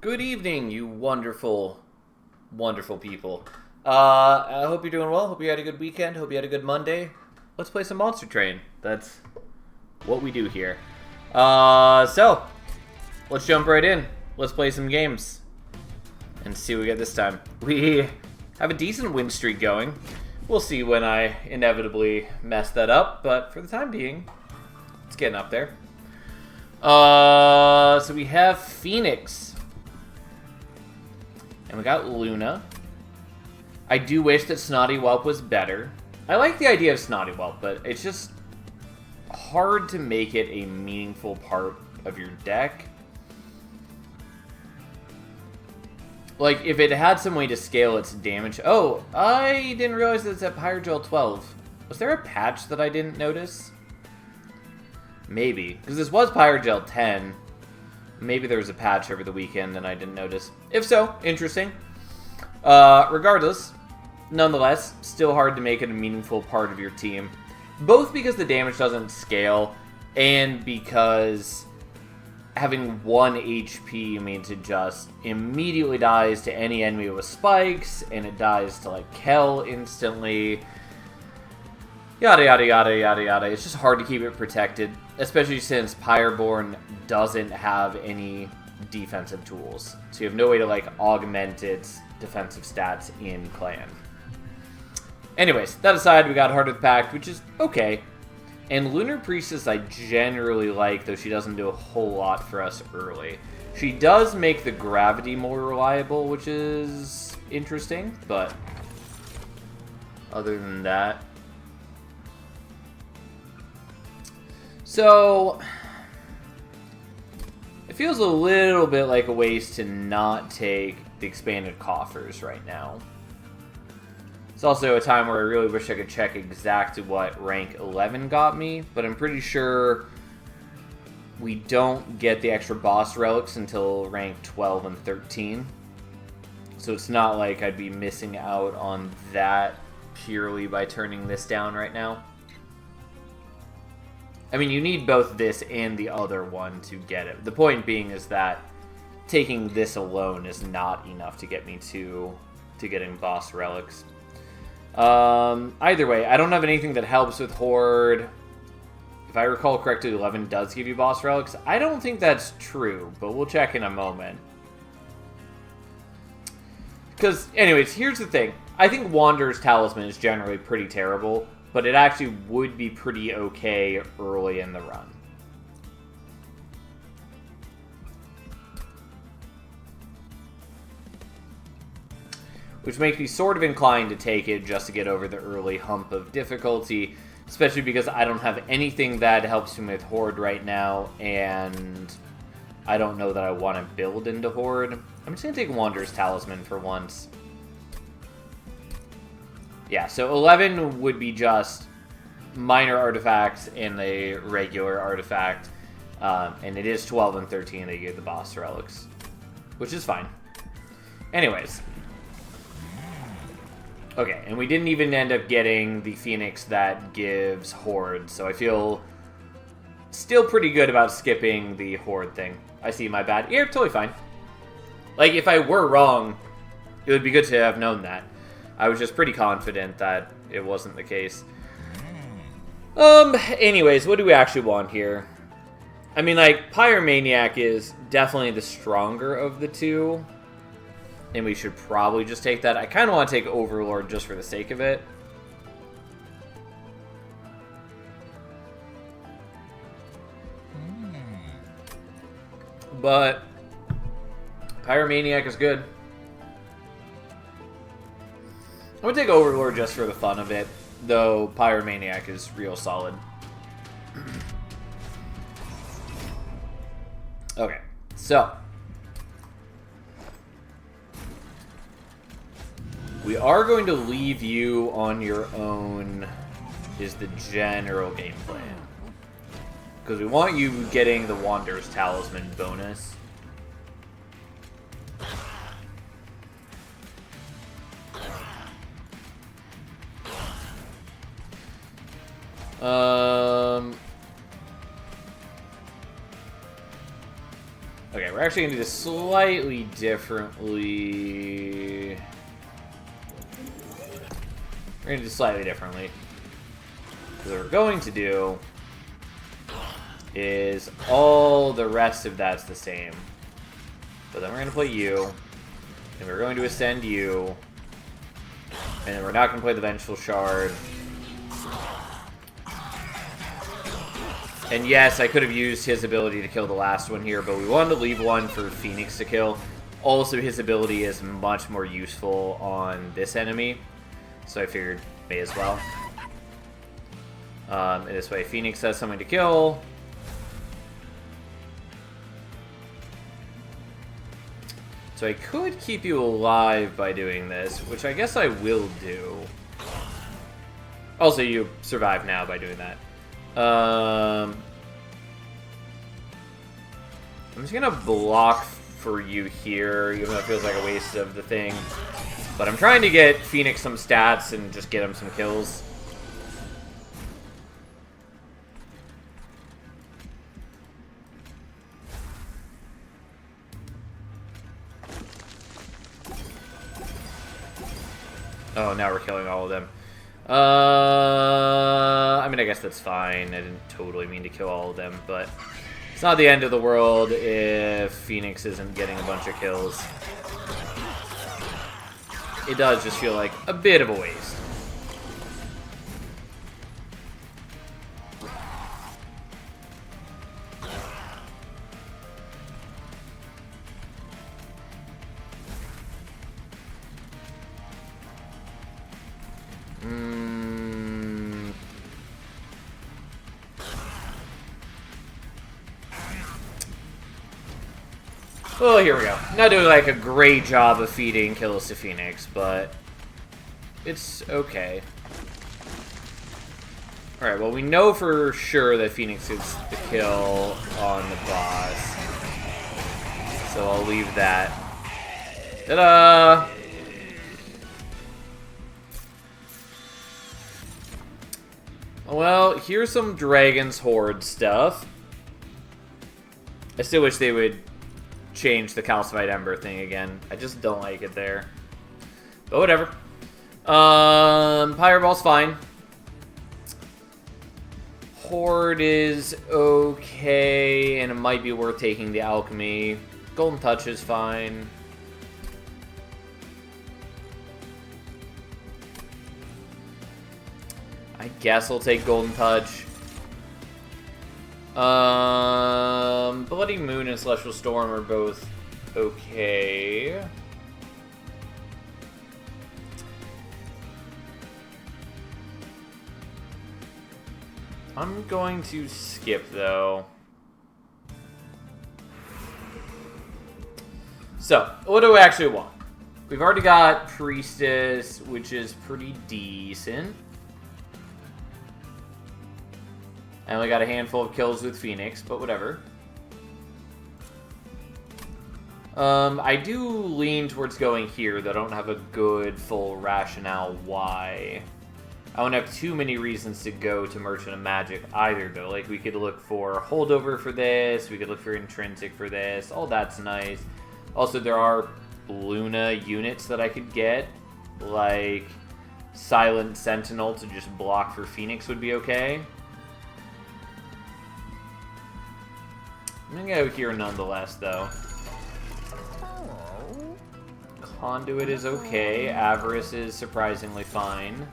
Good evening, you wonderful, wonderful people. I hope you're doing well. Hope you had a good weekend. Hope you had a good Monday. Let's play some Monster Train. That's what we do here. So let's jump right in. Let's play some games and see what we get this time. We have a decent win streak going. We'll see when I inevitably mess that up, but for the time being, it's getting up there. So we have Phoenix. And we got Luna. I do wish that Snotty Whelp was better. I like the idea of Snotty Whelp, but it's just hard to make it a meaningful part of your deck. Like, if it had some way to scale its damage... Oh, I didn't realize that it's at Pyrogel 12. Was there a patch that I didn't notice? Maybe. Because this was Pyrogel 10. Maybe there was a patch over the weekend and I didn't notice. If so, interesting. Regardless, nonetheless, still hard to make it a meaningful part of your team. Both because the damage doesn't scale and because having 1 HP means it just immediately dies to any enemy with spikes and it dies to like Kel instantly. Yada yada yada yada yada. It's just hard to keep it protected, especially since Pyreborn doesn't have any defensive tools. So you have no way to like augment its defensive stats in Clan. Anyways, that aside, we got Heart of the Pact, which is okay. And Lunar Priestess I generally like, though she doesn't do a whole lot for us early. She does make the gravity more reliable, which is interesting, but other than that... So, it feels a little bit like a waste to not take the expanded coffers right now. It's also a time where I really wish I could check exactly what rank 11 got me, but I'm pretty sure we don't get the extra boss relics until rank 12 and 13. So it's not like I'd be missing out on that purely by turning this down right now. I mean, you need both this and the other one to get it. The point being is that taking this alone is not enough to get me to getting boss relics. Either way, I don't have anything that helps with Horde. If I recall correctly, 11 does give you boss relics. I don't think that's true, but we'll check in a moment. Because, anyways, here's the thing. I think Wanderer's Talisman is generally pretty terrible, but it actually would be pretty okay early in the run. Which makes me sort of inclined to take it just to get over the early hump of difficulty, especially because I don't have anything that helps me with Horde right now, and I don't know that I want to build into Horde. I'm just going to take Wanderer's Talisman for once. Yeah, so 11 would be just minor artifacts and a regular artifact. And it is 12 and 13 they give the boss relics, which is fine. Anyways. Okay, and we didn't even end up getting the Phoenix that gives Horde, so I feel still pretty good about skipping the Horde thing. I see, my bad. Yeah, totally fine. Like, if I were wrong, it would be good to have known that. I was just pretty confident that it wasn't the case. Anyways, what do we actually want here? I mean, like, Pyromaniac is definitely the stronger of the two. And we should probably just take that. I kind of want to take Overlord just for the sake of it. But Pyromaniac is good. I'm going to take Overlord just for the fun of it, though Pyromaniac is real solid. Okay, so we are going to leave you on your own is the general game plan. Because we want you getting the Wanderer's Talisman bonus. Okay, we're actually going to do this slightly differently. We're going to do slightly differently. Because what we're going to do is all the rest of that's the same. But then we're going to play you. And we're going to ascend you. And then we're not going to play the Vengeful Shard. And yes, I could have used his ability to kill the last one here, but we wanted to leave one for Phoenix to kill. Also, his ability is much more useful on this enemy, so I figured may as well. And this way, Phoenix has something to kill. So I could keep you alive by doing this, which I guess I will do. Also, you survive now by doing that. I'm just gonna block for you here, even though it feels like a waste of the thing. But I'm trying to get Phoenix some stats and just get him some kills. Oh, now we're killing all of them. I mean, I guess that's fine. I didn't totally mean to kill all of them, but it's not the end of the world if Phoenix isn't getting a bunch of kills. It does just feel like a bit of a waste. Oh, here we go. Not doing like a great job of feeding kills to Phoenix, but it's okay. Alright, well we know for sure that Phoenix gets the kill on the boss. So I'll leave that. Ta-da! Well, here's some Dragon's Horde stuff. I still wish they would change the Calcified Ember thing again. I just don't like it there. But whatever. Fireball's fine. Horde is okay, and it might be worth taking the Alchemy. Golden Touch is fine. I guess I'll take Golden Touch. Bloody Moon and Celestial Storm are both okay. I'm going to skip, though. So, what do we actually want? We've already got Priestess, which is pretty decent. I only got a handful of kills with Phoenix, but whatever. I do lean towards going here, though I don't have a good full rationale why. I don't have too many reasons to go to Merchant of Magic either, though. Like, we could look for Holdover for this, we could look for Intrinsic for this, all that's nice. Also, there are Luna units that I could get, like Silent Sentinel to just block for Phoenix would be okay. I'm gonna go here nonetheless, though. Conduit is okay. Avarice is surprisingly fine.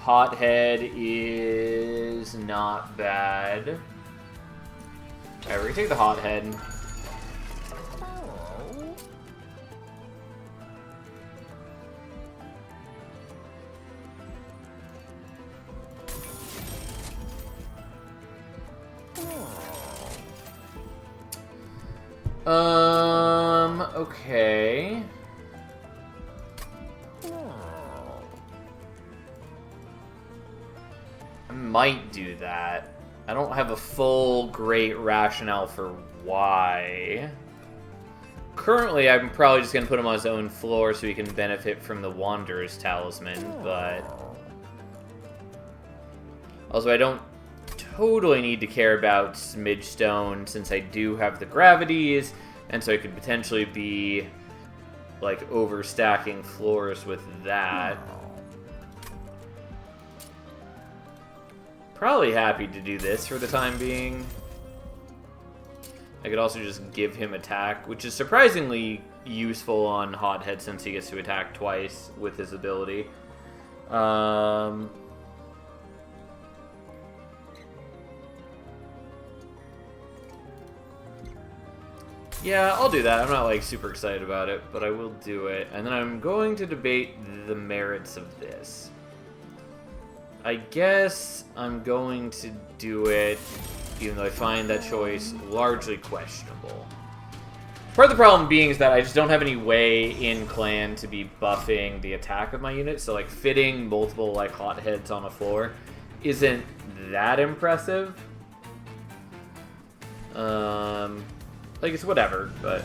Hothead is not bad. Alright, we're gonna take the Hothead. Okay. I might do that. I don't have a full great rationale for why. Currently, I'm probably just going to put him on his own floor so he can benefit from the Wanderer's Talisman, but... Also, I don't totally need to care about Smidge Stone since I do have the gravities, and so I could potentially be like overstacking floors with that. Probably happy to do this for the time being. I could also just give him attack, which is surprisingly useful on Hothead since he gets to attack twice with his ability. Yeah, I'll do that. I'm not like super excited about it, but I will do it. And then I'm going to debate the merits of this. I guess I'm going to do it, even though I find that choice largely questionable. Part of the problem being is that I just don't have any way in clan to be buffing the attack of my unit, so like fitting multiple like hotheads on a floor isn't that impressive. Like it's whatever, but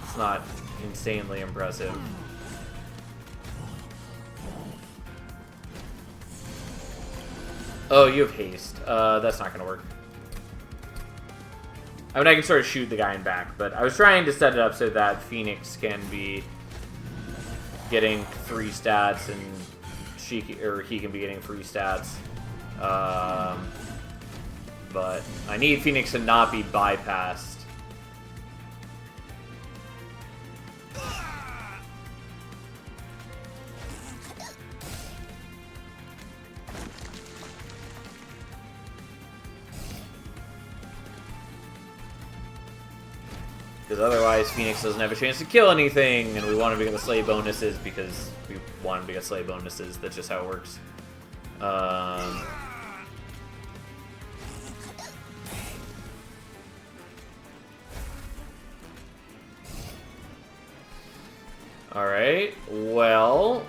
it's not insanely impressive. Oh, you have haste. That's not gonna work. I mean, I can sort of shoot the guy in back, but I was trying to set it up so that Phoenix can be getting free stats and he can be getting free stats. But I need Phoenix to not be bypassed. Because otherwise, Phoenix doesn't have a chance to kill anything, and we want him to get the slay bonuses because we want him to get slay bonuses. That's just how it works. Alright, well...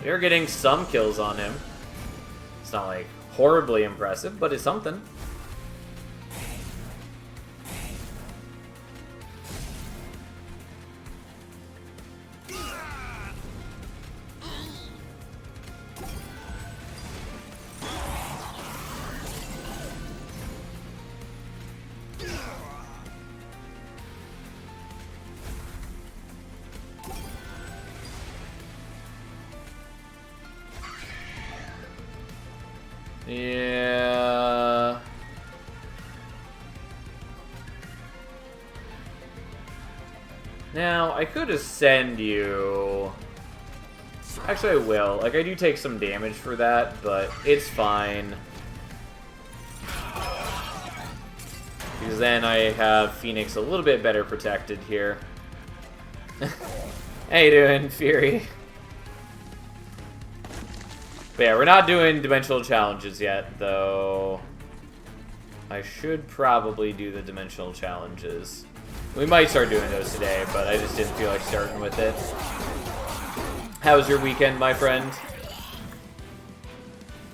They're getting some kills on him. It's not like horribly impressive, but it's something. Yeah. Now, I could ascend you. Actually, I will. Like, I do take some damage for that, but it's fine. Because then I have Phoenix a little bit better protected here. How you doing, Fury? But yeah, we're not doing dimensional challenges yet, though. I should probably do the dimensional challenges. We might start doing those today, but I just didn't feel like starting with it. How was your weekend, my friend?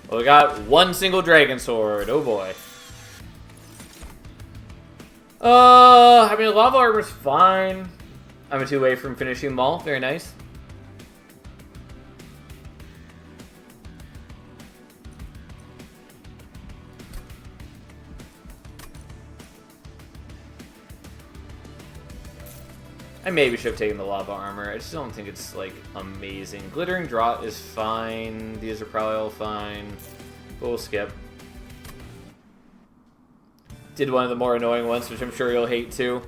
Well, we got one single dragon sword. Oh boy. I mean, lava armor's fine. I'm a 2 away from finishing them all. Very nice. I maybe should have taken the lava armor. I just don't think it's, like, amazing. Glittering Draught is fine. These are probably all fine. But we'll skip. Did one of the more annoying ones, which I'm sure you'll hate too.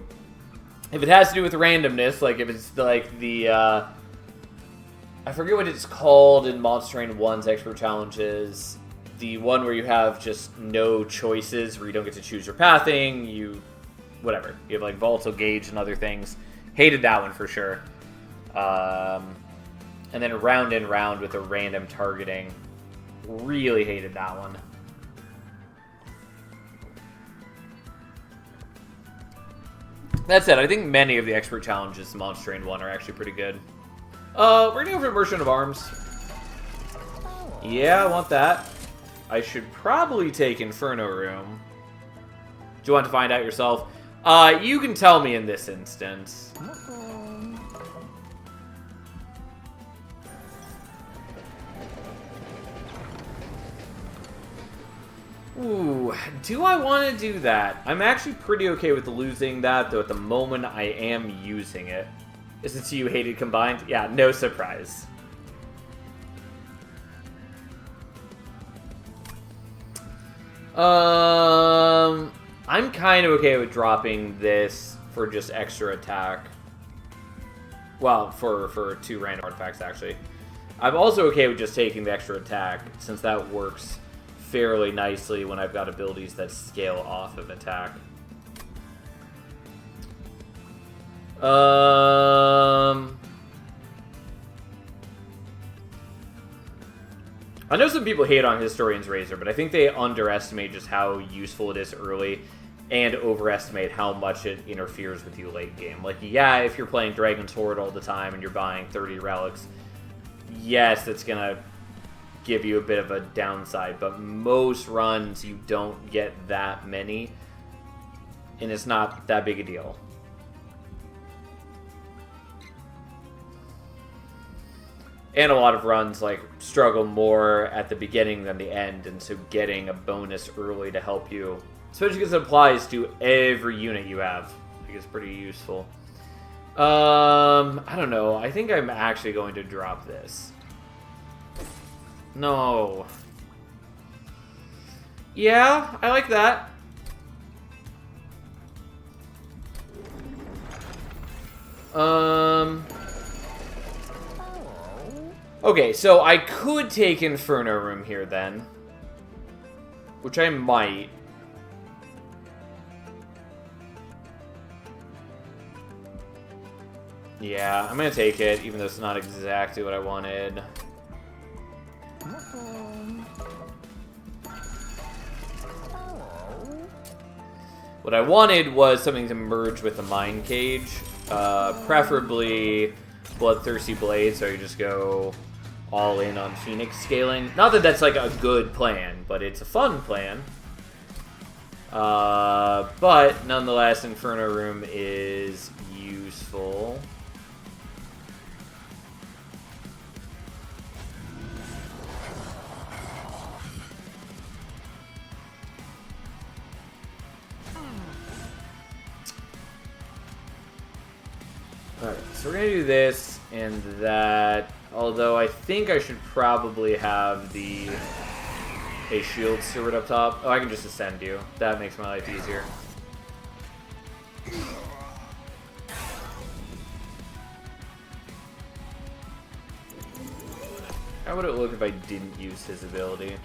If it has to do with randomness, like if it's like the, I forget what it's called in Monster Train 1's Expert Challenges. The one where you have just no choices, where you don't get to choose your pathing, whatever. You have like volatile gauge and other things. Hated that one for sure. And then round and round with a random targeting. Really hated that one. That said, I think many of the expert challenges in Monster Train 1 are actually pretty good. We're gonna go for Merchant of Arms. Yeah, I want that. I should probably take Inferno Room. Do you want to find out yourself? You can tell me in this instance. Ooh, do I want to do that? I'm actually pretty okay with losing that, though at the moment I am using it. Is it you hated combined? Yeah, no surprise. I'm kind of okay with dropping this for just extra attack. Well, for 2 random artifacts, actually. I'm also okay with just taking the extra attack, since that works fairly nicely when I've got abilities that scale off of attack. I know some people hate on Historian's Razor, but I think they underestimate just how useful it is early and overestimate how much it interferes with you late game. Like, yeah, if you're playing Dragon's Horde all the time and you're buying 30 relics, yes, it's going to give you a bit of a downside, but most runs you don't get that many, and it's not that big a deal. And a lot of runs like struggle more at the beginning than the end, and so getting a bonus early to help you, especially because it applies to every unit you have, I think it's pretty useful. I don't know. I think I'm actually going to drop this. No. Yeah, I like that. Okay, so I could take Inferno Room here then, which I might. Yeah, I'm gonna take it, even though it's not exactly what I wanted. What I wanted was something to merge with the Mind Cage, preferably Bloodthirsty Blade, so you just go all in on Phoenix scaling. Not that that's like a good plan, but it's a fun plan. But nonetheless, Inferno Room is useful. Alright, so we're gonna do this and that, although I think I should probably have a shield steward up top. Oh, I can just ascend you. That makes my life easier. How would it look if I didn't use his ability?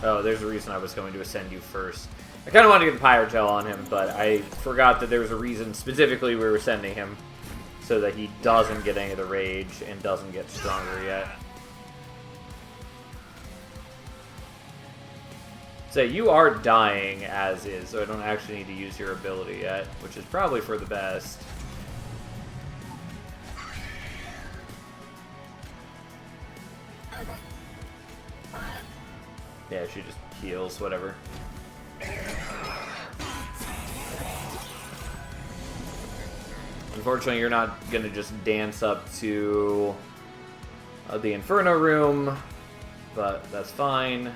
Oh, there's a reason I was going to ascend you first. I kind of wanted to get the Pyre Gel on him, but I forgot that there was a reason specifically we were sending him, so that he doesn't get any of the rage and doesn't get stronger yet. So you are dying as is, so I don't actually need to use your ability yet, which is probably for the best. Yeah, she just heals, whatever. Unfortunately, you're not gonna just dance up to the Inferno Room, but that's fine.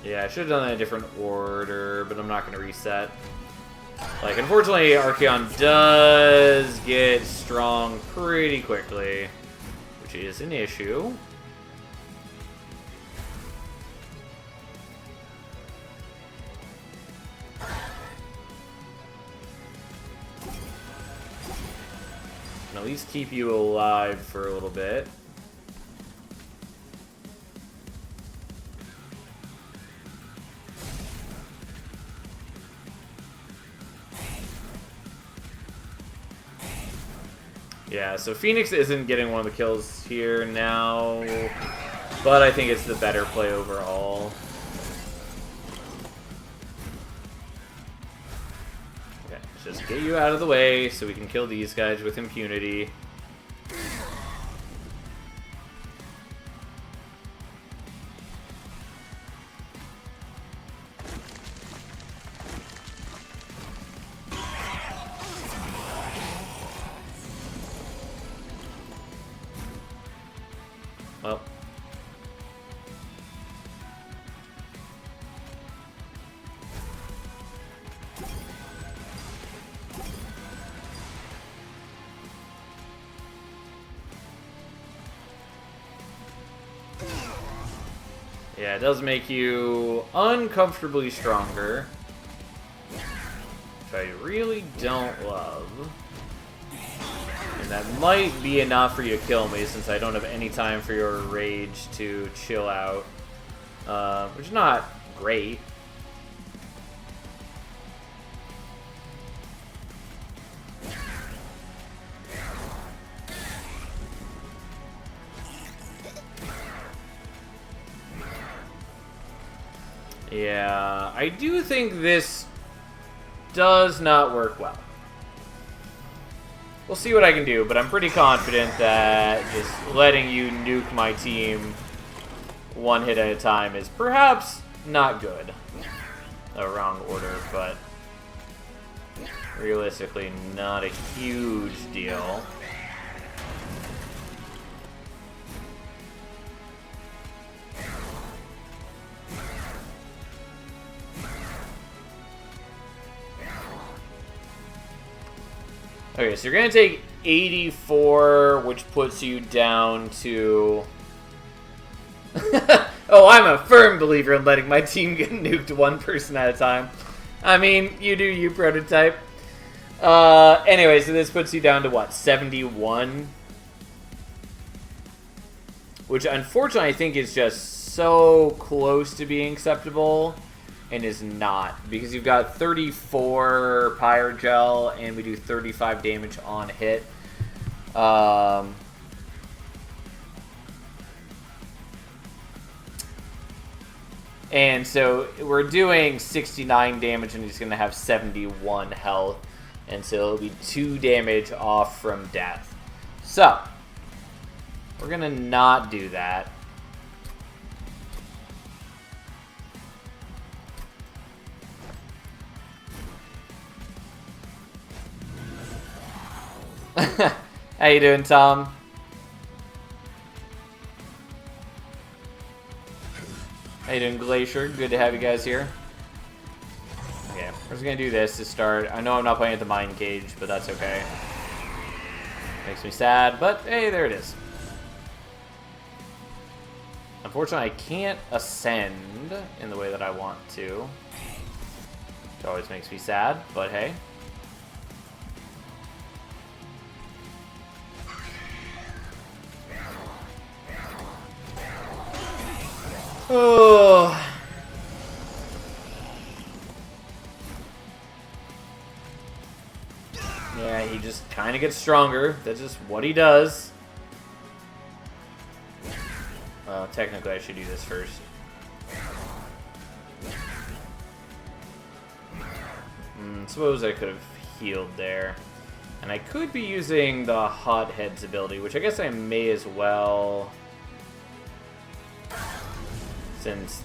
Yeah, I should have done that in a different order, but I'm not going to reset. Like, unfortunately, Archeon does get strong pretty quickly, which is an issue. Can at least keep you alive for a little bit. Yeah, so Phoenix isn't getting one of the kills here now, but I think it's the better play overall. Okay, just get you out of the way so we can kill these guys with impunity. Well. Yeah, it does make you uncomfortably stronger, which I really don't love. And that might be enough for you to kill me, since I don't have any time for your rage to chill out. Which is not great. Yeah, I do think this does not work well. We'll see what I can do, but I'm pretty confident that just letting you nuke my team one hit at a time is perhaps not good. A wrong order, but realistically not a huge deal. Okay, so you're going to take 84, which puts you down to... Oh, I'm a firm believer in letting my team get nuked one person at a time. I mean, you do you, prototype. Anyway, so this puts you down to what, 71? Which, unfortunately, I think is just so close to being acceptable. And is not, because you've got 34 Pyre Gel, and we do 35 damage on hit. And so we're doing 69 damage, and he's going to have 71 health. And so it'll be 2 damage off from death. So, we're going to not do that. How you doing, Tom? How you doing, Glacier? Good to have you guys here. Okay, we're just gonna do this to start. I know I'm not playing at the Mine Cage, but that's okay. Makes me sad, but hey, there it is. Unfortunately, I can't ascend in the way that I want to. Which always makes me sad, but hey. Oh. Yeah, he just kind of gets stronger. That's just what he does. Well, technically I should do this first. Suppose I could have healed there. And I could be using the Hothead's ability, which I guess I may as well... since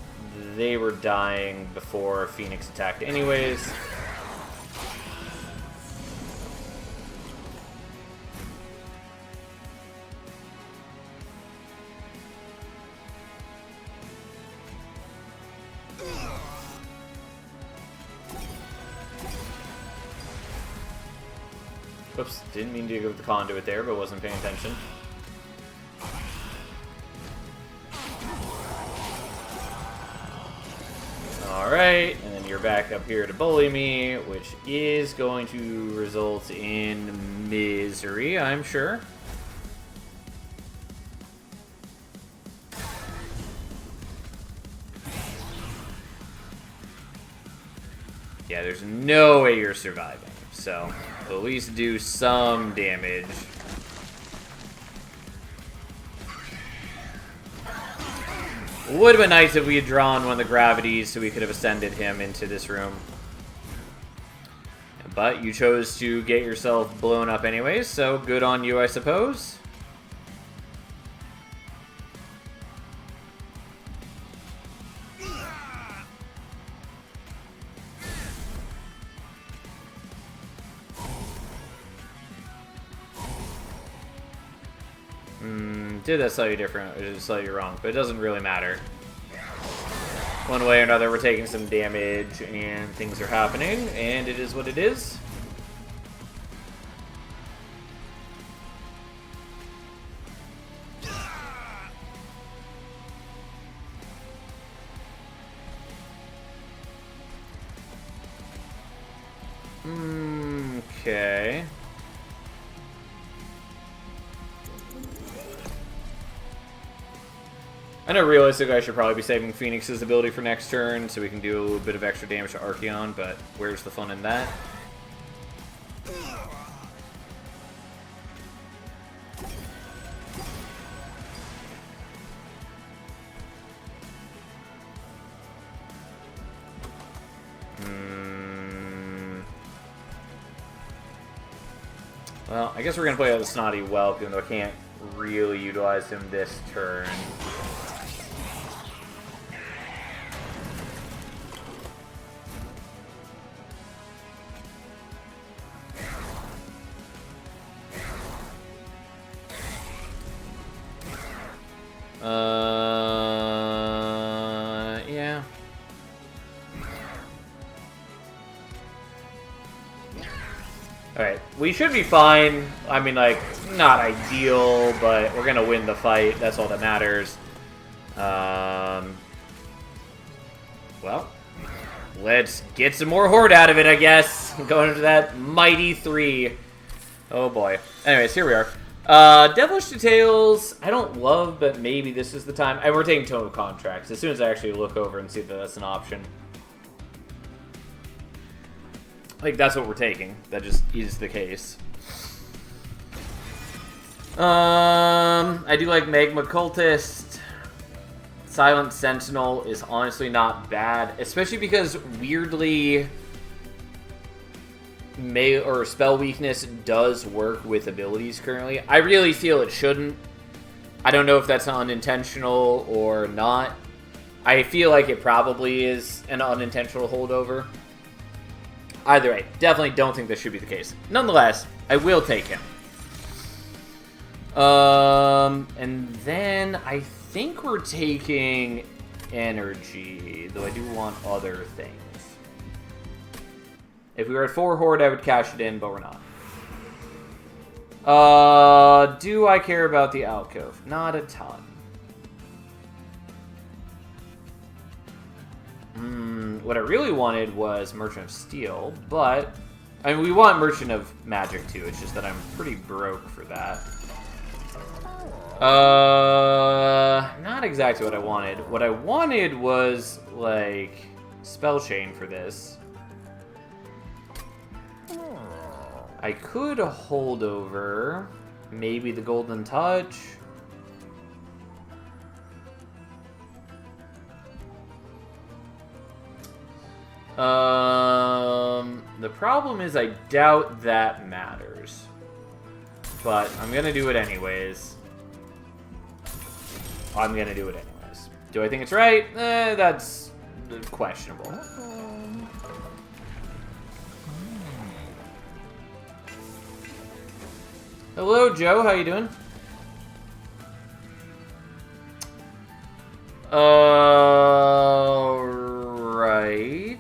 they were dying before Phoenix attacked anyways. Oops, didn't mean to go with the conduit there, but wasn't paying attention. Alright, and then you're back up here to bully me, which is going to result in misery, I'm sure. Yeah, there's no way you're surviving, so at least do some damage. Would have been nice if we had drawn one of the gravities so we could have ascended him into this room. But you chose to get yourself blown up anyways, so good on you, I suppose. Did that slightly different, or slightly wrong, but it doesn't really matter. One way or another, we're taking some damage, and things are happening, and it is what it is. Okay. I know realistically I should probably be saving Phoenix's ability for next turn so we can do a little bit of extra damage to Archeon, but where's the fun in that? Well, I guess we're going to play out the Snotty Whelp, even though I can't really utilize him this turn. Yeah. Alright, we should be fine. I mean, like, not ideal, but we're gonna win the fight. That's all that matters. Well, let's get some more Horde out of it, I guess. Going into that mighty 3. Oh boy. Anyways, here we are. Devilish Details, I don't love, but maybe this is the time. And we're taking Tome of Contracts as soon as I actually look over and see that that's an option. Like, that's what we're taking. That just is the case. I do like Magma Cultist. Silent Sentinel is honestly not bad, especially because weirdly spell weakness does work with abilities currently. I really feel it shouldn't. I don't know if that's unintentional or not. I feel like it probably is an unintentional holdover. Either way, definitely don't think this should be the case. Nonetheless, I will take him. And then I think we're taking energy, though I do want other things. If we were at 4 Horde, I would cash it in, but we're not. Do I care about the alcove? Not a ton. What I really wanted was Merchant of Steel, but I mean, we want Merchant of Magic too. It's just that I'm pretty broke for that. Not exactly what I wanted. What I wanted was like Spell Chain for this. I could hold over maybe the Golden Touch. The problem is I doubt that matters. But I'm gonna do it anyways. I'm gonna do it anyways. Do I think it's right? That's questionable. Hello, Joe. How you doing? Right.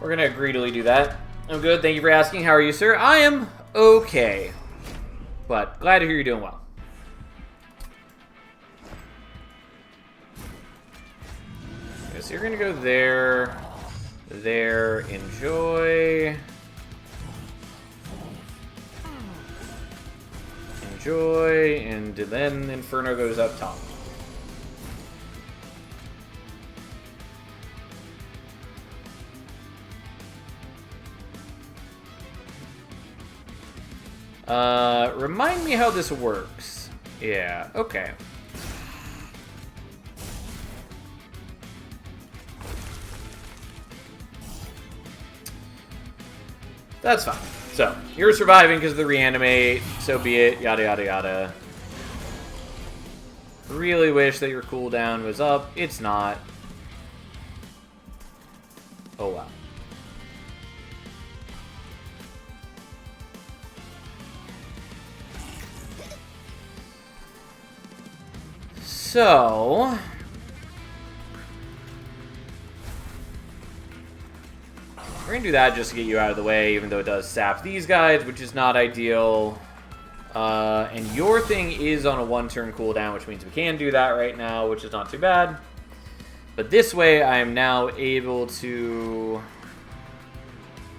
We're gonna greedily do that. I'm good. Thank you for asking. How are you, sir? I am okay. But glad to hear you're doing well. Okay, so you're gonna go there. There. Enjoy. Enjoy. And then Inferno goes up top. Remind me how this works. Yeah, okay. That's fine. So, you're surviving because of the reanimate, so be it, yada yada yada. Really wish that your cooldown was up. It's not. Oh, wow. So... we're going to do that just to get you out of the way, even though it does sap these guys, which is not ideal. And your thing is on a 1-turn cooldown, which means we can do that right now, which is not too bad. But this way, I am now able to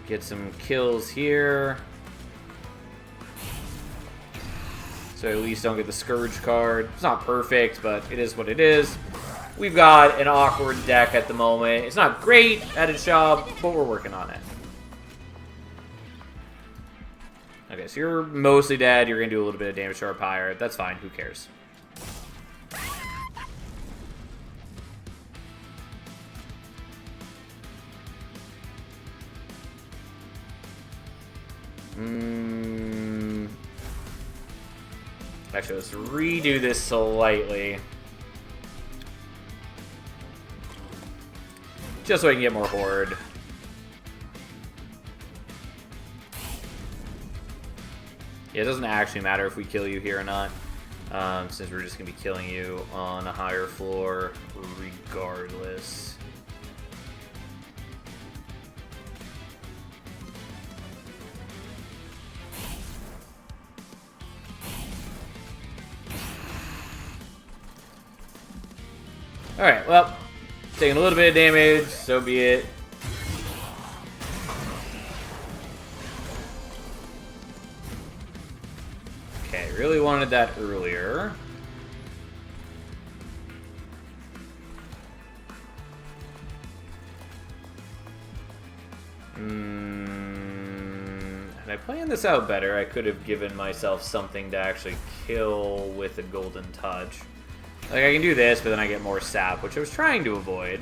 get some kills here. So at least don't get the Scourge card. It's not perfect, but it is what it is. We've got an awkward deck at the moment. It's not great at its job, but we're working on it. Okay, so you're mostly dead. You're going to do a little bit of damage to our pirate. That's fine. Who cares? Actually, let's redo this slightly. Just so I can get more horde. Yeah, it doesn't actually matter if we kill you here or not, since we're just going to be killing you on a higher floor regardless. Alright, well, taking a little bit of damage, so be it. Okay, really wanted that earlier. Had I planned this out better, I could have given myself something to actually kill with a golden touch. Like, I can do this, but then I get more sap, which I was trying to avoid.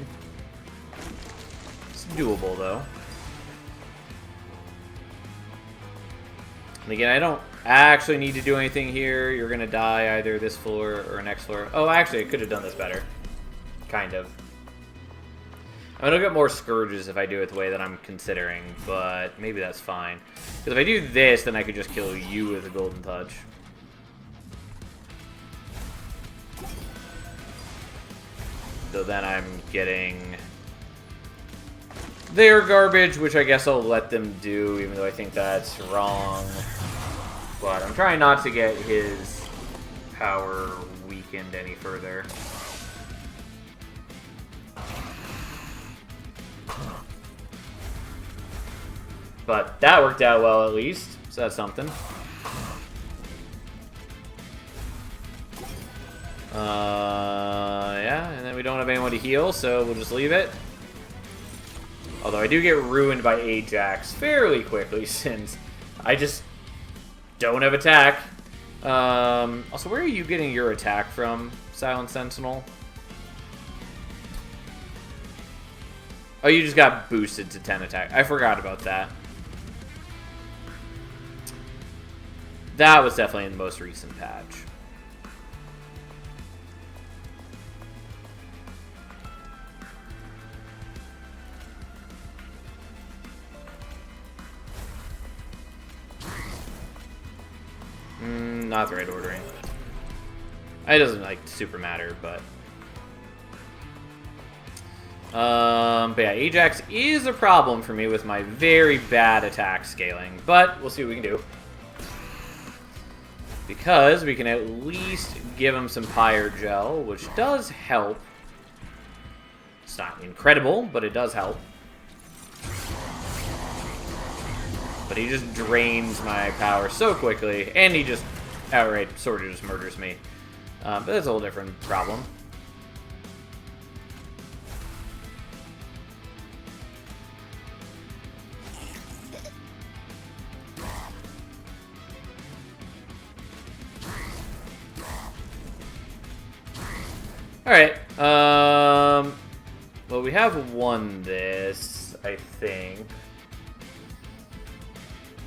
It's doable, though. And again, I don't actually need to do anything here. You're going to die either this floor or next floor. Oh, actually, I could have done this better. Kind of. I'm going to get more Scourges if I do it the way that I'm considering, but maybe that's fine. Because if I do this, then I could just kill you with a golden touch. So then I'm getting their garbage, which I guess I'll let them do, even though I think that's wrong. But I'm trying not to get his power weakened any further. But that worked out well, at least. So that's something. Yeah, and then we don't have anyone to heal, so we'll just leave it. Although I do get ruined by Ajax fairly quickly, since I just don't have attack. Also, where are you getting your attack from, Silent Sentinel? Oh, you just got boosted to 10 attack. I forgot about that. That was definitely in the most recent patch. Not the right ordering. It doesn't, like, super matter, but... But yeah, Ajax is a problem for me with my very bad attack scaling. But we'll see what we can do. Because we can at least give him some Pyre Gel, which does help. It's not incredible, but it does help. But he just drains my power so quickly, and he just outright sort of just murders me. But that's a whole different problem. Alright, well, we have won this, I think.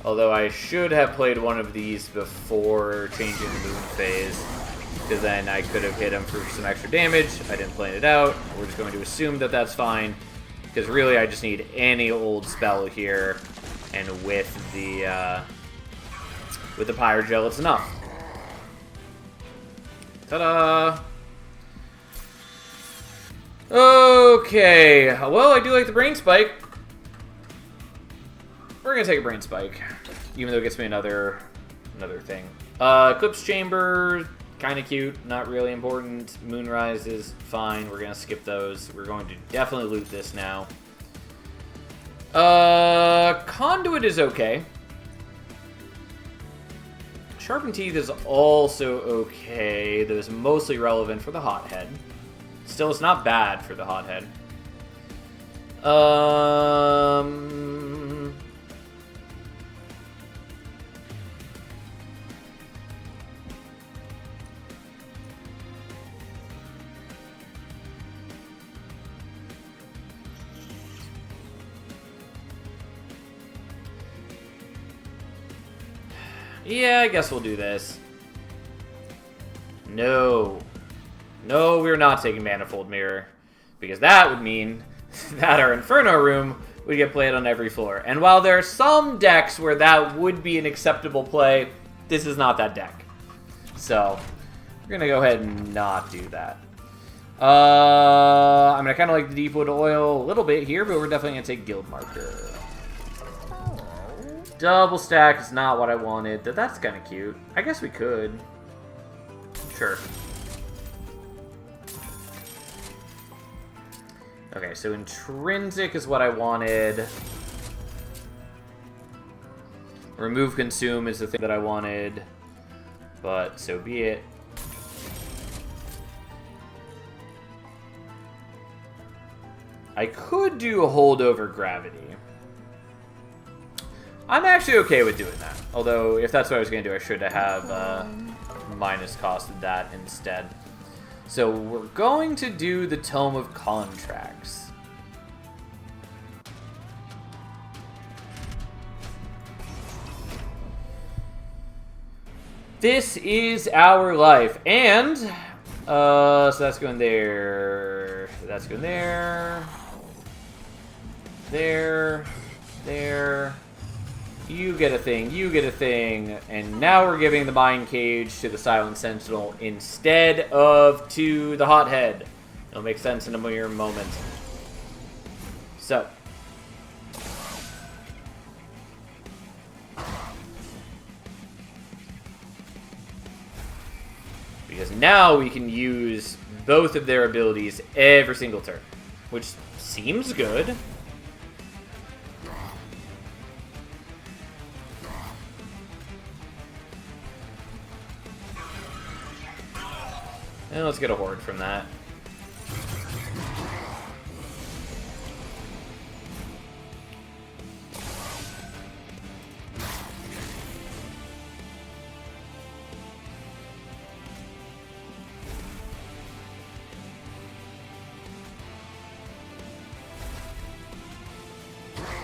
Although I should have played one of these before changing the moon phase, because then I could have hit him for some extra damage. I didn't plan it out. We're just going to assume that that's fine, because really I just need any old spell here, and with the Pyrogel, it's enough. Ta-da! Okay, well, I do like the Brain Spike. We're gonna take a Brain Spike, even though it gets me another thing. Eclipse Chamber, kind of cute, not really important. Moonrise is fine. We're gonna skip those. We're going to definitely loot this now. Conduit is okay. Sharpened Teeth is also okay. That is mostly relevant for the Hothead. Still, it's not bad for the Hothead. Yeah, I guess we'll do this. No. No, we're not taking Manifold Mirror. Because that would mean that our Inferno room would get played on every floor. And while there are some decks where that would be an acceptable play, this is not that deck. So, we're going to go ahead and not do that. I mean, I kind of like the Deepwood Oil a little bit here, but we're definitely going to take Guild Marker. Double stack is not what I wanted. That's kind of cute. I guess we could. Sure. Okay, so Intrinsic is what I wanted. Remove Consume is the thing that I wanted. But so be it. I could do a Holdover Gravity. I'm actually okay with doing that. Although, if that's what I was going to do, I should have minus costed that instead. So, we're going to do the Tome of Contracts. This is our life. And, so that's going there. That's going there. There. There. You get a thing, you get a thing, and now we're giving the Mind Cage to the Silent Sentinel instead of to the Hothead. It'll make sense in a mere moment. So. Because now we can use both of their abilities every single turn, which seems good. And let's get a Horde from that.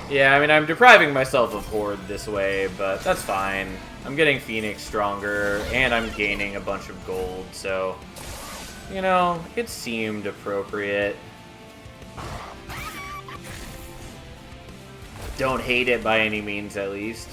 Yeah, I mean, I'm depriving myself of Horde this way, but that's fine. I'm getting Phoenix stronger, and I'm gaining a bunch of gold, so... You know, it seemed appropriate. Don't hate it by any means, at least.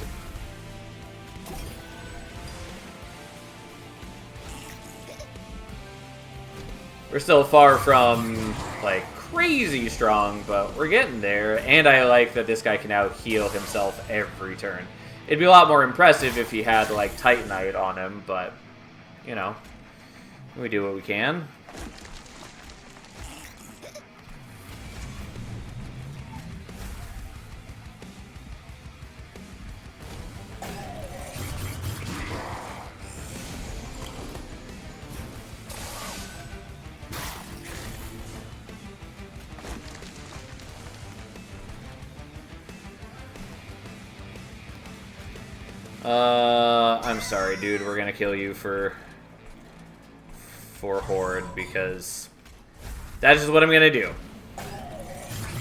We're still far from, like, crazy strong, but we're getting there. And I like that this guy can now heal himself every turn. It'd be a lot more impressive if he had, like, Titanite on him, but, you know. We do what we can. I'm sorry, dude. We're gonna kill you for Horde, because that's just what I'm gonna do.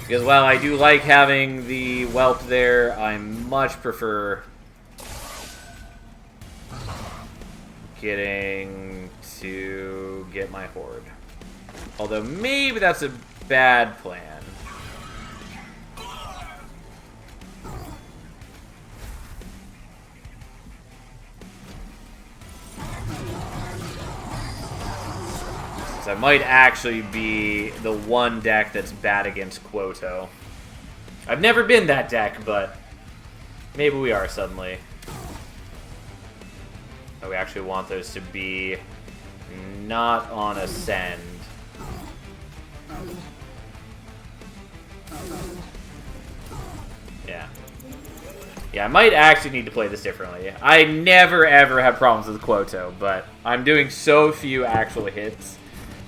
Because while I do like having the Whelp there, I much prefer getting to get my horde. Although maybe that's a bad plan. I might actually be the one deck that's bad against Quoto. I've never been that deck, but maybe we are suddenly. Oh, we actually want those to be not on Ascend. Yeah. Yeah, I might actually need to play this differently. I never ever have problems with Quoto, but I'm doing so few actual hits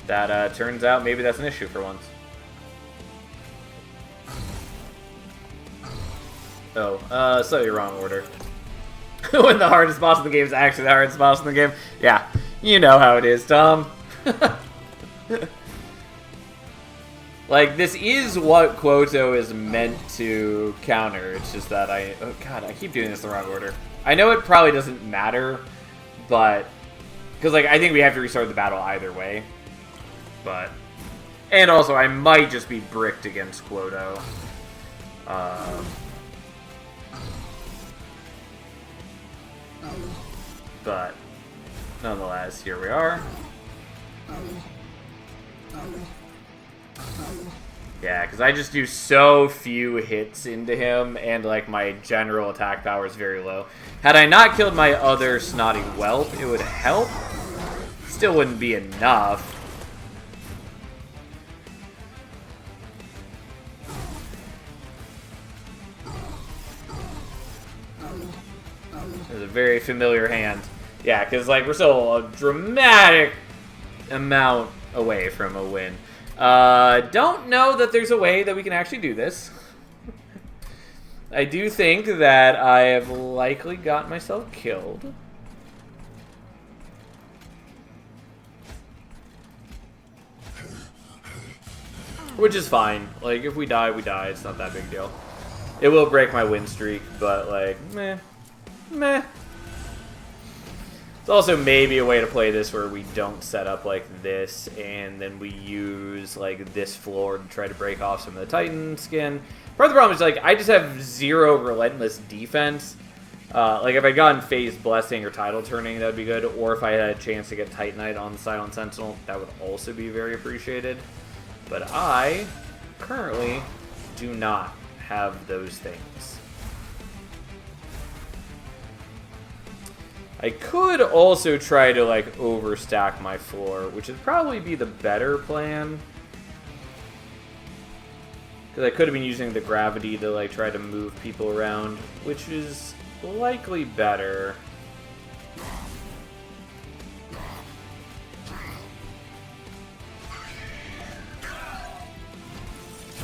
that turns out maybe that's an issue for once. Oh, slightly wrong order. When the hardest boss in the game is actually the hardest boss in the game. Yeah, you know how it is, Tom. Like, this is what Quoto is meant to counter. It's just that oh god, I keep doing this in the wrong order. I know it probably doesn't matter, but... because, like, I think we have to restart the battle either way. But... and also, I might just be bricked against Quoto. But, nonetheless, here we are. Yeah, because I just do so few hits into him, and, like, my general attack power is very low. Had I not killed my other snotty whelp, it would help. Still wouldn't be enough. There's a very familiar hand. Yeah, because, like, we're still a dramatic amount away from a win. Don't know that there's a way that we can actually do this. I do think that I have likely got myself killed. Which is fine. Like, if we die, we die. It's not that big a deal. It will break my win streak, but, like, meh. Meh. It's also maybe a way to play this where we don't set up like this, and then we use like this floor to try to break off some of the Titan skin. Part of the problem is like I just have zero relentless defense. Like if I gotten Phase Blessing or Tidal Turning, that would be good. Or if I had a chance to get Titanite on the Silent Sentinel, that would also be very appreciated. But I currently do not have those things. I could also try to, like, overstack my floor, which would probably be the better plan. Because I could have been using the gravity to, like, try to move people around, which is likely better.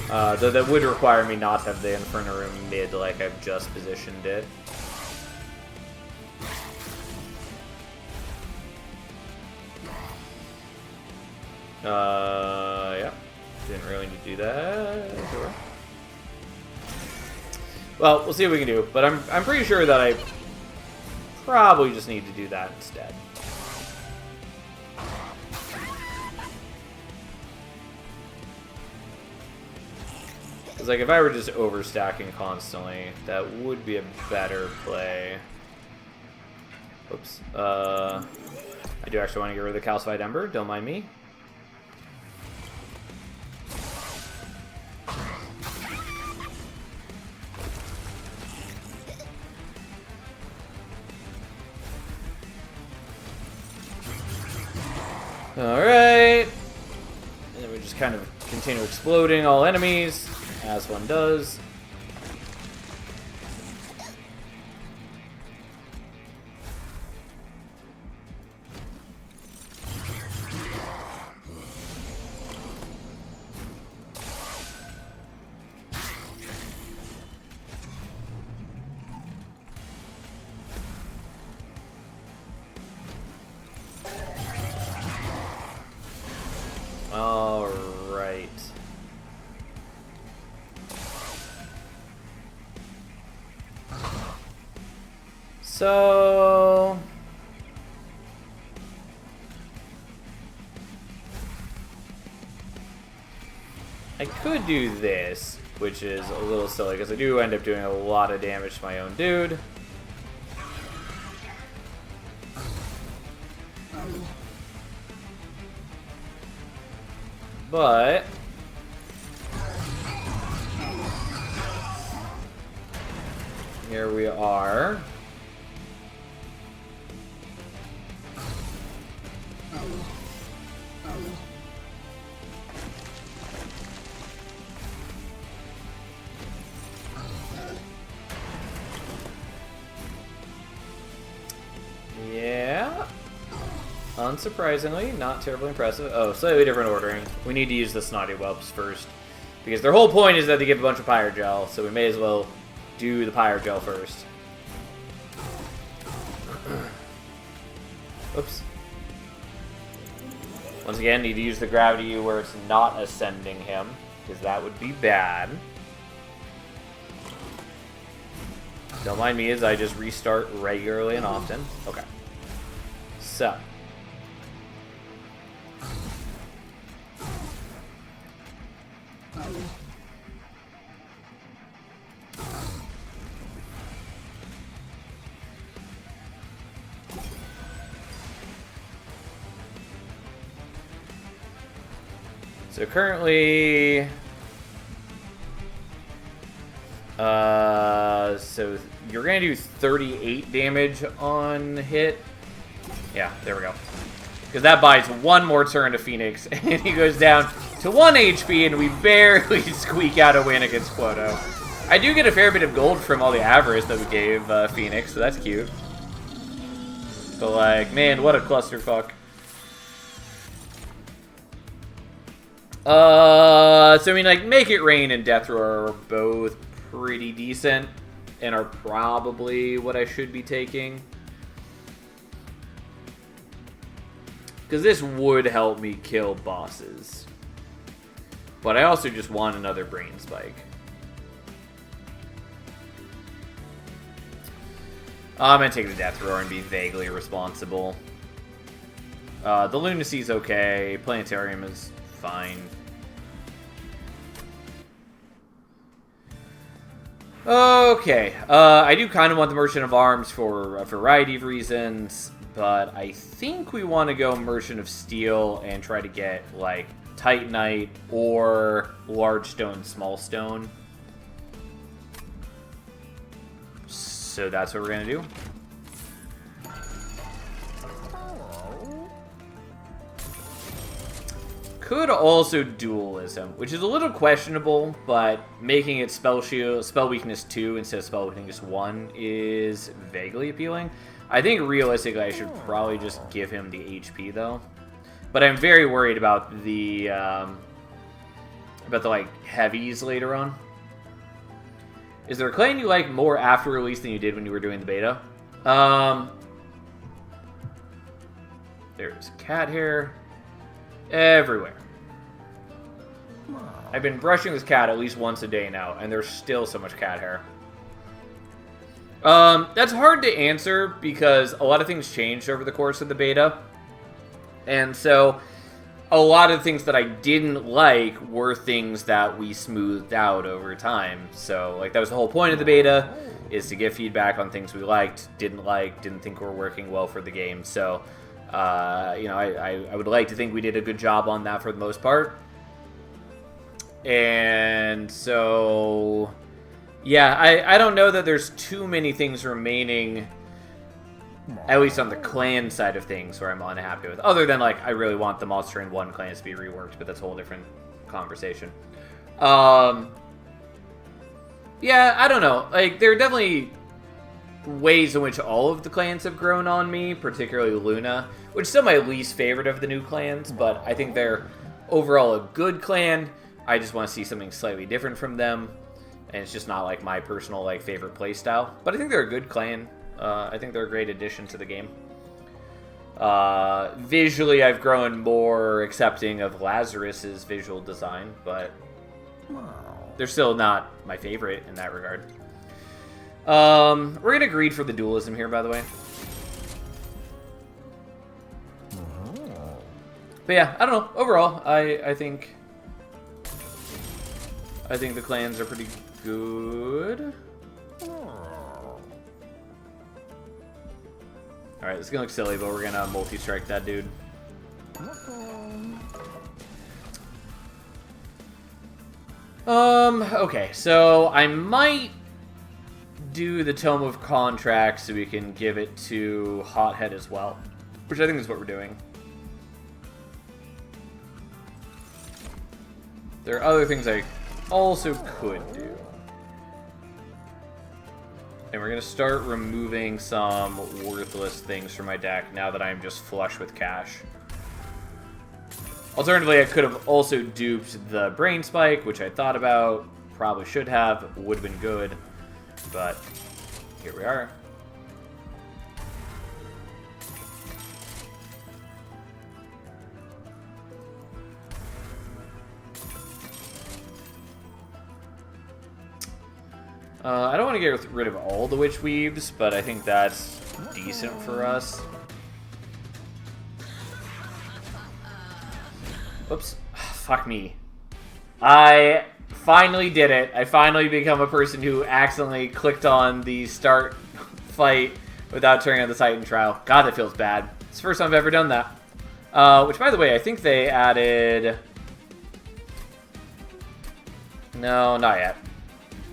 Though that would require me not to have the Inferno Room mid like I've just positioned it. Yeah. Didn't really need to do that. Sure. Well, we'll see what we can do. But I'm pretty sure that I probably just need to do that instead. Because, like, if I were just overstacking constantly, that would be a better play. Oops. I do actually want to get rid of the Calcified Ember. Don't mind me. Alright. And then we just kind of continue exploding all enemies, as one does. Alright. So... I could do this, which is a little silly, because I do end up doing a lot of damage to my own dude. But here we are. Yeah. Unsurprisingly, not terribly impressive. Oh, slightly different ordering. We need to use the Snotty Whelps first. Because their whole point is that they give a bunch of Pyre Gel, so we may as well do the Pyre Gel first. Oops. Once again, need to use the Gravity where it's not ascending him, because that would be bad. Don't mind me as I just restart regularly and often. Okay. So. So currently, so you're gonna do 38 damage on hit. Yeah, there we go. Because that buys one more turn to Phoenix, and he goes down to 1 HP, and we barely squeak out a win against Quoto. I do get a fair bit of gold from all the avarice that we gave Phoenix, so that's cute. But like, man, what a clusterfuck. So I mean, like, Make It Rain and Death Roar are both pretty decent, and are probably what I should be taking. Because this would help me kill bosses. But I also just want another Brain Spike. I'm gonna take the Death Roar and be vaguely responsible. The Lunacy's okay. Planetarium is fine. Okay. I do kind of want the Merchant of Arms for a variety of reasons, but I think we want to go Merchant of Steel and try to get, like, Titanite or Large Stone, Small Stone. So that's what we're going to do. Could also Dualism, which is a little questionable, but making it Spell Weakness 2 instead of Spell Weakness 1 is vaguely appealing. I think realistically I should probably just give him the HP though. But I'm very worried about the like heavies later on. Is there a clan you like more after release than you did when you were doing the beta? There's cat hair everywhere. I've been brushing this cat at least once a day now, and there's still so much cat hair. That's hard to answer because a lot of things changed over the course of the beta. And so a lot of things that I didn't like were things that we smoothed out over time. So, like, that was the whole point of the beta, is to get feedback on things we liked, didn't think were working well for the game. So, you know, I would like to think we did a good job on that for the most part. And so, yeah, I don't know that there's too many things remaining, at least on the clan side of things, where I'm unhappy with. Other than, like, I really want the Monster Train 1 clans to be reworked, but that's a whole different conversation. Yeah, I don't know. Like, there are definitely ways in which all of the clans have grown on me, particularly Luna, which is still my least favorite of the new clans, but I think they're overall a good clan. I just want to see something slightly different from them, and it's just not, like, my personal, like, favorite playstyle. But I think they're a good clan. I think they're a great addition to the game. Visually, I've grown more accepting of Lazarus's visual design, but they're still not my favorite in that regard. We're going to greed for the dualism here, by the way. But yeah, I don't know. Overall, I think I think the clans are pretty good. Alright, this is gonna look silly, but we're gonna multi-strike that dude. Okay, so I might do the Tome of Contracts so we can give it to Hothead as well, which I think is what we're doing. There are other things I also could do. And we're going to start removing some worthless things from my deck now that I'm just flush with cash. Alternatively, I could have also duped the Brain Spike, which I thought about. Probably should have. Would have been good. But here we are. I don't want to get rid of all the Witch Weaves, but I think that's decent for us. Oops. Fuck me. I finally did it. I finally become a person who accidentally clicked on the start fight without turning on the Titan Trial. God, that feels bad. It's the first time I've ever done that. Which, by the way, I think they added... No, not yet.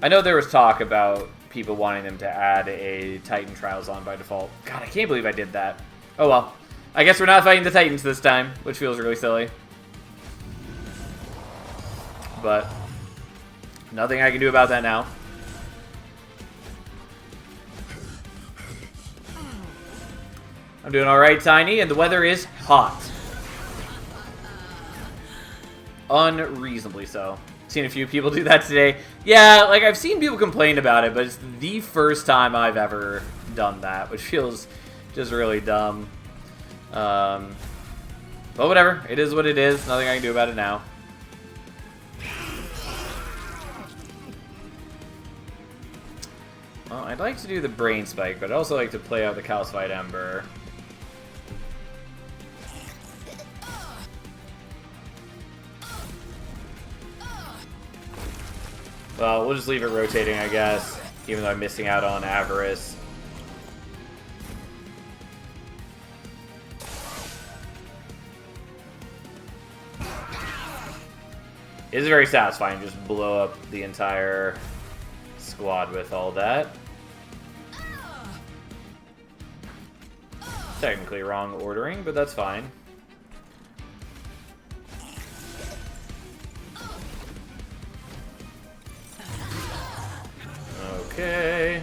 I know there was talk about people wanting them to add a Titan Trials on by default. God, I can't believe I did that. Oh well. I guess we're not fighting the Titans this time, which feels really silly. But nothing I can do about that now. I'm doing alright, Tiny, and the weather is hot. Unreasonably so. Seen a few people do that today. Yeah, like, I've seen people complain about it, but it's the first time I've ever done that, which feels just really dumb. But whatever. It is what it is. Nothing I can do about it now. Well, I'd like to do the Brain Spike, but I'd also like to play out the Calcified Ember. Well, we'll just leave it rotating, I guess, even though I'm missing out on Avarice. It is very satisfying to just blow up the entire squad with all that. Technically wrong ordering, but that's fine. Okay.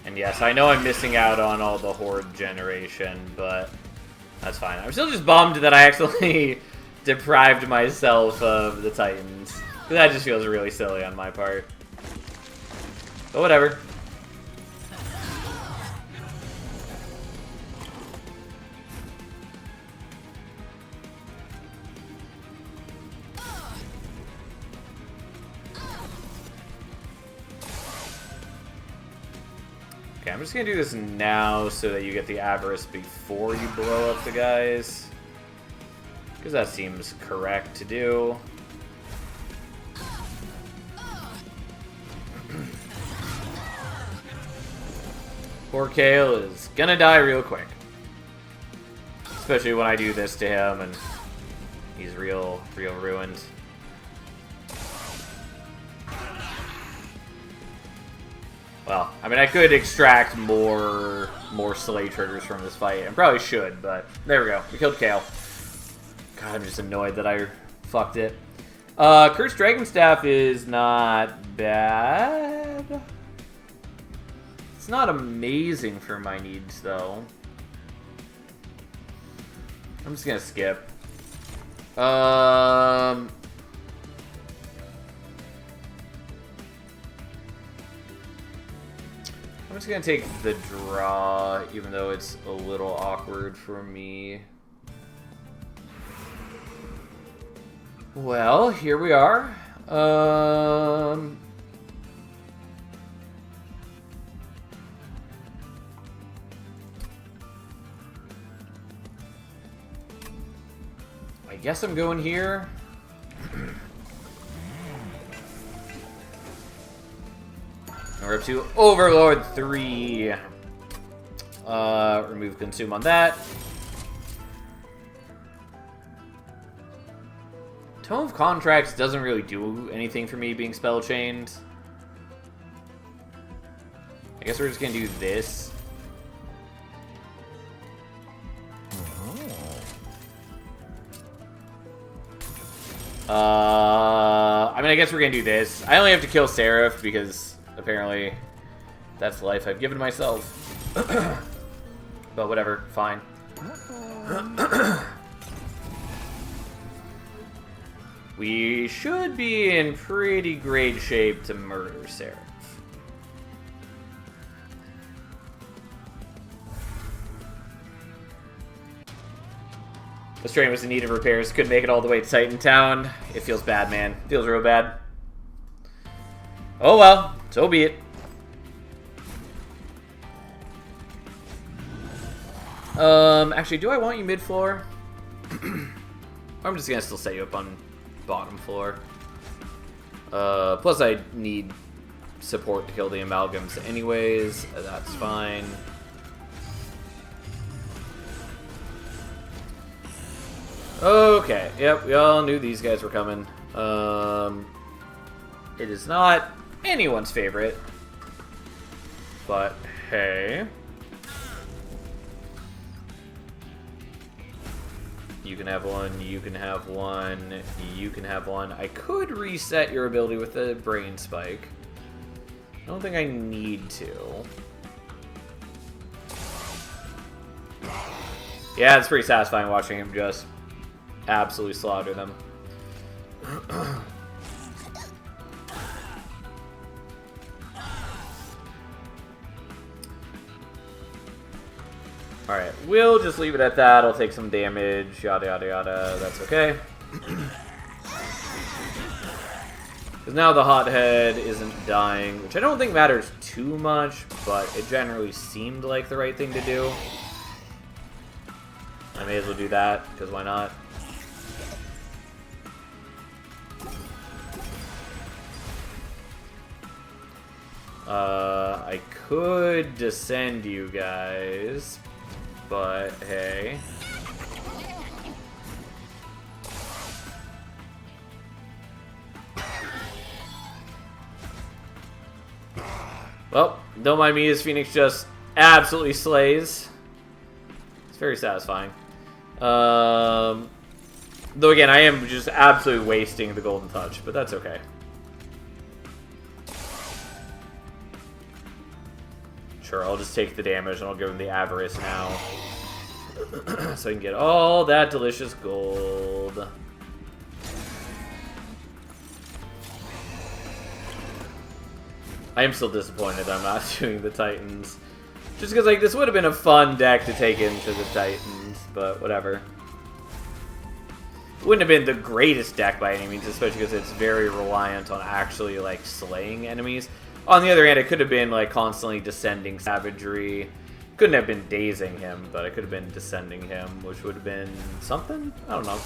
And yes, I know I'm missing out on all the Horde generation, but that's fine. I'm still just bummed that I actually deprived myself of the Titans. That just feels really silly on my part. But whatever. Okay, I'm just gonna do this now so that you get the Avarice before you blow up the guys. Because that seems correct to do. Poor Kale is gonna die real quick. Especially when I do this to him and he's real ruined. Well, I mean, I could extract more Slay triggers from this fight, and probably should, but there we go. We killed Kale. God, I'm just annoyed that I fucked it. Cursed Dragonstaff is not bad. It's not amazing for my needs, though. I'm just gonna skip. I'm just gonna take the draw, even though it's a little awkward for me. Well, here we are. guess I'm going here. We're up to Overlord 3. Remove Consume on that. Tome of Contracts doesn't really do anything for me being spell chained. I guess we're just gonna do this. I mean, I guess we're gonna do this. I only have to kill Seraph because apparently that's the life I've given myself. But whatever, fine. We should be in pretty great shape to murder Seraph. The train was in need of repairs. Couldn't make it all the way to Titan Town. It feels bad, man. It feels real bad. Oh well, so be it. Actually, do I want you mid-floor? I'm just gonna still set you up on bottom floor. Plus I need support to kill the amalgams anyways. That's fine. Okay, yep, we all knew these guys were coming. It is not anyone's favorite, but hey. You can have one, you can have one, you can have one. I could reset your ability with a brain spike. I don't think I need to. Yeah, it's pretty satisfying watching him just absolutely slaughter them. Alright, we'll just leave it at that. I'll take some damage, yada yada yada. That's okay. Because now the hothead isn't dying, which I don't think matters too much, but it generally seemed like the right thing to do. I may as well do that, because why not? I could descend you guys, but hey. Well, don't mind me as Phoenix just absolutely slays. It's very satisfying. Though again, I am just absolutely wasting the golden touch, but that's okay. Sure, I'll just take the damage and I'll give him the avarice now. So I can get all that delicious gold. I am still disappointed I'm not doing the Titans. Just because, like, this would have been a fun deck to take into the Titans, but whatever. Wouldn't have been the greatest deck by any means, especially because it's very reliant on actually, like, slaying enemies. On the other hand, it could have been, like, constantly descending savagery. Couldn't have been dazing him, but it could have been descending him, which would have been something? I don't know.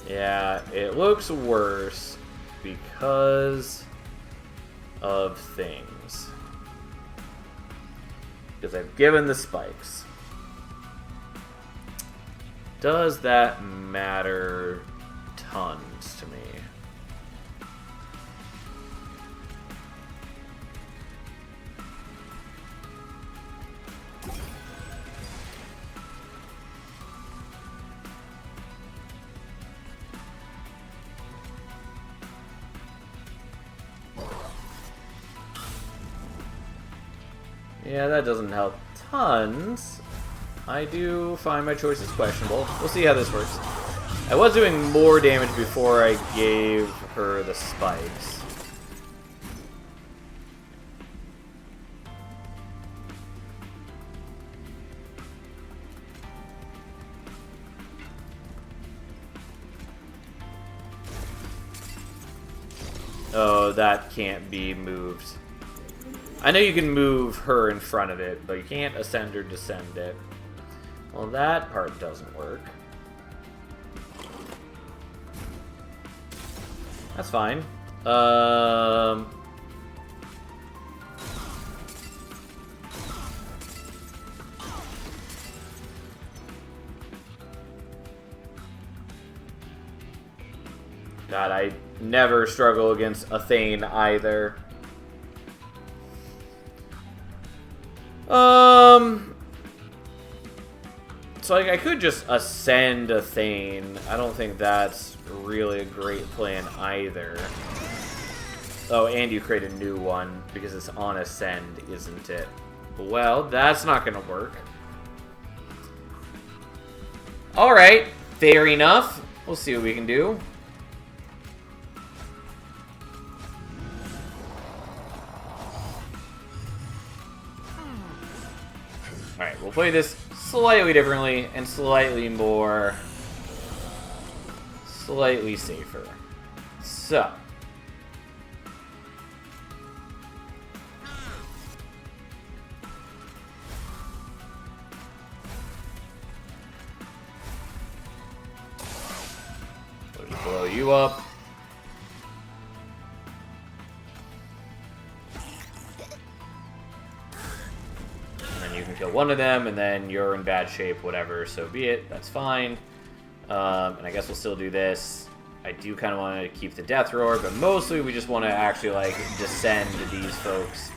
Yeah, it looks worse because of things. Because I've given the spikes. Does that matter tons to me? Yeah, that doesn't help tons. I do find my choices questionable. We'll see how this works. I was doing more damage before I gave her the spikes. Oh, that can't be moved. I know you can move her in front of it, but you can't ascend or descend it. Well, that part doesn't work. That's fine. God, I never struggle against a Thane either. So like I could just ascend a Thane. I don't think that's really a great plan either. Oh, and you create a new one because it's on ascend, isn't it? Well, that's not gonna work. Alright, fair enough. We'll see what we can do. Alright, we'll play this slightly differently and slightly more... slightly safer. So... we'll just blow you up. Kill one of them, and then you're in bad shape, whatever, so be it. That's fine. And I guess we'll still do this. I do kind of want to keep the Death Roar, but mostly we just want to actually, like, descend these folks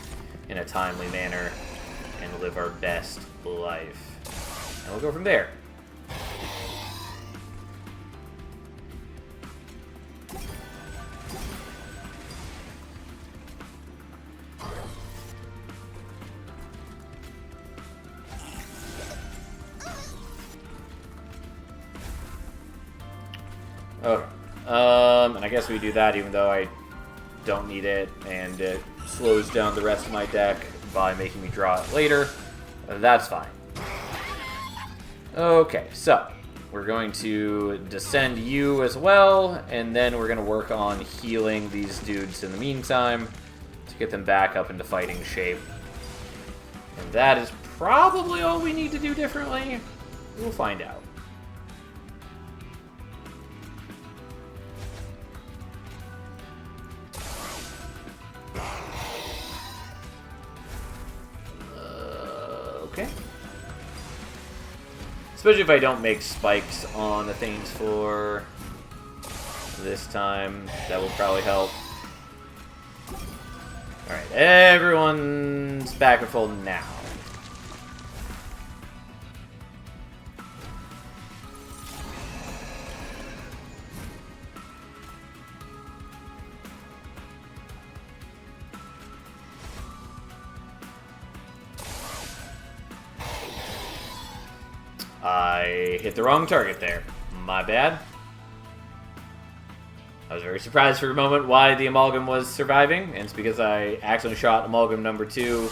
in a timely manner and live our best life. And we'll go from there. Okay. And I guess we do that even though I don't need it, and it slows down the rest of my deck by making me draw it later. That's fine. Okay, so we're going to descend you as well, and then we're going to work on healing these dudes in the meantime to get them back up into fighting shape. And that is probably all we need to do differently. We'll find out. Okay. Especially if I don't make spikes on the Thane's floor this time, that will probably help. Alright, everyone's back at full now. I hit the wrong target there. My bad. I was very surprised for a moment why the Amalgam was surviving, and it's because I accidentally shot Amalgam number 2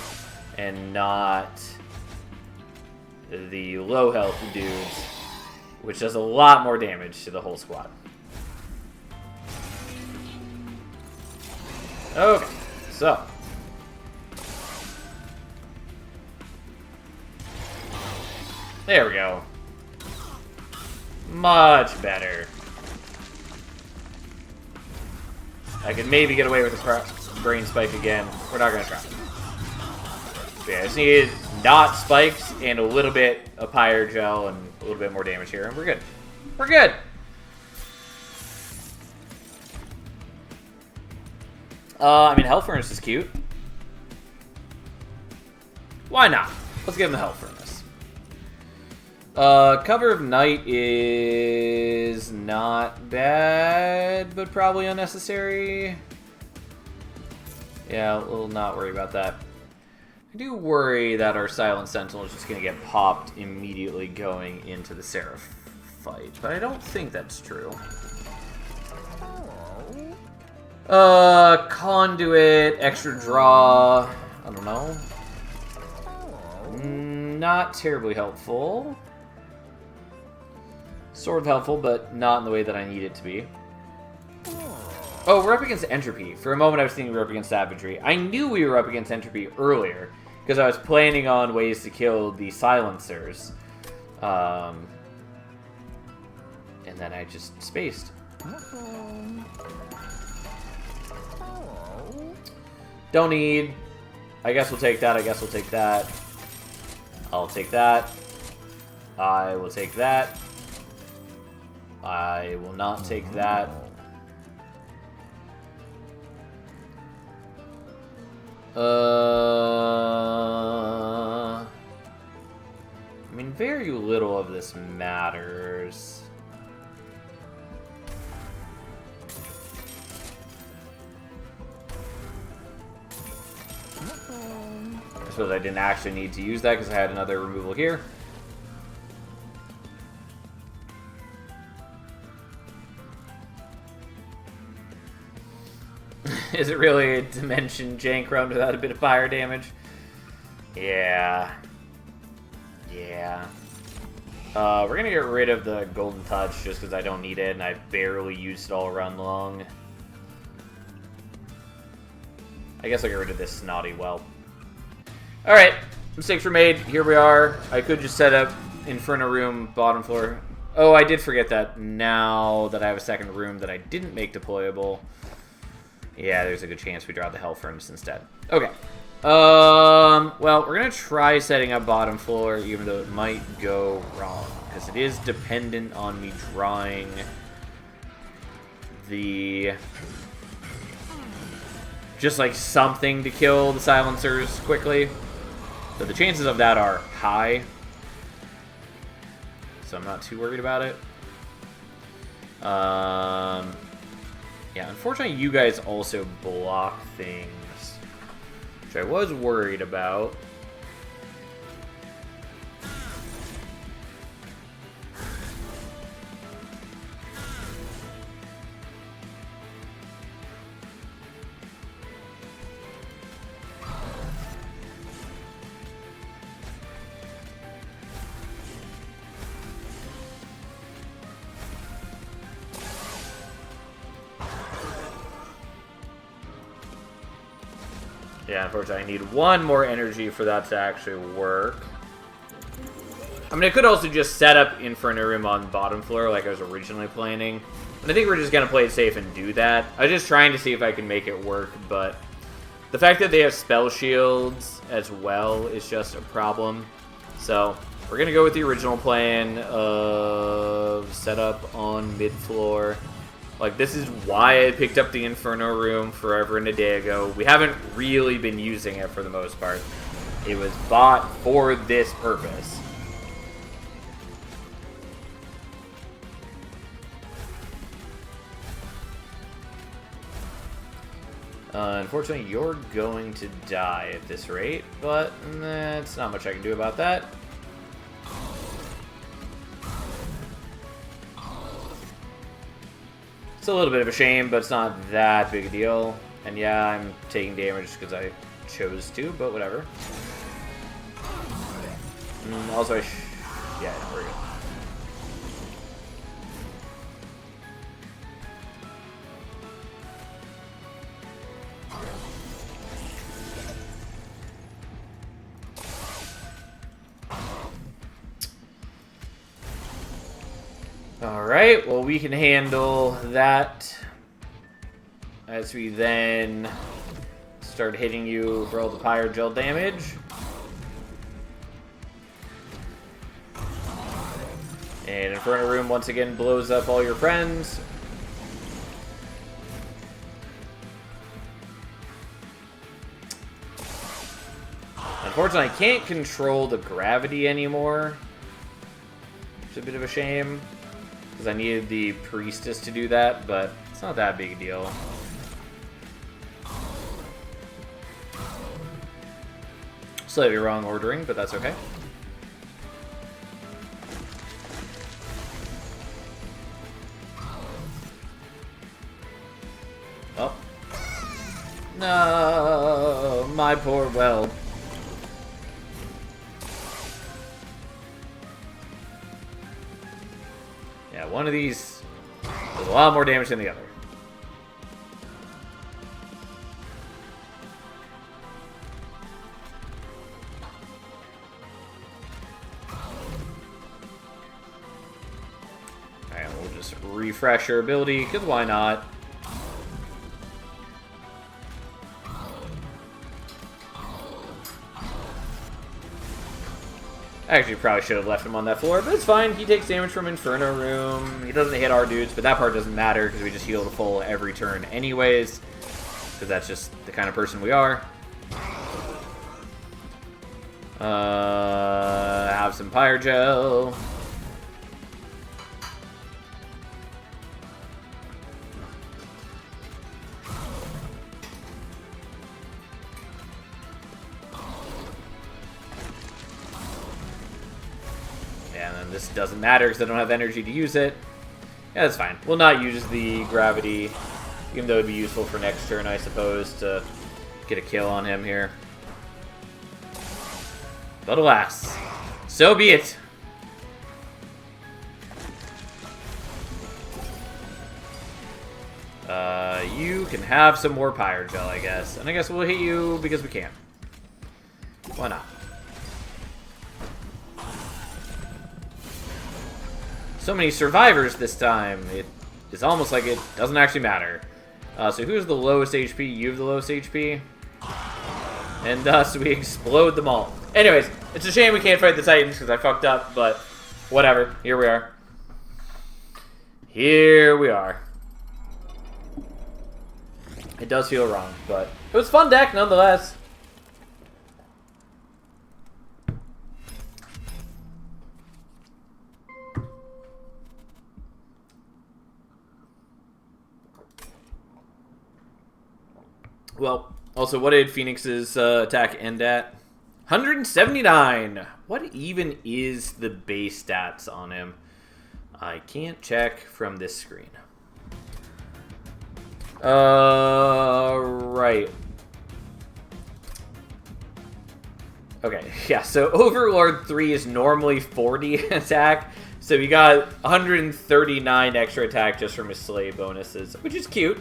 and not the low health dudes, which does a lot more damage to the whole squad. Okay, so there we go. Much better. I could maybe get away with the brain spike again. We're not gonna try. But yeah, I just needed not spikes and a little bit of pyre gel and a little bit more damage here, and we're good. We're good. I mean, Hell Furnace is cute. Why not? Let's give him the Hell Furnace. Cover of Night is not bad, but probably unnecessary. Yeah, we'll not worry about that. I do worry that our Silent Sentinel is just going to get popped immediately going into the Seraph fight, but I don't think that's true. Conduit, extra draw, I don't know. Not terribly helpful. Sort of helpful, but not in the way that I need it to be. Oh, we're up against Entropy. For a moment, I was thinking we were up against Savagery. I knew we were up against Entropy earlier, because I was planning on ways to kill the Silencers. And then I just spaced. Don't need. I guess we'll take that. I guess we'll take that. I'll take that. I will take that. I will not take that. I mean, very little of this matters. I suppose I didn't actually need to use that because I had another removal here. Is it really a Dimension Jank run without a bit of fire damage? Yeah. Yeah. We're going to get rid of the Golden Touch just because I don't need it, and I barely used it all run long. I guess I'll get rid of this Snotty Whelp. Alright, mistakes were made. Here we are. I could just set up Inferno Room, bottom floor. Oh, I did forget that now that I have a second room that I didn't make deployable. Yeah, there's a good chance we draw the Hell Furnace instead. Okay. Well, we're going to try setting up bottom floor, even though it might go wrong. Because it is dependent on me drawing the... just like something to kill the Silencers quickly. So the chances of that are high. So I'm not too worried about it. Yeah, unfortunately you guys also block things, which I was worried about. Yeah, unfortunately, I need one more energy for that to actually work. I mean, I could also just set up Inferno Room on bottom floor like I was originally planning. But I think we're just going to play it safe and do that. I was just trying to see if I can make it work, but the fact that they have spell shields as well is just a problem. So, we're going to go with the original plan of setup on mid-floor. Like, this is why I picked up the Inferno Room forever and a day ago. We haven't really been using it for the most part. It was bought for this purpose. Unfortunately, you're going to die at this rate, but that's not much I can do about that. It's a little bit of a shame, but it's not that big a deal. And yeah, I'm taking damage because I chose to, but whatever. Also, yeah, we're good. Alright, well we can handle that as we then start hitting you for all the Pyrogel damage. And Inferno Room once again blows up all your friends. Unfortunately, I can't control the gravity anymore. It's a bit of a shame. Because I needed the Priestess to do that, but it's not that big a deal. Slightly wrong ordering, but that's okay. Oh. No, my poor whelp. Yeah, one of these does a lot more damage than the other. just refresh your ability, because why not? I actually probably should have left him on that floor, but it's fine. He takes damage from Inferno Room. He doesn't hit our dudes, but that part doesn't matter because we just heal to full every turn anyways. Because that's just the kind of person we are. Have some Pyre Gel. This doesn't matter because I don't have energy to use it. Yeah, that's fine. We'll not use the gravity, even though it'd be useful for next turn, I suppose, to get a kill on him here. But alas, so be it. You can have some more Pyre Gel, I guess. And I guess we'll hit you because we can. Why not? So many survivors this time. It's almost like it doesn't actually matter. So who's the lowest HP? You have the lowest HP. And thus we explode them all. Anyways, it's a shame we can't fight the Titans because I fucked up, but whatever. Here we are. Here we are. It does feel wrong, but it was a fun deck nonetheless. Well, also, what did Phoenix's attack end at? 179! What even is the base stats on him? I can't check from this screen. Right. Okay, yeah, so Overlord 3 is normally 40 attack, so he got 139 extra attack just from his slave bonuses, which is cute.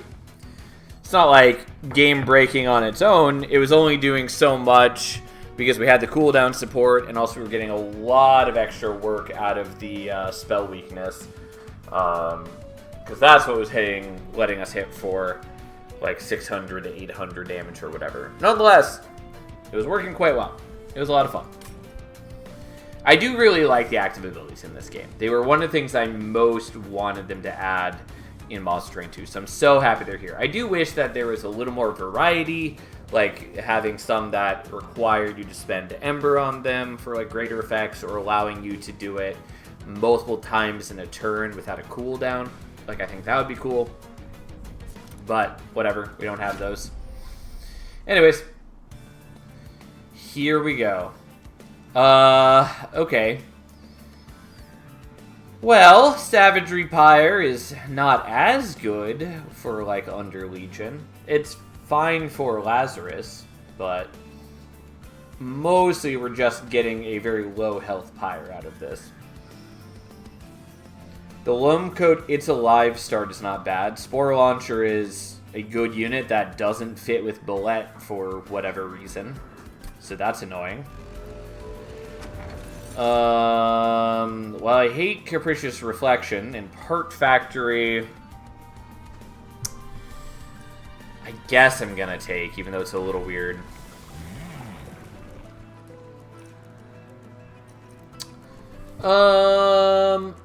It's not like game-breaking on its own. It was only doing so much because we had the cooldown support, and also we were getting a lot of extra work out of the spell weakness. Because that's what was letting us hit for like 600 to 800 damage or whatever. Nonetheless, it was working quite well. It was a lot of fun. I do really like the active abilities in this game. They were one of the things I most wanted them to add in Monster Train 2, so I'm so happy they're here. I do wish that there was a little more variety, like having some that required you to spend Ember on them for like greater effects, or allowing you to do it multiple times in a turn without a cooldown. Like, I think that would be cool. But whatever, we don't have those. Anyways, here we go. Okay. Well, Savagery Pyre is not as good for, like, Under Legion. It's fine for Lazarus, but mostly we're just getting a very low health Pyre out of this. The Loam Coat It's Alive start is not bad. Spore Launcher is a good unit that doesn't fit with Bullet for whatever reason, so that's annoying. Well, I hate Capricious Reflection, and Part Factory I guess I'm gonna take, even though it's a little weird.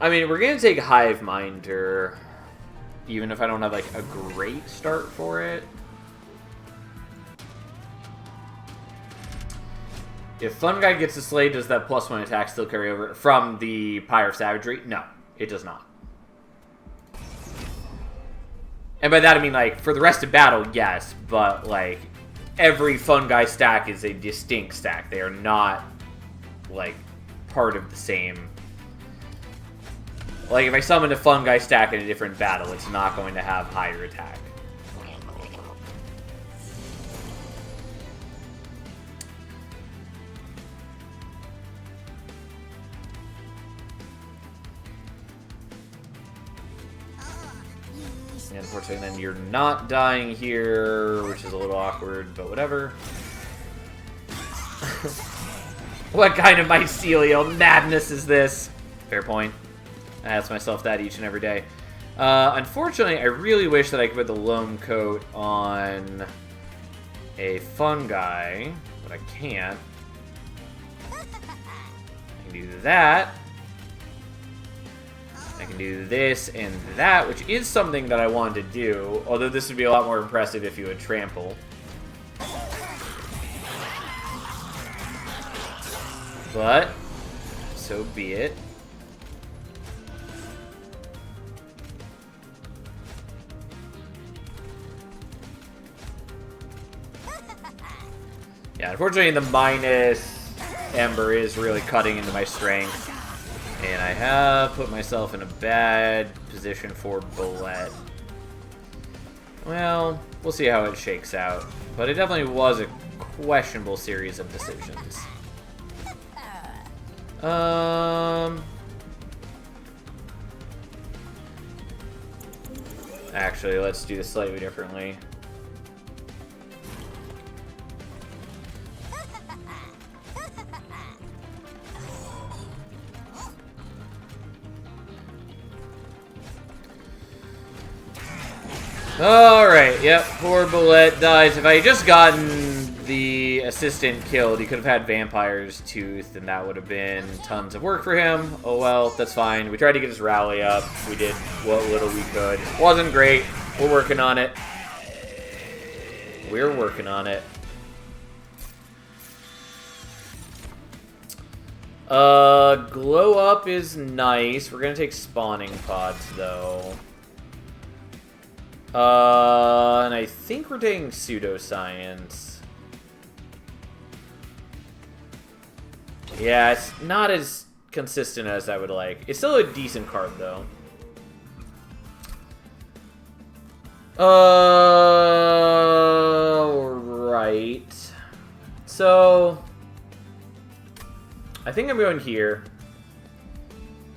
I mean, we're gonna take Hive Minder, even if I don't have, like, a great start for it. If Fun Guy gets a Slay, does that +1 attack still carry over from the Pyre of Savagery? No, it does not. And by that I mean, like, for the rest of battle, yes, but, like, every Fun Guy stack is a distinct stack. They are not, like, part of the same. Like, if I summon a Fun Guy stack in a different battle, it's not going to have higher attack. And unfortunately, then you're not dying here, which is a little awkward, but whatever. What kind of mycelial madness is this? Fair point. I ask myself that each and every day. Unfortunately, I really wish that I could put the loam coat on a fungi, but I can't. I can do that. I can do this and that, which is something that I wanted to do, although this would be a lot more impressive if you would trample. But, so be it. Yeah, unfortunately the minus Ember is really cutting into my strength. And I have put myself in a bad position for Bullet. Well, we'll see how it shakes out. But it definitely was a questionable series of decisions. Actually, let's do this slightly differently. Alright, yep, poor Bullet dies. If I had just gotten the assistant killed, he could have had Vampire's Tooth, and that would have been tons of work for him. Oh well, that's fine. We tried to get his rally up. We did what little we could. Wasn't great. We're working on it. We're working on it. Glow up is nice. We're gonna take spawning pods, though. And I think we're taking pseudoscience. Yeah, it's not as consistent as I would like. It's still a decent card, though. Right. So, I think I'm going here.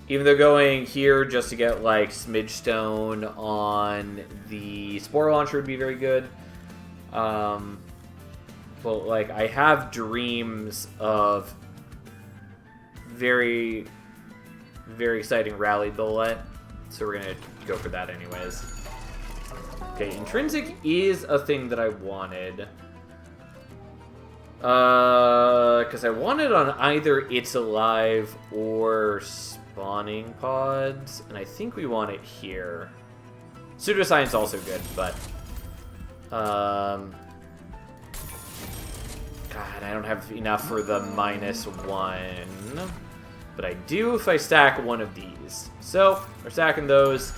Even though going here just to get, like, Smidge Stone on the Spore Launcher would be very good. But, like, I have dreams of very, very exciting Rally Bullet. So we're going to go for that anyways. Okay, Intrinsic is a thing that I wanted. Because I wanted on either It's Alive or Spawning Pods, and I think we want it here. Pseudoscience also good, but God, I don't have enough for the -1, but I do if I stack one of these. So we're stacking those.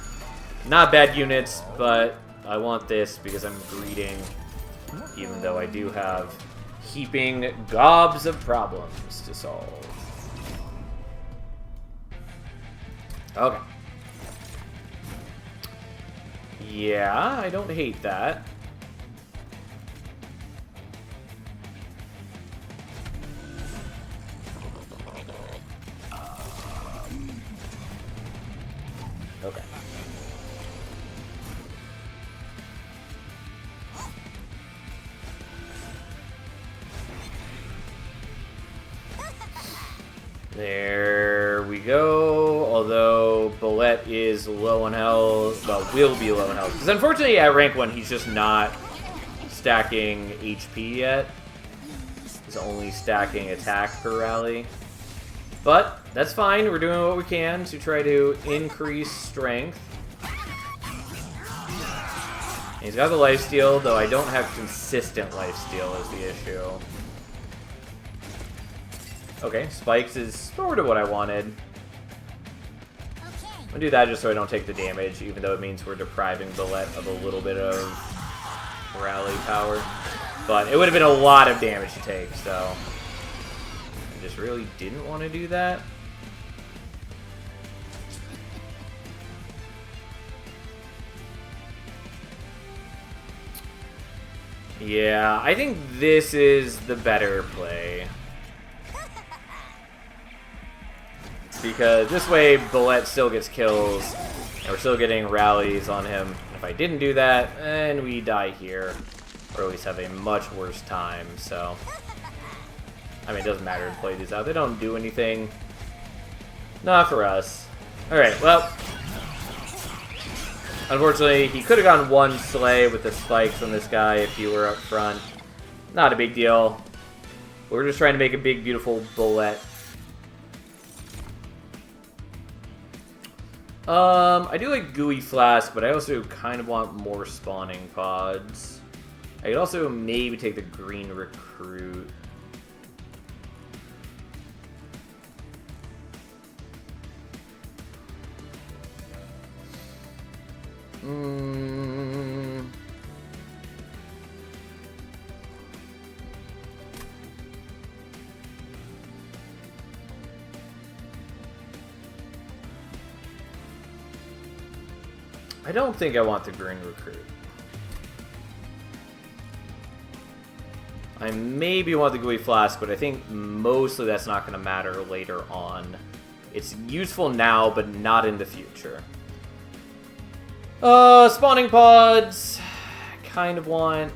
Not bad units, but I want this because I'm greeting, even though I do have heaping gobs of problems to solve. Okay. Yeah, I don't hate that. Okay. There we go. Although Bullet is low on health, well, will be low on health. Because unfortunately at rank 1, he's just not stacking HP yet. He's only stacking attack per rally. But that's fine. We're doing what we can to try to increase strength. And he's got the lifesteal, though I don't have consistent lifesteal is the issue. Okay, Spikes is sort of what I wanted. I'm gonna do that just so I don't take the damage, even though it means we're depriving Bullet of a little bit of rally power. But it would have been a lot of damage to take, so I just really didn't want to do that. Yeah, I think this is the better play. Because this way, Bullet still gets kills, and we're still getting rallies on him. If I didn't do that, then we die here, or at least have a much worse time, so. I mean, it doesn't matter to play these out. They don't do anything. Not for us. Alright, well. Unfortunately, he could have gone one sleigh with the spikes on this guy if he were up front. Not a big deal. We're just trying to make a big, beautiful bullet. I do like Gooey Flask, but I also kind of want more spawning pods. I could also maybe take the Green Recruit. I don't think I want the Green Recruit. I maybe want the Gooey Flask, but I think mostly that's not going to matter later on. It's useful now, but not in the future. Spawning pods. Kind of want.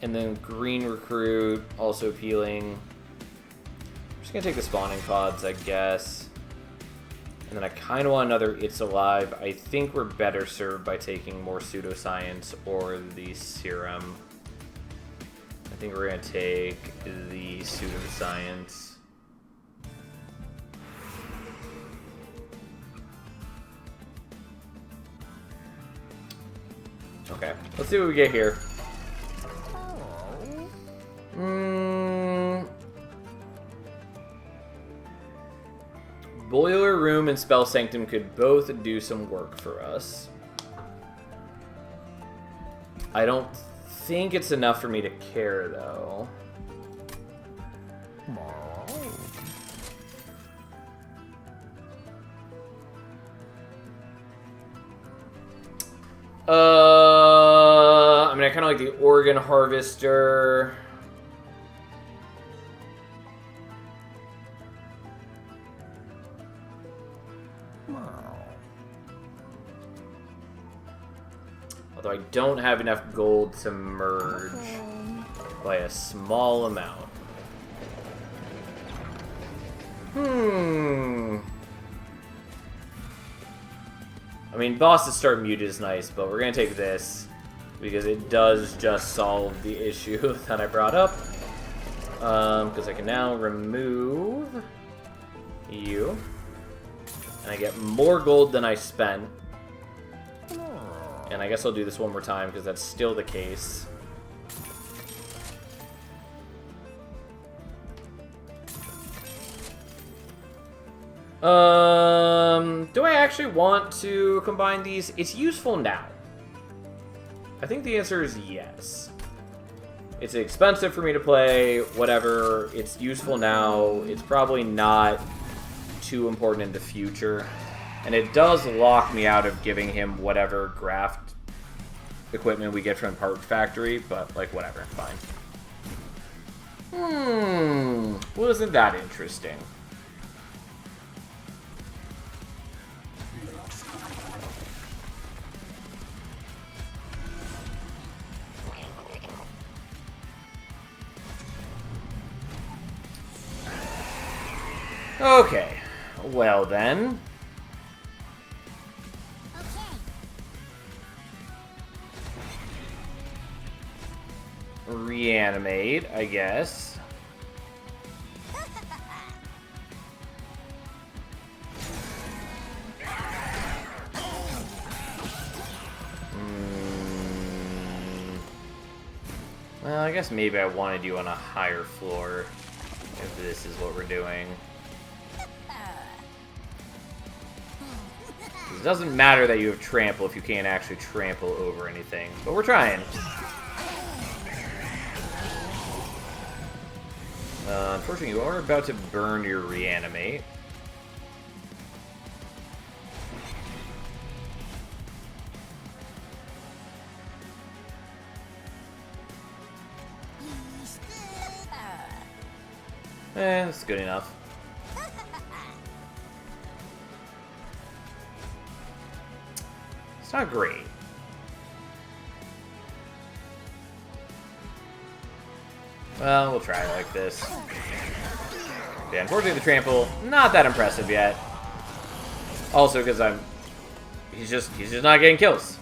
And then Green Recruit, also appealing. I'm just going to take the spawning pods, I guess. And then I kind of want another It's Alive. I think we're better served by taking more Pseudoscience or the Serum. I think we're going to take the Pseudoscience. Okay, let's see what we get here. Boiler Room and Spell Sanctum could both do some work for us. I don't think it's enough for me to care, though. I mean, I kind of like the Organ Harvester. Although I don't have enough gold to merge by a small amount. I mean, Boss's Start Muted is nice, but we're going to take this because it does just solve the issue that I brought up. Because I can now remove you. And I get more gold than I spent. And I guess I'll do this one more time because that's still the case. Do I actually want to combine these? It's useful now. I think the answer is yes. It's expensive for me to play, whatever. It's useful now. It's probably not too important in the future. And it does lock me out of giving him whatever graft equipment we get from Part Factory, but, like, whatever, fine. Wasn't that interesting? Okay, well then. Reanimate, I guess. Well, I guess maybe I wanted you on a higher floor if this is what we're doing. It doesn't matter that you have trample if you can't actually trample over anything, but we're trying. Unfortunately, you are about to burn your reanimate. That's good enough. It's not great. Well, we'll try it like this. Yeah, unfortunately the trample, not that impressive yet. Also because he's just not getting kills.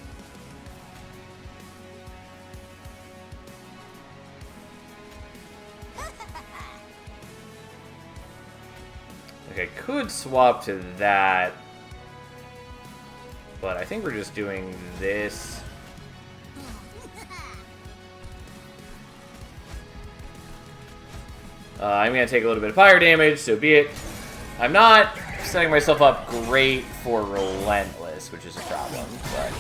Okay, could swap to that. But I think we're just doing this. I'm going to take a little bit of fire damage, so be it. I'm not setting myself up great for Relentless, which is a problem, but...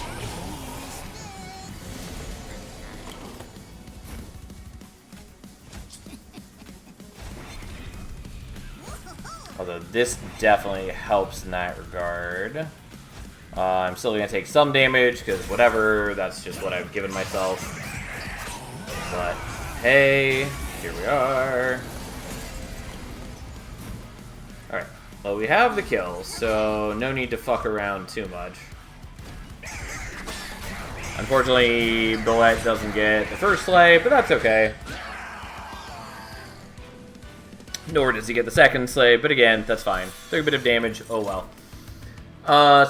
Although this definitely helps in that regard. I'm still going to take some damage, because whatever, that's just what I've given myself. But, hey, here we are. Alright, well we have the kill, so no need to fuck around too much. Unfortunately, Bullet doesn't get the first slay, but that's okay. Nor does he get the second slay, but again, that's fine. Took a bit of damage, oh well.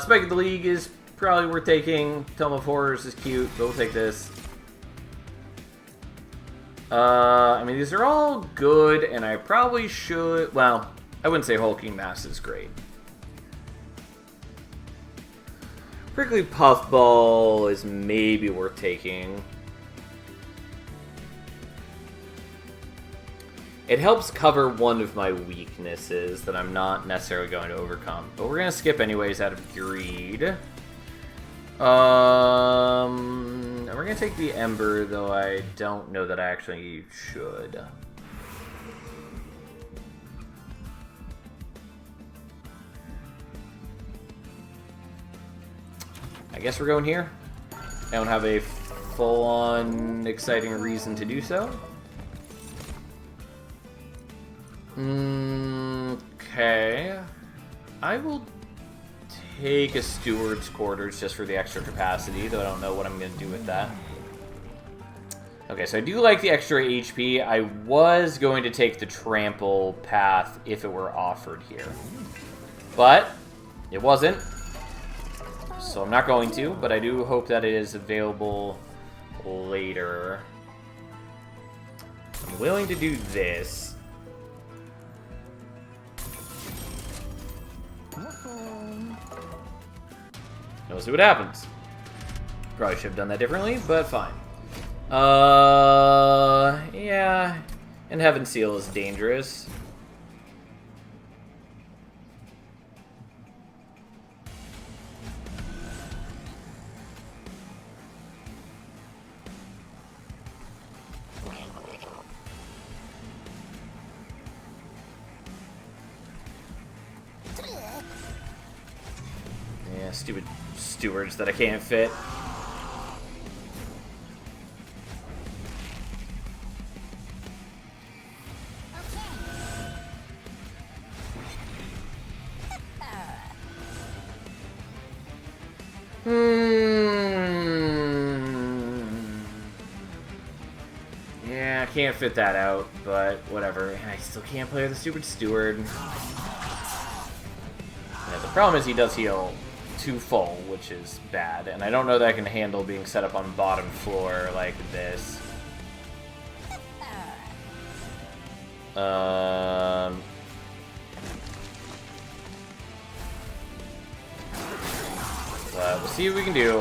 Spike of the League is probably worth taking. Tome of Horrors is cute, but we'll take this. I mean, these are all good, and I probably should... Well, I wouldn't say Hulking Mass is great. Prickly Puffball is maybe worth taking. It helps cover one of my weaknesses that I'm not necessarily going to overcome. But we're going to skip anyways out of greed. We're going to take the Ember, though I don't know that I actually should. I guess we're going here. I don't have a full-on exciting reason to do so. Okay. I will take a Steward's Quarters just for the extra capacity, though I don't know what I'm going to do with that. Okay, so I do like the extra HP. I was going to take the Trample path if it were offered here. But it wasn't. So I'm not going to, but I do hope that it is available later. I'm willing to do this. We'll see what happens. Probably should have done that differently, but fine. Yeah. And Heaven Seal is dangerous. Yeah, stupid stewards that I can't fit. Yeah, I can't fit that out, but whatever. And I still can't play with the stupid steward. Yeah, the problem is he does heal to full, which is bad, and I don't know that I can handle being set up on bottom floor like this. But we'll see what we can do.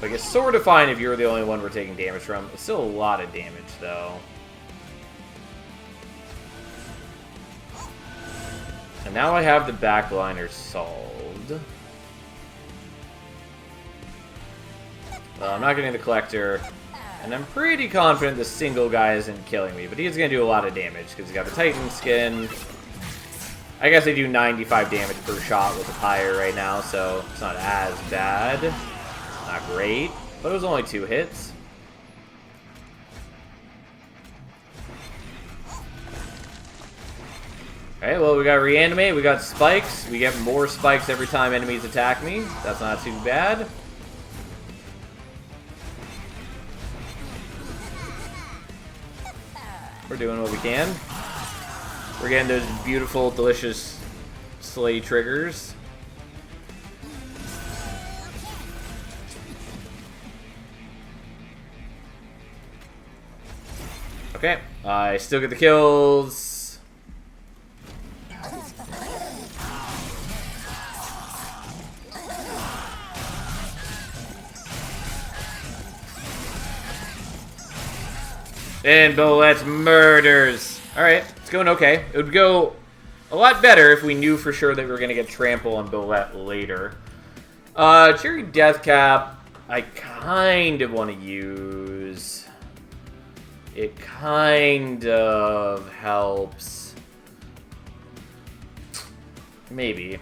Like, it's sort of fine if you're the only one we're taking damage from. It's still a lot of damage, though. And now I have the backliner solved. I'm not getting the Collector. And I'm pretty confident the single guy isn't killing me. But he's going to do a lot of damage because he's got the Titan skin. I guess I do 95 damage per shot with the Pyre right now, so it's not as bad. Not great, but it was only 2 hits. Alright, well, we got Reanimate, we got Spikes. We get more Spikes every time enemies attack me. That's not too bad. doing what we can. We're getting those beautiful, delicious slay triggers. Okay, I still get the kills. And Bolet's murders. Alright, it's going okay. It would go a lot better if we knew for sure that we were going to get trample on Bolet later. Cherry Deathcap, I kind of want to use. It kind of helps. Maybe.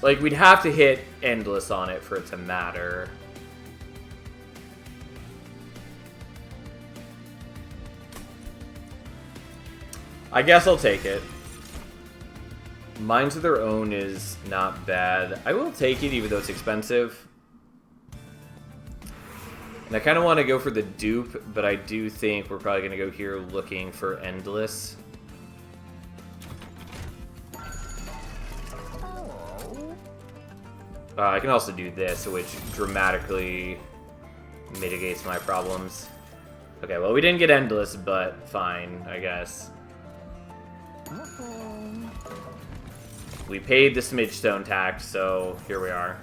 Like, we'd have to hit Endless on it for it to matter. I guess I'll take it. Minds of Their Own is not bad. I will take it even though it's expensive. And I kind of want to go for the dupe, but I do think we're probably going to go here looking for Endless. I can also do this, which dramatically mitigates my problems. Okay, well, we didn't get Endless, but fine, I guess. We paid the Smidgestone tax, so here we are.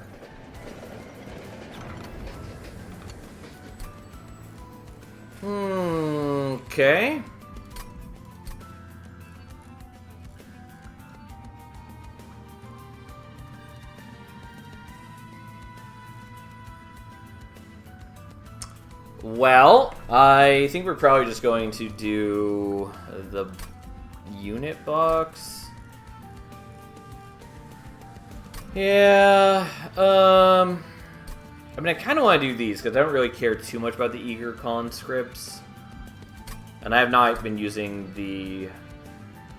Okay. Well, I think we're probably just going to do the unit box. Yeah, I mean, I kind of want to do these because I don't really care too much about the Eager conscripts. And I have not been using the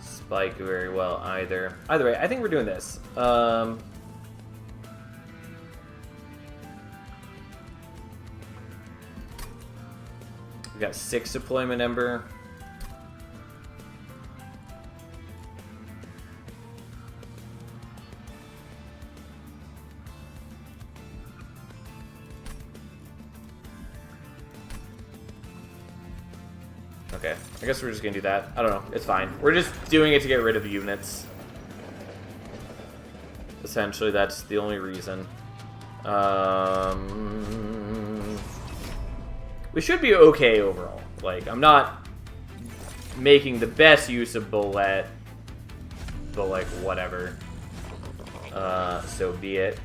spike very well either. Either way, I think we're doing this. We got 6 deployment Ember. Okay, I guess we're just gonna do that. I don't know, it's fine. We're just doing it to get rid of units. Essentially, that's the only reason. We should be okay overall. Like, I'm not making the best use of Bolet, but like, whatever. So be it.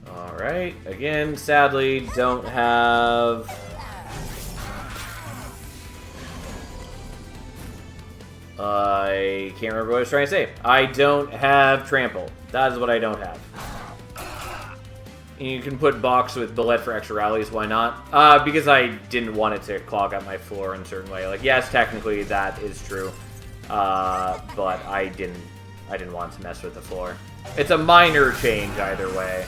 Alright, again, sadly, don't have... I can't remember what I was trying to say. I don't have Trample. That is what I don't have. And you can put Box with Bullet for extra rallies, why not? Because I didn't want it to clog up my floor in a certain way. Like, yes, technically that is true. But I didn't want to mess with the floor. It's a minor change either way.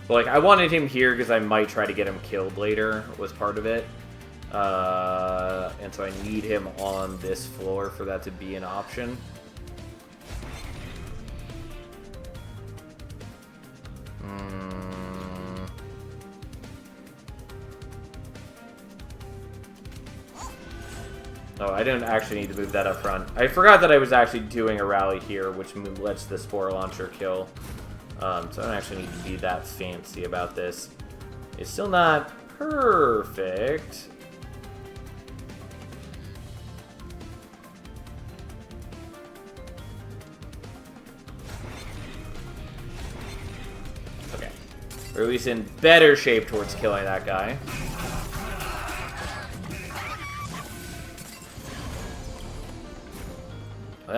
But, like, I wanted him here because I might try to get him killed later, was part of it. And so I need him on this floor for that to be an option. Oh, I didn't actually need to move that up front. I forgot that I was actually doing a rally here, which lets the Spore Launcher kill. So I don't actually need to be that fancy about this. It's still not perfect. Okay. Or at least in better shape towards killing that guy.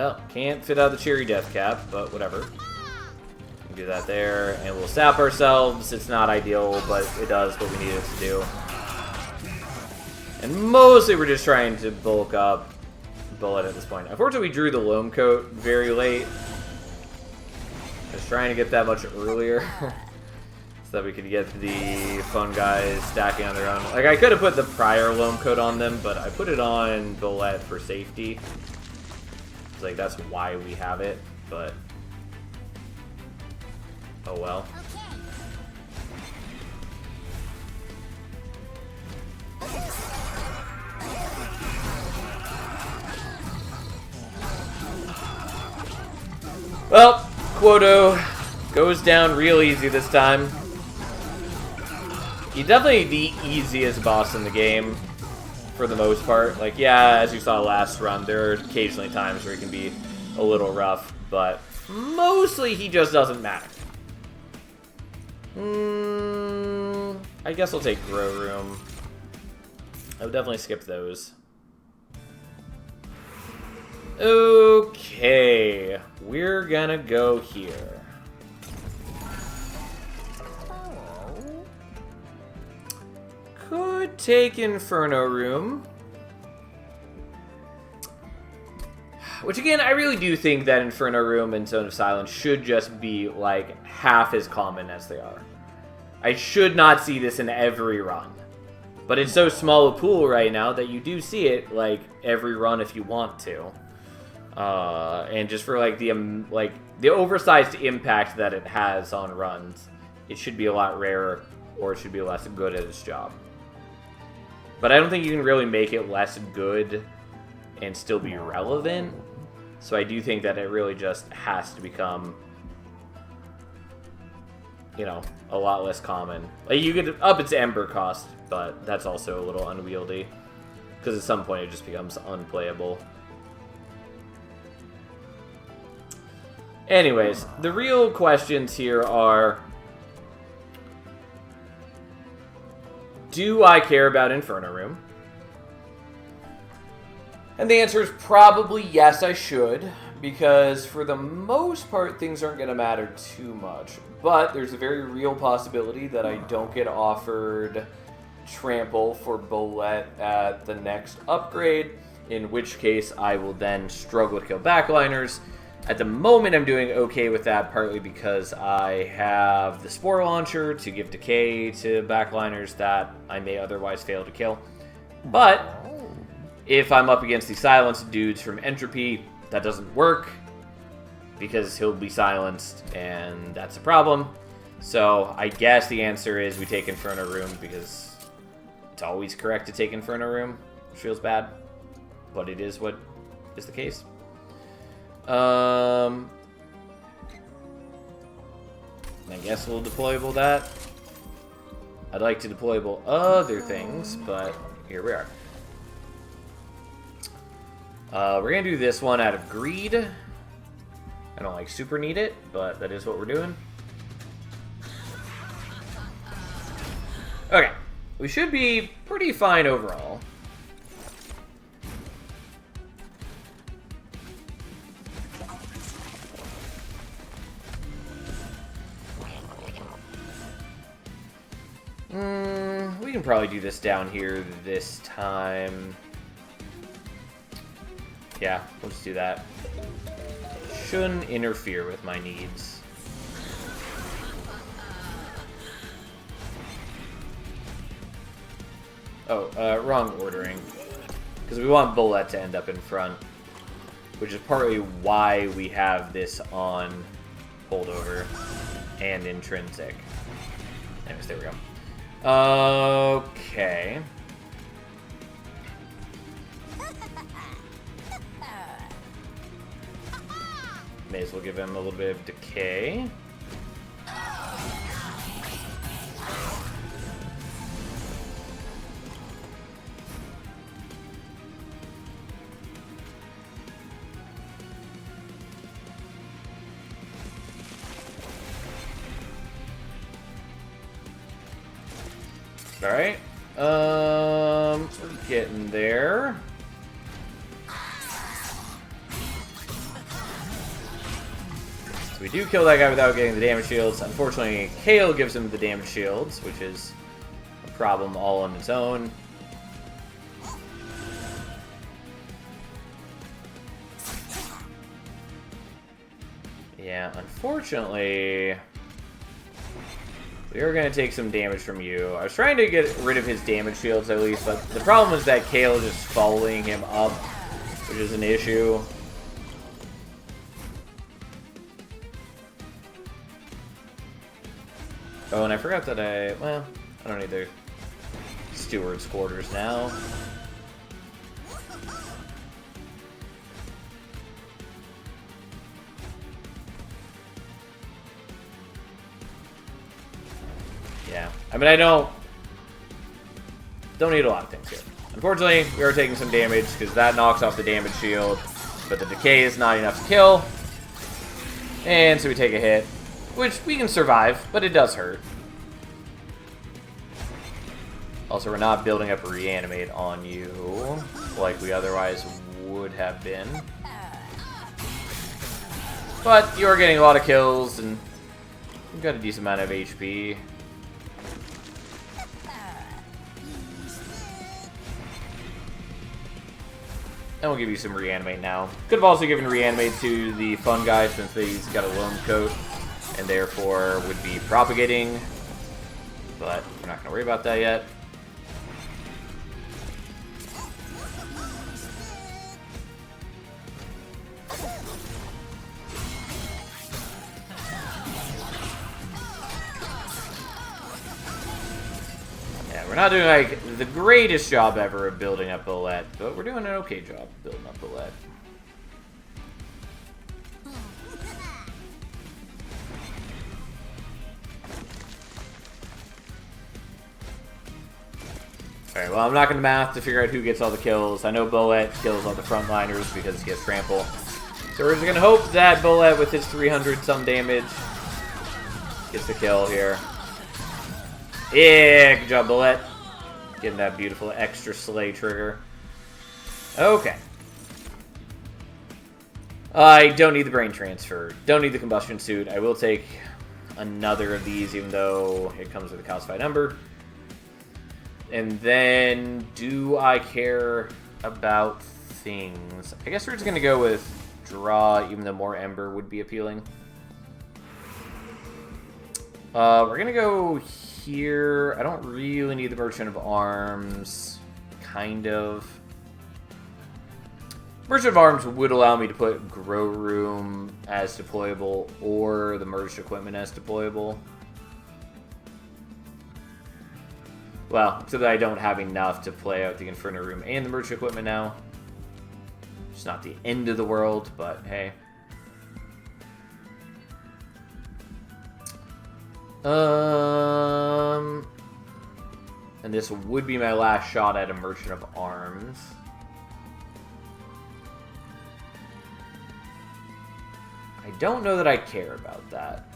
Well, can't fit out the cherry death cap, but whatever. We'll do that there, and we'll sap ourselves. It's not ideal, but it does what we need it to do. And mostly we're just trying to bulk up Bullet at this point. Unfortunately, we drew the Loam Coat very late. Just trying to get that much earlier. So that we could get the fun guys stacking on their own. Like, I could have put the prior Loam Coat on them, but I put it on Bullet for safety. Like, that's why we have it, but oh well. Well, Quoto goes down real easy this time. He's definitely the easiest boss in the game, for the most part. Like, yeah, as you saw last run, there are occasionally times where he can be a little rough, but mostly he just doesn't matter. I guess I'll take Grow Room. I would definitely skip those. Okay, we're gonna go here. Could take Inferno Room. Which, again, I really do think that Inferno Room and Zone of Silence should just be, like, half as common as they are. I should not see this in every run. But it's so small a pool right now that you do see it, like, every run if you want to. And just for, like, the oversized impact that it has on runs, it should be a lot rarer, or it should be less good at its job. But I don't think you can really make it less good and still be relevant. So I do think that it really just has to become, you know, a lot less common. Like, you could up its Ember cost, but that's also a little unwieldy. Because at some point it just becomes unplayable. Anyways, the real questions here are, do I care about Inferno Room? And the answer is probably yes, I should, because for the most part, things aren't going to matter too much. But there's a very real possibility that I don't get offered Trample for Bullet at the next upgrade, in which case I will then struggle to kill backliners. At the moment, I'm doing okay with that, partly because I have the Spore Launcher to give decay to backliners that I may otherwise fail to kill. But if I'm up against the silenced dudes from Entropy, that doesn't work, because he'll be silenced, and that's a problem. So I guess the answer is we take Inferno Room, because it's always correct to take Inferno Room, which feels bad, but it is what is the case. I guess we'll deployable that. I'd like to deployable other things, but here we are. We're going to do this one out of greed. I don't, like, super need it, but that is what we're doing. Okay. We should be pretty fine overall. We can probably do this down here this time. Yeah, we'll just do that. Shouldn't interfere with my needs. Oh, wrong ordering. Because we want Bullet to end up in front. Which is partly why we have this on holdover and intrinsic. Anyways, there we go. Okay. May as well give him a little bit of decay. Alright. We're getting there. we do kill that guy without getting the damage shields. Unfortunately, Kale gives him the damage shields, which is a problem all on its own. Yeah, unfortunately, we are going to take some damage from you. I was trying to get rid of his damage shields at least, but the problem is that Kale is just following him up, which is an issue. Oh, and I forgot that well, I don't need the steward's quarters now. Yeah, I mean, I don't need a lot of things here. Unfortunately, we are taking some damage because that knocks off the damage shield, but the decay is not enough to kill. And so we take a hit, which we can survive, but it does hurt. Also, we're not building up a reanimate on you like we otherwise would have been. But you are getting a lot of kills, and you've got a decent amount of HP. And we'll give you some reanimate now. Could have also given reanimate to the fun guy since he's got a lone coat and therefore would be propagating. But we're not going to worry about that yet. We're not doing, like, the greatest job ever of building up Bullet, but we're doing an okay job building up Bullet. Alright, well, I'm not going to math to figure out who gets all the kills. I know Bullet kills all the frontliners because he gets trample. So we're just going to hope that Bullet, with his 300-some damage, gets the kill here. Yeah, good job, Bullet. Getting that beautiful extra slay trigger. Okay. I don't need the brain transfer. Don't need the combustion suit. I will take another of these, even though it comes with a calcified ember. And then, do I care about things? I guess we're just going to go with draw, even though more ember would be appealing. We're going to go here. I don't really need the Merchant of Arms. Kind of. Merchant of Arms would allow me to put Grow Room as deployable or the merged equipment as deployable. Well, so that I don't have enough to play out the Inferno Room and the merged equipment now. It's not the end of the world, but hey. And this would be my last shot at a Merchant of Arms. I don't know that I care about that.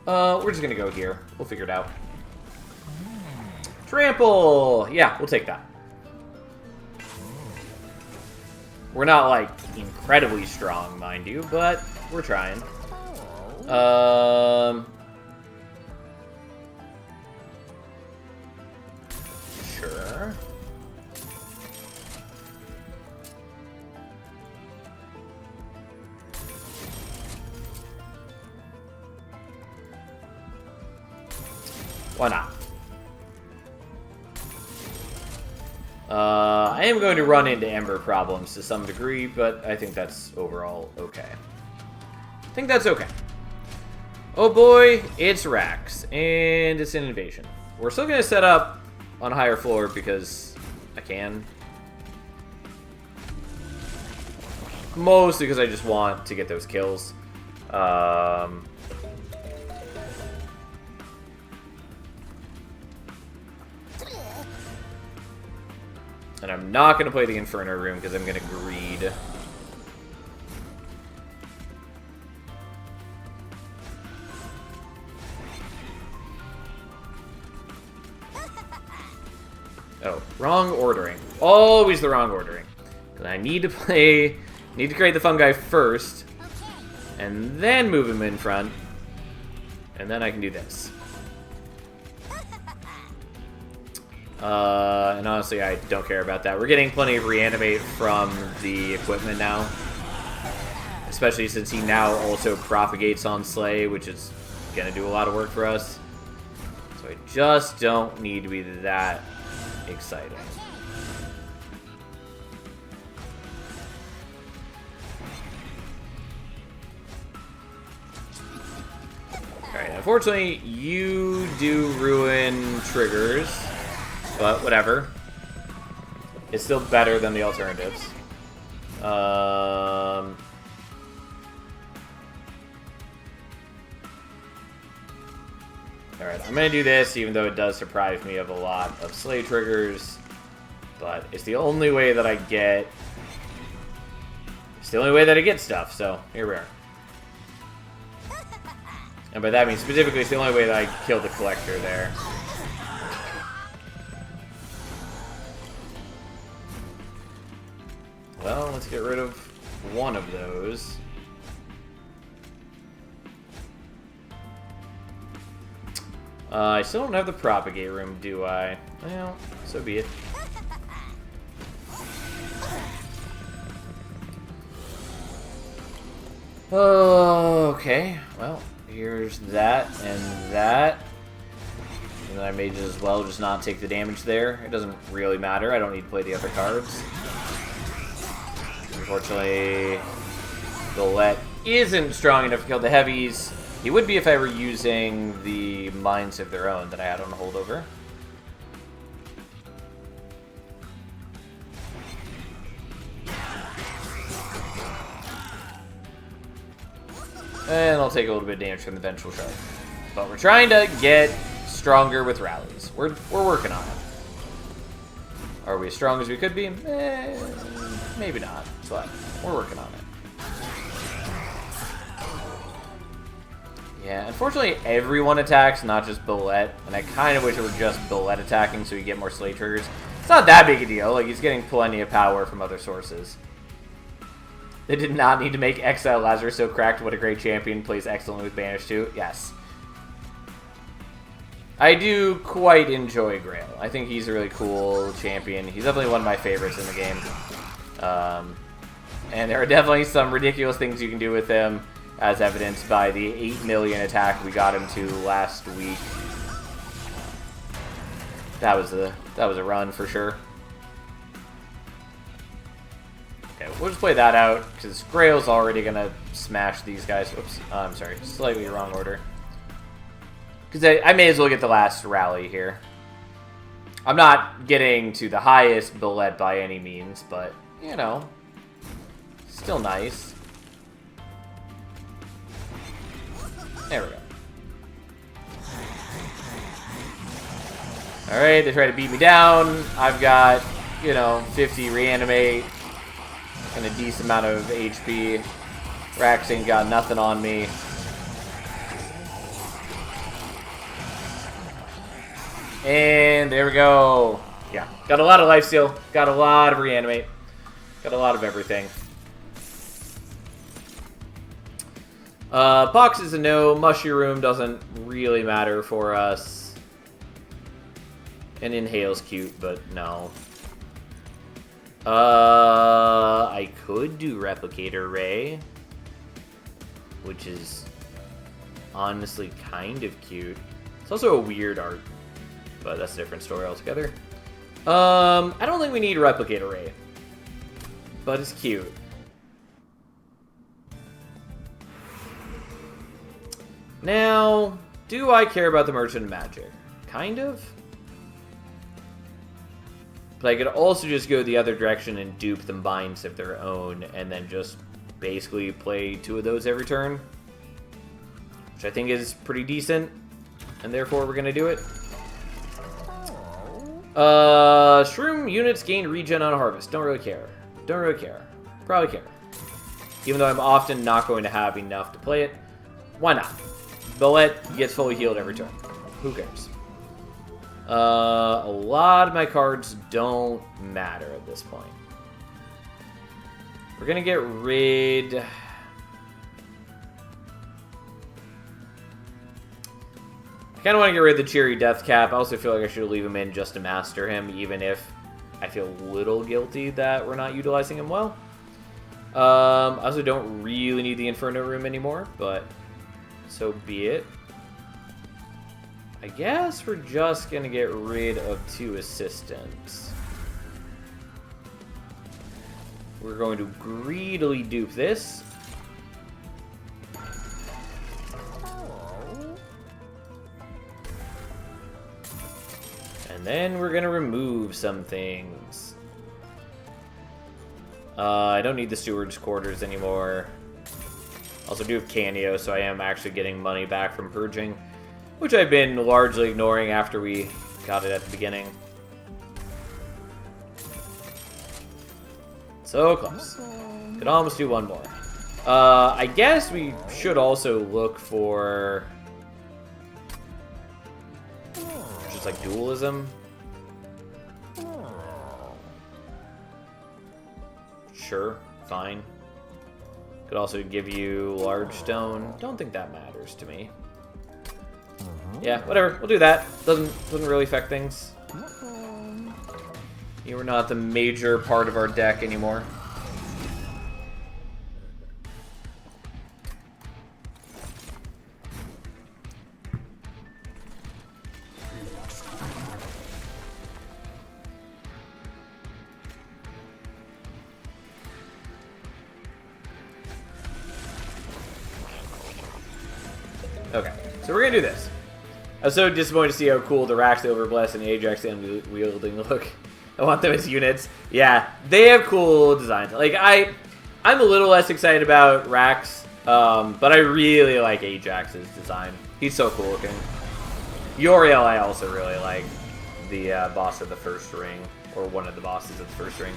We're just gonna go here. We'll figure it out. Trample! Yeah, we'll take that. We're not, like, incredibly strong, mind you, but we're trying. Sure. Why not? I am going to run into Ember problems to some degree, but I think that's overall okay. I think that's okay. Oh boy, it's Rax, and it's an invasion. We're still going to set up on a higher floor because I can. Mostly because I just want to get those kills. And I'm not going to play the Inferno Room because I'm going to greed. Oh, wrong ordering. Always the wrong ordering. Because I need to play Need to create the fungi first, and then move him in front, and then I can do this. And honestly, I don't care about that. We're getting plenty of reanimate from the equipment now. Especially since he now also propagates on Slay, which is going to do a lot of work for us. So I just don't need to be that excited. Alright, unfortunately, you do ruin triggers. But whatever. It's still better than the alternatives. Alright, I'm gonna do this even though it does deprive me of a lot of Slay triggers. But it's the only way that I get... It's the only way that I get stuff, so here we are. And by that I mean specifically it's the only way that I kill the Collector there. Well, let's get rid of one of those. I still don't have the propagate room, do I? Well, so be it. Okay, well, here's that and that. And I may just as well just not take the damage there. It doesn't really matter. I don't need to play the other cards. Unfortunately, Golett isn't strong enough to kill the heavies. He would be if I were using the Minds of Their Own that I had on holdover. And I'll take a little bit of damage from the Vengeful Shark. But we're trying to get stronger with rallies. We're working on it. Are we as strong as we could be? Maybe not, but we're working on it. Yeah, unfortunately everyone attacks, not just Golett, and I kind of wish it were just Golett attacking so we get more Slay triggers. It's not that big a deal, like he's getting plenty of power from other sources. They did not need to make Exile Lazarus so cracked. What a great champion, plays excellently with Banish too. Yes. I do quite enjoy Grail. I think he's a really cool champion. He's definitely one of my favorites in the game. And there are definitely some ridiculous things you can do with him, as evidenced by the 8 million attack we got him to last week. That was a run for sure. Okay, we'll just play that out, because Grail's already gonna smash these guys. Oops, I'm sorry, slightly wrong order. Because I may as well get the last rally here. I'm not getting to the highest Golett by any means, but, you know, still nice. There we go. Alright, they try to beat me down. I've got, you know, 50 reanimate and a decent amount of HP. Rax ain't got nothing on me. And there we go. Yeah, got a lot of lifesteal, got a lot of reanimate, got a lot of everything. Box is a no. Mushroom doesn't really matter for us. And Inhale's cute, but no. I could do Replicator Ray, which is honestly kind of cute. It's also a weird art, but that's a different story altogether. I don't think we need Replicator Ray, but it's cute. Now, do I care about the Merchant of Magic? Kind of. But I could also just go the other direction and dupe the Minds of Their Own, and then just basically play 2 of those every turn, which I think is pretty decent, and therefore we're going to do it. Shroom units gain regen on harvest. Don't really care. Don't really care. Probably care. Even though I'm often not going to have enough to play it. Why not? Golett gets fully healed every turn. Who cares? A lot of my cards don't matter at this point. We're gonna get rid... I kind of want to get rid of the Cheery Death Cap. I also feel like I should leave him in just to master him, even if I feel a little guilty that we're not utilizing him well. I also don't really need the Inferno Room anymore, but so be it. I guess we're just going to get rid of 2 assistants. We're going to greedily dupe this. And then we're going to remove some things. I don't need the Steward's Quarters anymore. Also do have Canio, so I am actually getting money back from purging, which I've been largely ignoring after we got it at the beginning. So close. Could almost do one more. I guess we should also look for... just like dualism. Sure, fine. Could also give you large stone. Don't think that matters to me. Yeah, whatever. We'll do that. Doesn't really affect things. You are not the major part of our deck anymore. Okay, so we're gonna do this. I was so disappointed to see how cool the Rax, the Overblessed, and the Ajax the Unwielding look. I want them as units. Yeah, they have cool designs. Like, I'm a little less excited about Rax, but I really like Ajax's design. He's so cool looking. Uriel I also really like. The boss of the first ring, or one of the bosses of the first ring.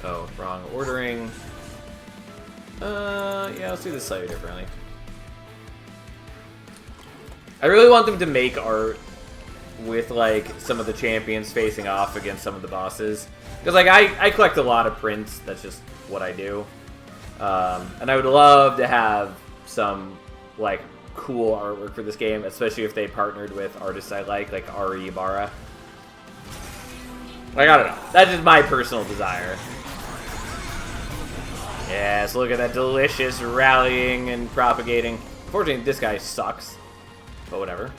Oh, wrong ordering. Yeah, let's do this slightly differently. I really want them to make art with, like, some of the champions facing off against some of the bosses. Because, like, I collect a lot of prints. That's just what I do. And I would love to have some, like, cool artwork for this game, especially if they partnered with artists I like Ari Ibarra. Like, I don't know. That's just my personal desire. Yes, look at that delicious rallying and propagating. Unfortunately, this guy sucks. But whatever.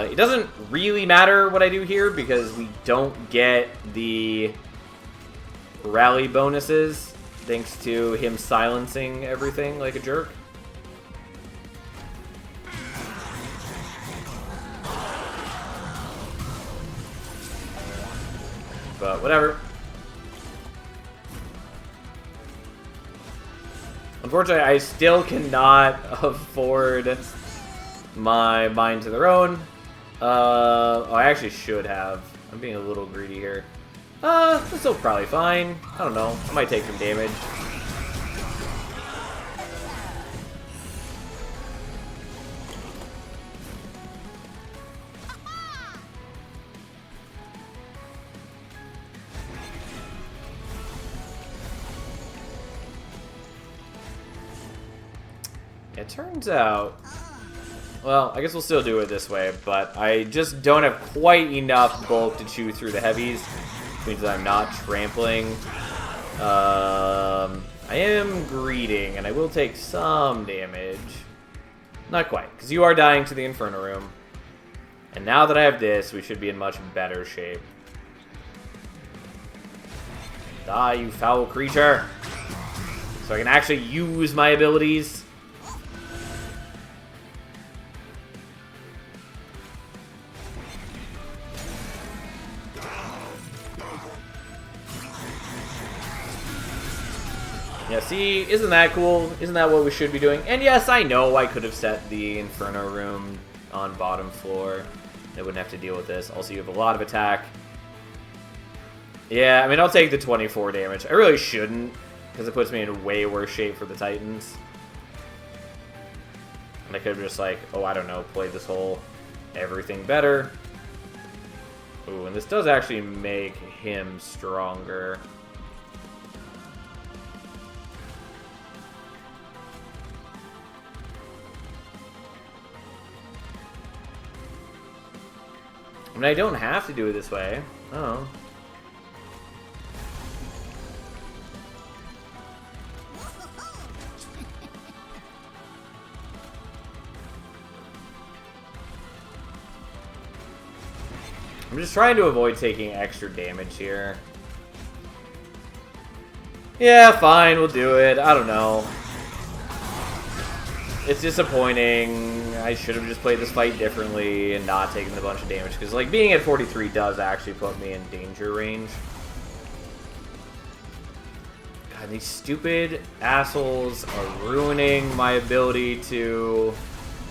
It doesn't really matter what I do here because we don't get the rally bonuses thanks to him silencing everything like a jerk. But whatever. Unfortunately, I still cannot afford my Bind to their own. Oh, I actually should have. I'm being a little greedy here. This will probably fine. I don't know. I might take some damage. It turns out, well, I guess we'll still do it this way, but I just don't have quite enough bulk to chew through the heavies, which means that I'm not trampling. I am greeting, and I will take some damage. Not quite, because you are dying to the Inferno Room. And now that I have this, we should be in much better shape. Die, you foul creature! So I can actually use my abilities. Yeah, see, isn't that cool? Isn't that what we should be doing? And yes, I know I could have set the Inferno Room on bottom floor. I wouldn't have to deal with this. Also, you have a lot of attack. Yeah, I mean, I'll take the 24 damage. I really shouldn't, because it puts me in way worse shape for the Titans. And I could have just, like, oh, I don't know, played this whole everything better. Ooh, and this does actually make him stronger. I mean, I don't have to do it this way. Oh. I'm just trying to avoid taking extra damage here. Yeah, fine, we'll do it. I don't know. It's disappointing. I should have just played this fight differently and not taken a bunch of damage. Because, like, being at 43 does actually put me in danger range. God, these stupid assholes are ruining my ability to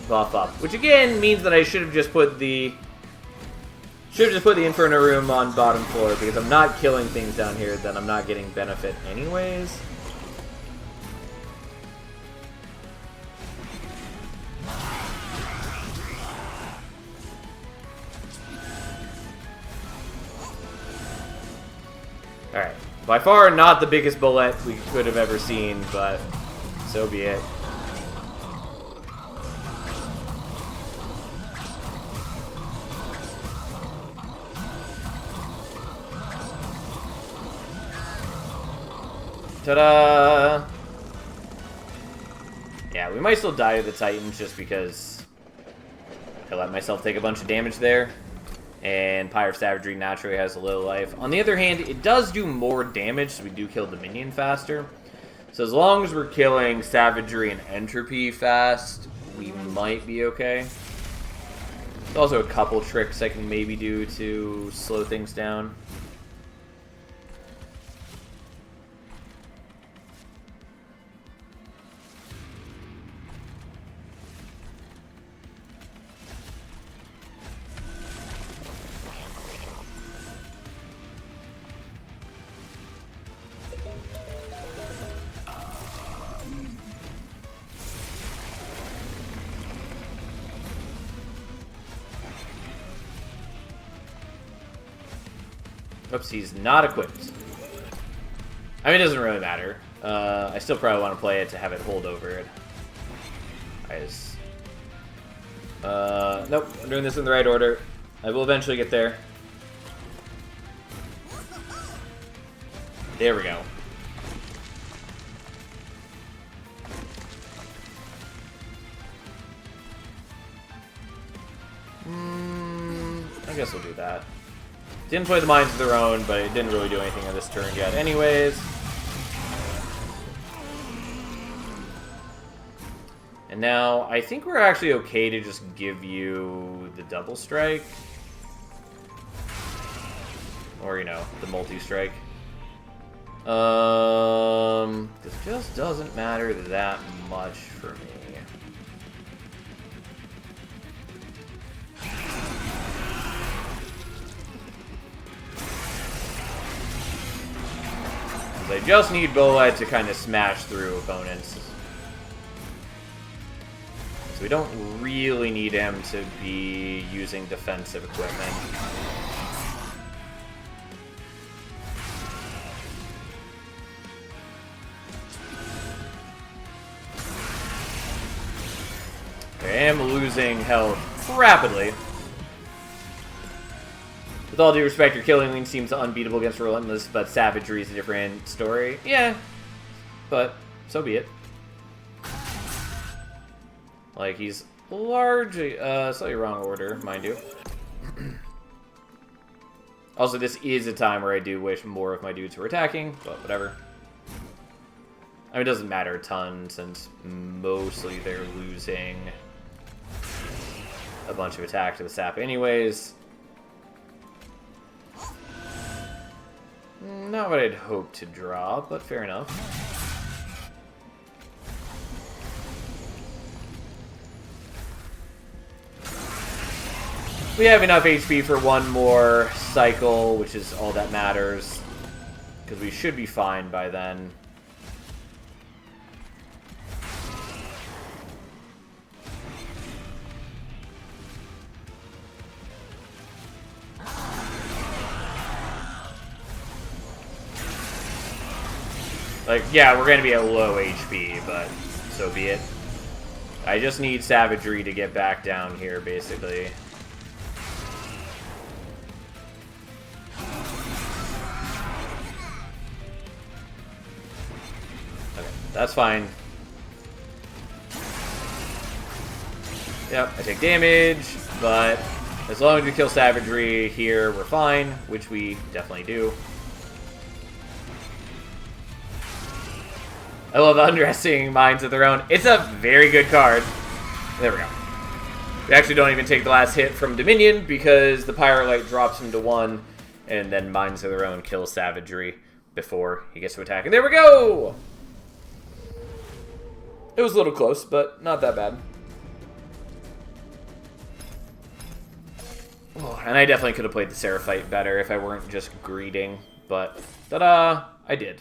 buff up. Which, again, means that I should have just put the... Inferno Room on bottom floor, because I'm not killing things down here that I'm not getting benefit anyways. Alright. By far not the biggest bullet we could have ever seen, but so be it. Ta-da! Yeah, we might still die to the Titans just because I let myself take a bunch of damage there. And Pyre of Savagery naturally has a little life. On the other hand, it does do more damage, so we do kill the minion faster. So as long as we're killing Savagery and Entropy fast, we might be okay. There's also a couple tricks I can maybe do to slow things down. Oops, he's not equipped. I mean, it doesn't really matter. I still probably want to play it to have it hold over it. Nope, I'm doing this in the right order. I will eventually get there. There we go. I guess we'll do that. Didn't play the Minds of Their Own, but it didn't really do anything on this turn yet anyways. And now, I think we're actually okay to just give you the double strike. Or, you know, the multi-strike. This just doesn't matter that much for me. I just need Bullet to kind of smash through opponents. So we don't really need him to be using defensive equipment. Okay, I am losing health rapidly. With all due respect, your Killing Lane seems unbeatable against Relentless, but Savagery is a different story. Yeah, but so be it. Like, he's largely, slightly wrong order, mind you. Also, this is a time where I do wish more of my dudes were attacking, but whatever. I mean, it doesn't matter a ton, since mostly they're losing a bunch of attack to the sap anyways. Not what I'd hoped to draw, but fair enough. We have enough HP for one more cycle, which is all that matters. Because we should be fine by then. Like, yeah, we're gonna be at low HP, but so be it. I just need savagery to get back down here, basically. Okay, that's fine. Yep, I take damage, but as long as we kill savagery here, we're fine, which we definitely do. I love underestimating Minds of Their Own. It's a very good card. There we go. We actually don't even take the last hit from Dominion because the Pirate Light drops him to 1, and then Minds of Their Own kills Savagery before he gets to attack. And there we go! It was a little close, but not that bad. Oh, and I definitely could have played the Seraphite better if I weren't just greeting, but ta-da! I did.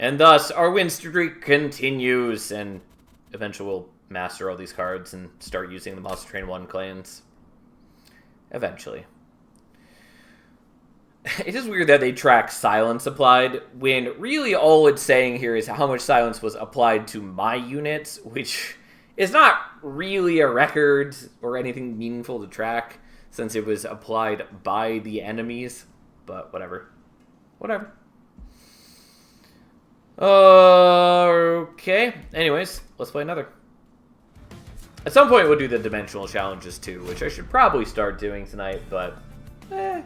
And thus, our win streak continues, and eventually we'll master all these cards and start using the Monster Train 1 clans. Eventually. It is weird that they track silence applied, when really all it's saying here is how much silence was applied to my units, which is not really a record or anything meaningful to track, since it was applied by the enemies, but whatever. Whatever. Okay. Anyways, let's play another. At some point, we'll do the dimensional challenges too, which I should probably start doing tonight, but meh.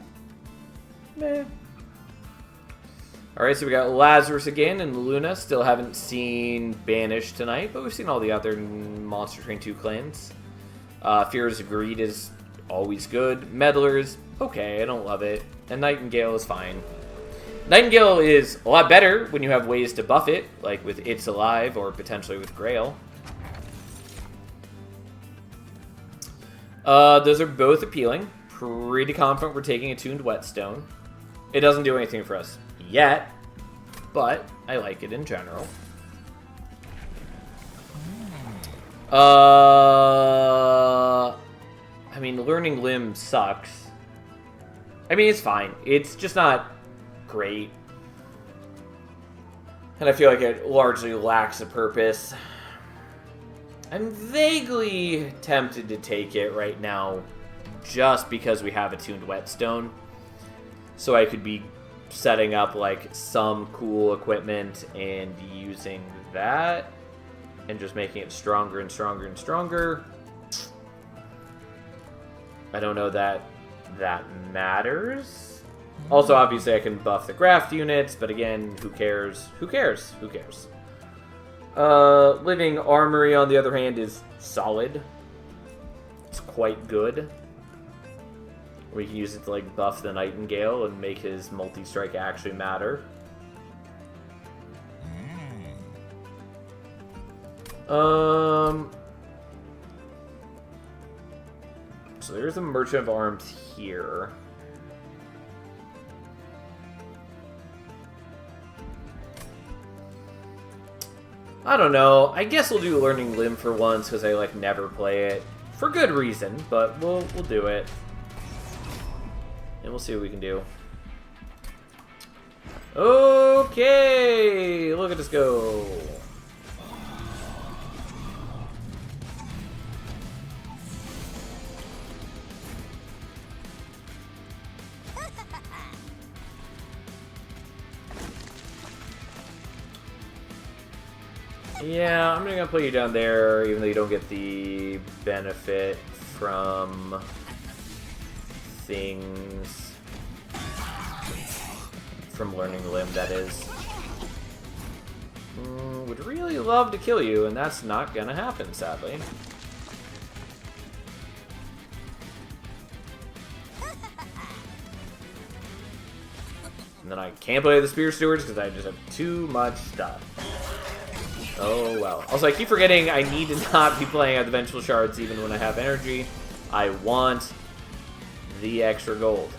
Alright, so we got Lazarus again and Luna. Still haven't seen Banished tonight, but we've seen all the other Monster Train 2 clans. Fears of Greed is always good. Meddlers, okay, I don't love it. And Nightingale is fine. Nightingale is a lot better when you have ways to buff it, like with It's Alive or potentially with Grail. Those are both appealing. Pretty confident we're taking Attuned Whetstone. It doesn't do anything for us yet, but I like it in general. I mean, Learning Limb sucks. I mean, it's fine. It's just not great. And I feel like it largely lacks a purpose. I'm vaguely tempted to take it right now just because we have Attuned Whetstone. So I could be setting up like some cool equipment and using that and just making it stronger and stronger and stronger. I don't know that that matters. Also, obviously, I can buff the graft units, but again, who cares? Who cares? Who cares? Living Armory, on the other hand, is solid. It's quite good. We can use it to like buff the Nightingale and make his multi-strike actually matter. So there's a Merchant of Arms here. I don't know. I guess we'll do Learning Limb for once because I like never play it for good reason, but we'll do it. And we'll see what we can do. Okay, look at us go. Yeah, I'm gonna put you down there, even though you don't get the benefit from things from Learning Limb, that is. Would really love to kill you, and that's not gonna happen, sadly. And then I can't play the Spear Stewards because I just have too much stuff. Oh, well. Also, I keep forgetting I need to not be playing at the Vengeful Shards even when I have energy. I want the extra gold.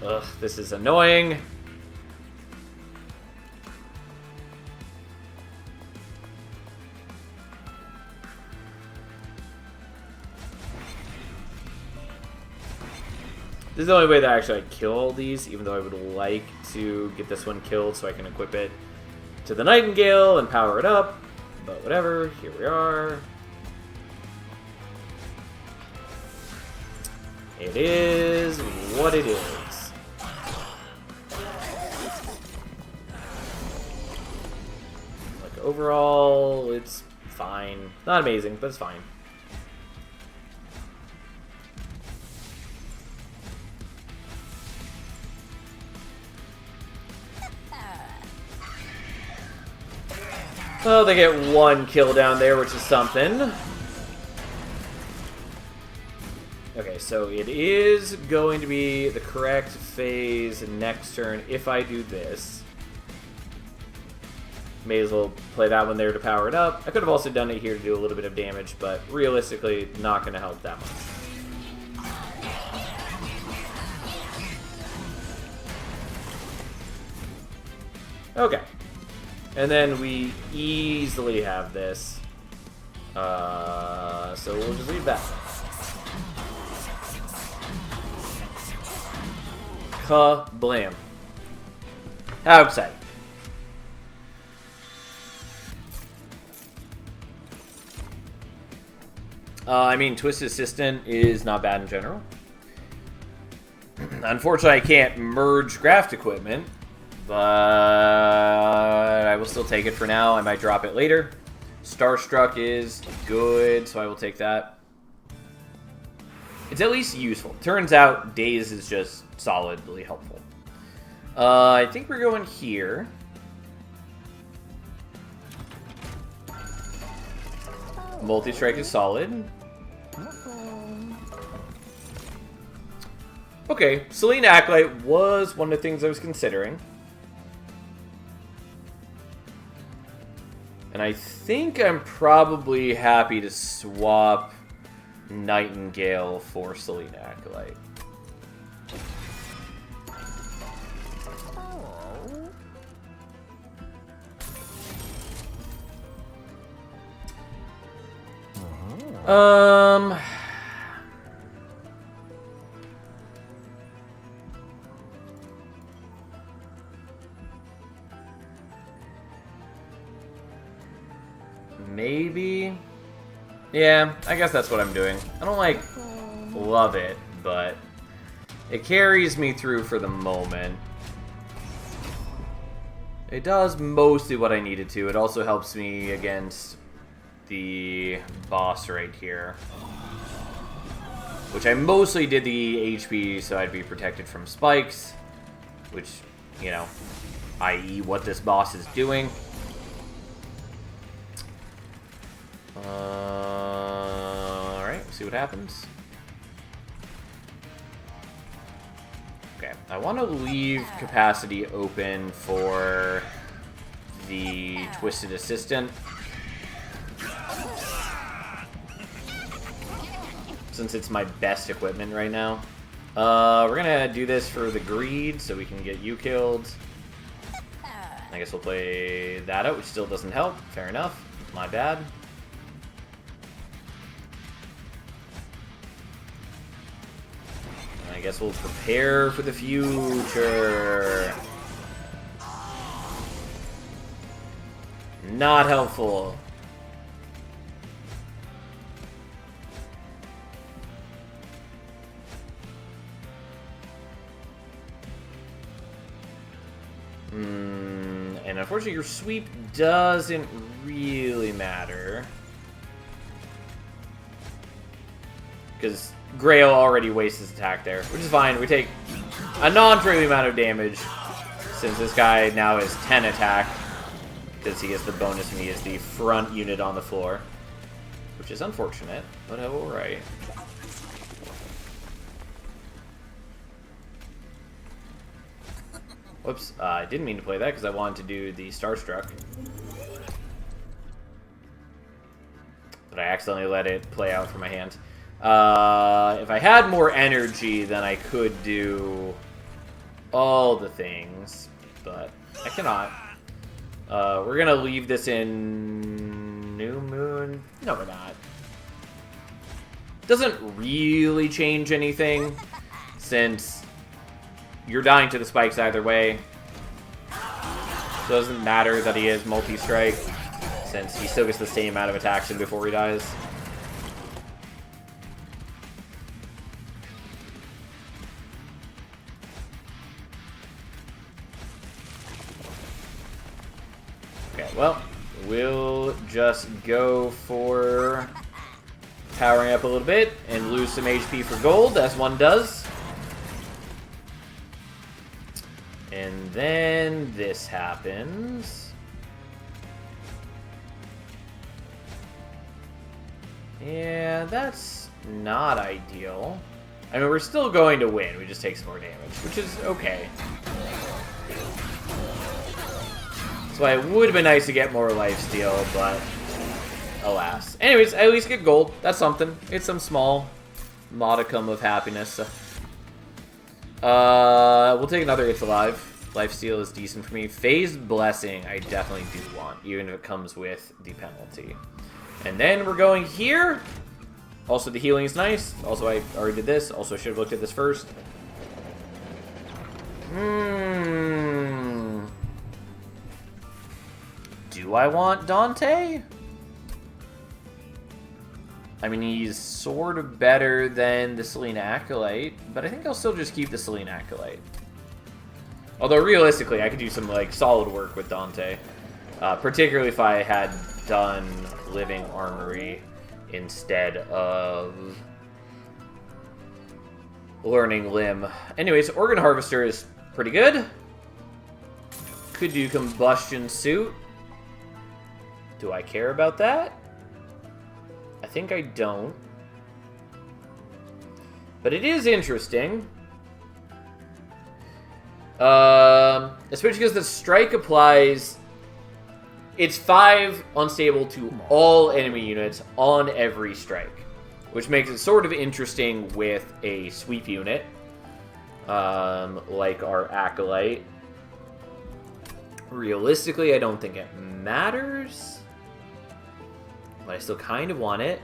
Ugh, this is annoying. This is the only way that actually I kill all these, even though I would like to get this one killed so I can equip it to the Nightingale and power it up. But whatever, here we are. It is what it is. Like, overall, it's fine. Not amazing, but it's fine. Well, they get one kill down there, which is something. Okay, so it is going to be the correct phase next turn if I do this. May as well play that one there to power it up. I could have also done it here to do a little bit of damage, but realistically, not going to help that much. Okay. And then we easily have this. So we'll just leave that. Kablam. How exciting. I mean, Twisted Assistant is not bad in general. Unfortunately, I can't merge craft equipment, but I will still take it for now. I might drop it later. Starstruck is good, so I will take that. It's at least useful. Turns out Daze is just solidly helpful. I think we're going here. Multi-strike is solid. Okay, Selena Acolyte was one of the things I was considering. And I think I'm probably happy to swap Nightingale for Selena Acolyte. Maybe. Yeah, I guess that's what I'm doing. I don't, like, love it, but it carries me through for the moment. It does mostly what I need it to. It also helps me against the boss right here, which I mostly did the HP so I'd be protected from spikes, which, you know, i.e. what this boss is doing. Alright, see what happens. Okay, I want to leave capacity open for the Twisted Assistant, since it's my best equipment right now. We're gonna do this for the greed, so we can get you killed. I guess we'll play that out, which still doesn't help. Fair enough. My bad. I guess we'll prepare for the future. Not helpful. And unfortunately, your sweep doesn't really matter, because Grail already wastes his attack there, which is fine. We take a non-trivial amount of damage, since this guy now has 10 attack, because he gets the bonus and he is the front unit on the floor, which is unfortunate, but alright. Whoops, I didn't mean to play that because I wanted to do the Starstruck. But I accidentally let it play out for my hand. If I had more energy, then I could do all the things, but I cannot. We're gonna leave this in New Moon. No, we're not. Doesn't really change anything, since you're dying to the spikes either way. Doesn't matter that he is multi-strike, since he still gets the same amount of attacks in before he dies. Okay, well, we'll just go for powering up a little bit and lose some HP for gold, as one does. And then this happens. Yeah, that's not ideal. I mean, we're still going to win. We just take some more damage, which is okay. That's why it would have been nice to get more lifesteal, but alas. Anyways, I at least get gold. That's something. It's some small modicum of happiness. We'll take another It's Alive. Lifesteal is decent for me. Phased Blessing I definitely do want, even if it comes with the penalty. And then we're going here. Also, the healing is nice. Also, I already did this. Also, I should have looked at this first. Do I want Dante? I mean, he's sort of better than the Selene Acolyte, but I think I'll still just keep the Selene Acolyte. Although, realistically, I could do some, like, solid work with Dante. Particularly if I had done Living Armory instead of Learning Limb. Anyways, Organ Harvester is pretty good. Could do Combustion Suit. Do I care about that? I think I don't. But it is interesting. Especially because the strike applies... It's 5 unstable to all enemy units on every strike. Which makes it sort of interesting with a sweep unit. Like our Acolyte. Realistically, I don't think it matters. But I still kind of want it.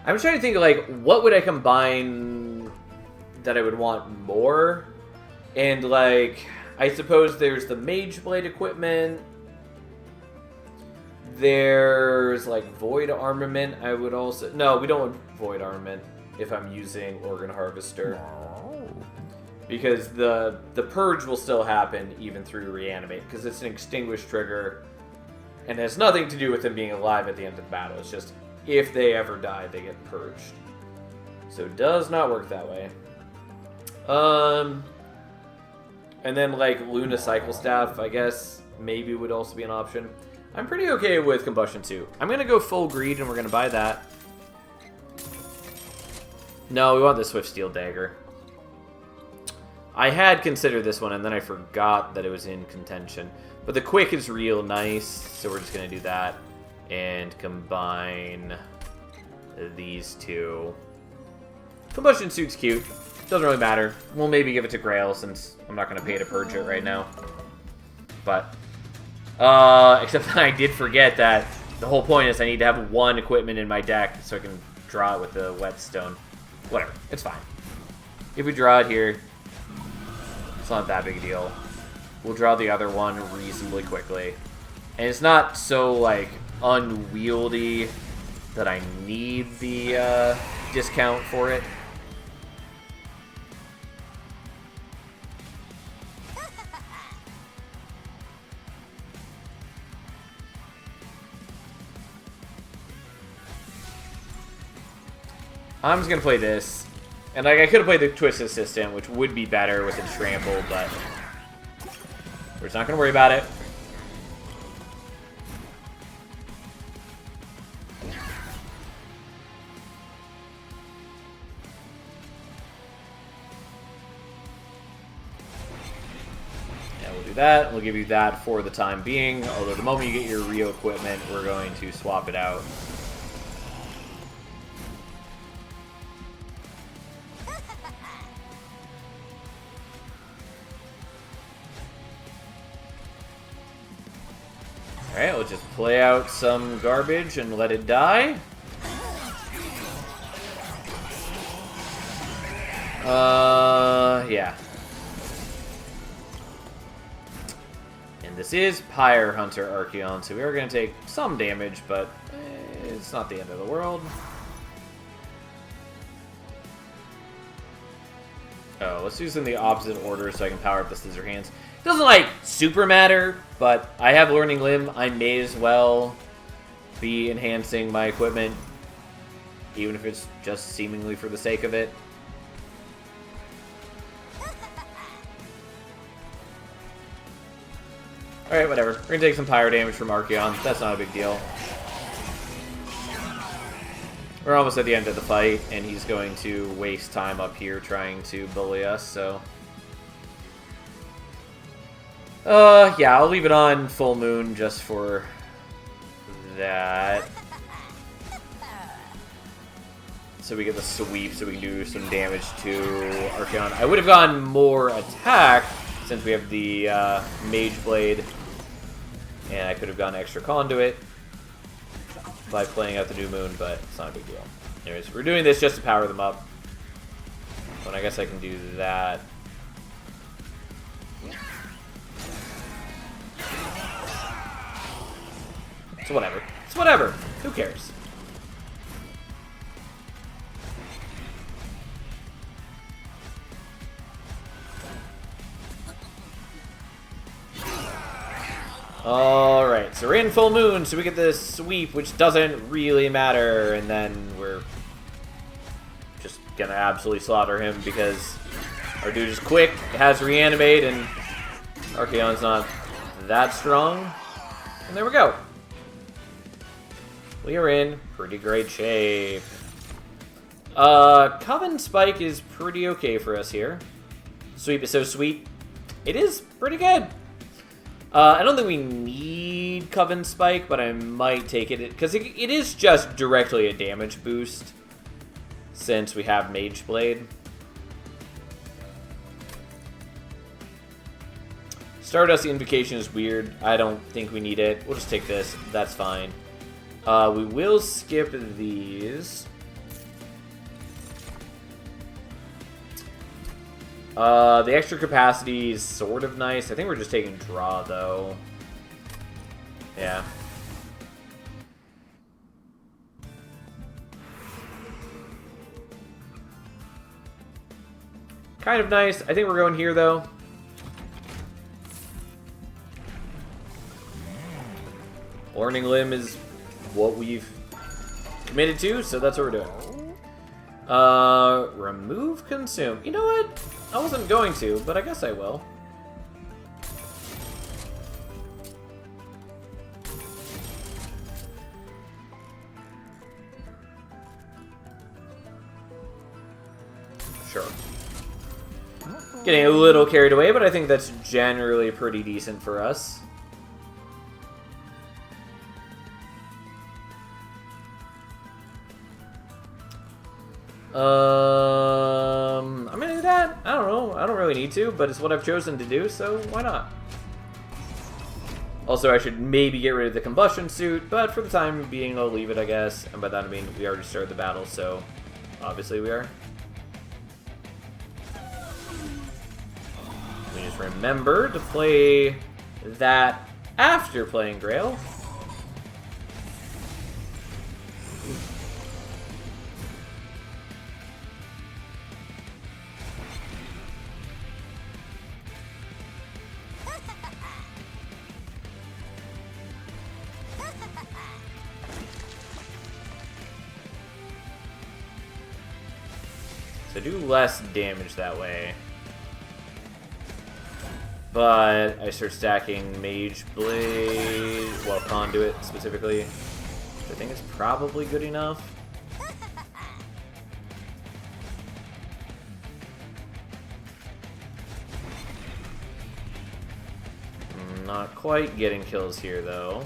I'm trying to think of, like, what would I combine that I would want more? And, like, I suppose there's the Mage Blade equipment. There's, like, Void Armament. I would also... No, we don't want Void Armament if I'm using Organ Harvester. Because the Purge will still happen even through Reanimate. Because it's an Extinguish trigger. And it has nothing to do with them being alive at the end of the battle. It's just, if they ever die, they get purged. So it does not work that way. And then, like, Luna Cycle Staff, I guess, maybe would also be an option. I'm pretty okay with Combustion Suit. I'm going to go full greed, and we're going to buy that. No, we want the Swift Steel Dagger. I had considered this one, and then I forgot that it was in contention. But the Quick is real nice, so we're just going to do that. And combine these two. Combustion Suit's cute. Doesn't really matter. We'll maybe give it to Grail, since I'm not going to pay to purge it right now. But, except that I did forget that the whole point is I need to have one equipment in my deck so I can draw it with the Whetstone. Whatever. It's fine. If we draw it here, it's not that big a deal. We'll draw the other one reasonably quickly. And it's not so, like, unwieldy that I need the discount for it. I'm just going to play this. And, like, I could have played the Twist Assistant, which would be better with its trample, but we're just not going to worry about it. Yeah, we'll do that. We'll give you that for the time being. Although the moment you get your Rio equipment, we're going to swap it out. Alright, we'll just play out some garbage and let it die. Yeah. And this is Pyre Hunter Archeon, so we are going to take some damage, but it's not the end of the world. Oh, let's do this in the opposite order so I can power up the Scissor Hands. It doesn't, like, super matter, but I have Learning Limb. I may as well be enhancing my equipment, even if it's just seemingly for the sake of it. Alright, whatever. We're gonna take some pyro damage from Archeon. That's not a big deal. We're almost at the end of the fight, and he's going to waste time up here trying to bully us, so... yeah, I'll leave it on full moon just for that. So we get the sweep, so we can do some damage to Archeon. I would have gone more attack, since we have the Mage Blade, and I could have gone extra conduit by playing out the new moon, but it's not a big deal. Anyways, we're doing this just to power them up. But I guess I can do that. It's whatever. It's whatever. Who cares? Alright, so we're in full moon, so we get this sweep, which doesn't really matter, and then we're just gonna absolutely slaughter him because our dude is quick, has reanimate, and Archeon's not that strong. And there we go. We are in pretty great shape. Coven Spike is pretty okay for us here. Sweep is so sweet. It is pretty good. I don't think we need Coven Spike, but I might take it, because it is just directly a damage boost, since we have Mage Blade. Stardust Invocation is weird. I don't think we need it. We'll just take this. That's fine. We will skip these. The extra capacity is sort of nice. I think we're just taking draw, though. Yeah. Kind of nice. I think we're going here, though. Learning Limb is what we've committed to, so that's what we're doing. Remove Consume. You know what? I wasn't going to, but I guess I will. Sure. Getting a little carried away, but I think that's generally pretty decent for us. I'm gonna do that. I don't know. I don't really need to, but it's what I've chosen to do, so why not? Also, I should maybe get rid of the combustion suit, but for the time being, I'll leave it, I guess. And by that I mean we already started the battle, so obviously we are. We just remember to play that after playing Grail. So do less damage that way. But I start stacking Mage Blade, well, Conduit specifically. I think it's probably good enough. Not quite getting kills here, though.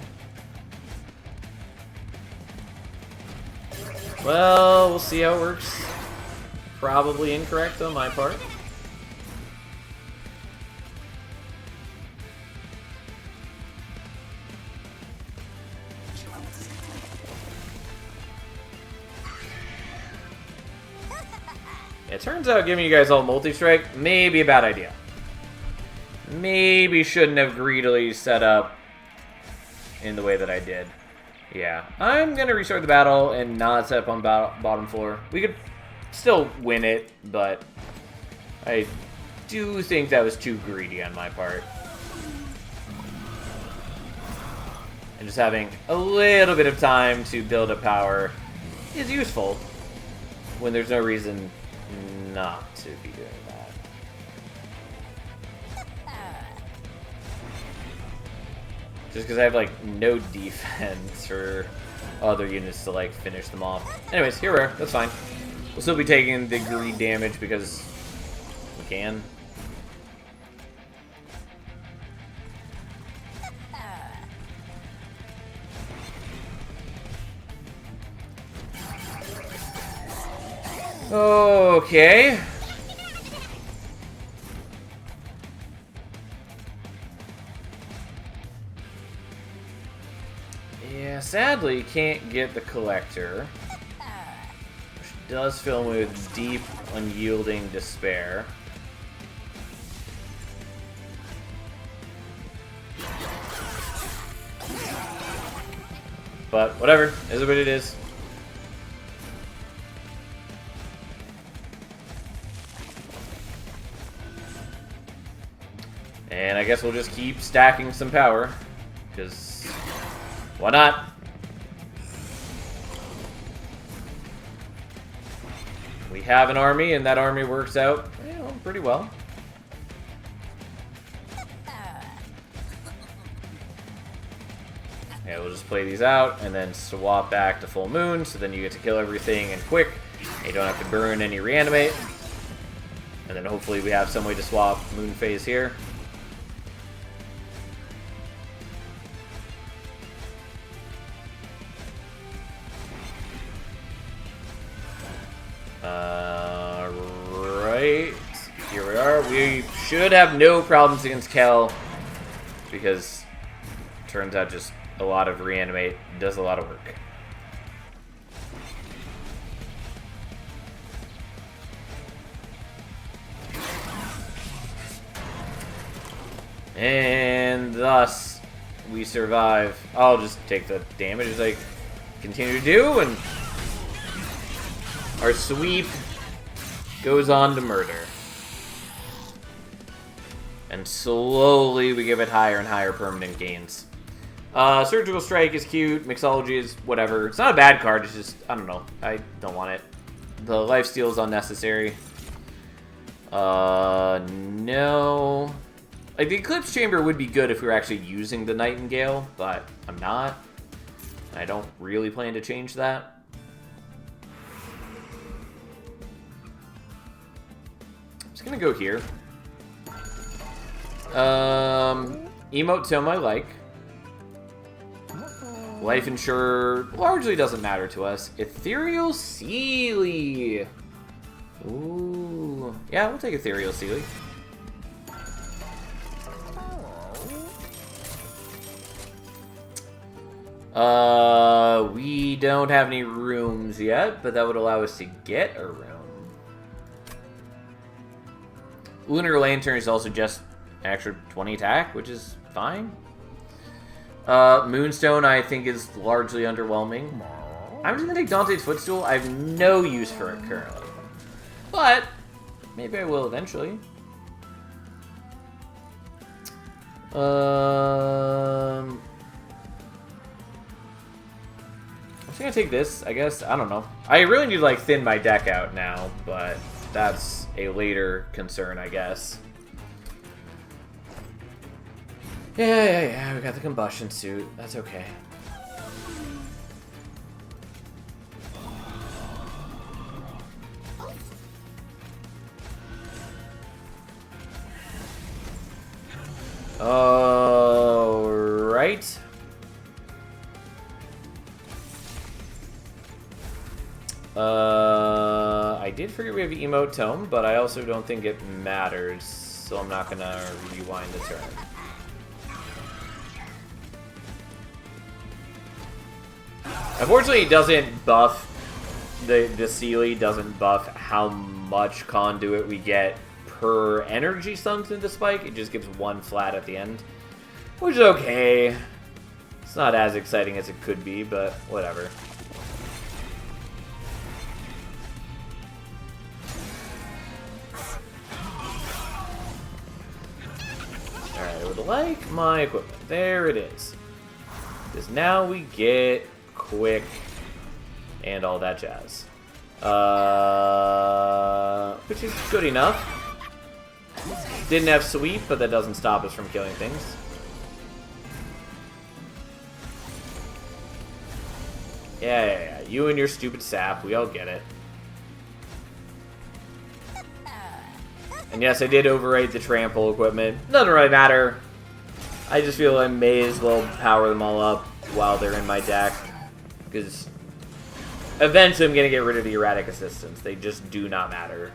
Well, we'll see how it works. Probably incorrect on my part. It turns out giving you guys all multi-strike may be a bad idea. Maybe shouldn't have greedily set up in the way that I did. Yeah, I'm going to restart the battle and not set up on bottom floor. We could still win it, but I do think that was too greedy on my part. And just having a little bit of time to build up power is useful when there's no reason not to be doing that. Just because I have, like, no defense for other units to, like, finish them off. Anyways, here we are. That's fine. We'll still be taking the greed damage because we can. Okay. Yeah, sadly, can't get the collector, which does fill me with deep, unyielding despair. But whatever, is what it is. And I guess we'll just keep stacking some power, because why not? We have an army, and that army works out, you know, pretty well. Yeah, we'll just play these out, and then swap back to full moon, so then you get to kill everything and quick, and you don't have to burn any reanimate. And then hopefully we have some way to swap moon phase here. Right, here we are. We should have no problems against Kel, because it turns out just a lot of reanimate does a lot of work. And thus, we survive. I'll just take the damage as I continue to do, and our sweep goes on to murder. And slowly we give it higher and higher permanent gains. Surgical Strike is cute, Mixology is whatever. It's not a bad card, it's just, I don't know, I don't want it. The lifesteal is unnecessary. No. Like, the Eclipse Chamber would be good if we were actually using the Nightingale, but I'm not. I don't really plan to change that. Gonna go here. Emote Tome I like. Life Insurer largely doesn't matter to us. Ethereal Sealy. Ooh. Yeah, we'll take Ethereal Sealy. We don't have any rooms yet, but that would allow us to get a room. Lunar Lantern is also just an extra 20 attack, which is fine. Moonstone, I think, is largely underwhelming. I'm just going to take Dante's Footstool. I have no use for it currently. But maybe I will eventually. I'm just going to take this, I guess. I don't know. I really need to, like, thin my deck out now, but that's a later concern, I guess. Yeah, we got the combustion suit. That's okay. Alright. I did forget we have Emote Tome, but I also don't think it matters, so I'm not gonna rewind the turn. Unfortunately, it doesn't buff the Sealy doesn't buff how much conduit we get per energy sunk into Spike. It just gives one flat at the end, which is okay. It's not as exciting as it could be, but whatever. Alright, I would like my equipment. There it is. Because now we get quick and all that jazz. Which is good enough. Didn't have sweep, but that doesn't stop us from killing things. Yeah. You and your stupid sap, we all get it. And yes, I did overrate the trample equipment. Doesn't really matter. I just feel I may as well power them all up while they're in my deck. Because eventually I'm going to get rid of the erratic assistants. They just do not matter.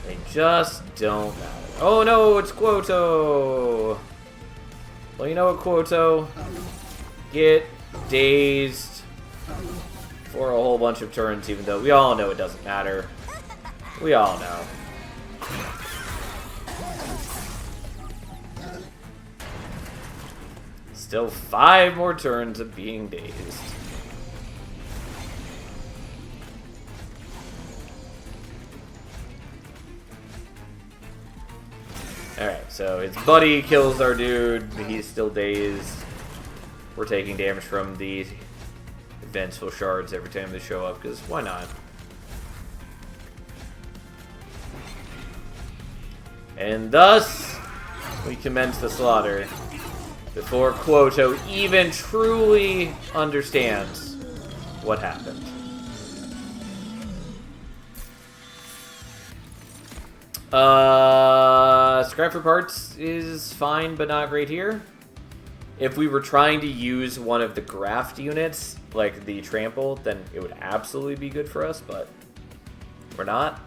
They just don't matter. Oh no, it's Quoto! Well, you know what, Quoto? Get dazed for a whole bunch of turns, even though we all know it doesn't matter. We all know. Still 5 more turns of being dazed. Alright, so his buddy kills our dude, but he's still dazed. We're taking damage from the vengeful shards every time they show up, because why not? And thus, we commence the slaughter before Quoto even truly understands what happened. Scrap for parts is fine, but not great here. If we were trying to use one of the graft units, like the trample, then it would absolutely be good for us, but we're not.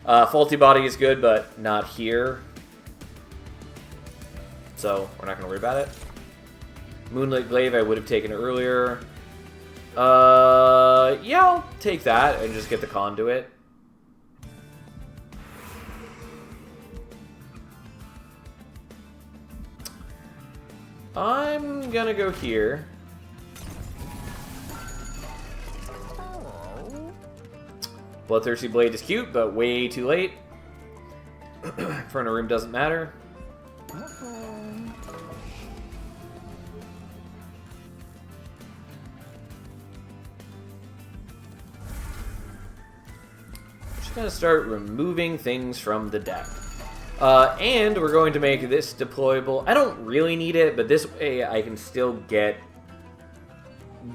Faulty body is good, but not here. So we're not going to worry about it. Moonlit glaive I would have taken earlier. Yeah, I'll take that and just get the conduit. I'm gonna go here. Bloodthirsty Blade is cute, but way too late. Front of room doesn't matter. Just gonna start removing things from the deck. And we're going to make this deployable. I don't really need it, but this way I can still get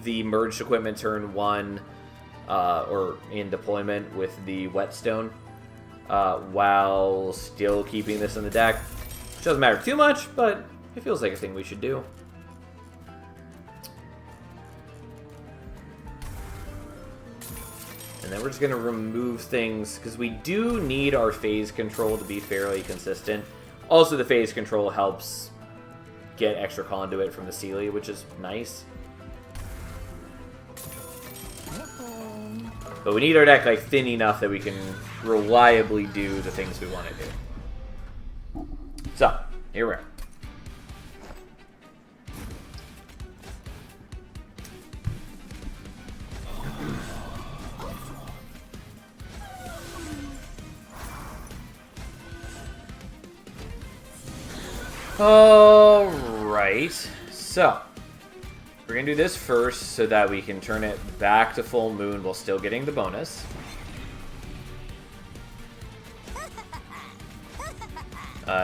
the merged equipment turn 1 or in deployment with the whetstone while still keeping this in the deck. Which doesn't matter too much, but it feels like a thing we should do. And then we're just going to remove things, because we do need our phase control to be fairly consistent. Also, the phase control helps get extra conduit from the Sealy, which is nice. But we need our deck like thin enough that we can reliably do the things we want to do. So, here we are. Alright, so we're going to do this first so that we can turn it back to full moon while still getting the bonus.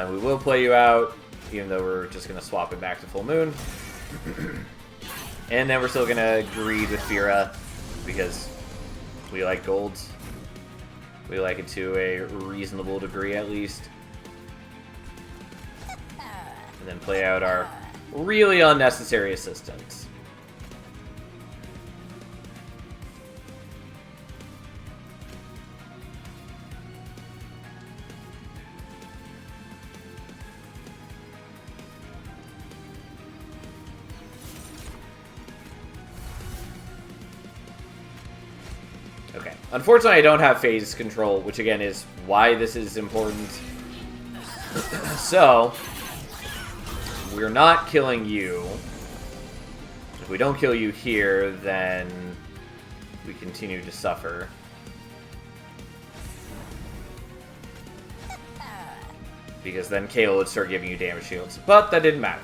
We will play you out, even though we're just going to swap it back to full moon. And then we're still going to greed with Fira, because we like golds. We like it to a reasonable degree, at least. And then play out our really unnecessary assistants. Okay. Unfortunately, I don't have phase control, which again is why this is important. So, we're not killing you. If we don't kill you here, then we continue to suffer. Because then Kale would start giving you damage shields. But that didn't matter.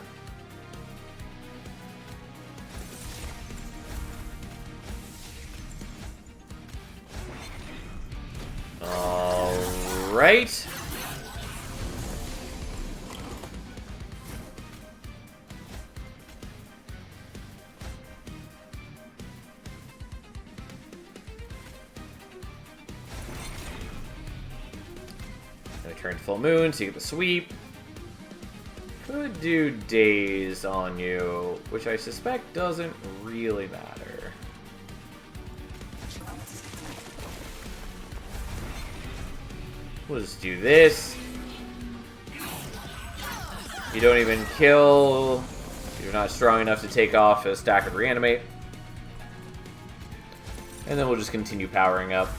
Alright. Turn full moon, so you get the sweep. Could do daze on you, which I suspect doesn't really matter. We'll just do this. You don't even kill. You're not strong enough to take off a stack of reanimate. And then we'll just continue powering up.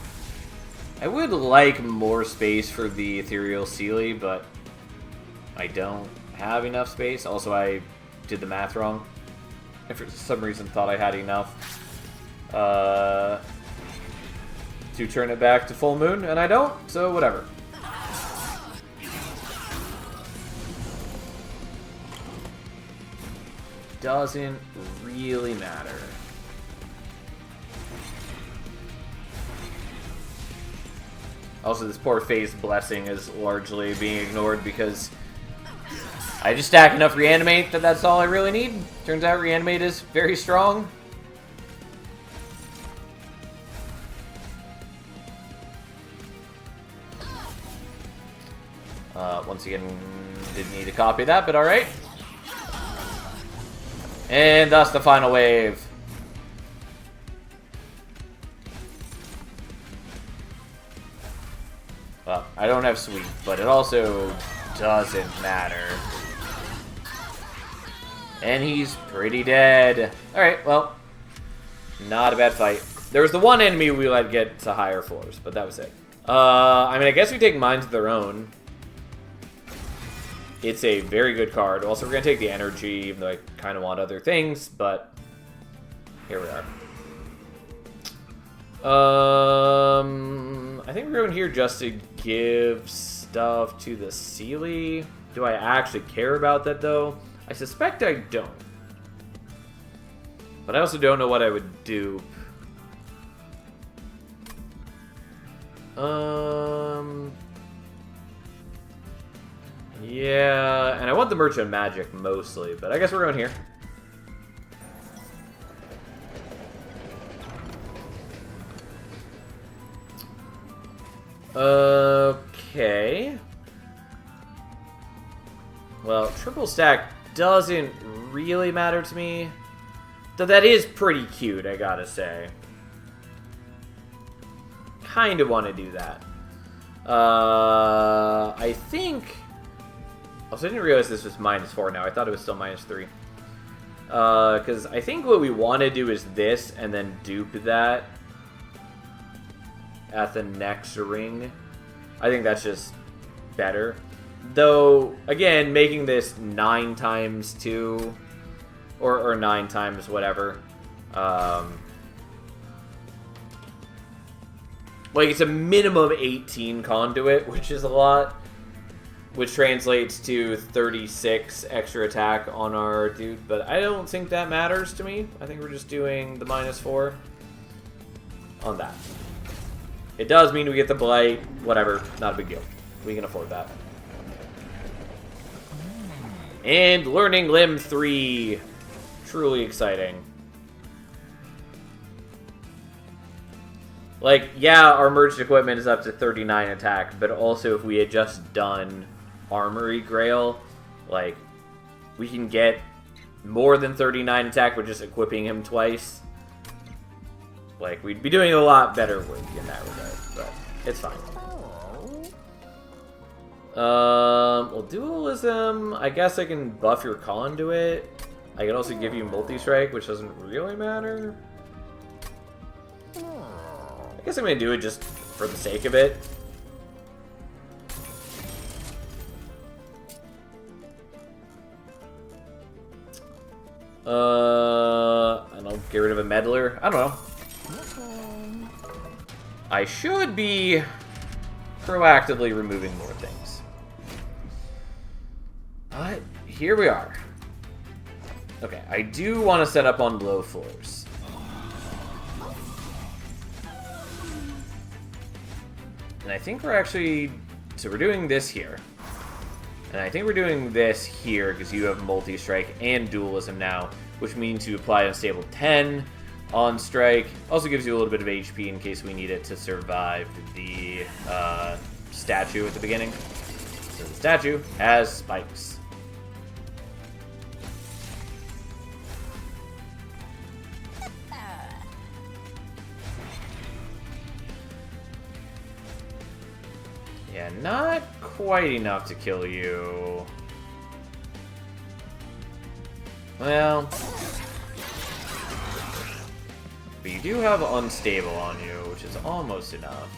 I would like more space for the Ethereal Sealy, but I don't have enough space. Also, I did the math wrong. I for some reason thought I had enough to turn it back to full moon, and I don't, so whatever. Doesn't really matter. Also, this poor phase blessing is largely being ignored because I just stack enough reanimate that that's all I really need. Turns out reanimate is very strong. Once again, didn't need to copy that, but alright. And that's the final wave. Well, I don't have sweep, but it also doesn't matter. And he's pretty dead. Alright, well, not a bad fight. There was the one enemy we let get to higher floors, but that was it. I mean, I guess we take Minds of Their Own. It's a very good card. Also, we're going to take the energy, even though I kind of want other things, but here we are. I think we're going here just to give stuff to the Sealy. Do I actually care about that, though? I suspect I don't. But I also don't know what I would do. Yeah, and I want the Merchant Magic mostly, but I guess we're going here. Okay. Well, triple stack doesn't really matter to me. Though that is pretty cute, I gotta say. Kind of want to do that. I think... Also, I didn't realize this was -4 now. I thought it was still -3. Because I think what we want to do is this, and then dupe that at the next ring. I think that's just better. Though, again, making this 9 times 2, or 9 times whatever. Like, it's a minimum 18 conduit, which is a lot. Which translates to 36 extra attack on our dude. But I don't think that matters to me. I think we're just doing the -4 on that. It does mean we get the Blight. Whatever. Not a big deal. We can afford that. And Learning Limb 3. Truly exciting. Like, yeah, our merged equipment is up to 39 attack, but also if we had just done Armory Grail, like, we can get more than 39 attack with just equipping him twice. Like, we'd be doing a lot better work in that regard, but it's fine. Well, Dualism, I guess I can buff your Conduit. I can also give you Multi-Strike, which doesn't really matter. I guess I'm gonna do it just for the sake of it. I don't know, get rid of a meddler. I don't know. I should be proactively removing more things. But here we are. Okay, I do want to set up on low floors. And I think we're actually... So we're doing this here. And I think we're doing this here because you have multi-strike and dualism now, which means you apply Unstable 10 on strike. Also gives you a little bit of HP in case we need it to survive the statue at the beginning. So the statue has spikes. Yeah, not quite enough to kill you. Well... But you do have Unstable on you, which is almost enough.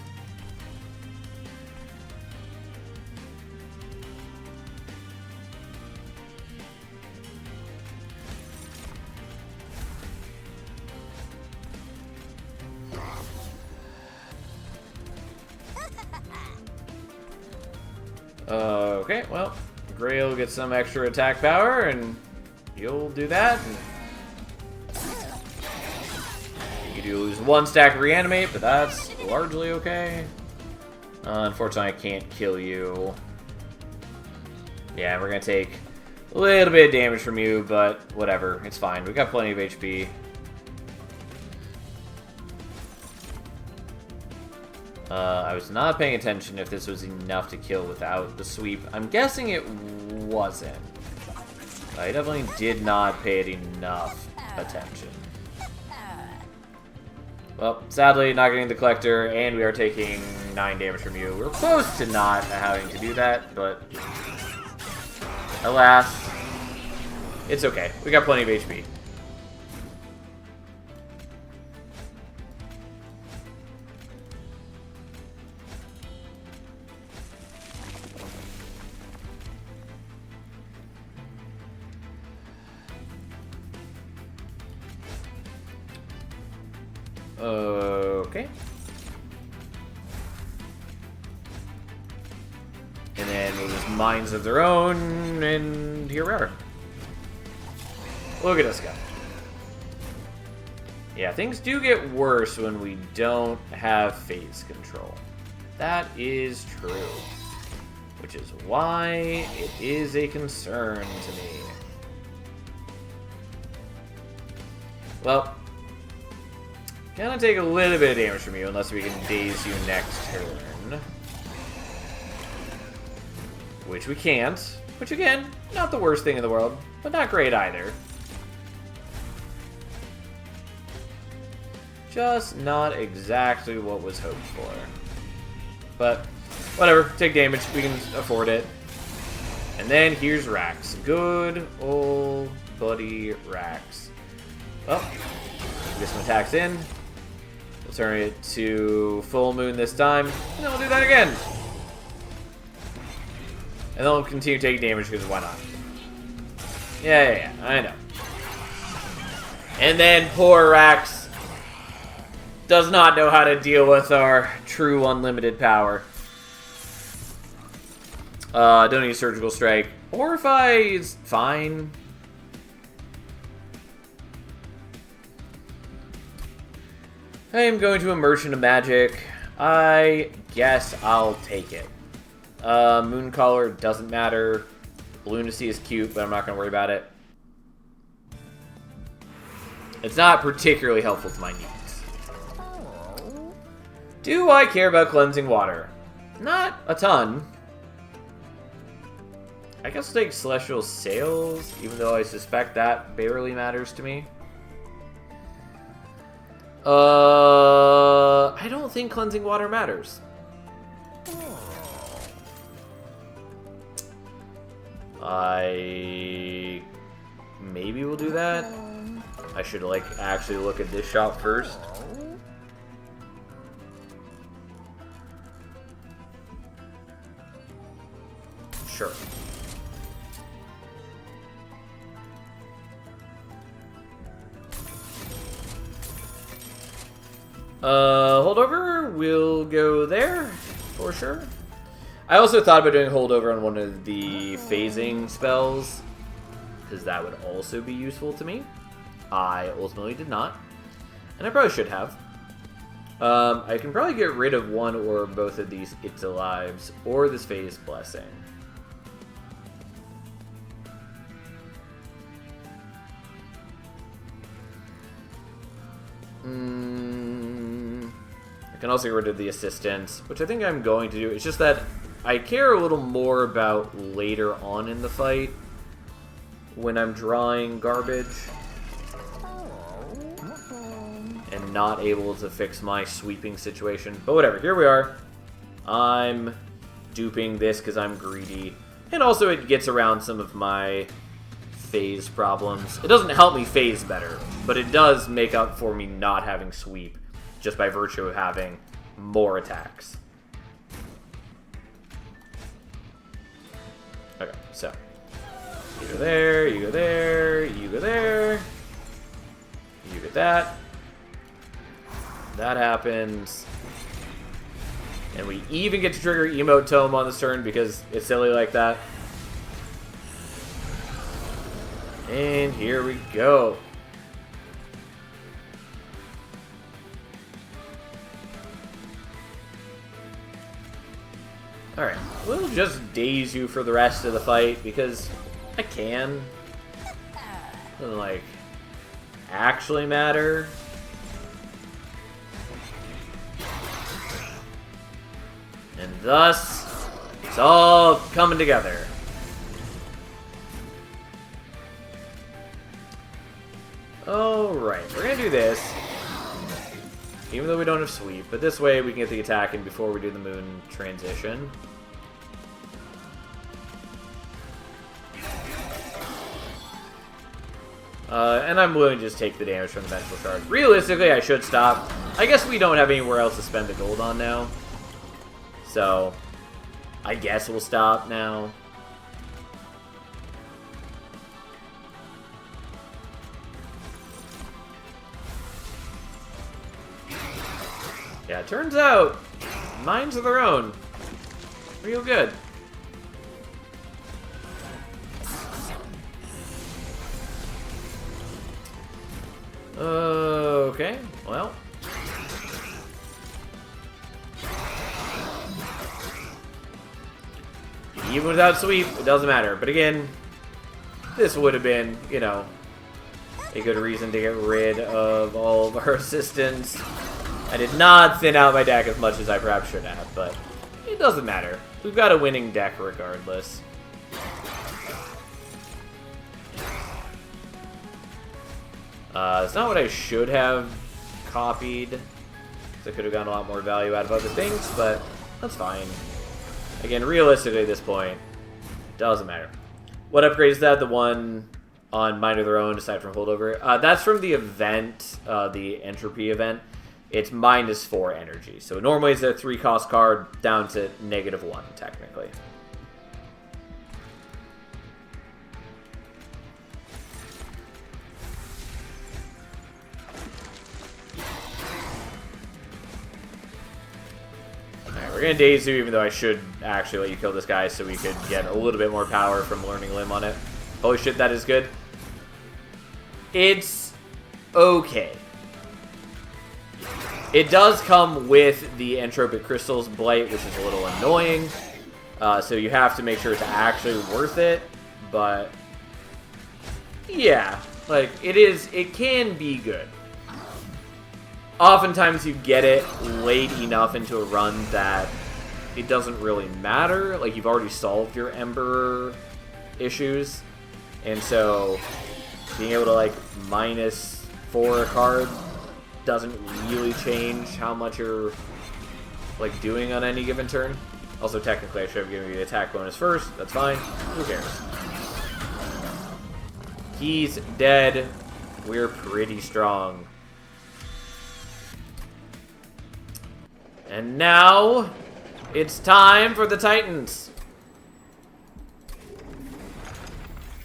Okay, well, Grail gets some extra attack power, and you'll do that. You do lose 1 stack of reanimate, but that's largely okay. Unfortunately, I can't kill you. Yeah, we're gonna take a little bit of damage from you, but whatever, it's fine. We got plenty of HP. I was not paying attention if this was enough to kill without the sweep. I'm guessing it wasn't. I definitely did not pay it enough attention. Well, sadly, not getting the collector, and we are taking 9 damage from you. We're close to not having to do that, but alas, it's okay. We got plenty of HP. Okay. And then we'll use minds of their own, and here we are. Look at us go. Yeah, things do get worse when we don't have phase control. That is true. Which is why it is a concern to me. Well, gonna take a little bit of damage from you unless we can daze you next turn. Which we can't. Which again, not the worst thing in the world, but not great either. Just not exactly what was hoped for. But whatever, take damage, we can afford it. And then here's Rax. Good old buddy Rax. Well, get some attacks in. We'll turn it to full moon this time, and then we'll do that again. And then we'll continue taking damage because why not? Yeah, I know. And then poor Rax does not know how to deal with our true unlimited power. Don't need Surgical Strike. Or if it's fine. I am going to Immersion of Magic. I guess I'll take it. Mooncaller doesn't matter. Lunacy is cute, but I'm not going to worry about it. It's not particularly helpful to my needs. Do I care about Cleansing Water? Not a ton. I guess I'll take Celestial Sails, even though I suspect that barely matters to me. I don't think Cleansing Water matters. I maybe will do that. I should like actually look at this shop first. Sure. Holdover will go there, for sure. I also thought about doing holdover on one of the phasing spells, because that would also be useful to me. I ultimately did not, and I probably should have. I can probably get rid of one or both of these It's Alives, or this Phase Blessing. I can also get rid of the assistants, which I think I'm going to do. It's just that I care a little more about later on in the fight when I'm drawing garbage and not able to fix my sweeping situation. But whatever, here we are. I'm duping this because I'm greedy. And also it gets around some of my phase problems. It doesn't help me phase better, but it does make up for me not having sweep just by virtue of having more attacks. Okay, so you go there, you go there, you go there, you get that. That happens. And we even get to trigger Emote Tome on this turn because it's silly like that. And here we go. Alright, we'll just daze you for the rest of the fight because I can. Doesn't, like, actually matter. And thus, it's all coming together. Alright, we're gonna do this. Even though we don't have sweep, but this way we can get the attack in before we do the moon transition. And I'm willing to just take the damage from the Vengeful Shard. Realistically, I should stop. I guess we don't have anywhere else to spend the gold on now. So, I guess we'll stop now. Yeah, it turns out, minds of their own. Real good. Okay, well. Even without sweep, it doesn't matter. But again, this would have been, you know, a good reason to get rid of all of our assistants. I did not thin out my deck as much as I perhaps should have, but it doesn't matter. We've got a winning deck regardless. It's not what I should have copied, because I could have gotten a lot more value out of other things, but that's fine. Again, realistically at this point, it doesn't matter. What upgrade is that? The one on Mind of Their Own, aside from Holdover? That's from the event, the Entropy event. It's -4 energy. So normally it's a 3-cost card down to -1, technically. Alright, we're gonna daze you, even though I should actually let you kill this guy so we could get a little bit more power from Learning Limb on it. Holy shit, that is good. It's okay. It does come with the Entropic Crystal's Blight, which is a little annoying. So you have to make sure it's actually worth it. But yeah, like it can be good. Oftentimes you get it late enough into a run that it doesn't really matter. Like you've already solved your Emperor issues. And so being able to like -4 a card doesn't really change how much you're like doing on any given turn. Also, technically, I should have given you the attack bonus first. That's fine. Who cares? He's dead. We're pretty strong. And now it's time for the Titans.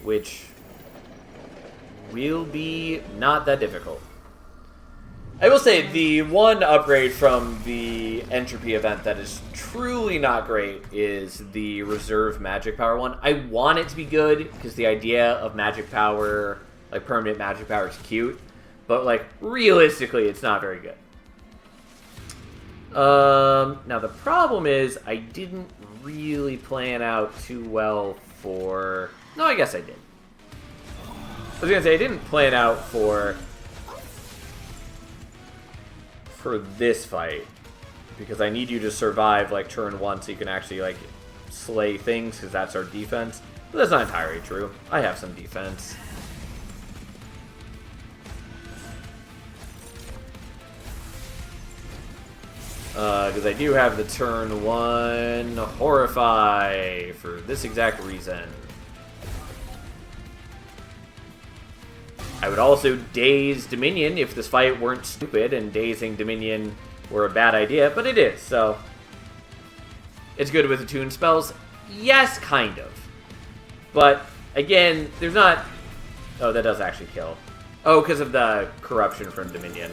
which will be not that difficult. I will say, the one upgrade from the Entropy event that is truly not great is the Reserve Magic Power one. I want it to be good, because the idea of Magic Power, like permanent Magic Power, is cute. But, like, realistically, it's not very good. Now, the problem is, I didn't really plan out too well for... No, I guess I did. I was gonna say, I didn't plan out for this fight, because I need you to survive, like, turn 1 so you can actually, like, slay things, because that's our defense. But that's not entirely true. I have some defense. Because I do have the turn 1 Horrify for this exact reason. I would also Daze Dominion if this fight weren't stupid and dazing Dominion were a bad idea, but it is, so... It's good with attuned spells? Yes, kind of. But, again, there's not... Oh, that does actually kill. Oh, because of the corruption from Dominion.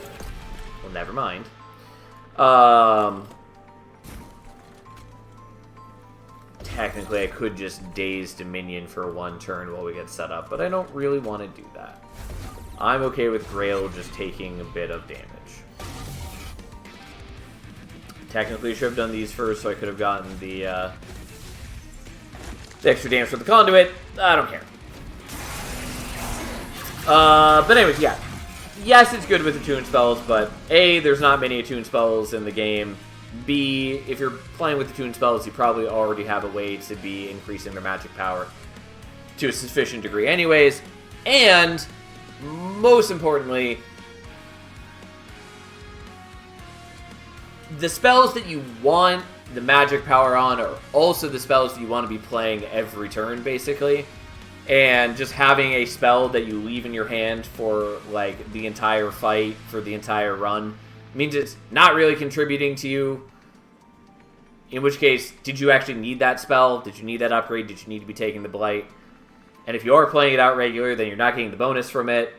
Well, never mind. Technically, I could just Daze Dominion for 1 turn while we get set up, but I don't really want to do that. I'm okay with Grail just taking a bit of damage. Technically, I should have done these first so I could have gotten the extra damage for the conduit. I don't care. But anyways, yeah. Yes, it's good with attuned spells, but A, there's not many attuned spells in the game. B, if you're playing with attuned spells, you probably already have a way to be increasing their magic power to a sufficient degree anyways. And, most importantly, the spells that you want the magic power on are also the spells that you want to be playing every turn, basically. And just having a spell that you leave in your hand for, like, the entire fight, for the entire run, means it's not really contributing to you. In which case, did you actually need that spell? Did you need that upgrade? Did you need to be taking the Blight? And if you are playing it out regular, then you're not getting the bonus from it.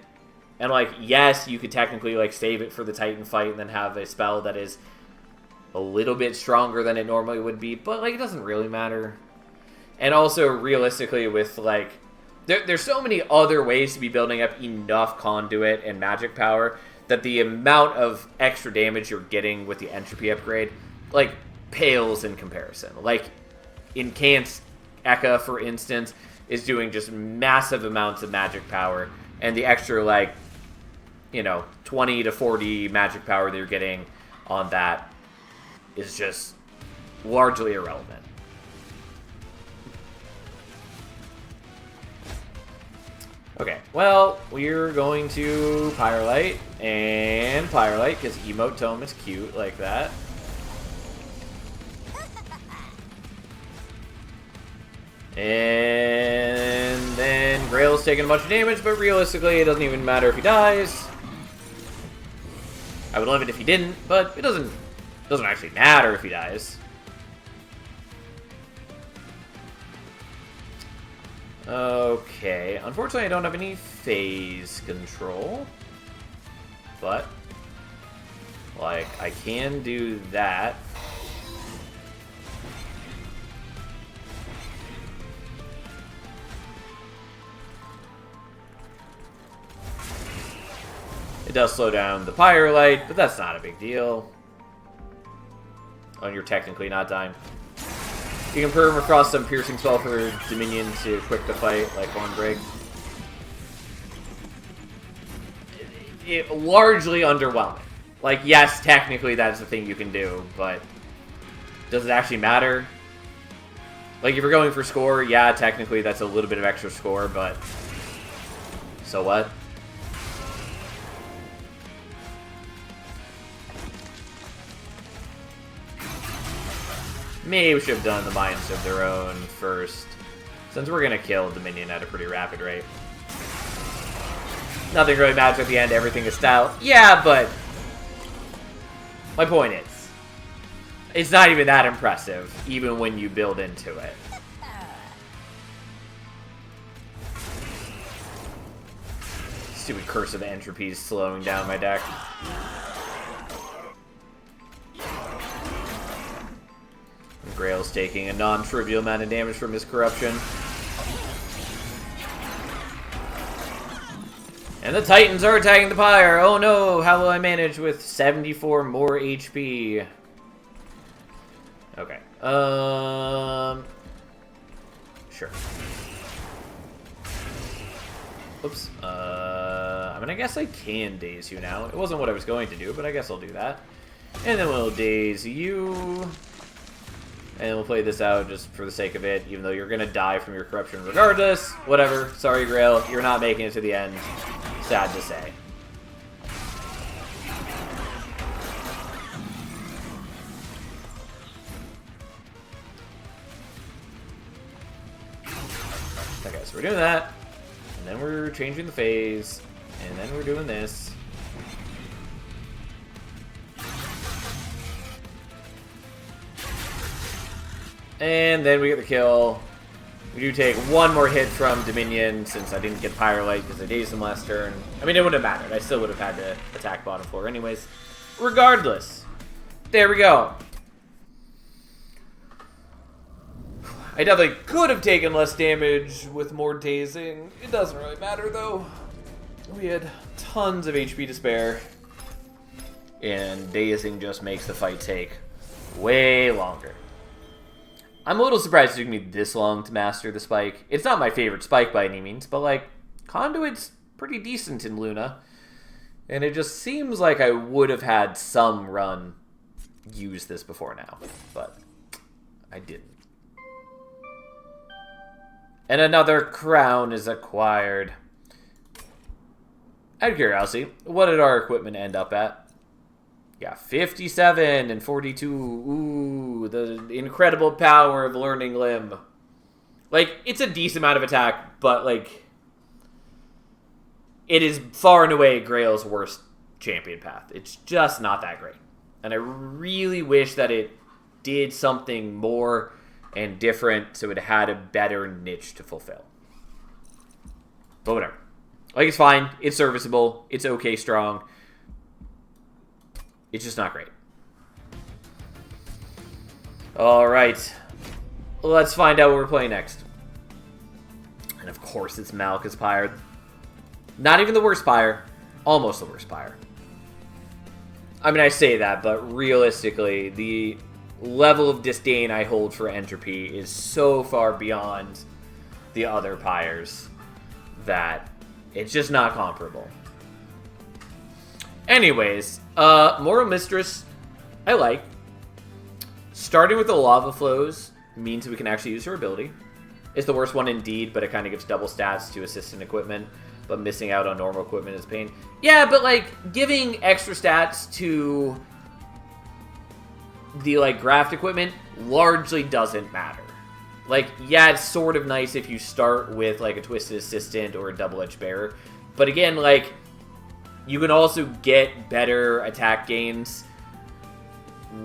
And, like, yes, you could technically, like, save it for the Titan fight and then have a spell that is a little bit stronger than it normally would be. But, like, it doesn't really matter. And also, realistically, with, like... There's so many other ways to be building up enough conduit and magic power that the amount of extra damage you're getting with the entropy upgrade, like, pales in comparison. Like, Incant Eka, for instance, is doing just massive amounts of magic power, and the extra, like, you know, 20 to 40 magic power that you're getting on that is just largely irrelevant. Okay, well, we're going to Pyrolite, and Pyrolite, because Emote Tome is cute like that. And then Grail's taking a bunch of damage, but realistically, it doesn't even matter if he dies. I would love it if he didn't, but it doesn't actually matter if he dies. Okay, unfortunately I don't have any phase control, but, like, I can do that. It does slow down the Pyrolite, but that's not a big deal. Oh, and you're technically not dying. You can permafrost some piercing spell for Dominion to quick the fight, like Hornbrig. It largely underwhelming. Like, yes, technically that's the thing you can do, but does it actually matter? Like, if you're going for score, yeah, technically that's a little bit of extra score, but so what? Maybe we should have done the Minds of Their Own first, since we're going to kill Dominion at a pretty rapid rate. Nothing really matters at the end, everything is style. Yeah, but my point is, it's not even that impressive, even when you build into it. Stupid Curse of Entropy is slowing down my deck. Grail's taking a non-trivial amount of damage from his corruption. And the Titans are attacking the Pyre. Oh no, how will I manage with 74 more HP? Okay. Sure. Oops. I mean, I guess I can daze you now. It wasn't what I was going to do, but I guess I'll do that. And then we'll daze you. And we'll play this out just for the sake of it, even though you're going to die from your corruption regardless. Whatever. Sorry, Grail. You're not making it to the end. Sad to say. Okay, so we're doing that. And then we're changing the phase. And then we're doing this. And then we get the kill. We do take one more hit from Dominion, since I didn't get Pyrolite because I dazed him last turn. I mean, it wouldn't have mattered. I still would have had to attack bottom floor anyways. Regardless. There we go. I definitely could have taken less damage with more dazing. It doesn't really matter, though. We had tons of HP to spare. And dazing just makes the fight take way longer. I'm a little surprised it took me this long to master the spike. It's not my favorite spike by any means, but, like, Conduit's pretty decent in Luna. And it just seems like I would have had some run use this before now. But I didn't. And another crown is acquired. Out of curiosity, what did our equipment end up at? Yeah, 57 and 42. Ooh, the incredible power of Learning Limb. Like, it's a decent amount of attack, but, like, it is far and away Grail's worst champion path. It's just not that great. And I really wish that it did something more and different so it had a better niche to fulfill. But whatever. Like, it's fine. It's serviceable. It's okay strong. It's just not great. Alright. Let's find out what we're playing next. And of course it's Malka's Pyre. Not even the worst Pyre. Almost the worst Pyre. I mean, I say that, but realistically, the level of disdain I hold for Entropy is so far beyond the other Pyres that it's just not comparable. Anyways, Moral Mistress, I like. Starting with the Lava Flows means we can actually use her ability. It's the worst one indeed, but it kind of gives double stats to assistant equipment, but missing out on normal equipment is pain. Yeah, but, like, giving extra stats to the, like, graft equipment largely doesn't matter. Like, yeah, it's sort of nice if you start with, like, a Twisted Assistant or a Double-Edged Bearer, but again, like, you can also get better attack gains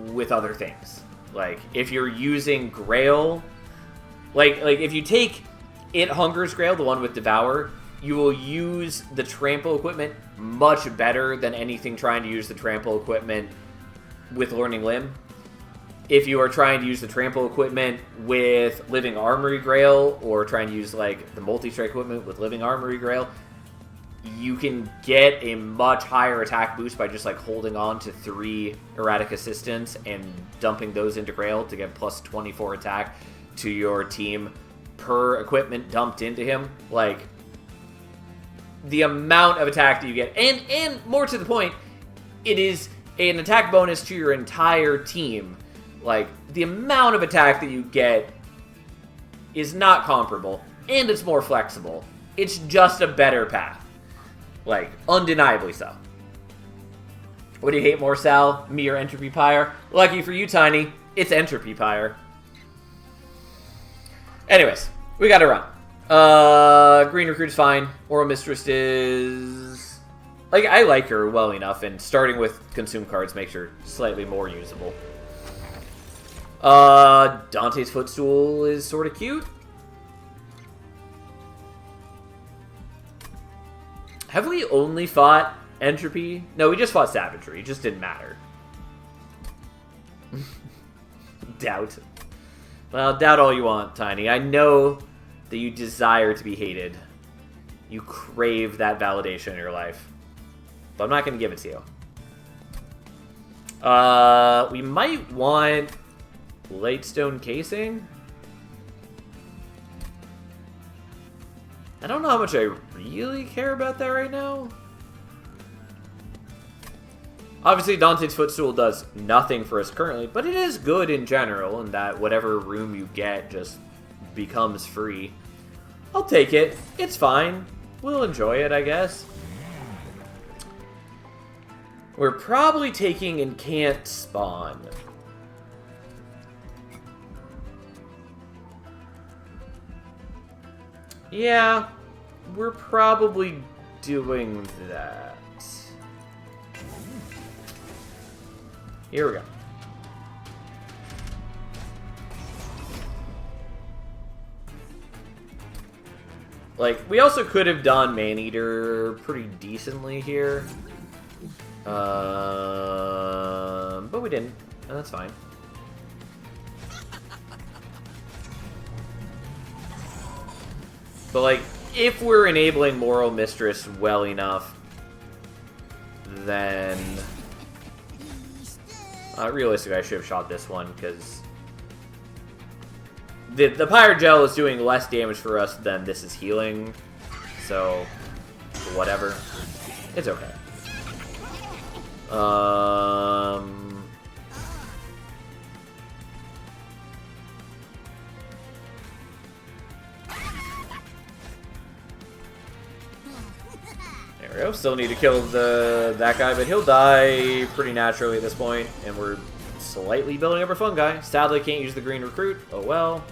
with other things. Like, if you're using Grail, like if you take It Hungers Grail, the one with Devour, you will use the Trample equipment much better than anything trying to use the Trample equipment with Learning Limb. If you are trying to use the Trample equipment with Living Armory Grail, or trying to use, like, the Multi-Strike equipment with Living Armory Grail, you can get a much higher attack boost by just, like, holding on to 3 Erratic Assistants and dumping those into Grail to get plus 24 attack to your team per equipment dumped into him. Like, the amount of attack that you get, and more to the point, it is an attack bonus to your entire team. Like, the amount of attack that you get is not comparable, and it's more flexible. It's just a better path. Like, undeniably so. What do you hate more, Sal? Me or Entropy Pyre? Lucky for you, Tiny, it's Entropy Pyre. Anyways, we gotta run. Green Recruit's fine. Moral Mistress is... like, I like her well enough, and starting with Consume cards makes her slightly more usable. Dante's Footstool is sort of cute. Have we only fought Entropy? No, we just fought Savagery. It just didn't matter. Doubt. Well, doubt all you want, Tiny. I know that you desire to be hated. You crave that validation in your life. But I'm not going to give it to you. We might want Lightstone Casing. I don't know how much I really care about that right now. Obviously, Dante's Footstool does nothing for us currently, but it is good in general, in that whatever room you get just becomes free. I'll take it. It's fine. We'll enjoy it, I guess. We're probably taking Incant Spawn. Yeah, we're probably doing that. Here we go. Like, we also could have done Maneater pretty decently here. But we didn't, and that's fine. But, like, if we're enabling Moral Mistress well enough, then... realistically, I should have shot this one, because... The Pyre Gel is doing less damage for us than this is healing, so... whatever. It's okay. There we go. Still need to kill that guy, but he'll die pretty naturally at this point, and we're slightly building up our fungi. Sadly, can't use the green recruit. Oh well.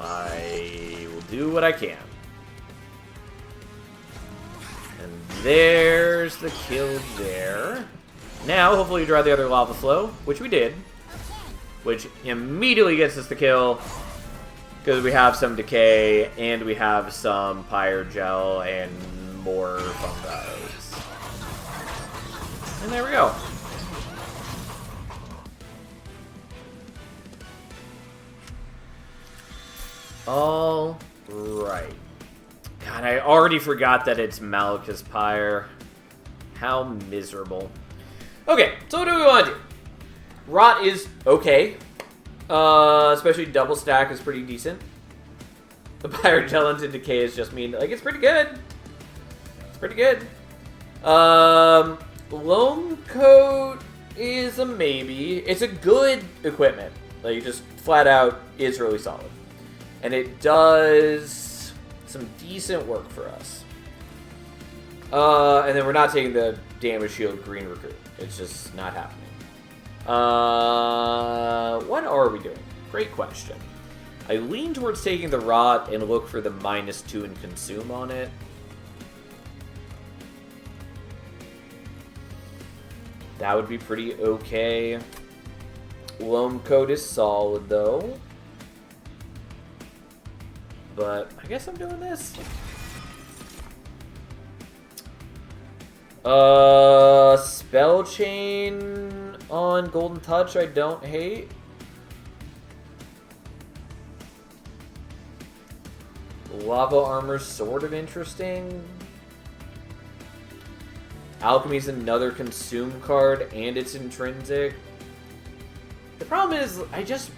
I will do what I can. And there's the kill there. Now, hopefully we draw the other lava flow, which we did. Which immediately gets us the kill. Because we have some decay, and we have some Pyre Gel, and more fungi. And there we go. All right. God, I already forgot that it's Malika's Pyre. How miserable. Okay, so what do we want to do? Rot is okay. Especially double stack is pretty decent. The Pyre Gel into decay is just mean. Like, it's pretty good. It's pretty good. Loam Coat is a maybe. It's a good equipment. Like, just flat out is really solid. And it does some decent work for us. And then we're not taking the damage shield green recruit. It's just not happening. What are we doing? Great question. I lean towards taking the Rot and look for the -2 and consume on it. That would be pretty okay. Loam Coat is solid, though. But I guess I'm doing this. Spell Chain on Golden Touch I don't hate. Lava Armor's sort of interesting. Alchemy's another consume card, and it's intrinsic. The problem is, I just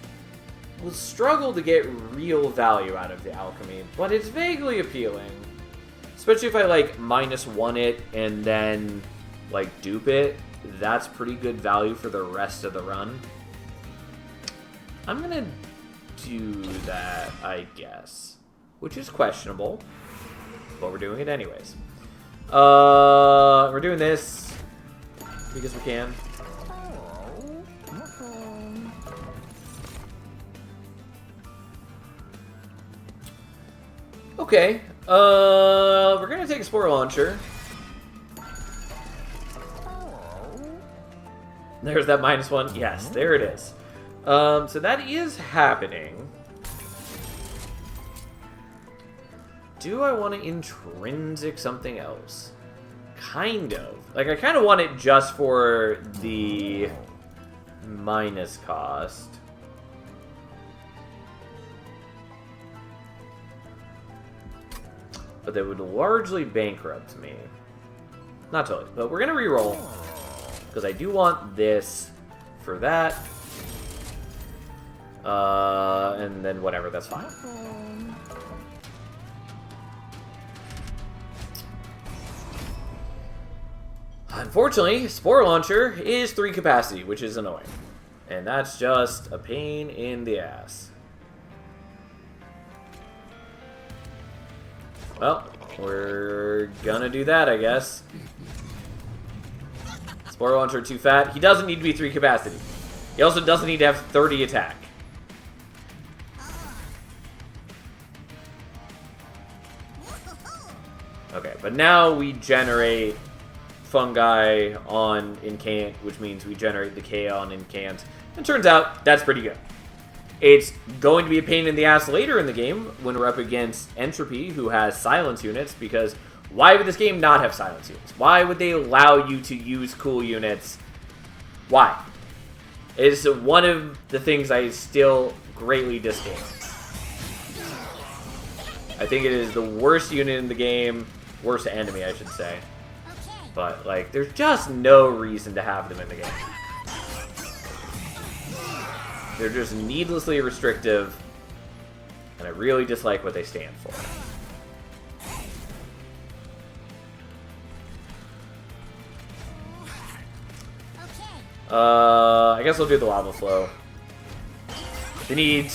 will struggle to get real value out of the Alchemy, but it's vaguely appealing. Especially if I, like, -1 it and then, like, dupe it. That's pretty good value for the rest of the run. I'm gonna do that, I guess. Which is questionable, but we're doing it anyways. We're doing this because we can. Okay, we're gonna take a Spore Launcher. There's that -1. Yes, there it is. So that is happening. do I want to intrinsic something else? Kind of. Like, I kind of want it just for the minus cost. But that would largely bankrupt me. Not totally, but we're going to reroll. Because I do want this for that. And then whatever, that's fine. Unfortunately, Spore Launcher is 3 capacity, which is annoying. And that's just a pain in the ass. Well, we're gonna do that, I guess. Spore Launcher too fat. He doesn't need to be 3 capacity. He also doesn't need to have 30 attack. Okay, but now we generate fungi on Incant, which means we generate decay on Incant. And turns out, that's pretty good. It's going to be a pain in the ass later in the game when we're up against Entropy, who has silence units, because why would this game not have silence units? Why would they allow you to use cool units? Why? It's one of the things I still greatly disdain. I think it is the worst unit in the game. Worst enemy, I should say. But, like, there's just no reason to have them in the game. They're just needlessly restrictive, and I really dislike what they stand for. I guess I'll do the lava flow. They need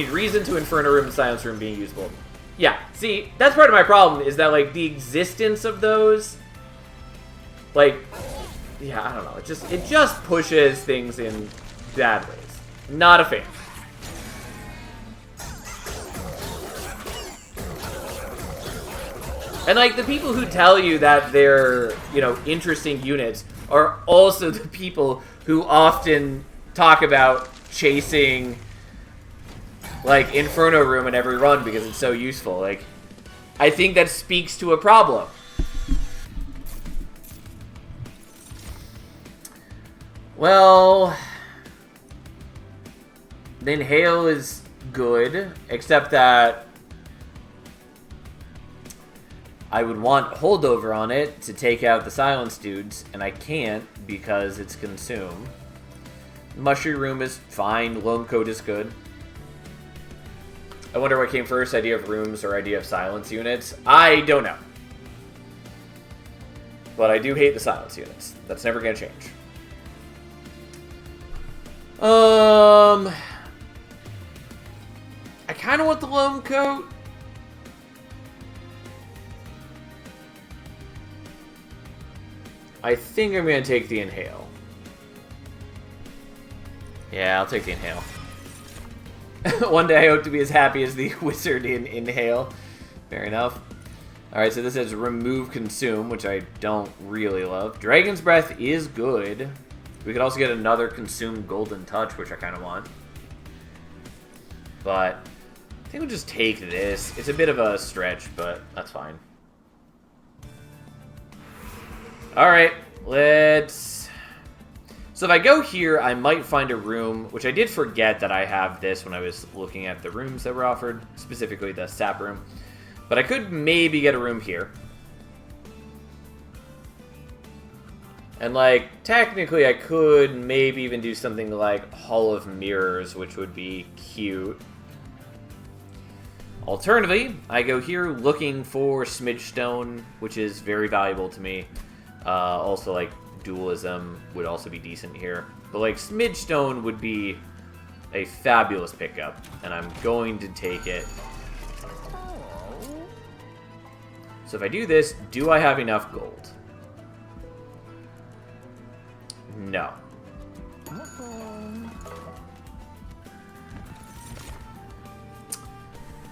reason to Inferno Room and Silence Room being usable. Yeah, see, that's part of my problem, is that, like, the existence of those, like, yeah, I don't know, it just pushes things in bad ways. Not a fan. And, like, the people who tell you that they're, you know, interesting units are also the people who often talk about chasing, like, Inferno Room in every run because it's so useful. Like, I think that speaks to a problem. Well, the Inhale is good, except that I would want Holdover on it to take out the Silence dudes, and I can't because it's Consume. Mushroom Room is fine, Loam Coat is good. I wonder what came first, idea of rooms or idea of silence units. I don't know. But I do hate the silence units. That's never going to change. I kind of want the Loam Coat. I think I'm going to take the Inhale. Yeah, I'll take the Inhale. One day I hope to be as happy as the wizard in Inhale. Fair enough. Alright, so this is Remove Consume, which I don't really love. Dragon's Breath is good. We could also get another Consume Golden Touch, which I kind of want. But I think we'll just take this. It's a bit of a stretch, but that's fine. Alright, let's... So if I go here, I might find a room, which I did forget that I have this when I was looking at the rooms that were offered, specifically the sap room. But I could maybe get a room here. And, like, technically I could maybe even do something like Hall of Mirrors, which would be cute. Alternatively, I go here looking for Smidge Stone, which is very valuable to me. Also, like, Dualism would also be decent here. But, like, Smidge Stone would be a fabulous pickup, and I'm going to take it. So if I do this, do I have enough gold? No.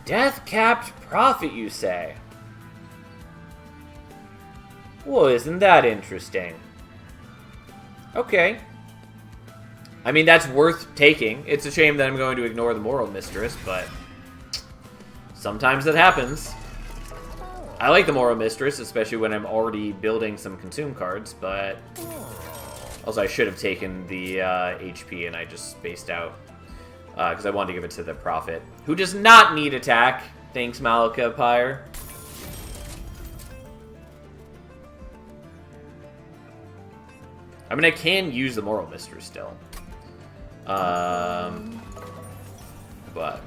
Death-capped profit, you say? Well, isn't that interesting? Okay. I mean, that's worth taking. It's a shame that I'm going to ignore the Moral Mistress, but sometimes that happens. I like the Moral Mistress, especially when I'm already building some consume cards, but also I should have taken the HP and I just spaced out because I wanted to give it to the Prophet, who does not need attack. Thanks, Malika Pyre. I mean, I can use the Moral Mistress still. But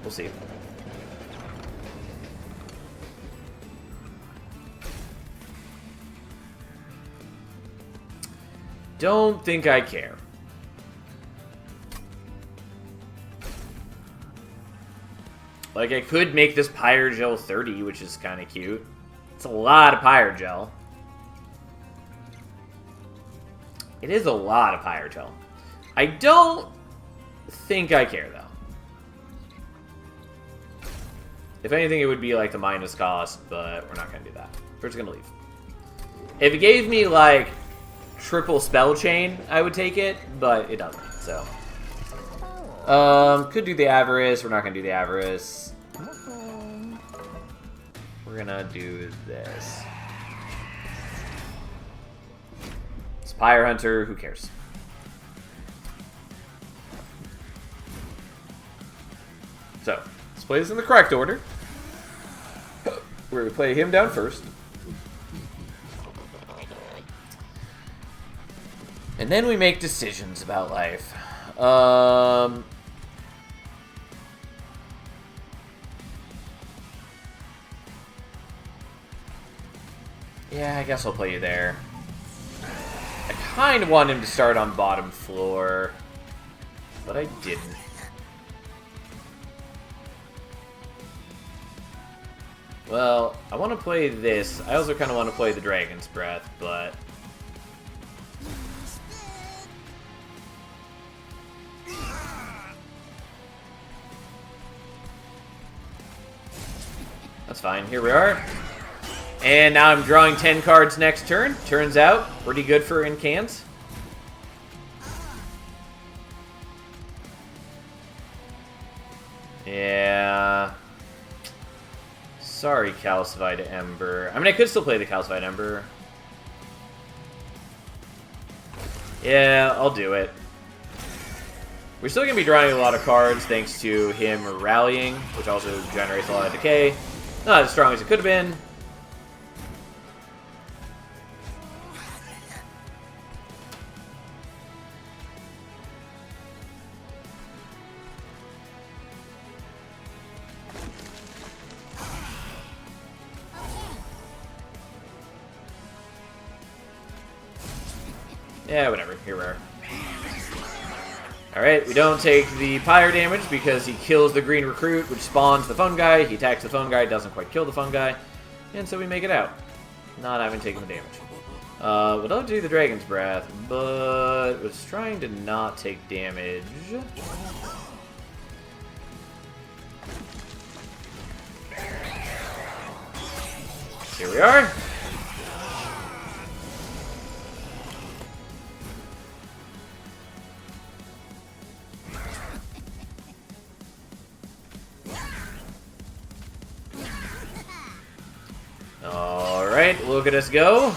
we'll see. Don't think I care. Like, I could make this Pyrogel 30, which is kind of cute. It's a lot of Pyrogel. It is a lot of Pyrogel. I don't think I care, though. If anything, it would be like the minus cost, but we're not going to do that. We're just going to leave. If it gave me, like, triple spell chain, I would take it, but it doesn't, so. Could do the Avarice. We're not going to do the Avarice. We're going to do this. Spire Hunter, who cares? So, let's play this in the correct order. We're going to play him down first. And then we make decisions about life. Yeah, I guess I'll play you there. I kind of want him to start on bottom floor, but I didn't. Well, I want to play this. I also kind of want to play the Dragon's Breath, but... that's fine. Here we are. And now I'm drawing 10 cards next turn. Turns out, pretty good for incants. Yeah. Sorry, Calcified Ember. I mean, I could still play the Calcified Ember. Yeah, I'll do it. We're still going to be drawing a lot of cards thanks to him rallying, which also generates a lot of decay. Not as strong as it could have been. Yeah, whatever. Here we are. Alright, we don't take the Pyre damage because he kills the green recruit, which spawns the fungi. He attacks the fungi, doesn't quite kill the fungi. And so we make it out. Not having taken the damage. We don't do the Dragon's Breath, but was trying to not take damage. Here we are. Alright, look at us go.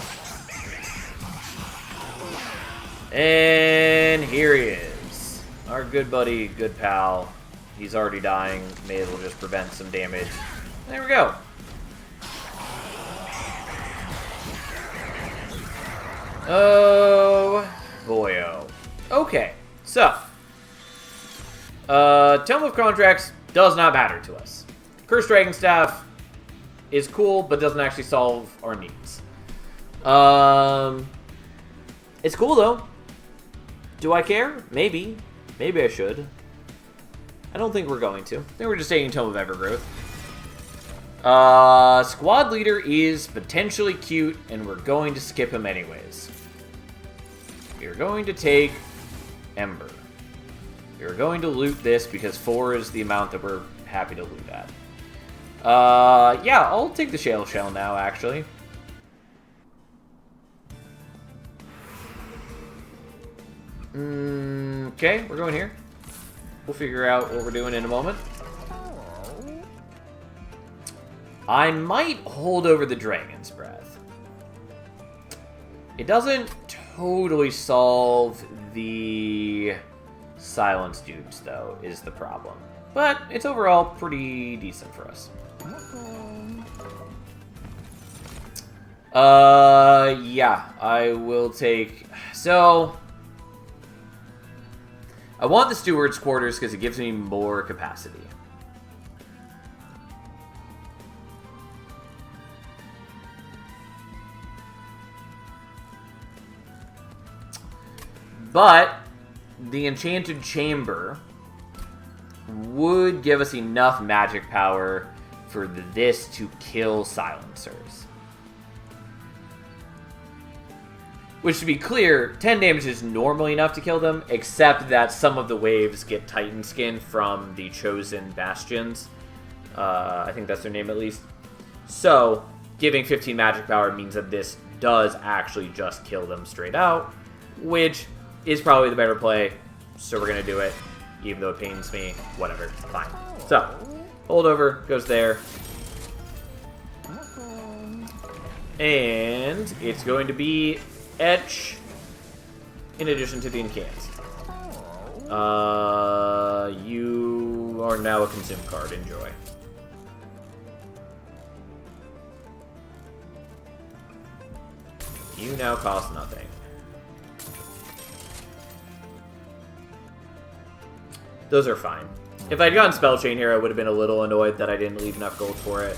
And here he is. Our good buddy, good pal. He's already dying. May as well just prevent some damage. There we go. Oh, boyo. Okay, so. Tome of Contracts does not matter to us. Cursed Dragon Staff is cool, but doesn't actually solve our needs. It's cool, though. Do I care? Maybe. Maybe I should. I don't think we're going to. I think we're just taking Tome of Evergrowth. Squad Leader is potentially cute, and we're going to skip him anyways. We are going to take Ember. We are going to loot this because 4 is the amount that we're happy to loot at. Yeah, I'll take the Shale Shell now, actually. Okay, we're going here. We'll figure out what we're doing in a moment. I might hold over the Dragon's Breath. It doesn't totally solve the silence dudes, though, is the problem. But it's overall pretty decent for us. Yeah, I will take... So, I want the Steward's Quarters because it gives me more capacity. But the Enchanted Chamber would give us enough magic power for this to kill silencers. Which, to be clear, 10 damage is normally enough to kill them, except that some of the waves get Titan Skin from the Chosen Bastions. I think that's their name at least. So, giving 15 magic power means that this does actually just kill them straight out, which is probably the better play, so we're going to do it, even though it pains me. Whatever, fine. So, holdover goes there. And it's going to be Etch in addition to the incants. You are now a consume card. Enjoy. You now cost nothing. Those are fine. If I'd gotten Spell Chain here, I would have been a little annoyed that I didn't leave enough gold for it.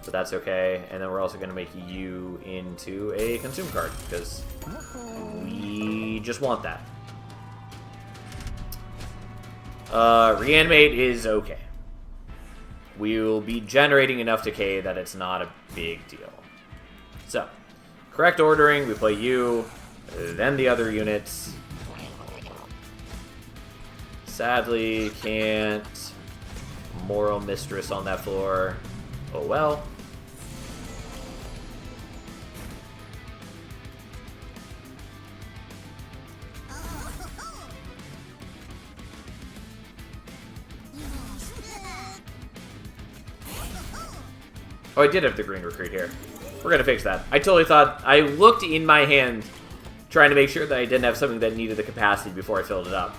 But that's okay. And then we're also going to make you into a consume card, because we just want that. Reanimate is okay. We'll be generating enough decay that it's not a big deal. So, correct ordering, we play you, then the other units. Sadly, can't Moral Mistress on that floor. Oh well. Oh, I did have the green recruit here. We're gonna fix that. I totally thought... I looked in my hand trying to make sure that I didn't have something that needed the capacity before I filled it up.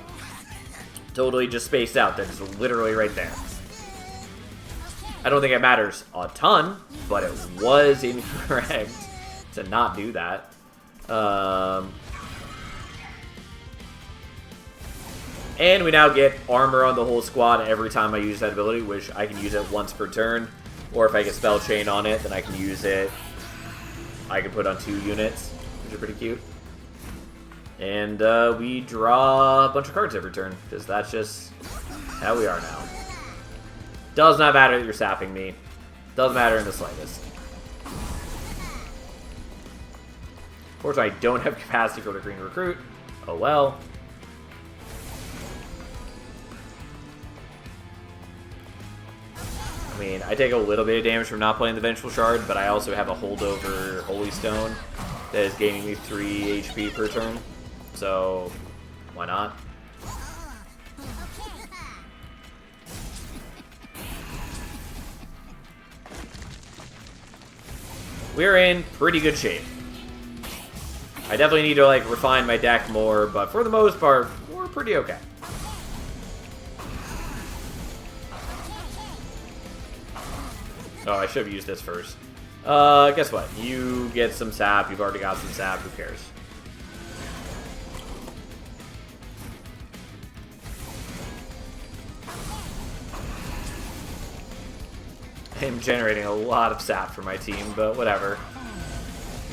Totally just spaced out. That's literally right there. I don't think it matters a ton, but it was incorrect to not do that. And we now get armor on the whole squad every time I use that ability, which I can use it once per turn. Or if I get Spell Chain on it, then I can use it. I can put on 2 units, which are pretty cute. And we draw a bunch of cards every turn, because that's just how we are now. Does not matter that you're sapping me. Doesn't matter in the slightest. Unfortunately, I don't have capacity for the green recruit. Oh well. I mean, I take a little bit of damage from not playing the Vengeful Shard, but I also have a holdover Holy Stone that is gaining me 3 HP per turn. So, why not? We're in pretty good shape. I definitely need to, like, refine my deck more, but for the most part, we're pretty okay. Oh, I should have used this first. Guess what? You get some sap. You've already got some sap. Who cares? I'm generating a lot of sap for my team, but whatever.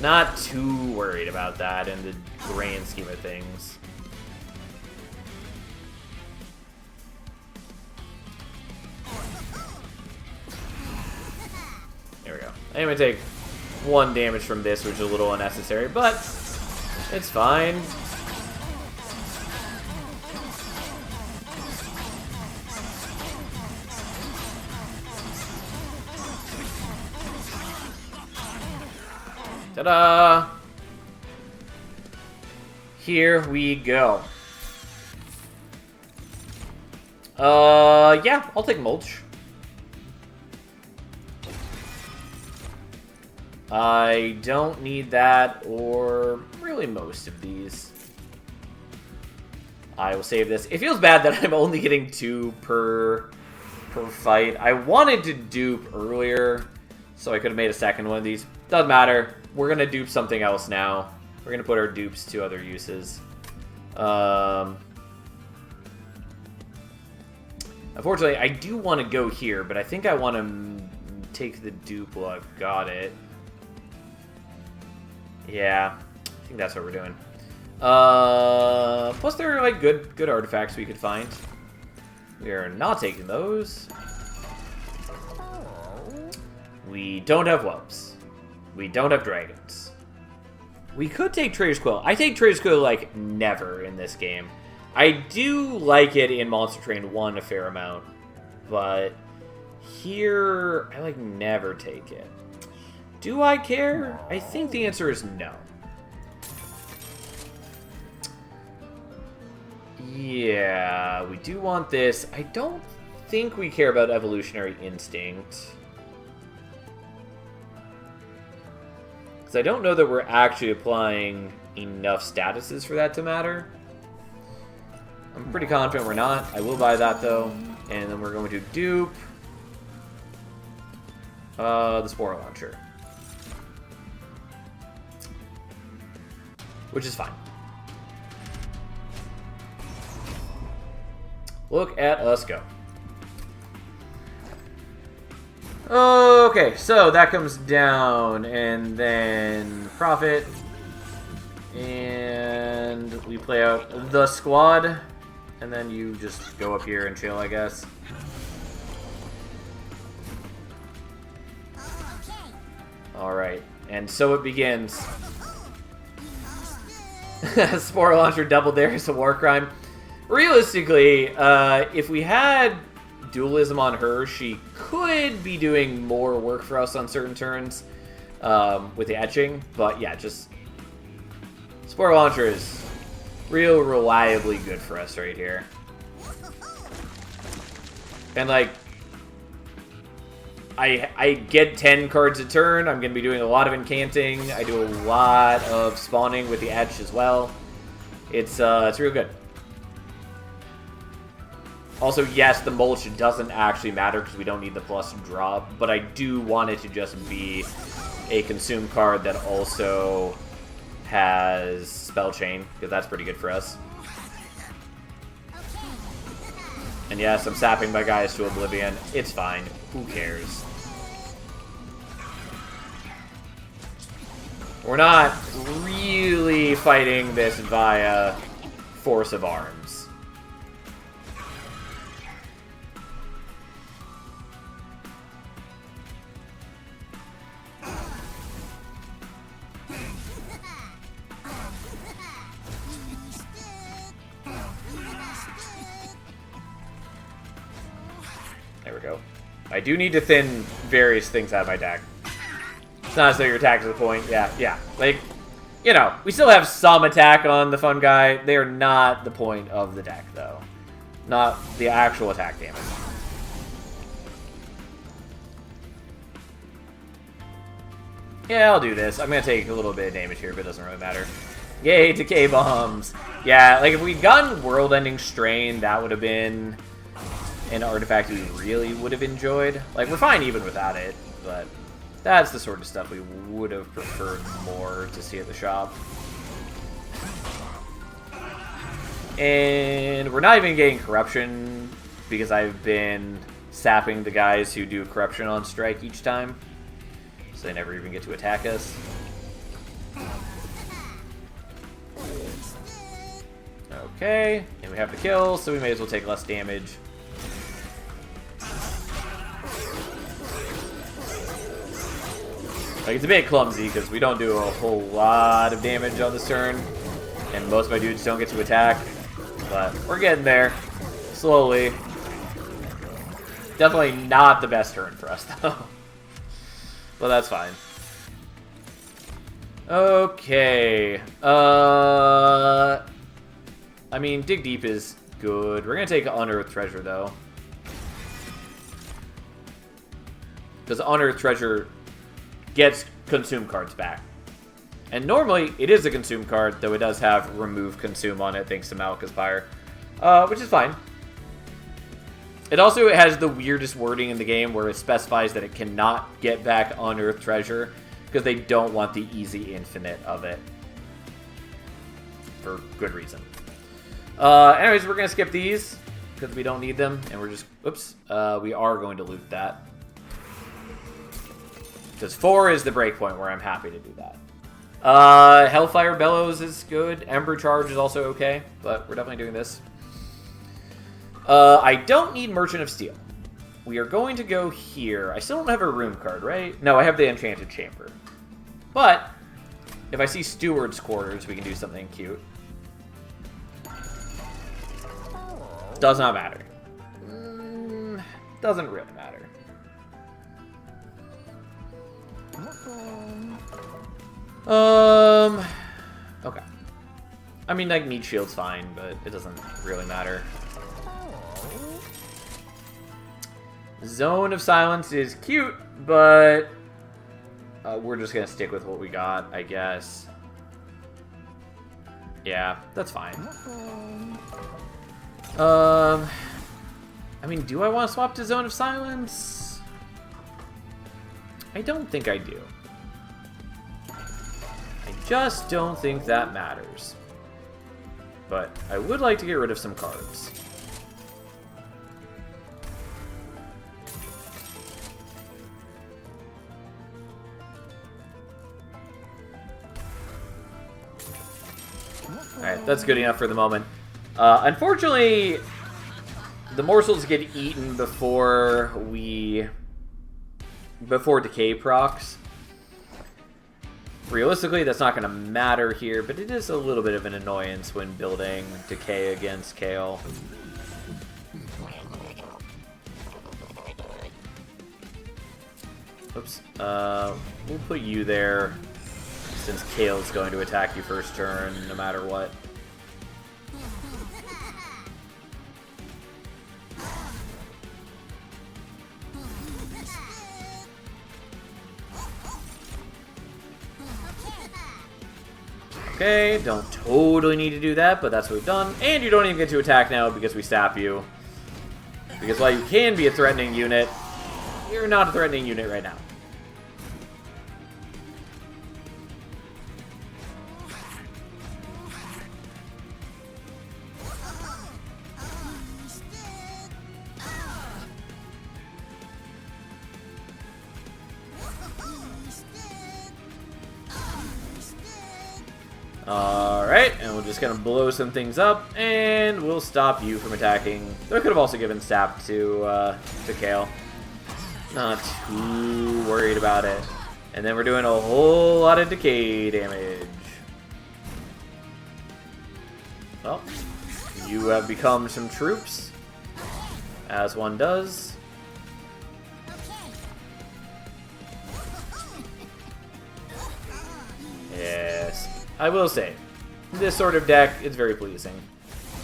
Not too worried about that in the grand scheme of things. There we go. I'm going to take 1 damage from this, which is a little unnecessary, but it's fine. Ta-da! Here we go. Yeah, I'll take Mulch. I don't need that, or really most of these. I will save this. It feels bad that I'm only getting 2 per fight. I wanted to dupe earlier, so I could have made a second one of these. Doesn't matter. We're going to dupe something else now. We're going to put our dupes to other uses. Unfortunately, I do want to go here, but I think I want to take the dupe while I've got it. Yeah, I think that's what we're doing. Plus there are like good artifacts we could find. We are not taking those. We don't have whelps. We don't have dragons. We could take Trader's Quill. I take Trader's Quill like never in this game. I do like it in Monster Train 1 a fair amount, but here I like never take it. Do I care? I think the answer is no. Yeah, we do want this. I don't think we care about Evolutionary Instinct. Because I don't know that we're actually applying enough statuses for that to matter. I'm pretty confident we're not. I will buy that, though. And then we're going to dupe the Spore Launcher. Which is fine. Look at us go. Okay, so that comes down, and then profit. And we play out the squad. And then you just go up here and chill, I guess. Alright, and so it begins. Spore Launcher double dare is a war crime. Realistically, if we had dualism on her, she could be doing more work for us on certain turns with the etching. But yeah, just Spore Launcher is real reliably good for us right here. And like, I get 10 cards a turn. I'm going to be doing a lot of incanting. I do a lot of spawning with the etch as well. It's real good. Also, yes, the mulch doesn't actually matter because we don't need the plus drop, but I do want it to just be a consume card that also has Spell Chain, because that's pretty good for us. And yes, I'm sapping my guys to oblivion. It's fine. Who cares? We're not really fighting this via force of arms. There we go. I do need to thin various things out of my deck. It's not as though your attack is the point. Yeah. Like, you know, we still have some attack on the fun guy. They are not the point of the deck, though. Not the actual attack damage. Yeah, I'll do this. I'm going to take a little bit of damage here, but it doesn't really matter. Yay, Decay Bombs. Yeah, like if we'd gotten World-Ending Strain, that would have been an artifact we really would have enjoyed. Like, we're fine even without it, but that's the sort of stuff we would have preferred more to see at the shop. And we're not even getting Corruption because I've been sapping the guys who do Corruption on strike each time. So they never even get to attack us. Okay, and we have the kill, so we may as well take less damage. Like, it's a bit clumsy because we don't do a whole lot of damage on this turn, and most of my dudes don't get to attack, but we're getting there, slowly. Definitely not the best turn for us, though. But that's fine. Okay. I mean, Dig Deep is good. We're going to take Unearthed Treasure, though. Because Unearthed Treasure gets consume cards back. And normally, it is a consume card, though it does have remove consume on it, thanks to Malika's Pyre. Which is fine. It also has the weirdest wording in the game, where it specifies that it cannot get back Unearthed Treasure, because they don't want the easy infinite of it. For good reason. Anyways, we're going to skip these, because we don't need them, and we're just... Oops. We are going to loot that. Because 4 is the breakpoint where I'm happy to do that. Hellfire Bellows is good. Ember Charge is also okay, but we're definitely doing this. I don't need Merchant of Steel. We are going to go here. I still don't have a room card, right? No, I have the Enchanted Chamber. But, if I see Steward's Quarters, we can do something cute. Does not matter. Doesn't really matter. Okay. I mean, like, Meat Shield's fine, but it doesn't really matter. Zone of Silence is cute, but we're just gonna stick with what we got, I guess. Yeah, that's fine. I mean, do I want to swap to Zone of Silence? I don't think I do. I just don't think that matters. But I would like to get rid of some cards. Alright, that's good enough for the moment. Unfortunately, the morsels get eaten before decay procs. Realistically, that's not going to matter here, but it is a little bit of an annoyance when building decay against Kale. Oops. We'll put you there, since Kale's going to attack you first turn, no matter what. Okay, don't totally need to do that, but that's what we've done. And you don't even get to attack now because we stop you. Because while you can be a threatening unit, you're not a threatening unit right now. Alright, and we're just gonna blow some things up, and we'll stop you from attacking. Though I could have also given Sap to Kale. Not too worried about it. And then we're doing a whole lot of decay damage. Well, you have become some troops, as one does. Yes. I will say, this sort of deck is very pleasing.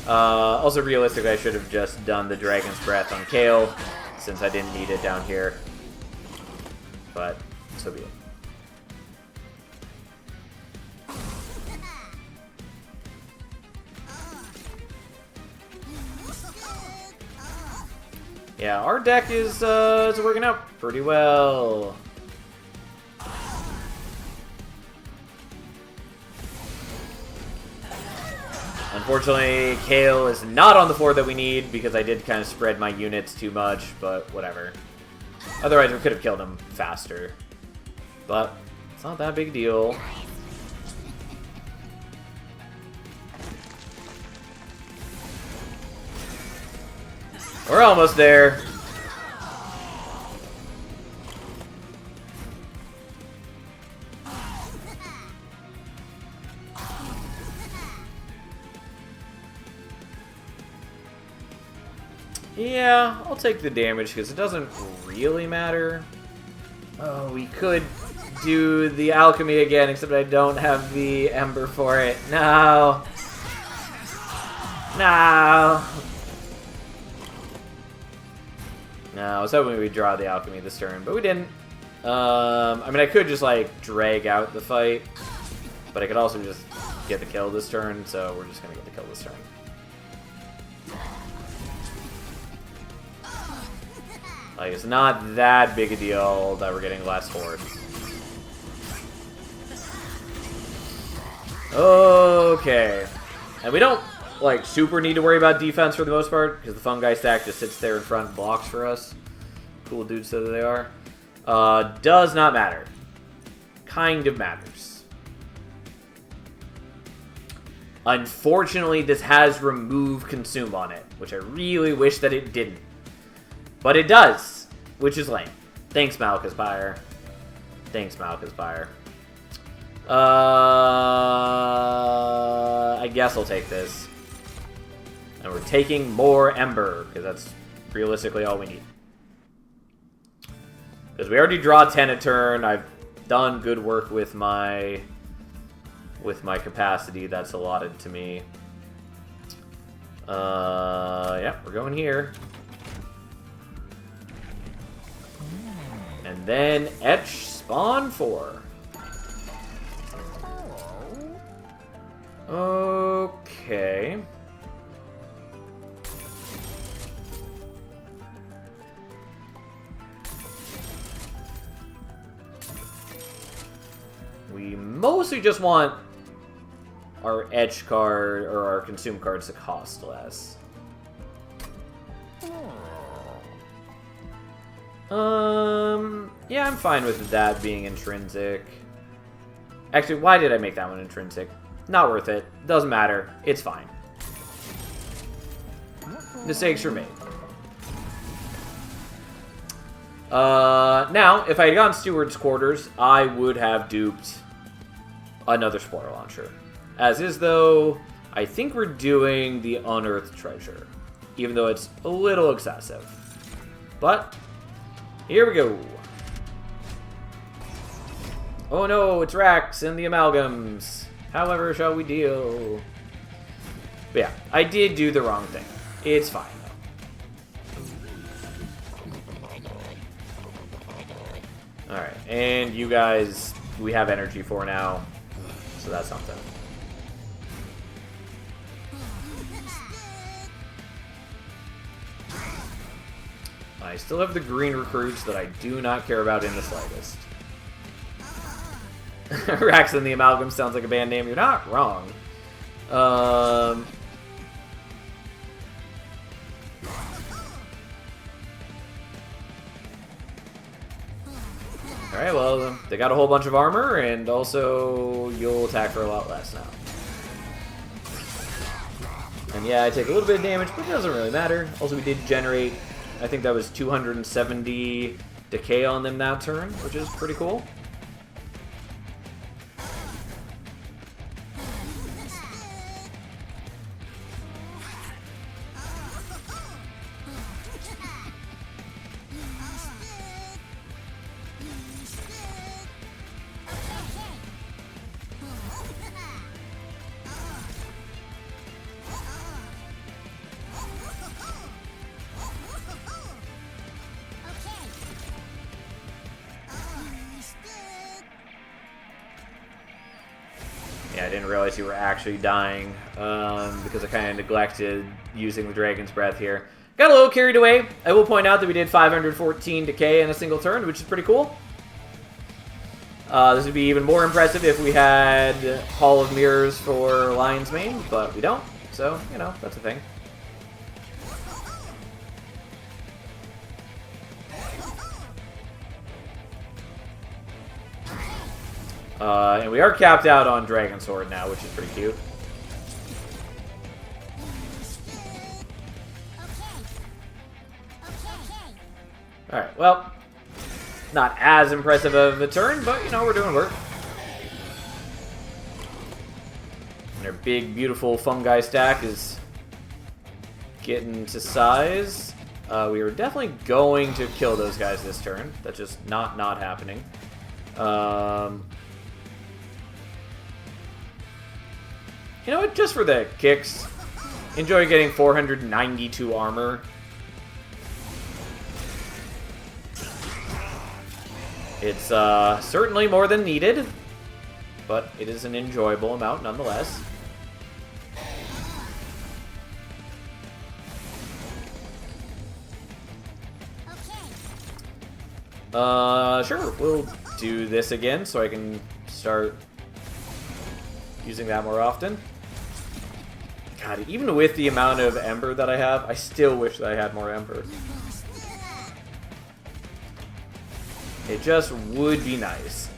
Also, realistically, I should have just done the Dragon's Breath on Kale, since I didn't need it down here. But, so be it. Yeah, our deck is working out pretty well. Unfortunately, Kale is not on the 4 that we need because I did kind of spread my units too much, but whatever. Otherwise, we could have killed him faster. But it's not that big a deal. We're almost there. Yeah, I'll take the damage because it doesn't really matter. Oh, we could do the alchemy again, except I don't have the ember for it. No. No. No, I was hoping we'd draw the alchemy this turn, but we didn't. I mean, I could just, like, drag out the fight, but I could also just get the kill this turn, so we're just gonna get the kill this turn. Like, it's not that big a deal that we're getting less horde. Okay. And we don't, like, super need to worry about defense for the most part, because the fungi stack just sits there in front and blocks for us. Cool dudes that they are. Does not matter. Kind of matters. Unfortunately, this has remove consume on it, which I really wish that it didn't. But it does, which is lame. Thanks, Malkaspire. Thanks, Malkaspire. I guess I'll take this. And we're taking more Ember, because that's realistically all we need. Because we already draw 10 a turn. I've done good work with my capacity that's allotted to me. Yeah, we're going here. And then Etch spawn 4. Okay. We mostly just want our Etch card or our consume cards to cost less. Yeah, I'm fine with that being intrinsic. Actually, why did I make that one intrinsic? Not worth it. Doesn't matter. It's fine. Mistakes were made. Now, if I had gone Steward's Quarters, I would have duped another Spoiler Launcher. As is, though, I think we're doing the Unearthed Treasure, even though it's a little excessive. But, here we go. Oh no, it's Rax and the Amalgams. However shall we deal? But yeah, I did do the wrong thing. It's fine, though. Alright, and you guys, we have energy for now, so that's something. I still have the green recruits that I do not care about in the slightest. Rax and the Amalgam sounds like a band name. You're not wrong. Alright, well, they got a whole bunch of armor, and also you'll attack for a lot less now. And yeah, I take a little bit of damage, but it doesn't really matter. Also, we did generate, I think that was 270 decay on them that turn, which is pretty cool. Yeah, I didn't realize you were actually dying, because I kind of neglected using the Dragon's Breath here. Got a little carried away. I will point out that we did 514 decay in a single turn, which is pretty cool. This would be even more impressive if we had Hall of Mirrors for Lion's Mane, but we don't, so, you know, that's a thing. And we are capped out on Dragon Sword now, which is pretty cute. Alright, well, not as impressive of a turn, but, you know, we're doing work. And our big, beautiful fungi stack is getting to size. We are definitely going to kill those guys this turn. That's just not happening. You know what, just for the kicks, enjoy getting 492 armor. It's certainly more than needed, but it is an enjoyable amount nonetheless. Sure, we'll do this again so I can start using that more often. God, even with the amount of Ember that I have, I still wish that I had more Ember. It just would be nice.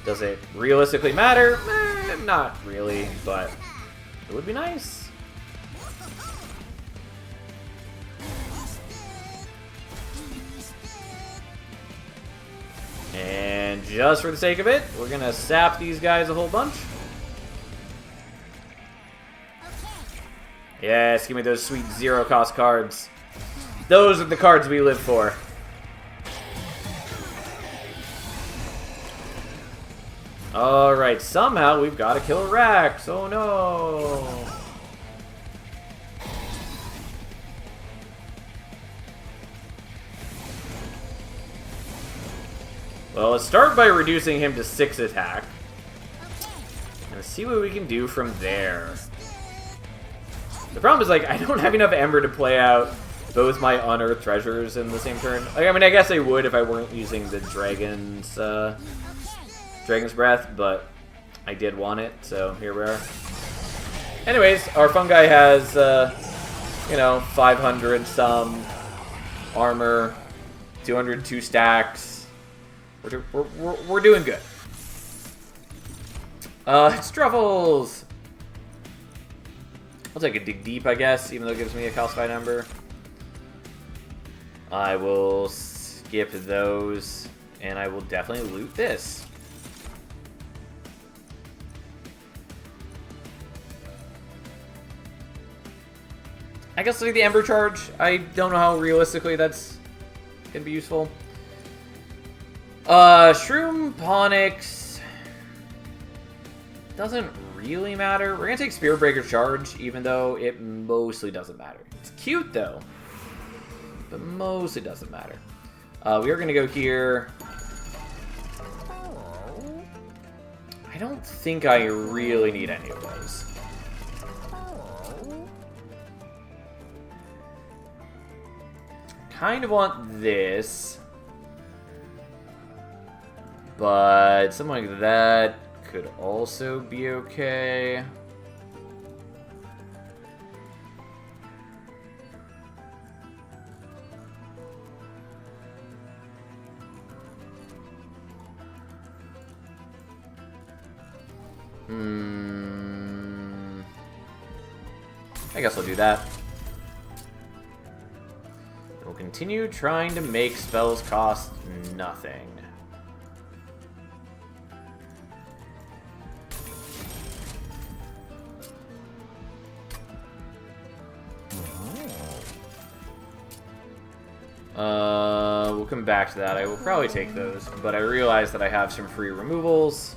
Does it realistically matter? Not really, but it would be nice. And just for the sake of it, we're gonna sap these guys a whole bunch. Yes, give me those sweet zero-cost cards. Those are the cards we live for. Alright, somehow we've got to kill Rax. Oh no! Well, let's start by reducing him to 6 attack. And see what we can do from there. The problem is, like, I don't have enough Ember to play out both my unearthed treasures in the same turn. Like, I mean, I guess I would if I weren't using the Dragon's Breath, but I did want it, so here we are. Anyways, our fungi has, you know, 500 some armor, 202 stacks. We're doing good. It's Truffles! I'll take a dig deep, I guess, even though it gives me a calcified Ember. I will skip those, and I will definitely loot this. I guess I'll take the Ember Charge. I don't know how realistically that's gonna be useful. Shroom Ponix doesn't really matter. We're gonna take Spirit Breaker Charge, even though it mostly doesn't matter. It's cute though, but mostly doesn't matter. We are gonna go here. I don't think I really need any of those. Kind of want this. But something like that could also be okay. I guess I'll do that. We'll continue trying to make spells cost nothing. We'll come back to that. I will probably take those, but I realize that I have some free removals.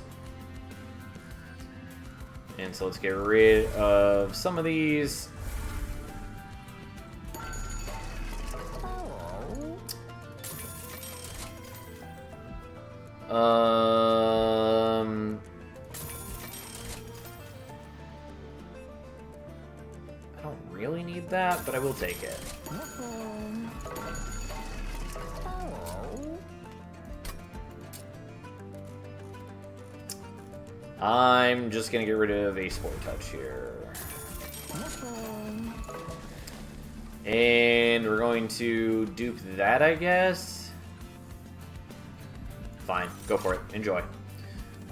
And so let's get rid of some of these. I don't really need that, but I will take it. I'm just gonna get rid of a Spore Touch here. And we're going to dupe that, I guess. Fine, go for it. Enjoy.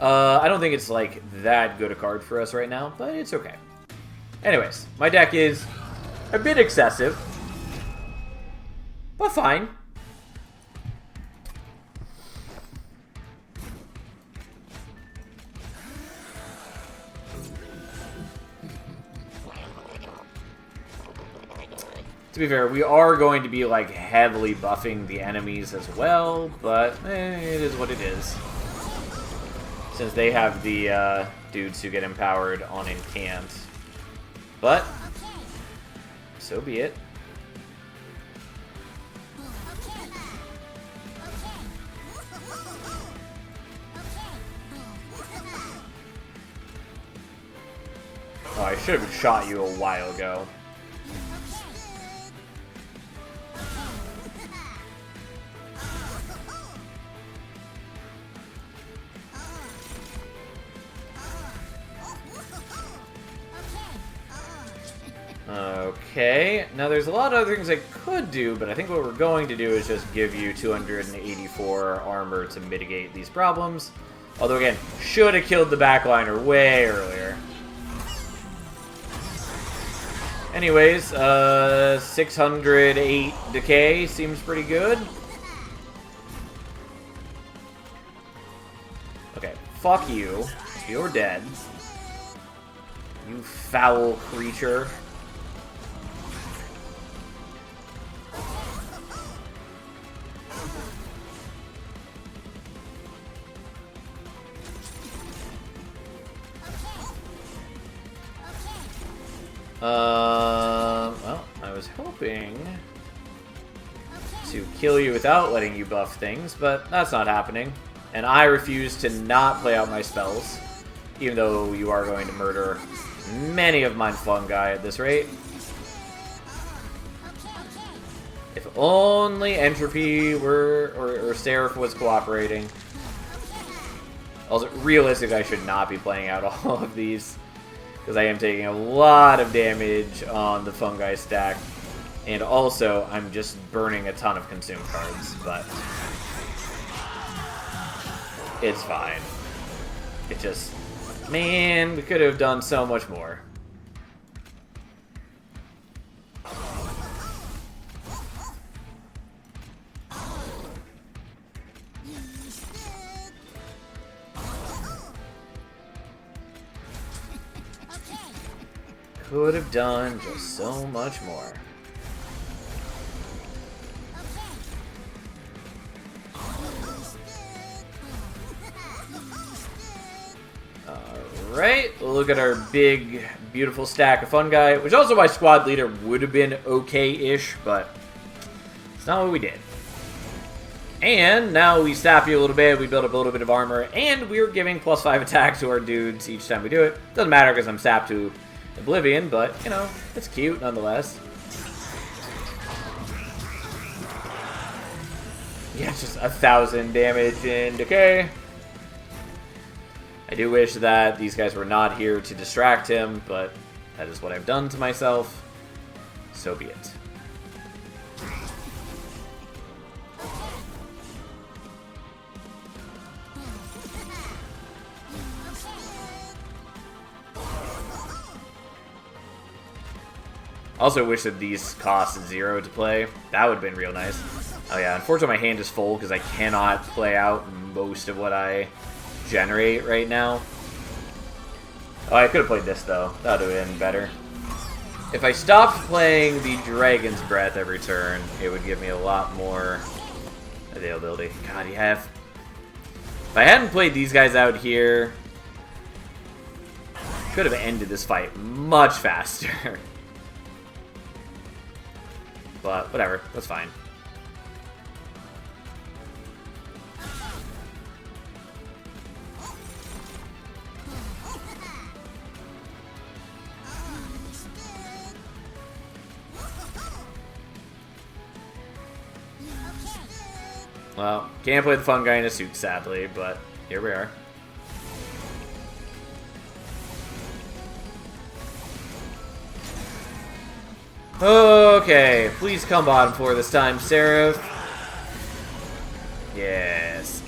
I don't think it's, like, that good a card for us right now, but it's okay. Anyways, my deck is a bit excessive, but fine. To be fair, we are going to be, like, heavily buffing the enemies as well, but it is what it is. Since they have the dudes who get empowered on Incant. But So be it. Oh, I should have shot you a while ago. Okay, now there's a lot of other things I could do, but I think what we're going to do is just give you 284 armor to mitigate these problems. Although again, should have killed the backliner way earlier. Anyways, 608 decay seems pretty good. Okay, fuck you. You're dead. You foul creature. Well, I was hoping to kill you without letting you buff things, but that's not happening. And I refuse to not play out my spells, even though you are going to murder many of my fungi at this rate. If only Entropy were, or Seraph was cooperating. Also, realistically, I should not be playing out all of these, because I am taking a lot of damage on the fungi stack. And also, I'm just burning a ton of consume cards, but it's fine. It just, man, we could have done so much more. Could have done just so much more. Alright, we'll look at our big, beautiful stack of fungi, which also my squad leader would have been okay-ish, but it's not what we did. And now we sap you a little bit, we build up a little bit of armor, and we're giving +5 attack to our dudes each time we do it. Doesn't matter because I'm sapped to Oblivion, but, you know, it's cute nonetheless. Yeah, it's just 1,000 damage in decay. I do wish that these guys were not here to distract him, but that is what I've done to myself. So be it. Also wish that these cost 0 to play. That would have been real nice. Oh yeah, unfortunately my hand is full because I cannot play out most of what I generate right now. Oh, I could have played this though. That would have been better. If I stopped playing the Dragon's Breath every turn, it would give me a lot more availability. God, you have... If I hadn't played these guys out here, could have ended this fight much faster. But whatever, that's fine. Well, can't play the fun guy in a suit, sadly, but here we are. Okay, please come bottom floor this time, Seraph. Yes.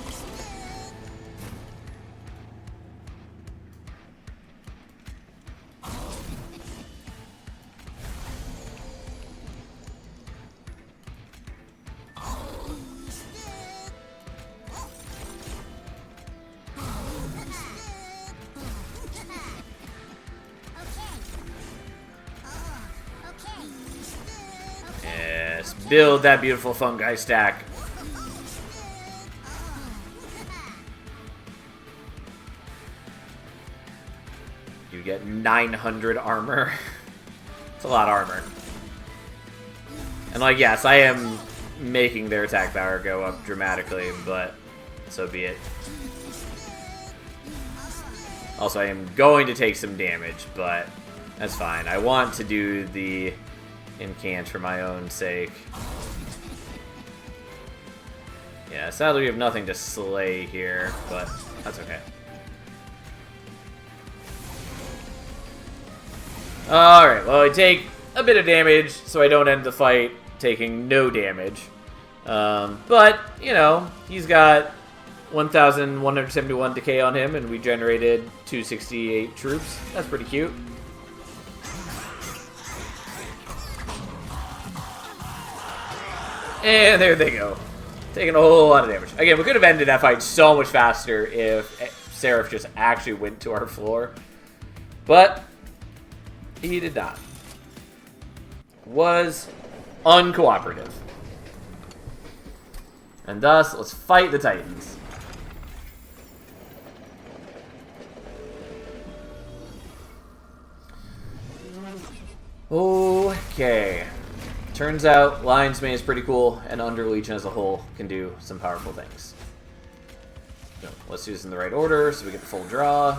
Build that beautiful fungi stack. You get 900 armor. It's a lot of armor. And like, yes, I am making their attack power go up dramatically, but so be it. Also, I am going to take some damage, but that's fine. I want to do the incant for my own sake. Yeah, sadly we have nothing to slay here, but that's okay. Alright, well I take a bit of damage, so I don't end the fight taking no damage. But, you know, he's got 1,171 decay on him, and we generated 268 troops. That's pretty cute. And there they go. Taking a whole lot of damage. Again, we could have ended that fight so much faster if Seraph just actually went to our floor. But he did not. Was uncooperative. And thus, let's fight the Titans. Okay. Turns out Lion's Mane is pretty cool, and Under Legion as a whole can do some powerful things. So, let's do this in the right order so we get the full draw.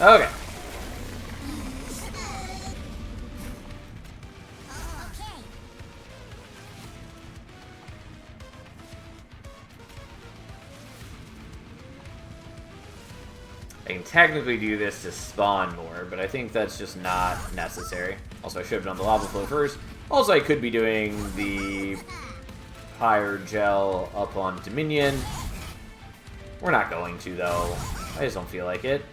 Okay. I can technically do this to spawn more, but I think that's just not necessary. Also, I should have done the lava flow first. Also, I could be doing the higher gel up on Dominion. We're not going to, though. I just don't feel like it.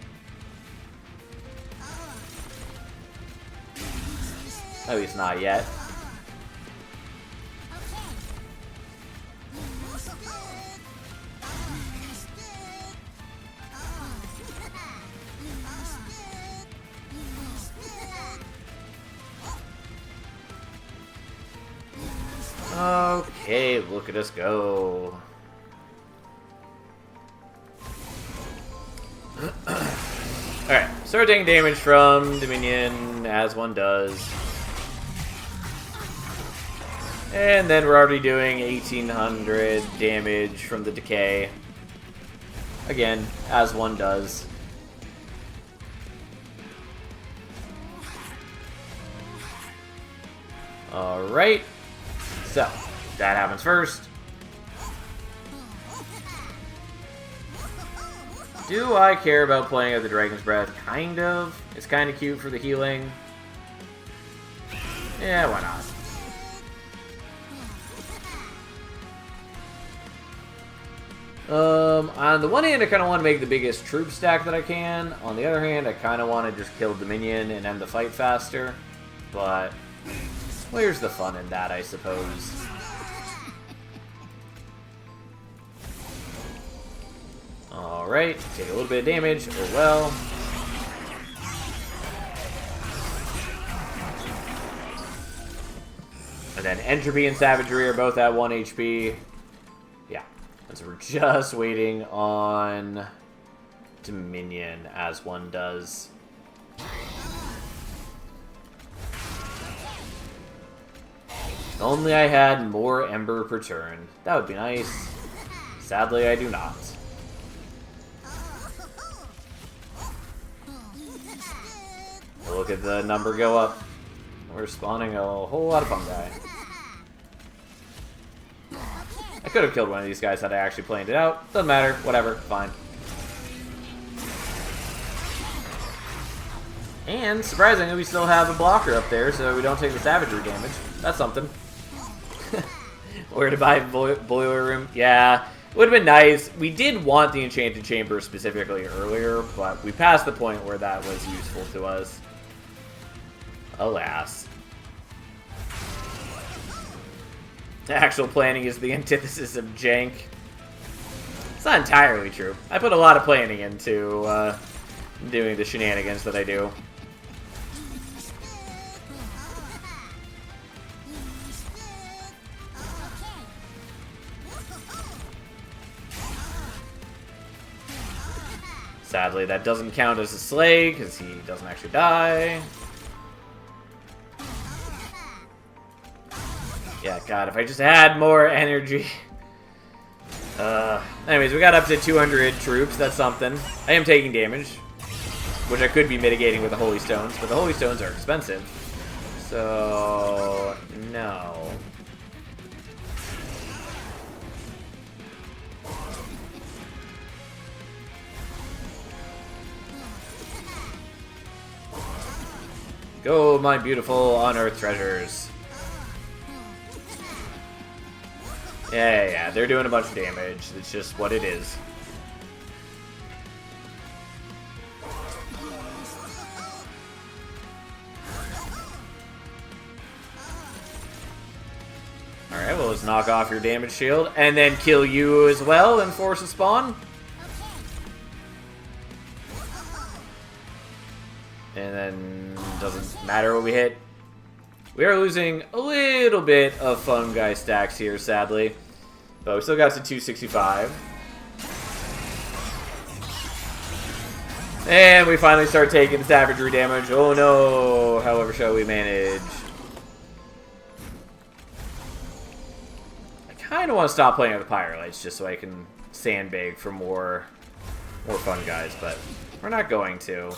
At least not yet. Okay, look at us go. Alright, start taking damage from Dominion, as one does. And then we're already doing 1,800 damage from the decay. Again, as one does. Alright. So, that happens first. Do I care about playing at the Dragon's Breath? Kind of. It's kind of cute for the healing. Yeah, why not? On the one hand, I kind of want to make the biggest troop stack that I can. On the other hand, I kind of want to just kill Dominion and end the fight faster. But where's the fun in that, I suppose? Alright, take a little bit of damage. Oh well. And then Entropy and Savagery are both at 1 HP. Yeah. And so we're just waiting on Dominion, as one does. If only I had more Ember per turn. That would be nice. Sadly, I do not. Look at the number go up. We're spawning a whole lot of fungi. I could have killed one of these guys had I actually planned it out. Doesn't matter. Whatever. Fine. And, surprisingly, we still have a blocker up there, so we don't take the savagery damage. That's something. Where to buy Boiler Room? Yeah. Would have been nice. We did want the Enchanted Chamber specifically earlier, but we passed the point where that was useful to us. Alas. Actual planning is the antithesis of jank. It's not entirely true. I put a lot of planning into doing the shenanigans that I do. Sadly, that doesn't count as a slay, because he doesn't actually die. Yeah, God, if I just had more energy. Anyways, we got up to 200 troops. That's something. I am taking damage, which I could be mitigating with the Holy Stones, but the Holy Stones are expensive. So, no. Go, my beautiful unearthed treasures. Yeah, they're doing a bunch of damage. It's just what it is. Alright, well, let's knock off your damage shield, and then kill you as well, and force a spawn. And then, doesn't matter what we hit. We are losing a little bit of fungi stacks here, sadly. But we still got to 265. And we finally start taking savagery damage. Oh no! However shall we manage? I kind of want to stop playing with the Pyrolites just so I can sandbag for more fun guys, but we're not going to.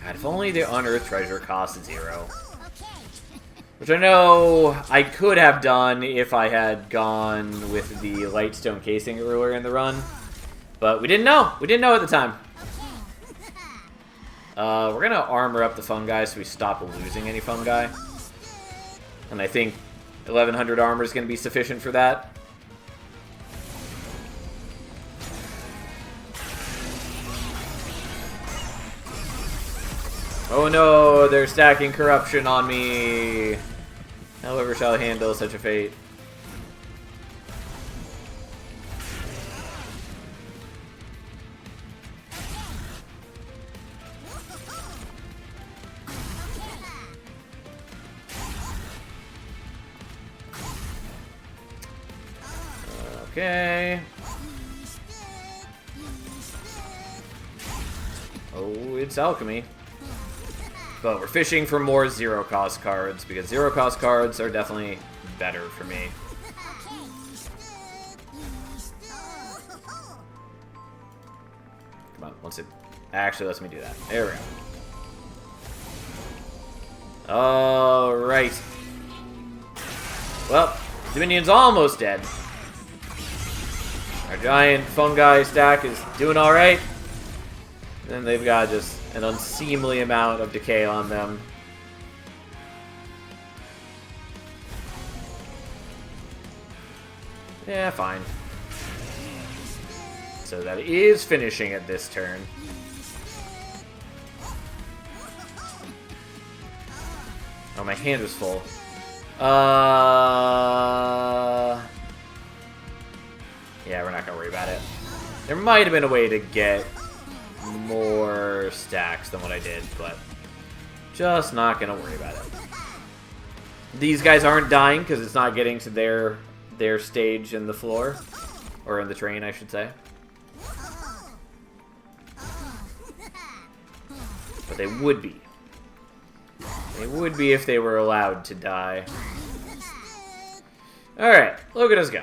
God, if only the unearthed treasure cost 0. Which I know I could have done if I had gone with the Lightstone casing earlier in the run. But we didn't know. We didn't know at the time. We're going to armor up the fungi so we stop losing any fungi. And I think 1100 armor is going to be sufficient for that. Oh no, they're stacking corruption on me. However shall I handle such a fate? Okay. Oh, it's alchemy. But we're fishing for more zero-cost cards, because zero-cost cards are definitely better for me. Come on, once it actually lets me do that. There we go. Alright. Well, Dominion's almost dead. Our giant fungi stack is doing alright. And they've got just an unseemly amount of decay on them. Yeah, fine. So that is finishing at this turn. Oh, my hand was full. Yeah, we're not gonna worry about it. There might have been a way to get more stacks than what I did, but just not gonna worry about it. These guys aren't dying because it's not getting to their stage in the floor, or in the train, I should say. But they would be. They would be if they were allowed to die. Alright, look at us go.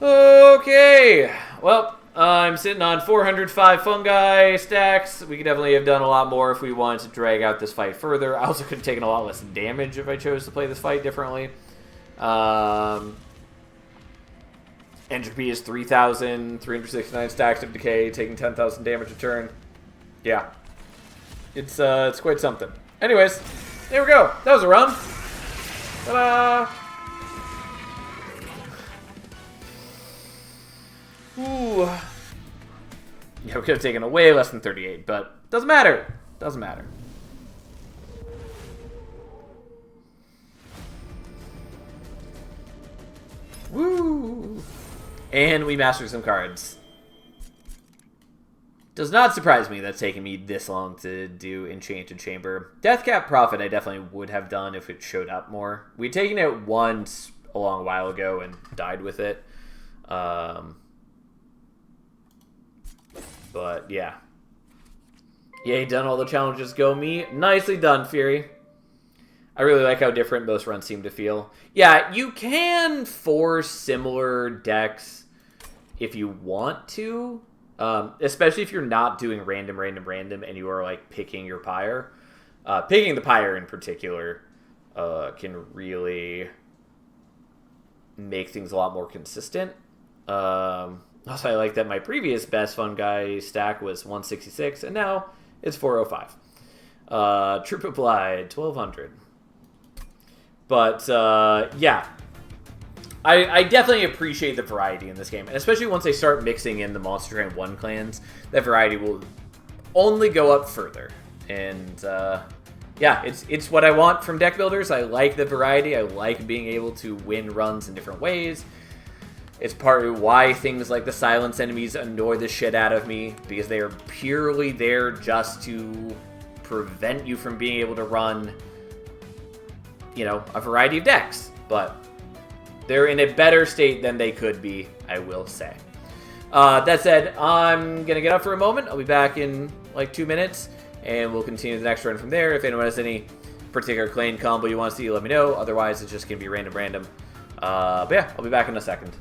Okay, well, I'm sitting on 405 fungi stacks. We could definitely have done a lot more if we wanted to drag out this fight further. I also could have taken a lot less damage if I chose to play this fight differently. Entropy is 3,369 stacks of decay, taking 10,000 damage a turn. Yeah, it's quite something. Anyways, there we go. That was a run. Ta-da! Ooh. Yeah, we could have taken away less than 38, but doesn't matter. Doesn't matter. Woo! And we mastered some cards. Does not surprise me that's taking me this long to do Enchanted Chamber. Deathcap Prophet I definitely would have done if it showed up more. We'd taken it once a long while ago and died with it. But yeah. Yay, done all the challenges, go me. Nicely done, Fury. I really like how different most runs seem to feel. Yeah, you can force similar decks if you want to. Especially if you're not doing random, and you are like picking your Pyre. Picking the Pyre in particular can really make things a lot more consistent. Also, I like that my previous best fun guy stack was 166, and now it's 405. Troop applied, 1200. But, yeah. I definitely appreciate the variety in this game, and especially once they start mixing in the Monster Train 1 clans, that variety will only go up further. And, yeah, it's what I want from deck builders. I like the variety. I like being able to win runs in different ways. It's partly why things like the silence enemies annoy the shit out of me, because they are purely there just to prevent you from being able to run, you know, a variety of decks. But they're in a better state than they could be, I will say. That said, I'm going to get up for a moment. I'll be back in like 2 minutes, and we'll continue the next run from there. If anyone has any particular clan combo you want to see, let me know. Otherwise, it's just going to be random. But yeah, I'll be back in a second.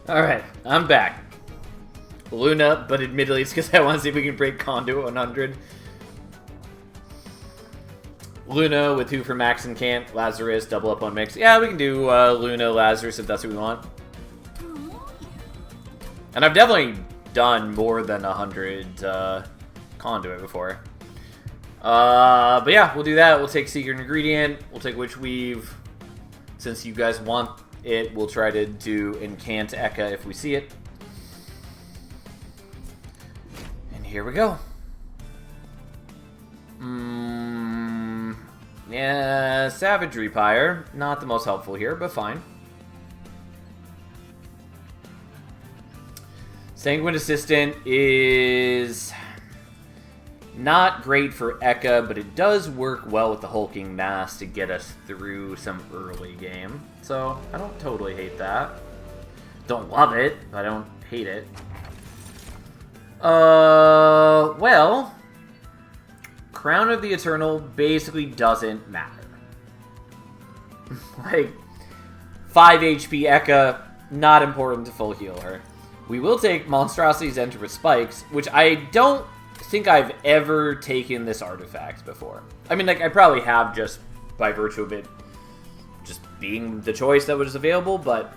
Alright, I'm back. Luna, but admittedly it's because I want to see if we can break Conduit 100. Luna with who for Max and Can't, Lazarus, double up on mix. Yeah, we can do Luna, Lazarus if that's what we want. And I've definitely done more than 100 Conduit before. But yeah, we'll do that. We'll take Secret Ingredient. We'll take Witch Weave. Since you guys want it, we'll try to do Incant Eka if we see it. And here we go. Yeah, Savagery Pyre. Not the most helpful here, but fine. Sanguine Assistant is not great for Eka, but it does work well with the Hulking Mass to get us through some early game. So, I don't totally hate that. Don't love it, but I don't hate it. Well, Crown of the Eternal basically doesn't matter. Like, 5 HP Eka, not important to full heal her. We will take Monstrosities Enter with Spikes, which I don't think I've ever taken this artifact before. I mean, like, I probably have just by virtue of it just being the choice that was available, but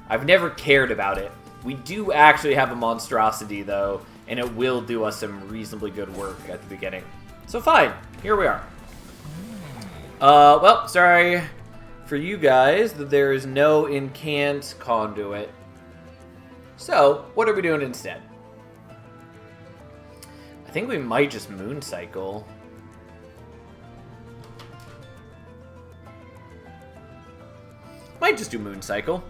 I've never cared about it. We do actually have a Monstrosity, though, and it will do us some reasonably good work at the beginning. So fine, here we are. Well, sorry for you guys that there is no Incant Conduit. So, what are we doing instead? I think we might just Moon Cycle. Might just do Moon Cycle.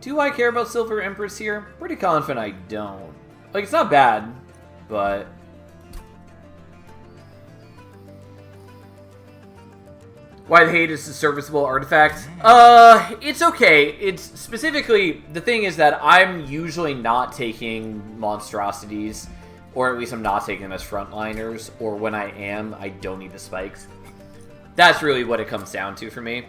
Do I care about Silver Empress here? Pretty confident I don't. Like, it's not bad, but... Why the hate is a serviceable artifact? It's okay. It's specifically, the thing is that I'm usually not taking Monstrosities, or at least I'm not taking them as frontliners, or when I am, I don't need the spikes. That's really what it comes down to for me.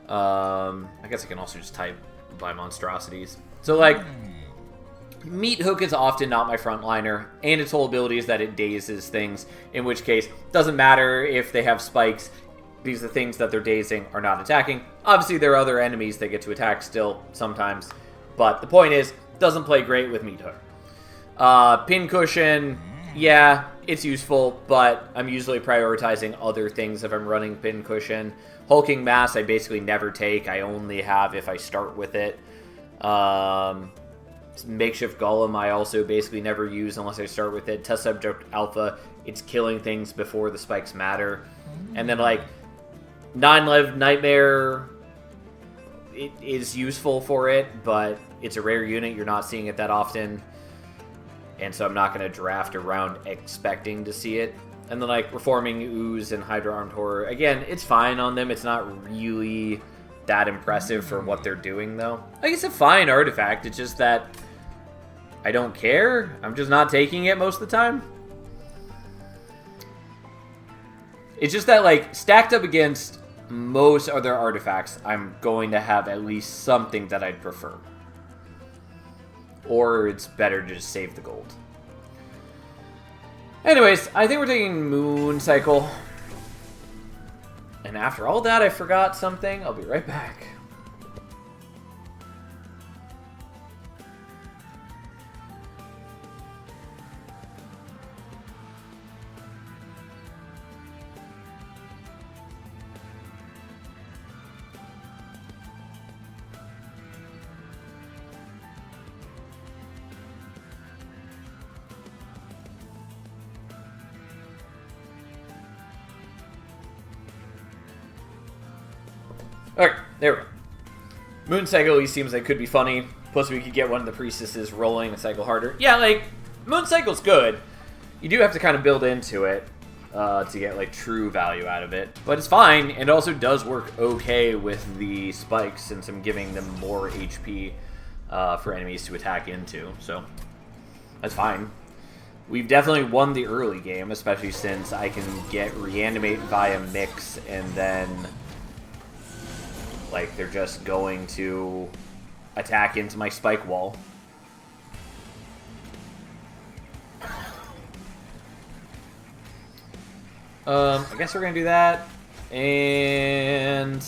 I guess I can also just type by Monstrosities. So, like, Meat Hook is often not my frontliner, and its whole ability is that it dazes things, in which case, doesn't matter if they have spikes, because the things that they're dazing are not attacking. Obviously, there are other enemies that get to attack still, sometimes, but the point is, doesn't play great with Meat Hook. Pincushion, yeah, it's useful, but I'm usually prioritizing other things if I'm running Pincushion. Hulking Mass, I basically never take. I only have if I start with it. Makeshift Golem, I also basically never use unless I start with it. Test Subject Alpha, it's killing things before the spikes matter. And then, like, 9-Live Nightmare, it is useful for it, but it's a rare unit. You're not seeing it that often. And so I'm not going to draft around expecting to see it. And then, like, Reforming Ooze and Hydra Armed Horror. Again, it's fine on them. It's not really that impressive for what they're doing, though. Like, it's a fine artifact. It's just that I don't care. I'm just not taking it most of the time. It's just that, like, stacked up against most other artifacts, I'm going to have at least something that I'd prefer. Or it's better to just save the gold. Anyways, I think we're taking Moon Cycle. And after all that, I forgot something. I'll be right back. Okay, there we go. Moon Cycle at least seems like it could be funny. Plus, we could get one of the priestesses rolling and cycle harder. Yeah, like, Moon Cycle's good. You do have to kind of build into it to get, like, true value out of it. But it's fine, and it also does work okay with the spikes since I'm giving them more HP for enemies to attack into. So, that's fine. we've definitely won the early game, especially since I can get reanimate via mix, and then like they're just going to attack into my spike wall. I guess we're gonna do that, and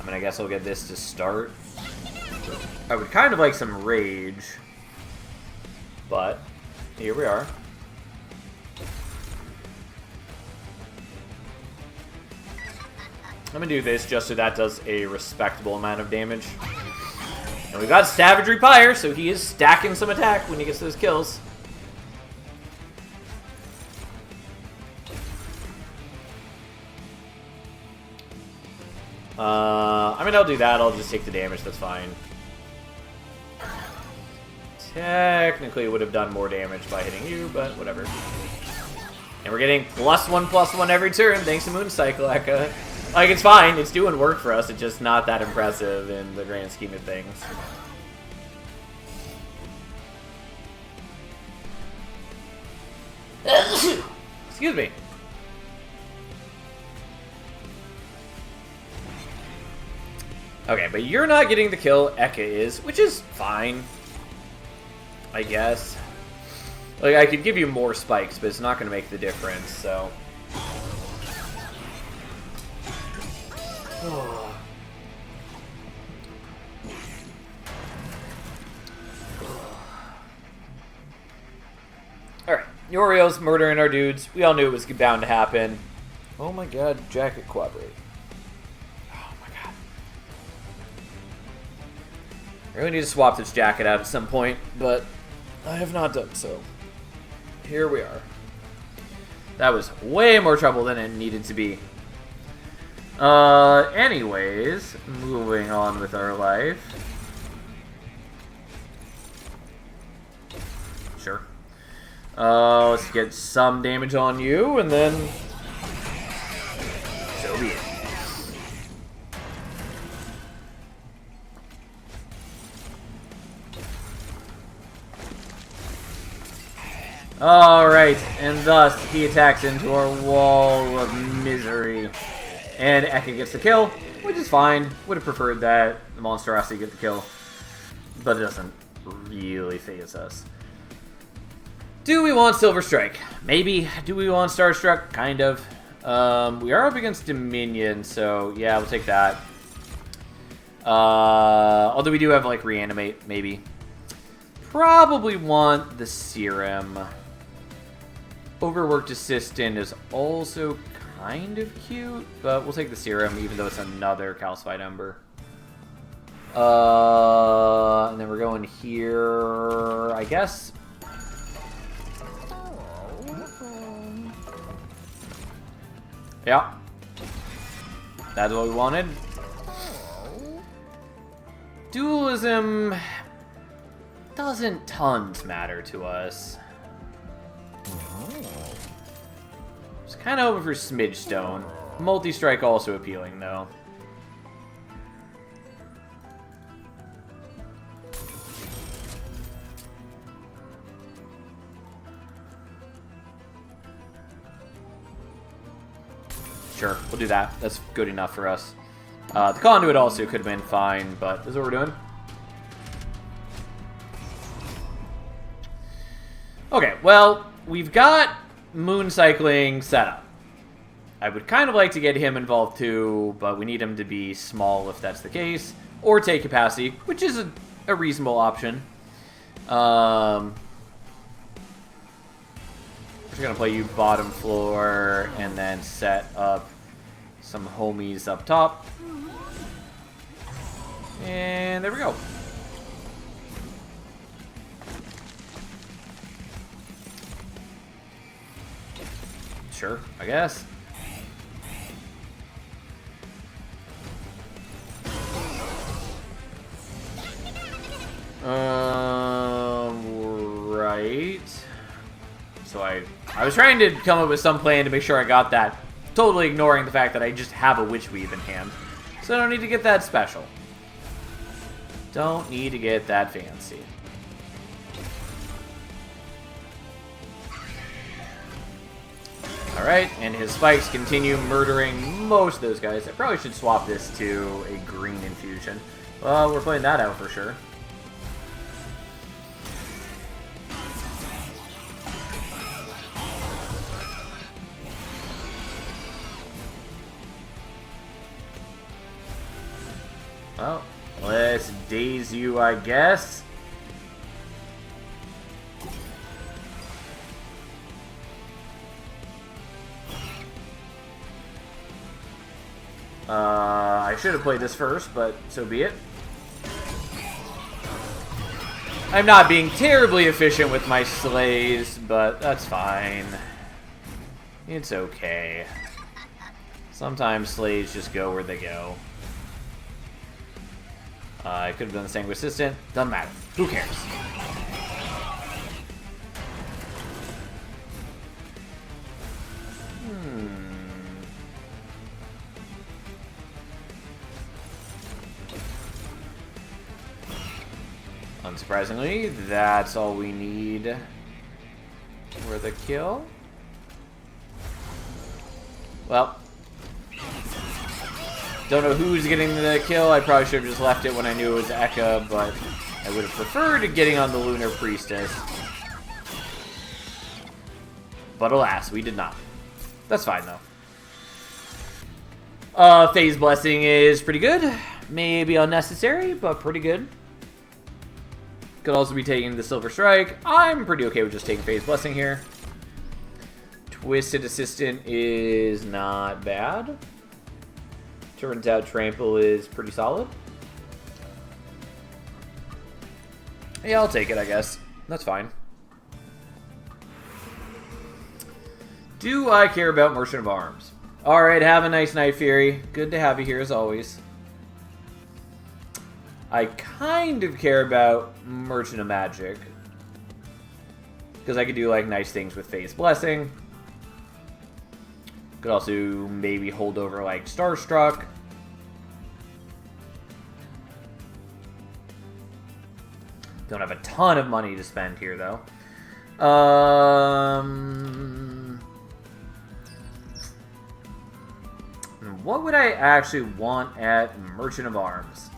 I mean, I guess I'll get this to start. I would kind of like some rage, but here we are. I'm gonna do this just so that does a respectable amount of damage. And we've got Savagery Pyre, so he is stacking some attack when he gets those kills. I mean, I'll do that. I'll just take the damage. That's fine. Technically, it would have done more damage by hitting you, but whatever. And we're getting +1/+1 every turn, thanks to Moon Cycle Echo. Like, it's fine. It's doing work for us. It's just not that impressive in the grand scheme of things. Excuse me. Okay, but you're not getting the kill. Eka is, which is fine, I guess. Like, I could give you more spikes, but it's not going to make the difference, so... Alright, Yorio's murdering our dudes. We all knew it was bound to happen. Oh my god, Jacket cooperate. I really need to swap this jacket out at some point, but I have not done so. Here we are. That was way more trouble than it needed to be. Anyways, moving on with our life. Sure. Let's get some damage on you, and then... so be it. Alright, and thus he attacks into our wall of misery. And Eka gets the kill, which is fine. Would have preferred that the Monstrosity get the kill. But it doesn't really faze us. Do we want Silver Strike? Maybe. Do we want Starstruck? Kind of. We are up against Dominion, so yeah, we'll take that. Although we do have, like, Reanimate, maybe. Probably want the Serum. Overworked Assistant is also kind of cute, but we'll take the Serum, even though it's another Calcified Ember. And then we're going here, I guess. Yeah. That's what we wanted. Dualism doesn't tons matter to us. Just kind of hoping for Smidge Stone. Multi-strike also appealing, though. Sure, we'll do that. That's good enough for us. The Conduit also could have been fine, but this is what we're doing. Okay, well, we've got Moon Cycling set up. I would kind of like to get him involved too, but we need him to be small if that's the case, or take capacity, which is a reasonable option. We're just going to play you bottom floor and then set up some homies up top. And there we go. Sure, I guess. Right. So I was trying to come up with some plan to make sure I got that, totally ignoring the fact that I just have a Witch Weave in hand. So I don't need to get that special. Don't need to get that fancy. Alright, and his spikes continue murdering most of those guys. I probably should swap this to a green infusion. Well, we're playing that out for sure. Well, let's daze you, I guess. I should have played this first, but so be it. I'm not being terribly efficient with my slays, but that's fine. It's okay. Sometimes slays just go where they go. I could have done the same with assistant. Doesn't matter. Who cares? Unsurprisingly, that's all we need for the kill. Well, don't know who's getting the kill. I probably should have just left it when I knew it was Ekka, but I would have preferred getting on the Lunar Priestess. But alas, we did not. That's fine, though. Phase Blessing is pretty good. Maybe unnecessary, but pretty good. Could also be taking the Silver Strike. I'm pretty okay with just taking Phase Blessing here. Twisted Assistant is not bad. Turns out Trample is pretty solid. Yeah, I'll take it, I guess. That's fine. Do I care about Merchant of Arms? Alright, have a nice night, Fury. Good to have you here as always. I kind of care about Merchant of Magic. Because I could do like nice things with Phase Blessing. Could also maybe hold over like Starstruck. Don't have a ton of money to spend here though. What would I actually want at Merchant of Arms?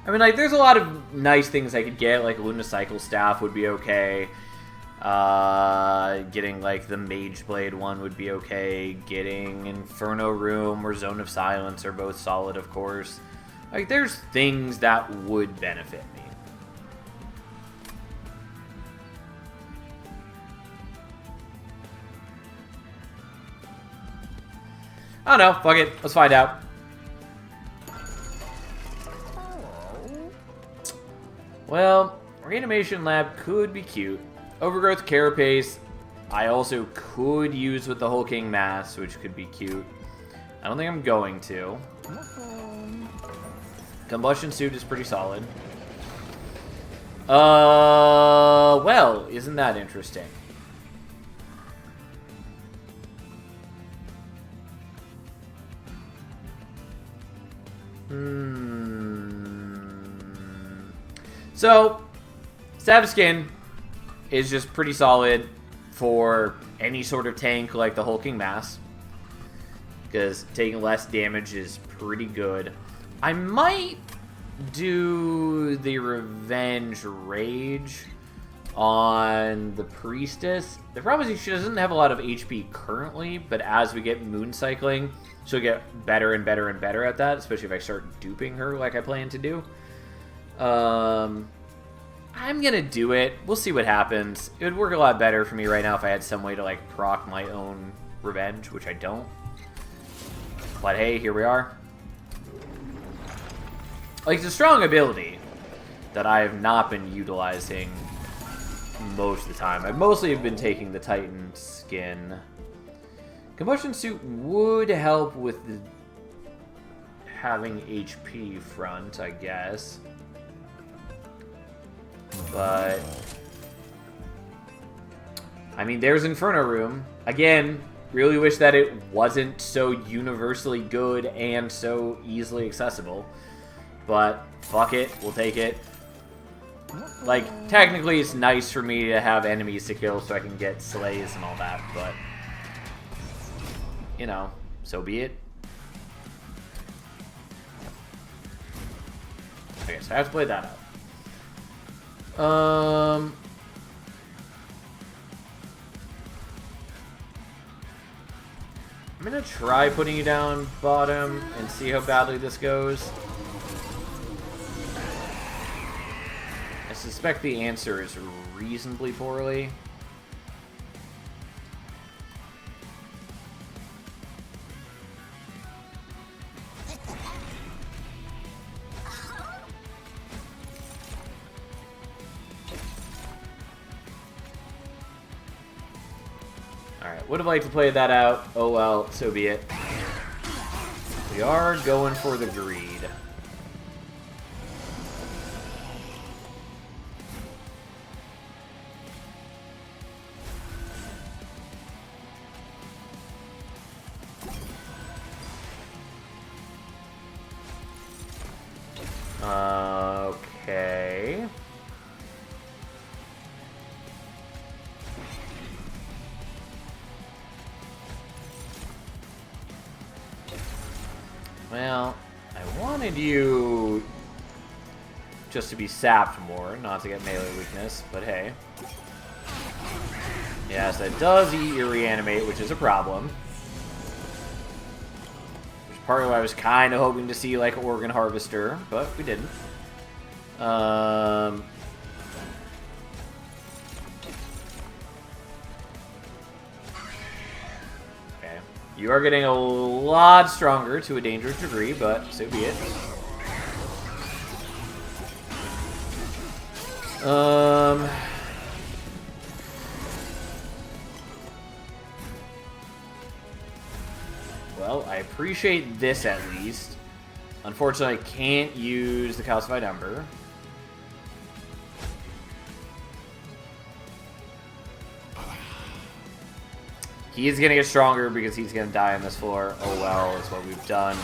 I mean, like, there's a lot of nice things I could get, like Lunacycle Staff would be okay. Getting, like, the Mage Blade one would be okay. Getting Inferno Room or Zone of Silence are both solid, of course. Like, there's things that would benefit me. I don't know. Fuck it. Let's find out. Well, Reanimation Lab could be cute. Overgrowth Carapace, I also could use with the Hulking Mass, which could be cute. I don't think I'm going to. Combustion Suit is pretty solid. Well, isn't that interesting? So, Savage Skin is just pretty solid for any sort of tank like the Hulking Mass. Because taking less damage is pretty good. I might do the Revenge Rage on the Priestess. The problem is she doesn't have a lot of HP currently, but as we get Moon Cycling, she'll get better and better and better at that, especially if I start duping her like I plan to do. I'm gonna do it. We'll see what happens. It would work a lot better for me right now if I had some way to like proc my own revenge, which I don't. But hey, here we are. Like, it's a strong ability that I have not been utilizing most of the time. I mostly have been taking the Titan skin. Combustion Suit would help with the having HP front, I guess. But I mean, there's Inferno Room. Again, really wish that it wasn't so universally good and so easily accessible. But fuck it, we'll take it. Like, technically it's nice for me to have enemies to kill so I can get slays and all that, but you know, so be it. Okay, so I have to play that out. I'm gonna try putting you down bottom and see how badly this goes. I suspect the answer is reasonably poorly. Alright, would have liked to play that out. Oh well, so be it. We are going for the greed. Okay. Well, I wanted you just to be sapped more, not to get melee weakness, but hey. Yes, that does eat your reanimate, which is a problem. Which is part of why I was kind of hoping to see, like, Organ Harvester, but we didn't. Okay. You are getting a lot stronger to a dangerous degree, but so be it. Well, I appreciate this at least. Unfortunately, I can't use the Calcified Ember. He's gonna get stronger because he's gonna die on this floor. Oh well, it's what we've done.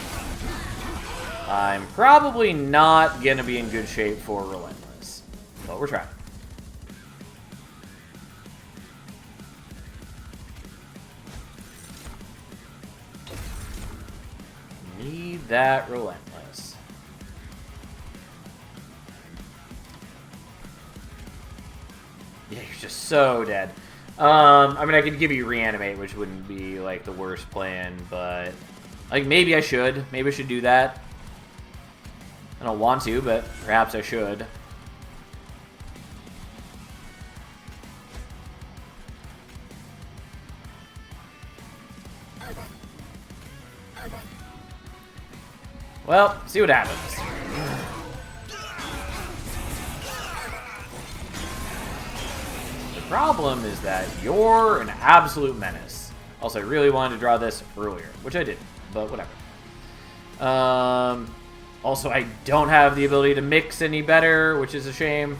I'm probably not gonna be in good shape for Relentless, but we're trying. Need that Relentless. Yeah, you're just so dead. I mean, I could give you Reanimate, which wouldn't be, like, the worst plan, but... Like, maybe I should. Maybe I should do that. I don't want to, but perhaps I should. Well, see what happens. The problem is that you're an absolute menace. Also, I really wanted to draw this earlier, which I didn't, but whatever. Also, I don't have the ability to mix any better, which is a shame.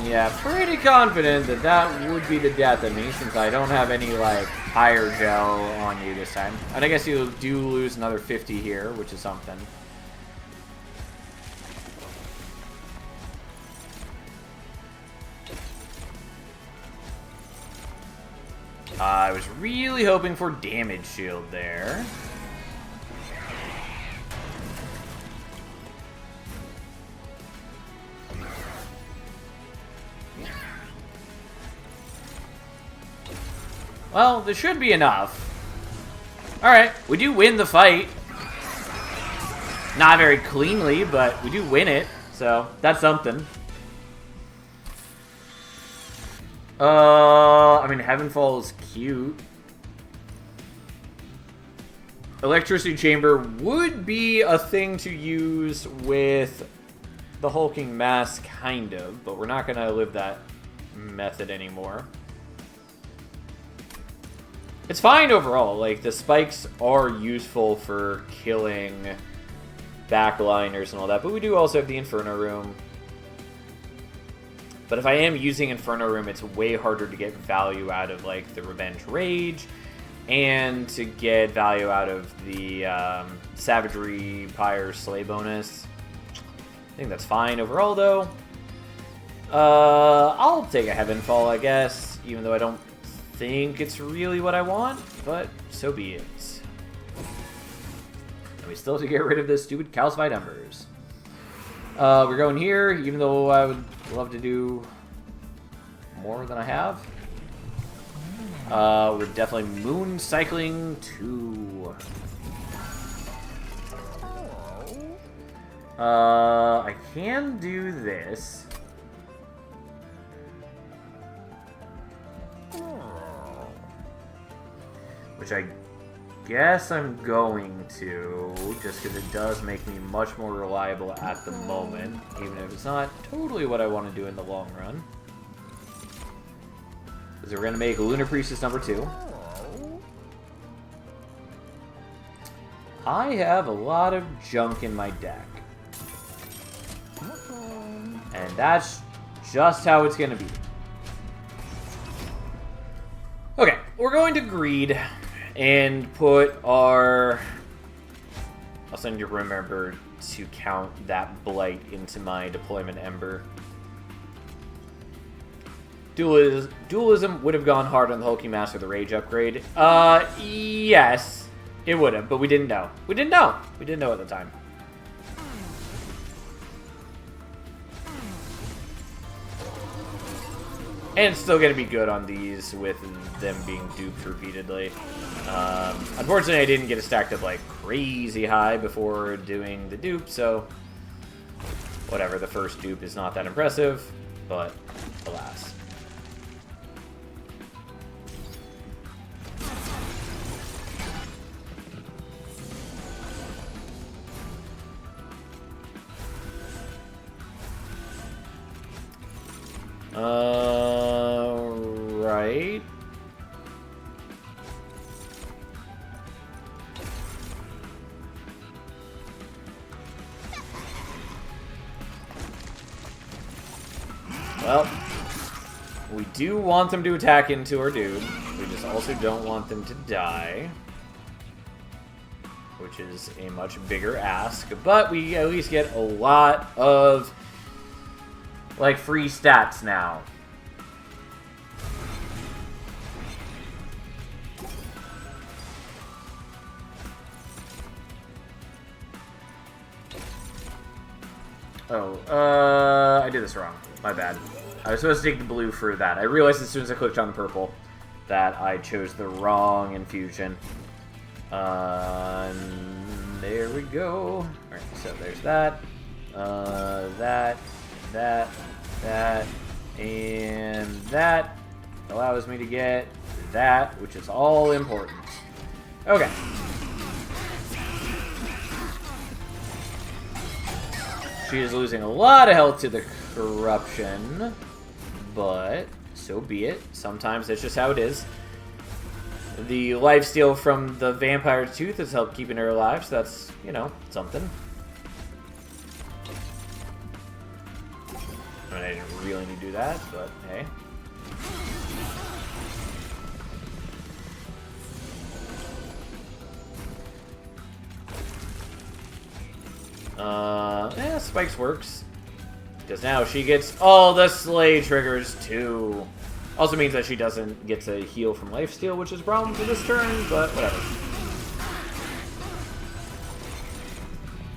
Yeah, pretty confident that that would be the death of me, since I don't have any, like, higher gel on you this time. And I guess you do lose another 50 here, which is something. I was really hoping for damage shield there. Well, this should be enough. Alright, we do win the fight. Not very cleanly, but we do win it. So, that's something. I mean, Heavenfall is cute. Electricity Chamber would be a thing to use with the Hulking Mass, kind of, but we're not going to live that method anymore. It's fine overall. Like, the spikes are useful for killing backliners and all that, but we do also have the Inferno Room. But if I am using Inferno Room, it's way harder to get value out of, like, the Revenge Rage and to get value out of the Savagery Pyre Slay bonus. I think that's fine overall, though. I'll take a Heavenfall, I guess, even though I don't think it's really what I want, but so be it. And we still have to get rid of this stupid Calcified Embers. We're going here, even though I would love to do more than I have. We're definitely moon cycling 2. I can do this. Which I guess I'm going to, just because it does make me much more reliable at the moment, even if it's not totally what I want to do in the long run. Because we're going to make Lunar Priestess number 2. I have a lot of junk in my deck. And that's just how it's going to be. Okay, we're going to Greed and put our... I'll send you remember to count that Blight into my Deployment Ember. Dualism would have gone hard on the Hulking Master of the Rage upgrade. Yes, it would have, but we didn't know. We didn't know. We didn't know at the time. And it's still going to be good on these with them being duped repeatedly. Unfortunately, I didn't get it stacked up like crazy high before doing the dupe, so whatever, the first dupe is not that impressive, but alas. Right. Well, we do want them to attack into our dude. We just also don't want them to die, which is a much bigger ask. But we at least get a lot of like free stats now. Oh, I did this wrong. My bad. I was supposed to take the blue for that. I realized as soon as I clicked on the purple that I chose the wrong infusion. There we go. Alright, so there's that. That, and that allows me to get that, which is all important. Okay. She is losing a lot of health to the corruption, but so be it. Sometimes that's just how it is. The lifesteal from the Vampire Tooth has helped keeping her alive, so that's, you know, something. I mean, I didn't really need to do that, but hey. Spikes works. Because now she gets all the Slay triggers, too. Also means that she doesn't get to heal from lifesteal, which is a problem for this turn, but whatever.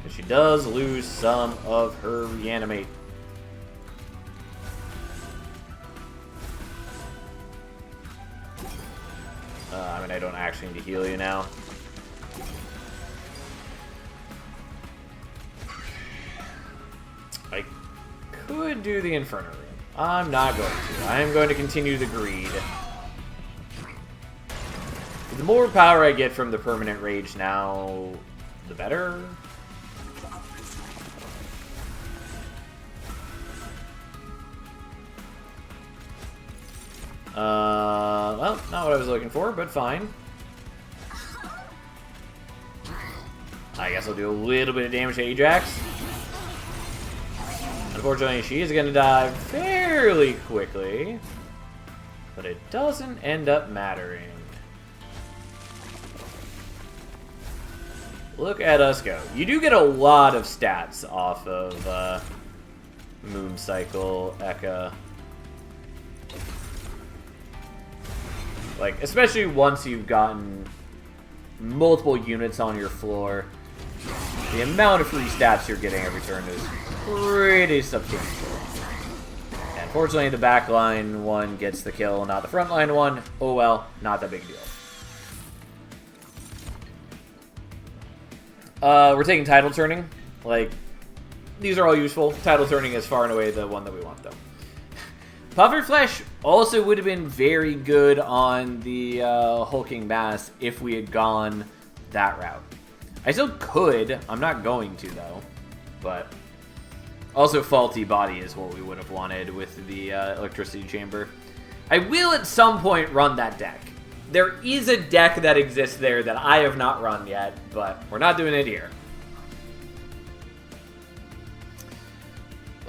And she does lose some of her reanimate. I mean, I don't actually need to heal you now. I could do the Inferno Room. I'm not going to. I'm going to continue the Greed. The more power I get from the Permanent Rage now, the better. Well, not what I was looking for, but fine. I guess I'll do a little bit of damage to Ajax. Unfortunately, she is going to die fairly quickly, but it doesn't end up mattering. Look at us go. You do get a lot of stats off of Moon Cycle, Eka. Like, especially once you've gotten multiple units on your floor, the amount of free stats you're getting every turn is pretty substantial. And fortunately, the backline one gets the kill, not the frontline one. Oh well, not that big a deal. We're taking title turning. Like, these are all useful. Title turning is far and away the one that we want, though. Pufferflesh also would have been very good on the Hulking Mass if we had gone that route. I still could. I'm not going to, though. But also, Faulty Body is what we would have wanted with the Electricity Chamber. I will at some point run that deck. There is a deck that exists there that I have not run yet, but we're not doing it here.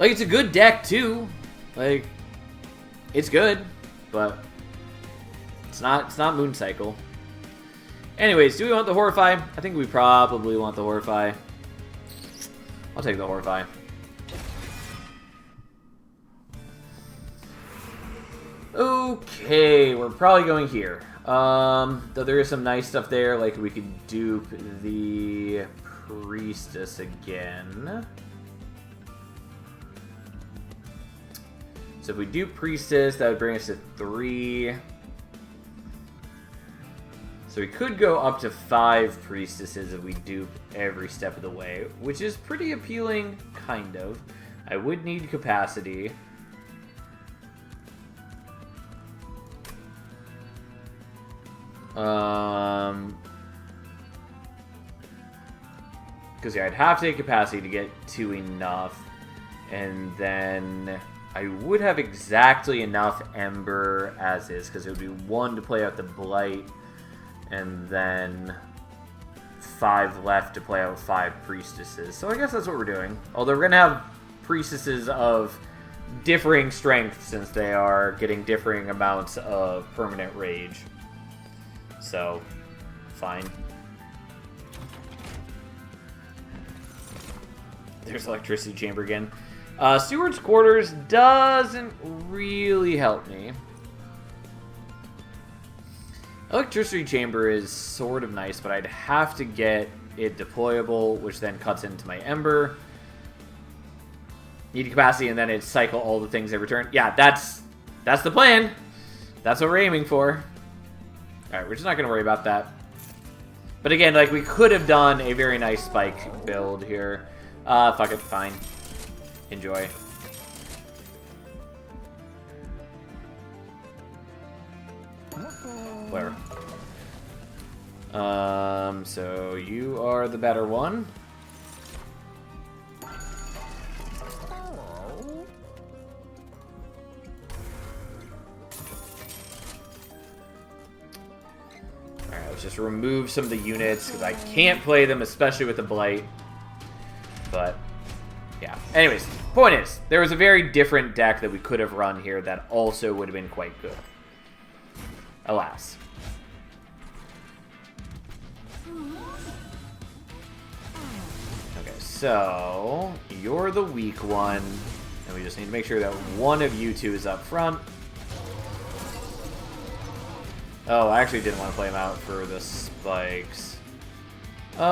Like, it's a good deck, too. Like, it's good, but it's not Moon Cycle. Anyways, do we want the Horrify? I think we probably want the Horrify. I'll take the Horrify. Okay, we're probably going here. Though there is some nice stuff there, like we could dupe the Priestess again. So if we do Priestess, that would bring us to 3. So we could go up to 5 Priestesses if we dupe every step of the way, which is pretty appealing, kind of. I would need capacity. Because yeah, I'd have to take capacity to get to enough, and then I would have exactly enough Ember as is, because it would be 1 to play out the Blight, and then 5 left to play out 5 Priestesses. So I guess that's what we're doing. Although we're going to have Priestesses of differing strength, since they are getting differing amounts of permanent rage. So, fine. There's Electricity Chamber again. Steward's Quarters doesn't really help me. Electricity Chamber is sort of nice, but I'd have to get it deployable, which then cuts into my Ember. Need capacity, and then it cycle all the things every turn. Yeah, that's the plan. That's what we're aiming for. Alright, we're just not going to worry about that. But again, like, we could have done a very nice spike build here. Fuck it, fine. Enjoy. Where? So you are the better one. Alright, let's just remove some of the units, because I can't play them, especially with the Blight. But, yeah. Anyways, point is, there was a very different deck that we could have run here that also would have been quite good. Alas. Okay, so you're the weak one, and we just need to make sure that one of you two is up front. Oh, I actually didn't want to play him out for the spikes. Do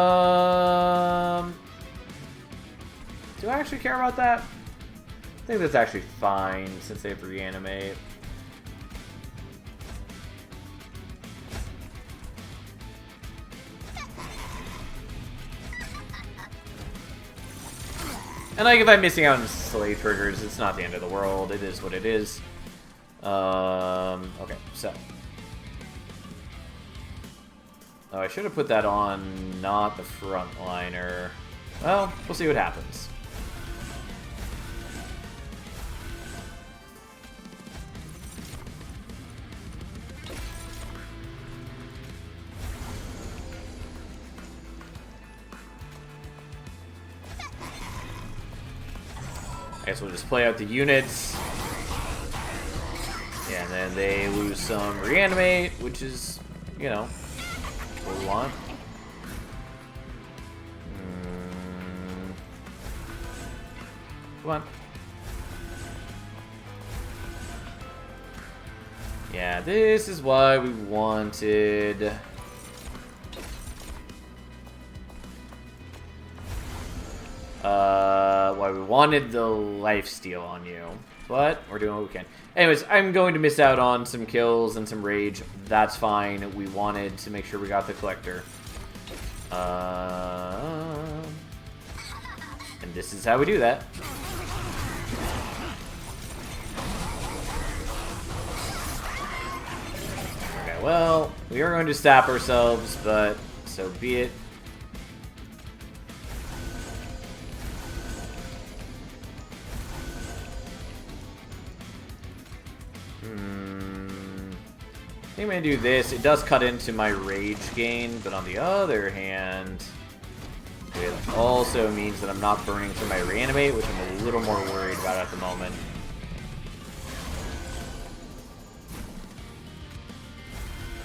I actually care about that? I think that's actually fine, since they have to reanimate. And like, if I'm missing out on Slay triggers, it's not the end of the world. It is what it is. Okay, so. Oh, I should have put that on, not the frontliner. Well, we'll see what happens. I guess we'll just play out the units. Yeah, and then they lose some reanimate, which is, you know, what we want. Come on. Yeah, this is why we wanted... why we wanted the lifesteal on you. But we're doing what we can. Anyways, I'm going to miss out on some kills and some rage. That's fine. We wanted to make sure we got the collector. And this is how we do that. Okay, well, we are going to stop ourselves, but so be it. I think I'm going to do this. It does cut into my rage gain, but on the other hand, it also means that I'm not burning through my reanimate, which I'm a little more worried about at the moment.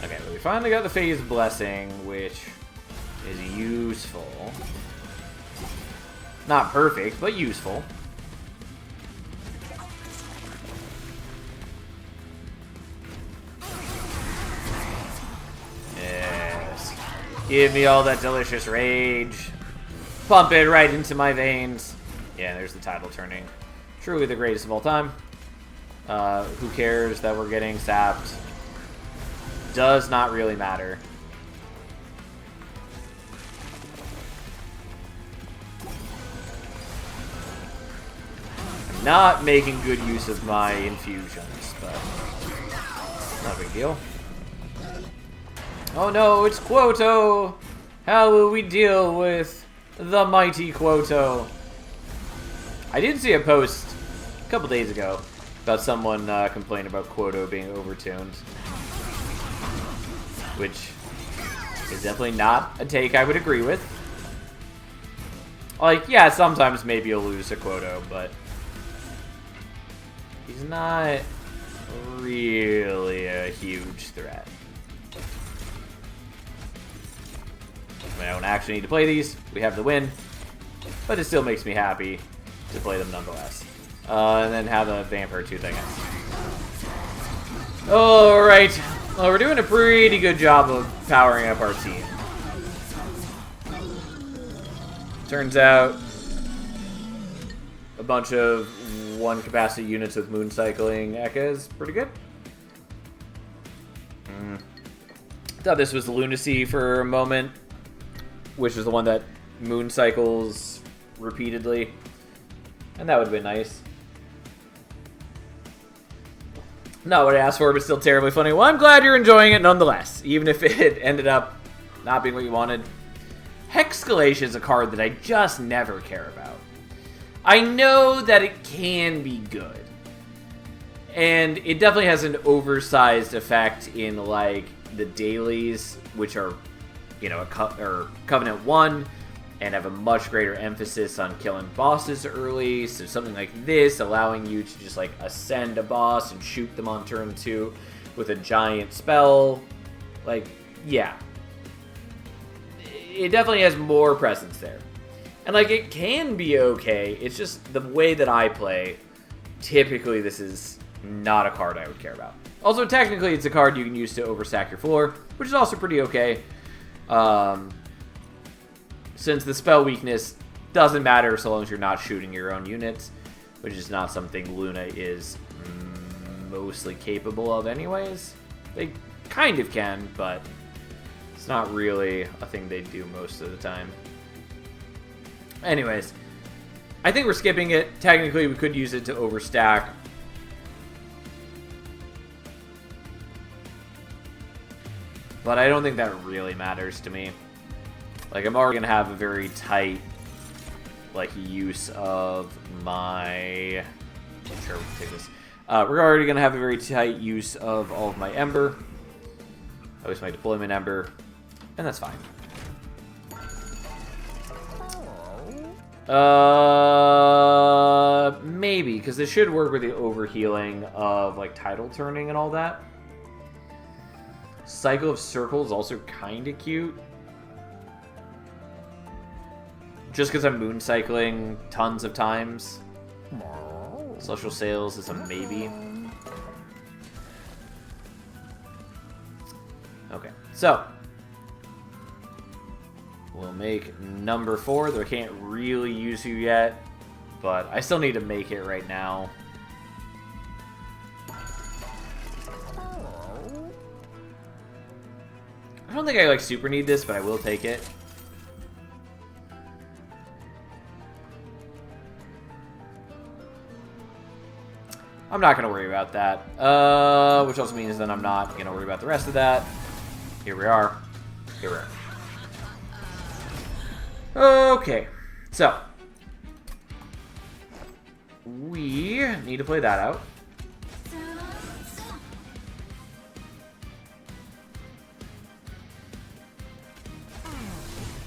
Okay, but we finally got the Phase Blessing, which is useful. Not perfect, but useful. Give me all that delicious rage. Pump it right into my veins. Yeah, there's the title turning. Truly the greatest of all time. Who cares that we're getting sapped? Does not really matter. I'm not making good use of my infusions, but not a big deal. Oh no, it's Quoto! How will we deal with the mighty Quoto? I did see a post a couple days ago about someone complaining about Quoto being overtuned. Which is definitely not a take I would agree with. Like, yeah, sometimes maybe you'll lose to Quoto, but he's not really a huge threat. I don't actually need to play these. We have the win. But it still makes me happy to play them nonetheless. And then have a Vampire Tooth, I guess. Alright. Well, we're doing a pretty good job of powering up our team. Turns out, a bunch of one capacity units with moon cycling Eka is pretty good. Thought this was Lunacy for a moment, which is the one that moon cycles repeatedly. And that would have been nice. Not what I asked for, but still terribly funny. Well, I'm glad you're enjoying it nonetheless, even if it ended up not being what you wanted. Hexcalation is a card that I just never care about. I know that it can be good. And it definitely has an oversized effect in, like, the dailies, which are, you know, Covenant 1, and have a much greater emphasis on killing bosses early. So something like this, allowing you to just, like, ascend a boss and shoot them on turn 2 with a giant spell. Like, yeah. It definitely has more presence there. And, like, it can be okay. It's just the way that I play, typically this is not a card I would care about. Also, technically, it's a card you can use to overstack your floor, which is also pretty okay. Since the spell weakness doesn't matter so long as you're not shooting your own units, which is not something Luna is mostly capable of anyways. They kind of can, but it's not really a thing they do most of the time. Anyways, I think we're skipping it. Technically, we could use it to overstack. But I don't think that really matters to me. Like, I'm already going to have a very tight, like, use of my... Sure, we'll take this. We're already going to have a very tight use of all of my Ember. At least my deployment Ember. And that's fine. Maybe, because this should work with the overhealing of, like, tidal turning and all that. Cycle of Circles is also kind of cute. Just because I'm moon cycling tons of times. Social sales is a maybe. Okay, so we'll make number 4, though I can't really use you yet, but I still need to make it right now. I don't think I like super need this, but I will take it. I'm not going to worry about that, which also means that I'm not going to worry about the rest of that. Here we are. Here we are. Okay, so we need to play that out.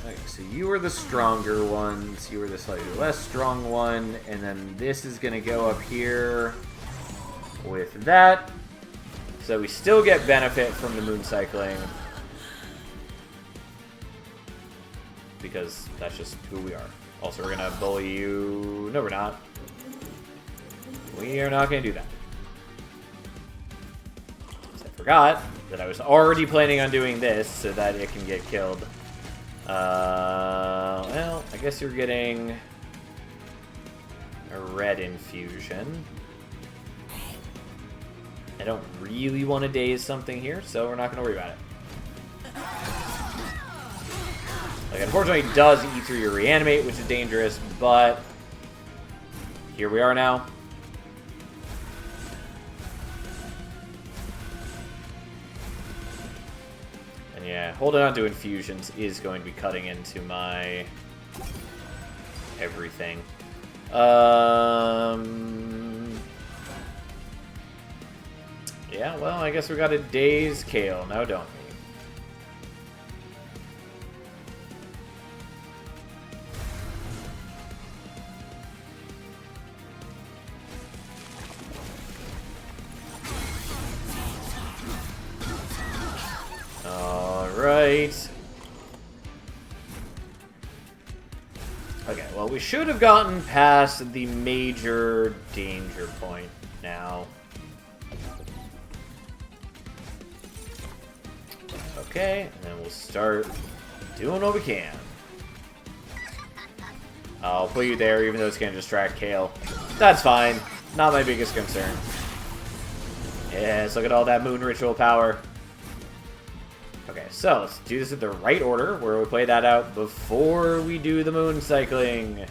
Okay, so you are the stronger ones, you are the slightly less strong one, and then this is going to go up here with that. So we still get benefit from the moon cycling, because that's just who we are. Also, we're going to bully you. No, we're not. We are not going to do that. I forgot that I was already planning on doing this so that it can get killed. Well, I guess you're getting a red infusion. I don't really want to daze something here, so we're not going to worry about it. Like, unfortunately, it does eat through your reanimate, which is dangerous, but here we are now. And yeah, holding on to infusions is going to be cutting into my everything. Yeah, well, I guess we got a daze Kale now, don't we? Alright. Okay, well, we should have gotten past the major danger point now. Okay, and then we'll start doing what we can. I'll put you there, even though it's going to distract Kale. That's fine. Not my biggest concern. Yes, look at all that moon ritual power. Okay, so let's do this in the right order, where we play that out before we do the moon cycling.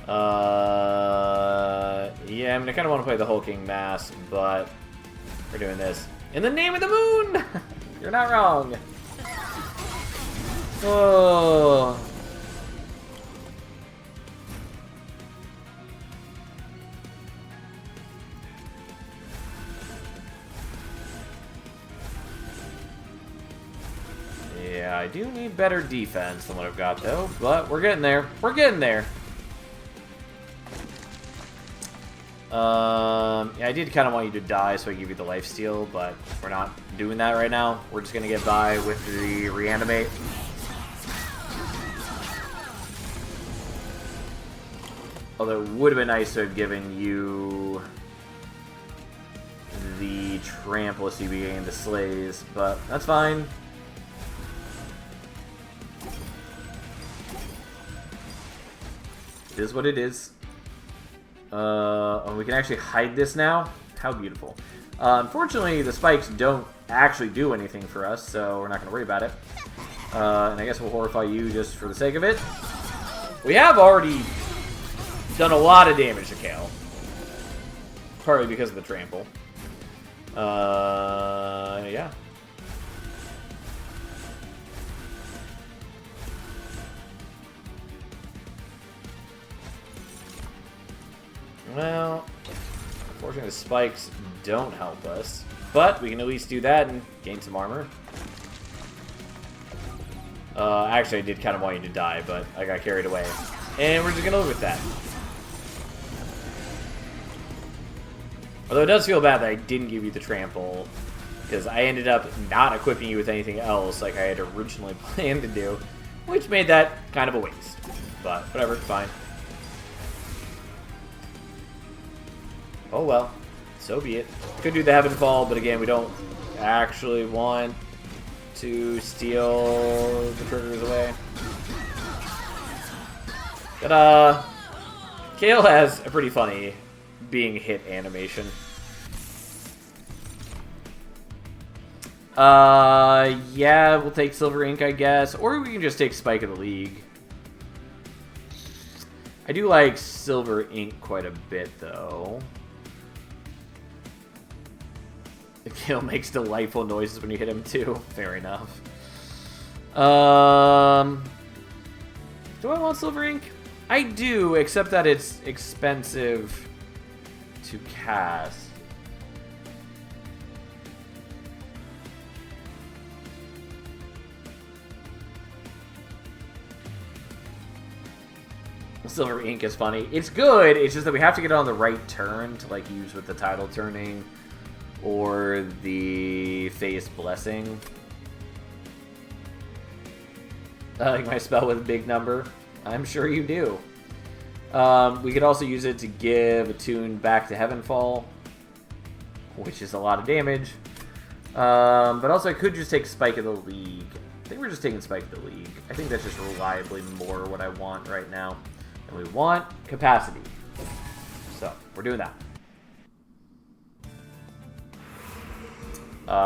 Yeah, I mean, I kind of want to play the hulking mass, but we're doing this in the name of the moon! You're not wrong. Oh. Yeah, I do need better defense than what I've got, though, but we're getting there. We're getting there. Yeah, I did kind of want you to die so I give you the lifesteal, but we're not doing that right now. We're just going to get by with the reanimate. Although it would have been nice to have given you the trample so you gain the slays, but that's fine. It is what it is. And we can actually hide this now. How beautiful. Unfortunately, the spikes don't actually do anything for us, so we're not going to worry about it. And I guess we'll horrify you just for the sake of it. We have already done a lot of damage to Kale. Partly because of the trample. Yeah. Well, unfortunately the spikes don't help us, but we can at least do that and gain some armor. Actually, I did kind of want you to die, but I got carried away. And we're just going to live with that. Although it does feel bad that I didn't give you the trample, because I ended up not equipping you with anything else like I had originally planned to do, which made that kind of a waste. But whatever, fine. Oh well, so be it. Could do the Heaven Fall, but again, we don't actually want to steal the triggers away. Ta-da! Kale has a pretty funny being hit animation. Yeah, we'll take Silver Ink, I guess. Or we can just take Spike of the League. I do like Silver Ink quite a bit, though. The Kale makes delightful noises when you hit him, too. Fair enough. Do I want Silver Ink? I do, except that it's expensive to cast. Silver Ink is funny. It's good, it's just that we have to get it on the right turn to like use with the tidal turning or the Face Blessing. I like my spell with a big number. I'm sure you do. We could also use it to give a tune back to Heavenfall, which is a lot of damage. But also I could just take Spike of the League. I think we're just taking Spike of the League. I think that's just reliably more what I want right now. And we want capacity. So, we're doing that.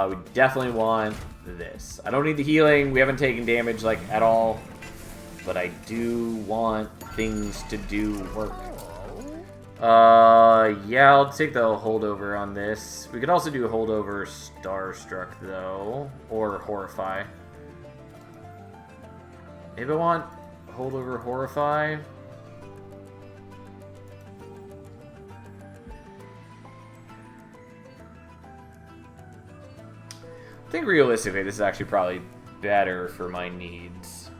We definitely want this. I don't need the healing. We haven't taken damage, like, at all. But I do want things to do work. Yeah, I'll take the holdover on this. We could also do a holdover Starstruck, though. Or Horrify. Maybe I want holdover Horrify. I think realistically, this is actually probably better for my needs.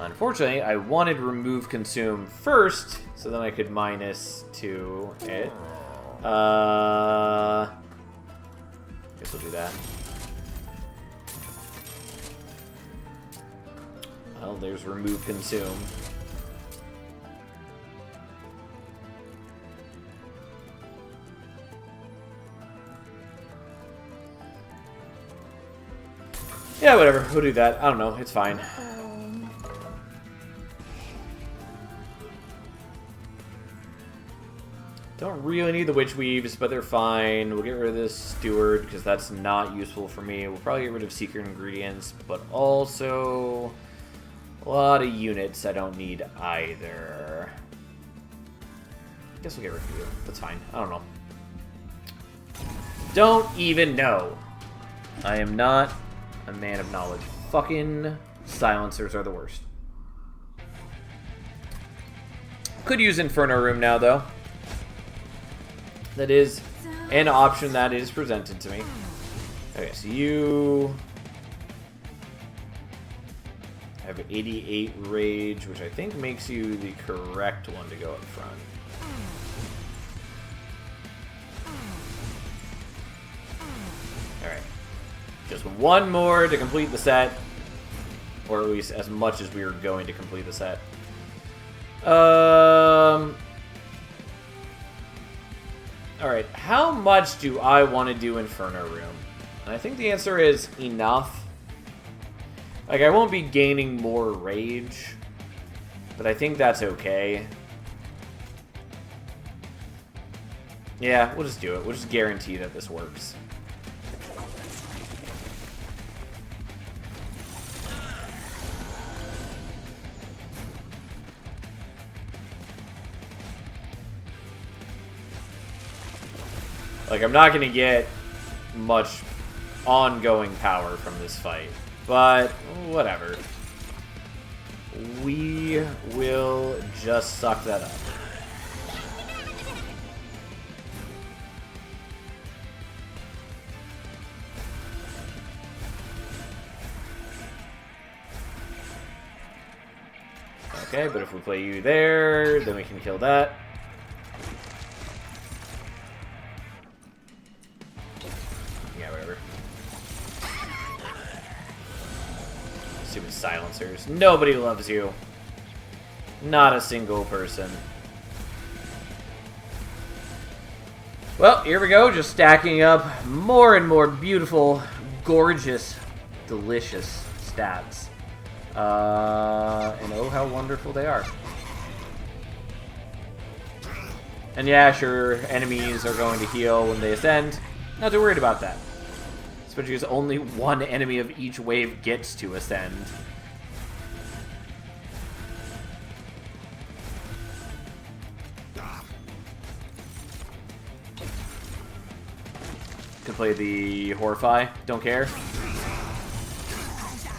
Unfortunately, I wanted remove consume first, so then I could minus 2 it. Guess we'll do that. Well, there's remove consume. Yeah, whatever. We'll do that. I don't know. It's fine. Don't really need the Witch Weaves, but they're fine. We'll get rid of this Steward, because that's not useful for me. We'll probably get rid of Secret Ingredients, but also a lot of units I don't need either. I guess we'll get rid of you. That's fine. I don't know. Don't even know. I am not a man of knowledge. Fucking silencers are the worst. Could use Inferno Room now, though. That is an option that is presented to me. Okay, so you have 88 Rage, which I think makes you the correct one to go up front. Alright. Just one more to complete the set. Or at least as much as we were going to complete the set. Alright, how much do I want to do Inferno Room? And I think the answer is enough. Like, I won't be gaining more rage, but I think that's okay. Yeah, we'll just do it. We'll just guarantee that this works. Like, I'm not going to get much ongoing power from this fight, but whatever. We will just suck that up. Okay, but if we play you there, then we can kill that. silencers. Nobody loves you. Not a single person. Well, here we go, just stacking up more and more beautiful, gorgeous, delicious stats. And oh, how wonderful they are. And yeah, sure, enemies are going to heal when they ascend. Not too worried about that. Especially because only one enemy of each wave gets to ascend. Can play the Horrify. Don't care.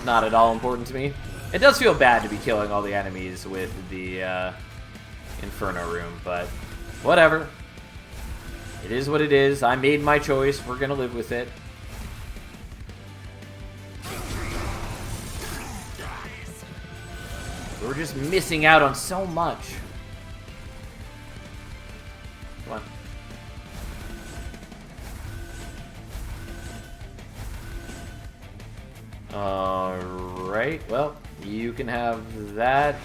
Not at all important to me. It does feel bad to be killing all the enemies with the Inferno room, but whatever. It is what it is. I made my choice. We're gonna live with it. We're just missing out on so much. Come on. Alright, well, you can have that.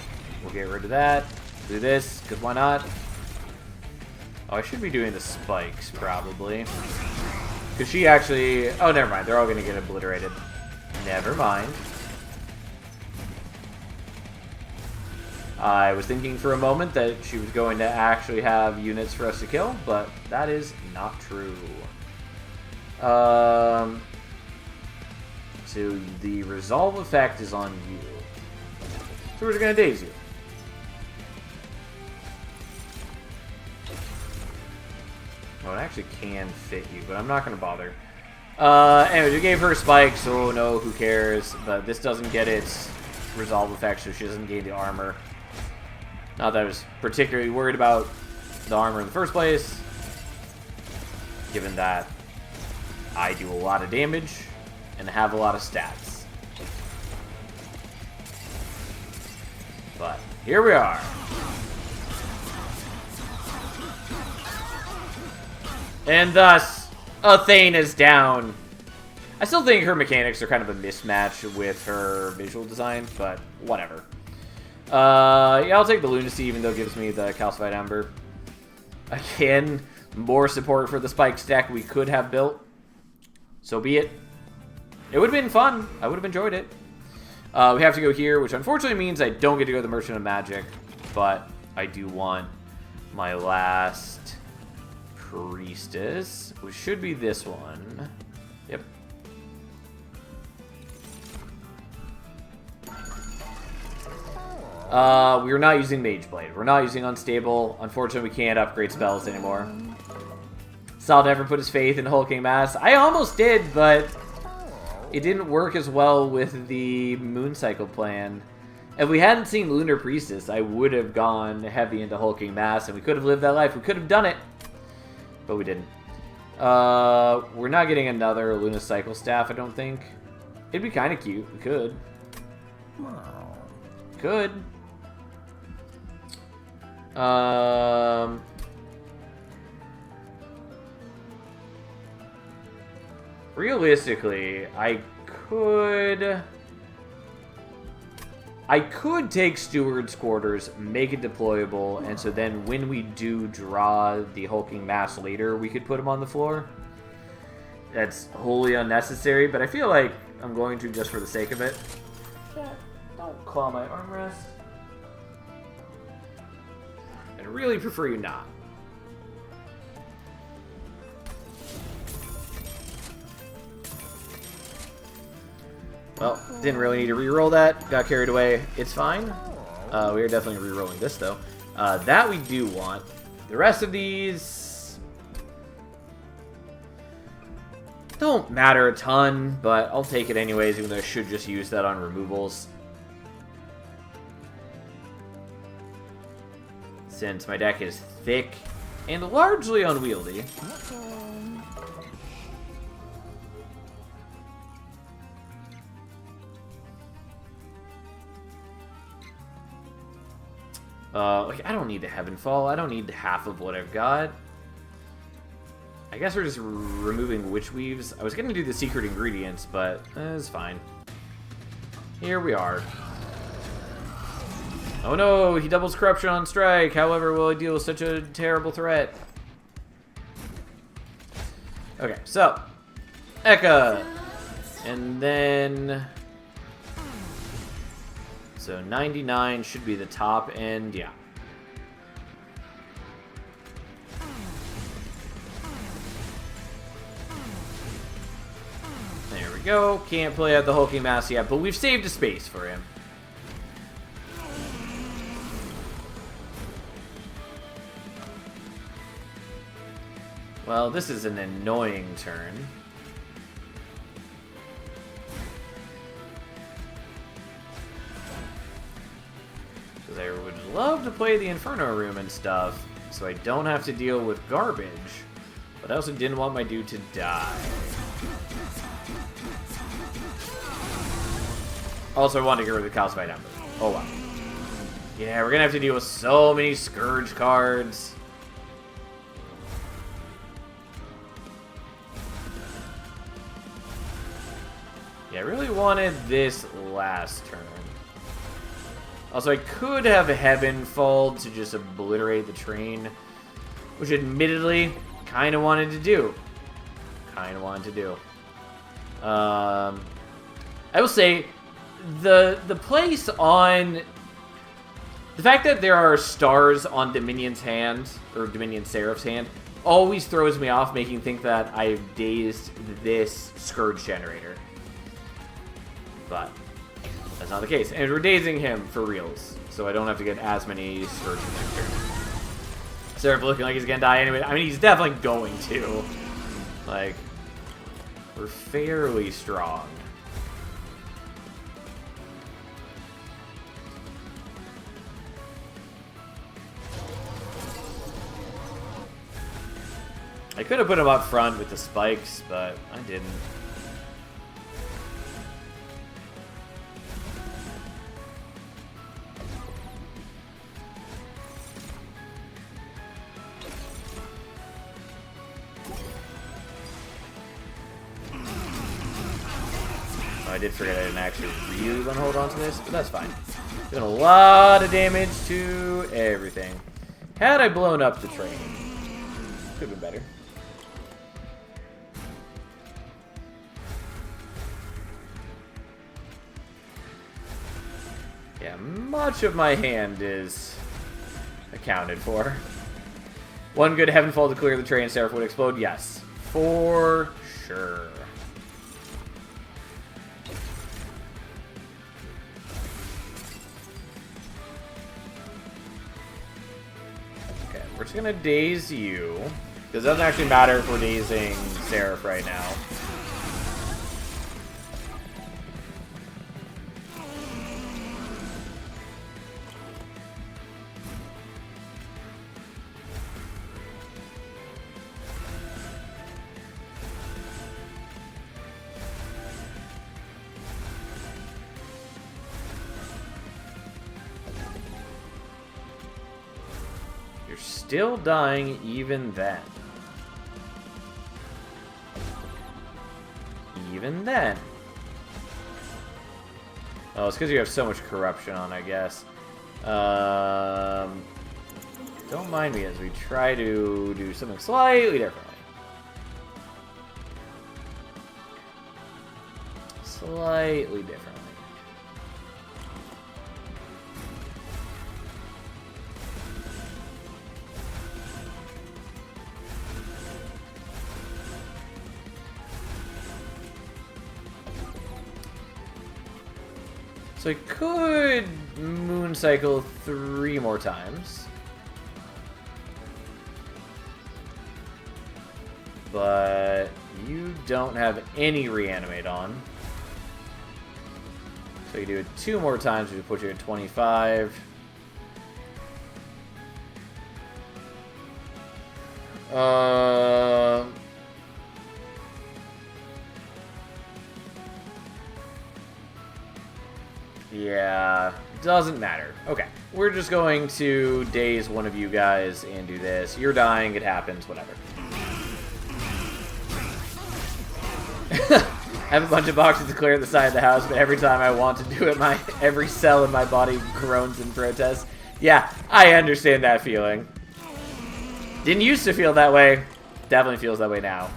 We'll get rid of that. Do this, because why not? Oh, I should be doing the spikes, probably. Because she actually... Oh, never mind. They're all going to get obliterated. Never mind. I was thinking for a moment that she was going to actually have units for us to kill, but that is not true. So the resolve effect is on you. So we're just going to daze you. Oh, it actually can fit you, but I'm not going to bother. Anyways, we gave her spikes, so no, who cares? But this doesn't get its resolve effect, so she doesn't gain the armor. Not that I was particularly worried about the armor in the first place, given that I do a lot of damage and have a lot of stats. But here we are. And thus, Athane is down. I still think her mechanics are kind of a mismatch with her visual design, but whatever. Yeah, I'll take the Lunacy, even though it gives me the Calcified Ember. Again, more support for the spike stack we could have built. So be it. It would have been fun. I would have enjoyed it. We have to go here, which unfortunately means I don't get to go to the Merchant of Magic, but I do want my last Priestess, which should be this one. Yep. We're not using Mage Blade. We're not using Unstable. Unfortunately, we can't upgrade spells anymore. Sal never put his faith in Hulking Mass. I almost did, but it didn't work as well with the Moon Cycle plan. If we hadn't seen Lunar Priestess, I would have gone heavy into Hulking Mass, and we could have lived that life. We could have done it, but we didn't. We're not getting another Luna Cycle staff, I don't think. It'd be kind of cute. We could. Could. Realistically, I could take Steward's Quarters, make it deployable, and so then when we do draw the Hulking Mass later, we could put him on the floor. That's wholly unnecessary, but I feel like I'm going to just for the sake of it. Don't claw my armrest. I'd really prefer you not. Well, didn't really need to re-roll that. Got carried away. It's fine. We are definitely re-rolling this, though. That we do want. The rest of these don't matter a ton, but I'll take it anyways, even though I should just use that on removals. Since my deck is thick and largely unwieldy. Like, I don't need the Heavenfall. I don't need half of what I've got. I guess we're just removing Witch Weaves. I was going to do the secret ingredients, but it's fine. Here we are. Oh no, he doubles corruption on strike. However, will he deal with such a terrible threat? Okay, so Eka. And then so 99 should be the top end, yeah. There we go. Can't play out the hulking mass yet, but we've saved a space for him. Well, this is an annoying turn. Because I would love to play the Inferno Room and stuff, so I don't have to deal with garbage. But I also didn't want my dude to die. Also, I wanted to get rid of the Calcify Ember. Oh wow. Yeah, we're gonna have to deal with so many Scourge cards. Yeah, I really wanted this last turn. Also, I could have Heavenfall to just obliterate the train, which admittedly, kind of wanted to do. I will say, the place on... The fact that there are stars on Dominion's hand, or Dominion Seraph's hand, always throws me off, making me think that I've dazed this Scourge generator. But that's not the case. And we're dazing him for reals, so I don't have to get as many Scourge next turn. Seraph looking like he's gonna die anyway. I mean, he's definitely going to. Like, we're fairly strong. I could have put him up front with the spikes, but I didn't. I did forget I didn't actually really want to hold on to this, but that's fine. Doing a lot of damage to everything. Had I blown up the train, could have been better. Yeah, much of my hand is accounted for. One good Heavenfall to clear the train, Seraph would explode? Yes, for sure. Okay, we're just gonna daze you. Because it doesn't actually matter if we're dazing Seraph right now. Still dying even then. Even then. Oh, it's because you have so much corruption on, I guess. Don't mind me as we try to do something slightly differently. Slightly differently. So I could moon cycle 3 more times. But you don't have any reanimate on. So you do it 2 more times, which will put you at 25. Yeah, doesn't matter. Okay, we're just going to daze one of you guys and do this. You're dying, it happens, whatever. I have a bunch of boxes to clear at the side of the house, but every time I want to do it, every cell in my body groans in protest. Yeah, I understand that feeling. Didn't used to feel that way. Definitely feels that way now.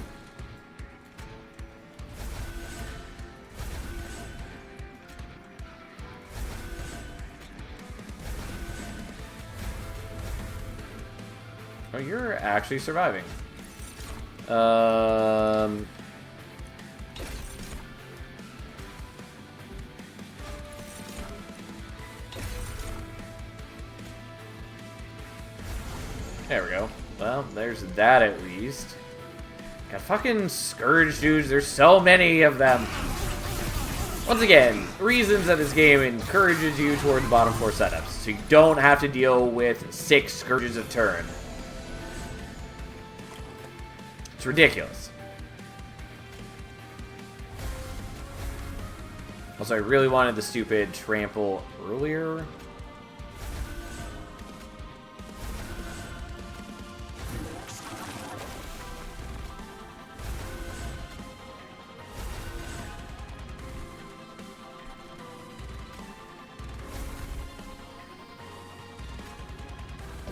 Oh, you're actually surviving. There we go. Well, there's that at least. Got fucking Scourge dudes. There's so many of them. Once again, reasons that this game encourages you towards bottom 4 setups, so you don't have to deal with 6 Scourges a turn. It's ridiculous. Also, I really wanted the stupid trample earlier.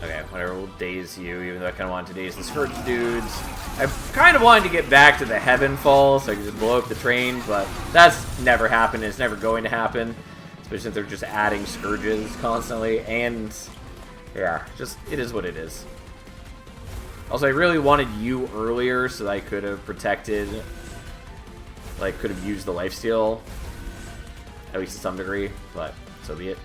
Okay, whatever, we'll daze you, even though I kind of wanted to daze the Scourge dudes. I kind of wanted to get back to the Heaven Fall so I could just blow up the train, but that's never happened. It's never going to happen, especially since they're just adding Scourges constantly, and yeah, just, it is what it is. Also, I really wanted you earlier so that I could have protected, like, could have used the lifesteal, at least to some degree, but so be it.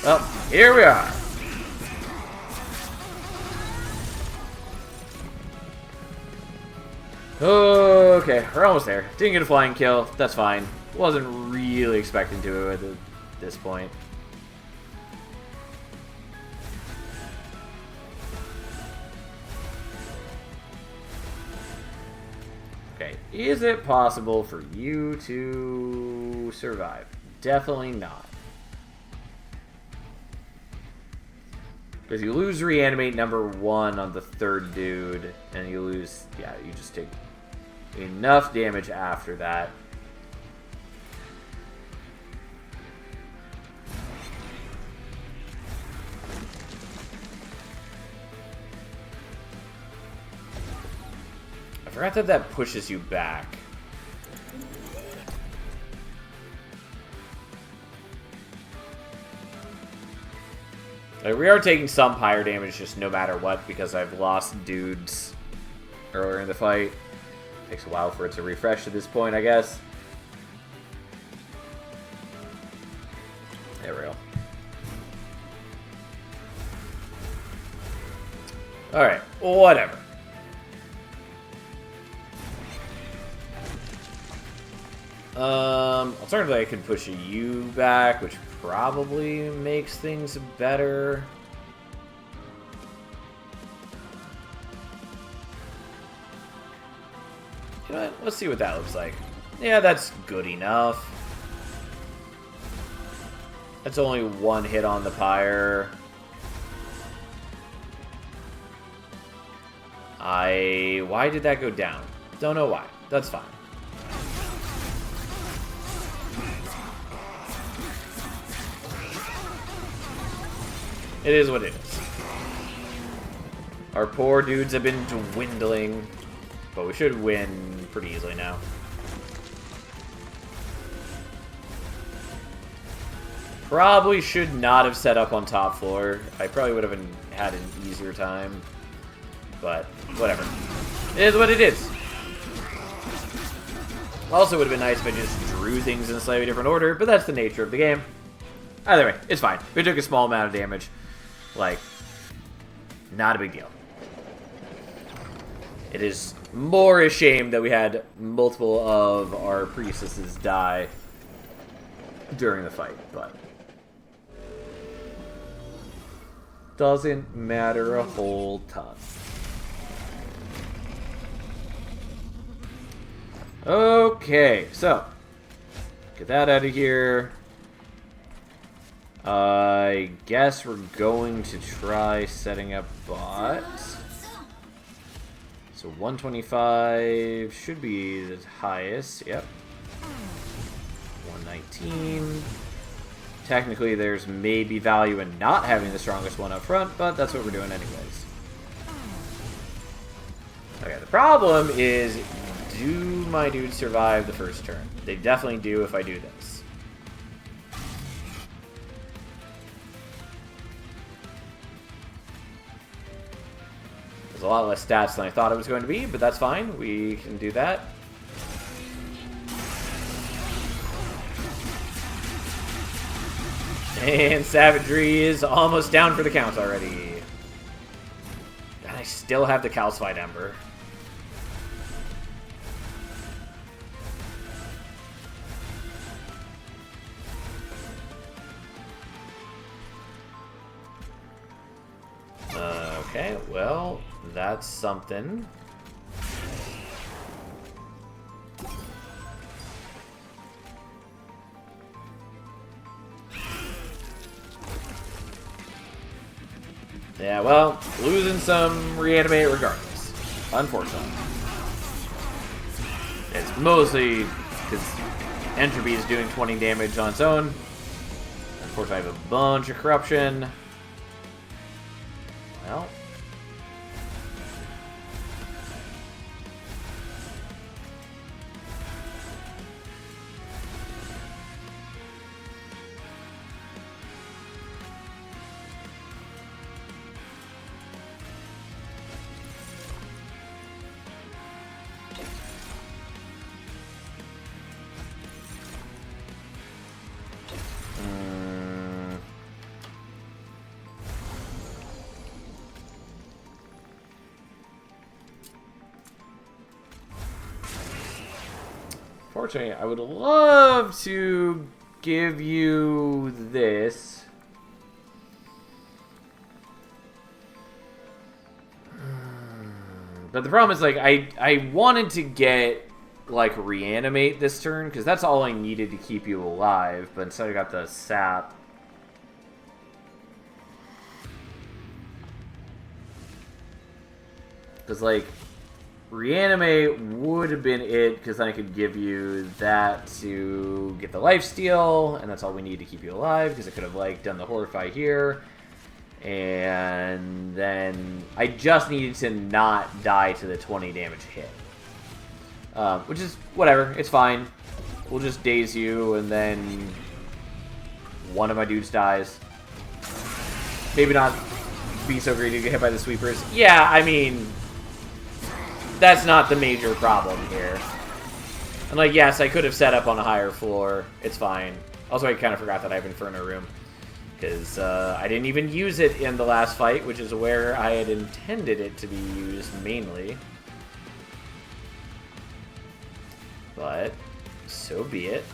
Well, here we are. Okay, we're almost there. Didn't get a flying kill. That's fine. Wasn't really expecting to at this point. Okay, is it possible for you to survive? Definitely not. Because you lose reanimate number 1 on the 3rd dude, and you lose, yeah, you just take enough damage after that. I forgot that that pushes you back. Like, we are taking some pyre damage just no matter what because I've lost dudes earlier in the fight. Takes a while for it to refresh at this point, I guess. There we go. Alright, whatever. Alternatively, I could push you back, which probably makes things better. You know what? Let's see what that looks like. Yeah, that's good enough. That's only 1 hit on the pyre. Why did that go down? Don't know why. That's fine. It is what it is. Our poor dudes have been dwindling, but we should win pretty easily now. Probably should not have set up on top floor. I probably would have had an easier time, but whatever. It is what it is. Also would have been nice if I just drew things in a slightly different order, but that's the nature of the game. Either way, it's fine. We took a small amount of damage. Like, not a big deal. It is more a shame that we had multiple of our priestesses die during the fight, but doesn't matter a whole ton. Okay, so get that out of here. I guess we're going to try setting up bot. So 125 should be the highest. Yep. 119. Technically, there's maybe value in not having the strongest one up front, but that's what we're doing anyways. Okay, the problem is, do my dudes survive the first turn? They definitely do if I do this. There's a lot less stats than I thought it was going to be, but that's fine. We can do that. And Savagery is almost down for the count already. And I still have the Calcified Ember. Okay, well, that's something. Yeah, well, losing some reanimate regardless. Unfortunately. It's mostly because Entropy is doing 20 damage on its own. Unfortunately, I have a bunch of corruption. Well. Fortunately, I would love to give you this. But the problem is, like, I wanted to get, like, reanimate this turn, because that's all I needed to keep you alive, but instead I got the sap. Because, like, reanimate would have been it, because then I could give you that to get the lifesteal, and that's all we need to keep you alive, because I could have, like, done the Horrify here. And then I just needed to not die to the 20 damage hit. Which is, whatever, it's fine. We'll just daze you, and then one of my dudes dies. Maybe not be so greedy to get hit by the sweepers. Yeah, I mean, that's not the major problem here. And, like, yes, I could have set up on a higher floor. It's fine. Also, I kind of forgot that I have Inferno Room. Because I didn't even use it in the last fight, which is where I had intended it to be used mainly. But, so be it.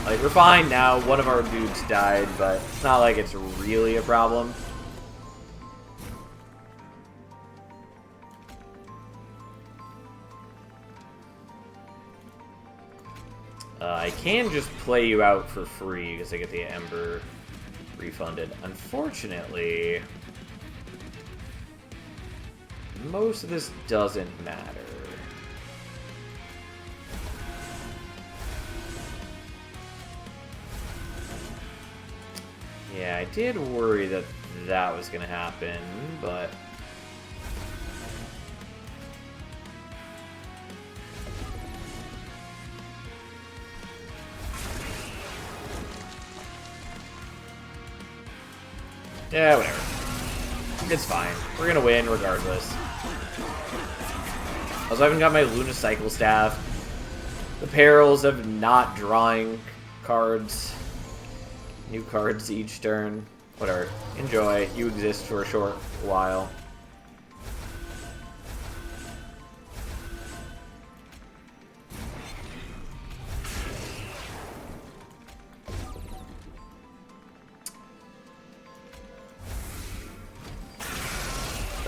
Like, we're fine now. One of our dudes died, but it's not like it's really a problem. I can just play you out for free because I get the Ember refunded. Unfortunately, most of this doesn't matter. Yeah, I did worry that that was going to happen, but... yeah, whatever. It's fine. We're gonna win regardless. Also, I haven't got my Lunicycle staff. The perils of not drawing cards. New cards each turn. Whatever. Enjoy. You exist for a short while.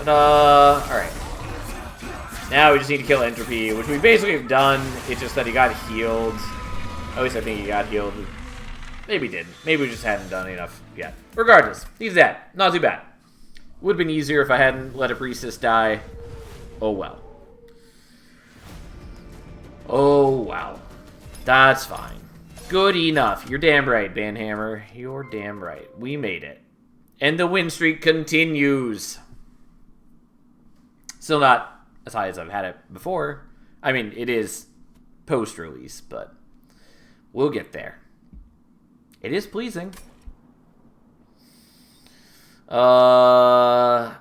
Alright. Now we just need to kill Entropy, which we basically have done. It's just that he got healed. At least I think he got healed. Maybe he didn't. Maybe we just hadn't done enough yet. Regardless, he's dead. Not too bad. Would have been easier if I hadn't let a priestess die. Oh well. Oh wow. That's fine. Good enough. You're damn right, Banhammer. You're damn right. We made it. And the win streak continues. Still not as high as I've had it before. I mean, it is post-release, but we'll get there. It is pleasing. I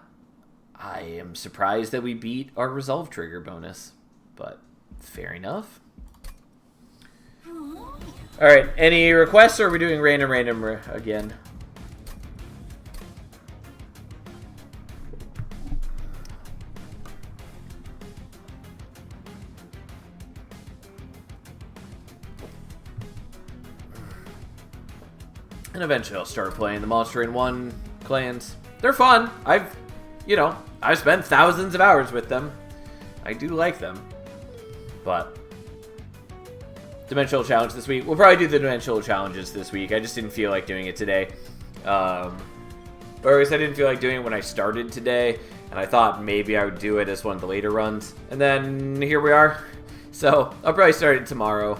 am surprised that we beat our resolve trigger bonus, but fair enough. Alright, any requests, or are we doing random again? And eventually I'll start playing the Monster in 1 clans. They're fun. I've spent thousands of hours with them. I do like them. But Dimensional Challenge this week. We'll probably do the Dimensional Challenges this week. I just didn't feel like doing it today. Or at least I didn't feel like doing it when I started today. And I thought maybe I would do it as one of the later runs. And then here we are. So I'll probably start it tomorrow.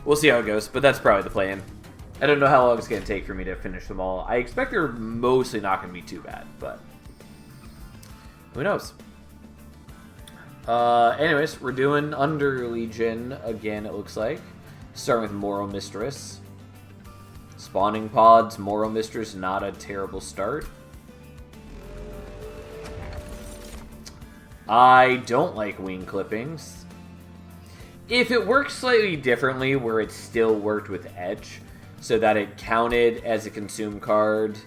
We'll see how it goes, but that's probably the plan. I don't know how long it's going to take for me to finish them all. I expect they're mostly not going to be too bad, but who knows? Anyways, we're doing Under Legion again, it looks like. Starting with Moral Mistress. Spawning pods, Moral Mistress, not a terrible start. I don't like wing clippings. If it worked slightly differently, where it still worked with Etch, so that it counted as a consume card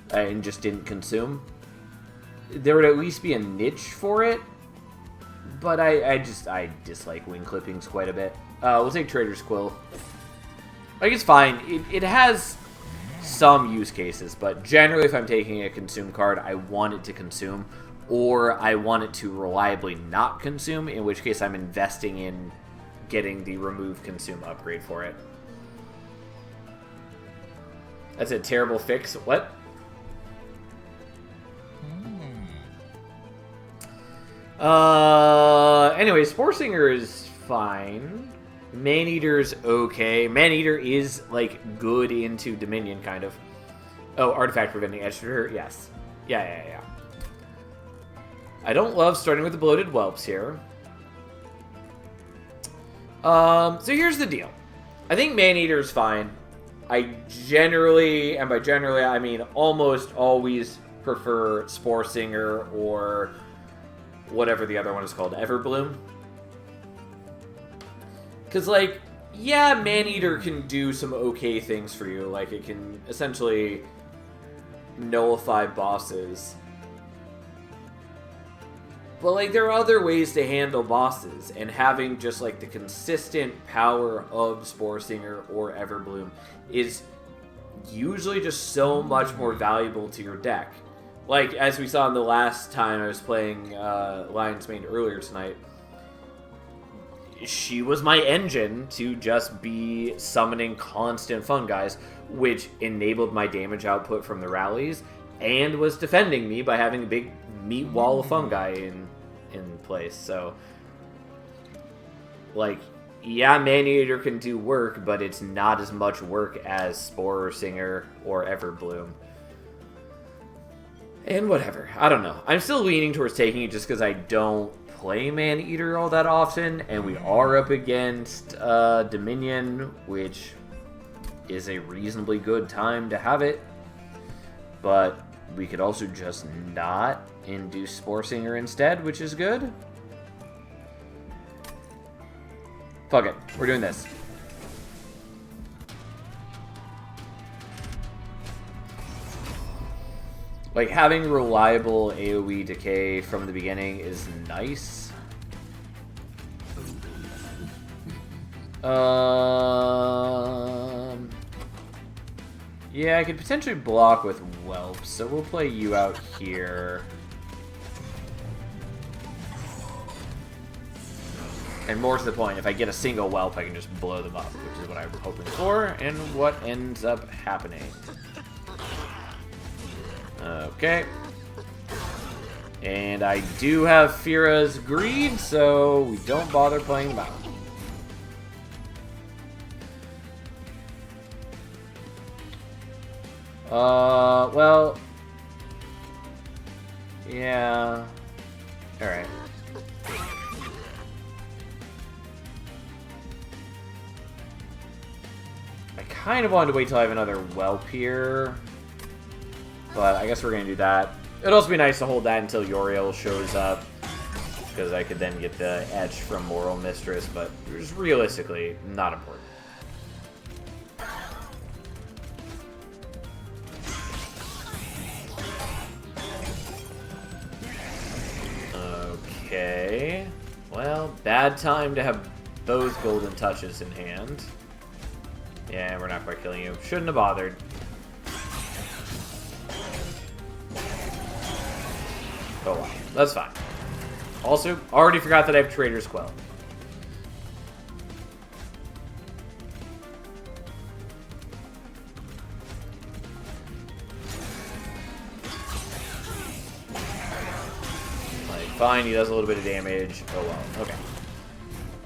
and just didn't consume, there would at least be a niche for it. But I dislike wing clippings quite a bit. We'll take Trader's Quill. Like, it's fine. It has some use cases, but generally if I'm taking a consume card, I want it to consume, or I want it to reliably not consume, in which case I'm investing in getting the remove consume upgrade for it. That's a terrible fix. What? Anyway, Spore Singer is fine. Maneater's okay. Maneater is, like, good into Dominion, kind of. Oh, Artifact Preventing Edge Trigger? Yes. Yeah. I don't love starting with the Bloated Whelps here. So here's the deal. I think Maneater's fine. I generally, and by generally I mean almost always, prefer Spore Singer or whatever the other one is called, Everbloom. Because, like, yeah, Maneater can do some okay things for you. Like, it can essentially nullify bosses. But, like, there are other ways to handle bosses, and having just, like, the consistent power of Spore Singer or Everbloom is usually just so much more valuable to your deck. Like, as we saw in the last time I was playing Lion's Mane earlier tonight, she was my engine to just be summoning constant Fungis, which enabled my damage output from the rallies, and was defending me by having a big meat wall of fungi in place. So, like, yeah, Maneater can do work, but it's not as much work as Spore Singer or Everbloom. And whatever. I don't know. I'm still leaning towards taking it just because I don't play Maneater all that often, and we are up against Dominion, which is a reasonably good time to have it. But we could also just not induce Spore Singer instead, which is good. Fuck it. We're doing this. Like, having reliable AoE decay from the beginning is nice. Yeah, I could potentially block with Whelp, so we'll play you out here. And more to the point, if I get a single Whelp, I can just blow them up, which is what I'm hoping for, and what ends up happening. Okay. And I do have Fira's Greed, so we don't bother playing them out. Well... Yeah... Alright. I kind of wanted to wait till I have another Whelp here, but I guess we're going to do that. It'd also be nice to hold that until Yoriel shows up, because I could then get the edge from Moral Mistress, but just realistically, not important. Okay, well, bad time to have those golden touches in hand. Yeah, we're not quite killing you. Shouldn't have bothered. Oh wow, that's fine. Also, already forgot that I have Trader's Quell. Fine, he does a little bit of damage. Oh well, okay.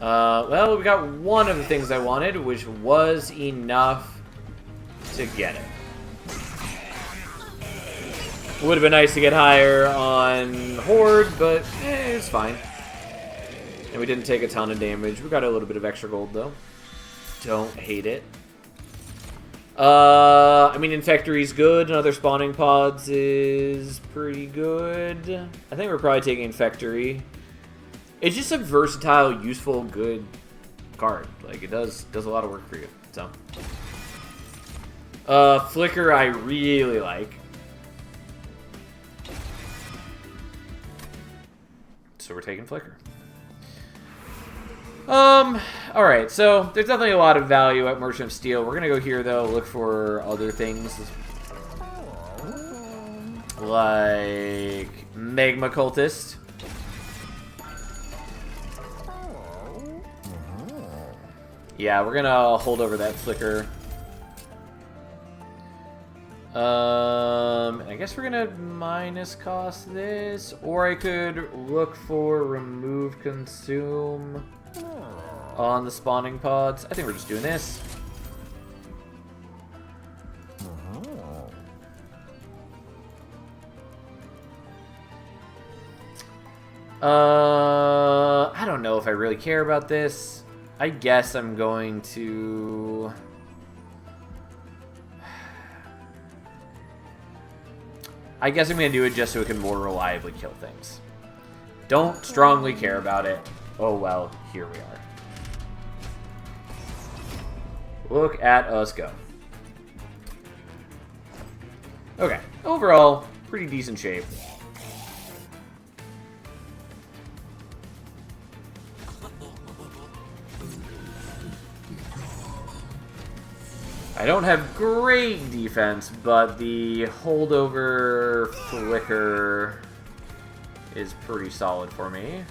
Well, we got one of the things I wanted, which was enough to get it. Would have been nice to get higher on Horde, but it's fine. And we didn't take a ton of damage. We got a little bit of extra gold, though. Don't hate it. I mean, Infectory's good, and other spawning pods is pretty good. I think we're probably taking Infectory. It's just a versatile, useful, good card. Like, it does a lot of work for you, so. Flicker I really like. So we're taking Flicker. Alright, so there's definitely a lot of value at Merchant of Steel. We're gonna go here, though, look for other things. Like Magma Cultist. Yeah, we're gonna hold over that Flicker. I guess we're gonna minus cost this, or I could look for Remove Consume on the spawning pods. I think we're just doing this. I don't know if I really care about this. I guess I'm going to... I guess I'm going to do it just so it can more reliably kill things. Don't strongly care about it. Oh well, here we are. Look at us go. Okay, overall, pretty decent shape. I don't have great defense, but the holdover Flicker is pretty solid for me.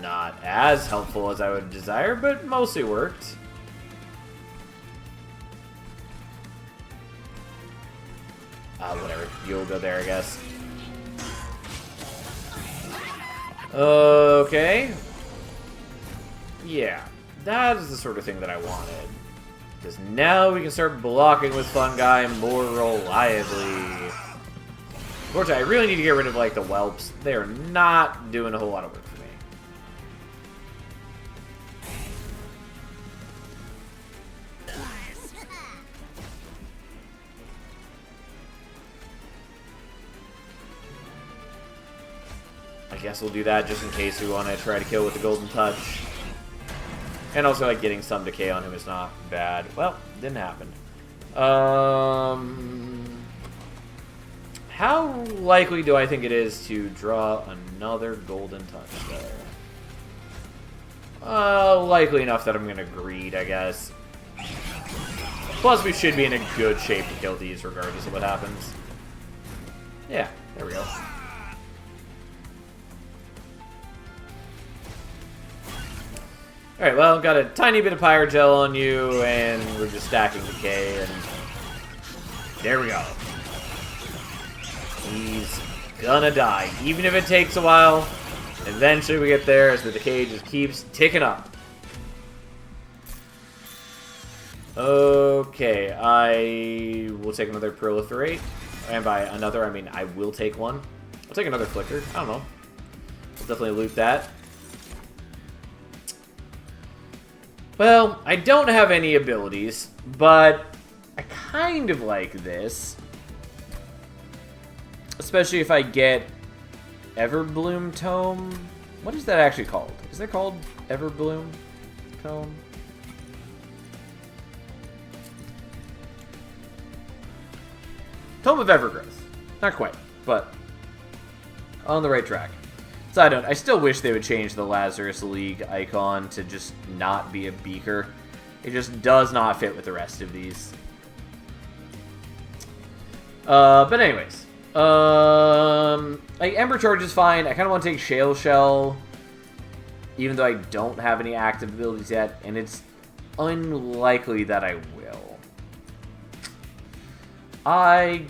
Not as helpful as I would desire, but mostly worked. Whatever. You'll go there, I guess. Okay. Yeah, that is the sort of thing that I wanted. Because now we can start blocking with Fungi more reliably. Unfortunately, I really need to get rid of, like, the Whelps. They're not doing a whole lot of work for me. I guess we'll do that just in case we want to try to kill with the Golden Touch. And also, like, getting some decay on him is not bad. Well, didn't happen. How likely do I think it is to draw another golden touch there? Likely enough that I'm gonna greed, I guess. Plus, we should be in a good shape to kill these regardless of what happens. Yeah, there we go. Alright, well, got a tiny bit of Pyre Gel on you, and we're just stacking Decay, and there we go. He's gonna die, even if it takes a while. Eventually we get there as the Decay just keeps ticking up. Okay, I will take another Proliferate. And by another, I mean I will take one. I'll take another Flicker. I don't know. We'll definitely loot that. Well, I don't have any abilities, but I kind of like this. Especially if I get Everbloom Tome. What is that actually called? Is that called Everbloom Tome? Tome of Evergrowth. Not quite, but on the right track. Side note, I still wish they would change the Lazarus League icon to just not be a beaker. It just does not fit with the rest of these. But anyways. Like, Ember Charge is fine. I kind of want to take Shale Shell, even though I don't have any active abilities yet, and it's unlikely that I will. I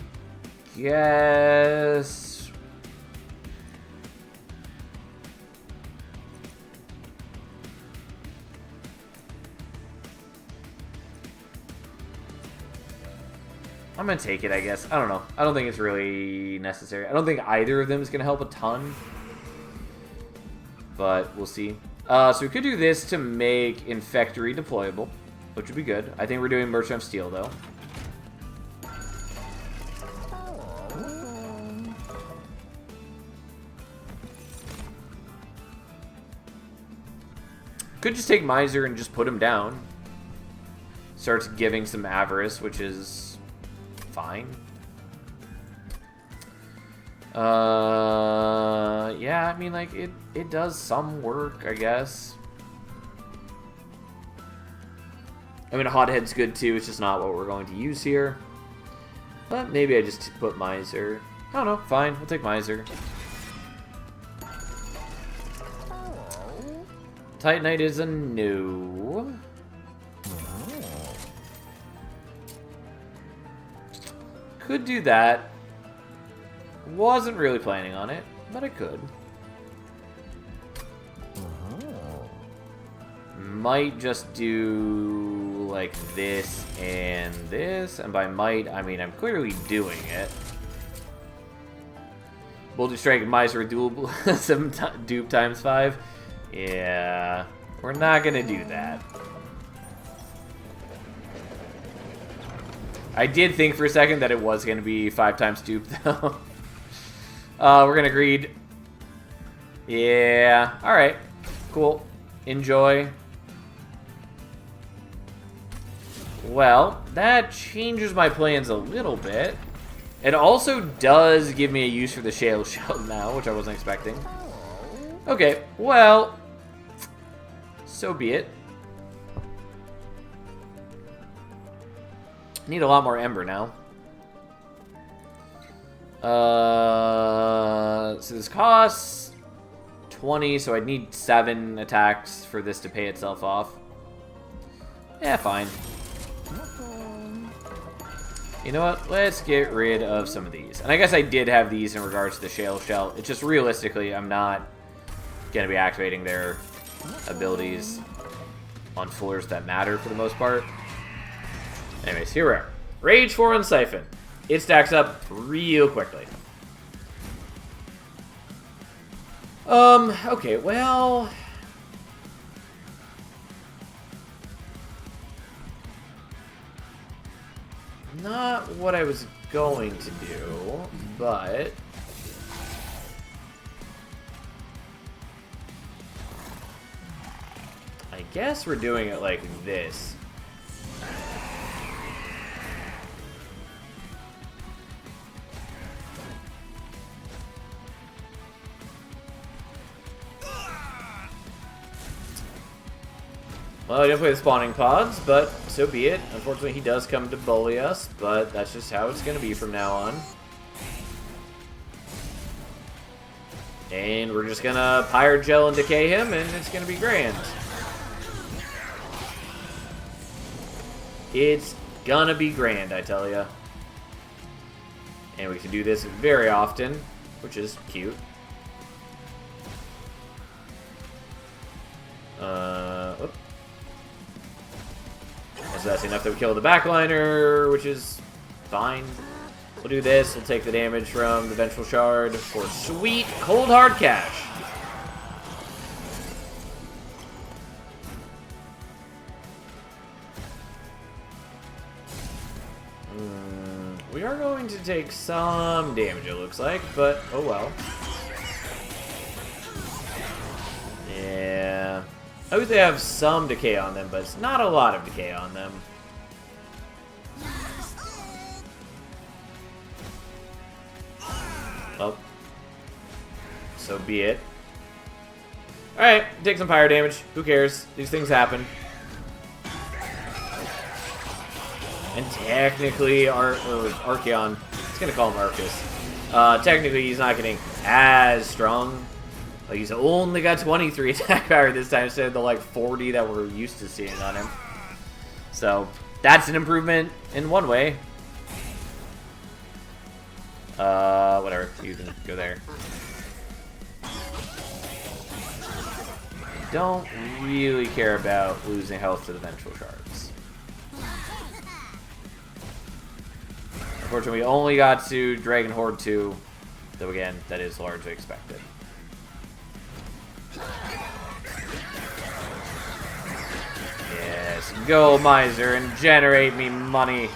guess... I'm gonna take it, I guess. I don't know. I don't think it's really necessary. I don't think either of them is gonna help a ton. But we'll see. So we could do this to make Infectory deployable, which would be good. I think we're doing Merchant of Steel, though. Could just take Miser and just put him down. Starts giving some Avarice, which is fine. Yeah, I mean, like, it does some work, I guess. I mean, a Hothead's good too, it's just not what we're going to use here. But maybe I just put Miser. I don't know, fine, I'll take Miser. Titanite is a no. Could do that. Wasn't really planning on it, but I could. Might just do like this and this, and by might I mean I'm clearly doing it. Boulder Strike and Miser dual 7 dupe times 5. Yeah, we're not gonna do that. I did think for a second that it was gonna be 5 times dupe though. We're gonna greed. Yeah, alright. Cool. Enjoy. Well, that changes my plans a little bit. It also does give me a use for the Shale Shell now, which I wasn't expecting. Okay, well, so be it. Need a lot more Ember now. So this costs 20, so I'd need 7 attacks for this to pay itself off. Yeah, fine. You know what? Let's get rid of some of these. And I guess I did have these in regards to the Shale Shell. It's just realistically, I'm not going to be activating their abilities on floors that matter for the most part. Anyways, here we are. Rage 4 and Siphon. It stacks up real quickly. Okay, well... Not what I was going to do, but... I guess we're doing it like this. Well, I didn't play the spawning pods, but so be it. Unfortunately, he does come to bully us, but that's just how it's going to be from now on. And we're just going to Pyre Gel and decay him, and it's going to be grand. It's gonna be grand, I tell ya. And we can do this very often, which is cute. Whoop. So that's enough that we kill the backliner, which is fine. We'll do this. We'll take the damage from the Vengeful Shard for sweet cold hard cash. We are going to take some damage, it looks like, but oh well. Yeah. I would say I have some decay on them, but it's not a lot of decay on them. Well, so be it. Alright, take some pyro damage. Who cares? These things happen. And technically, Archeon, it's gonna call him Arcus. Technically, he's not getting as strong. Like, he's only got 23 attack power this time instead of the, like, 40 that we're used to seeing on him. So, that's an improvement in one way. Whatever. You can go there. Don't really care about losing health to the Vengeful Shards. Unfortunately, we only got to Dragon Horde 2, though again, that is largely expected. Yes, go Miser and generate me money.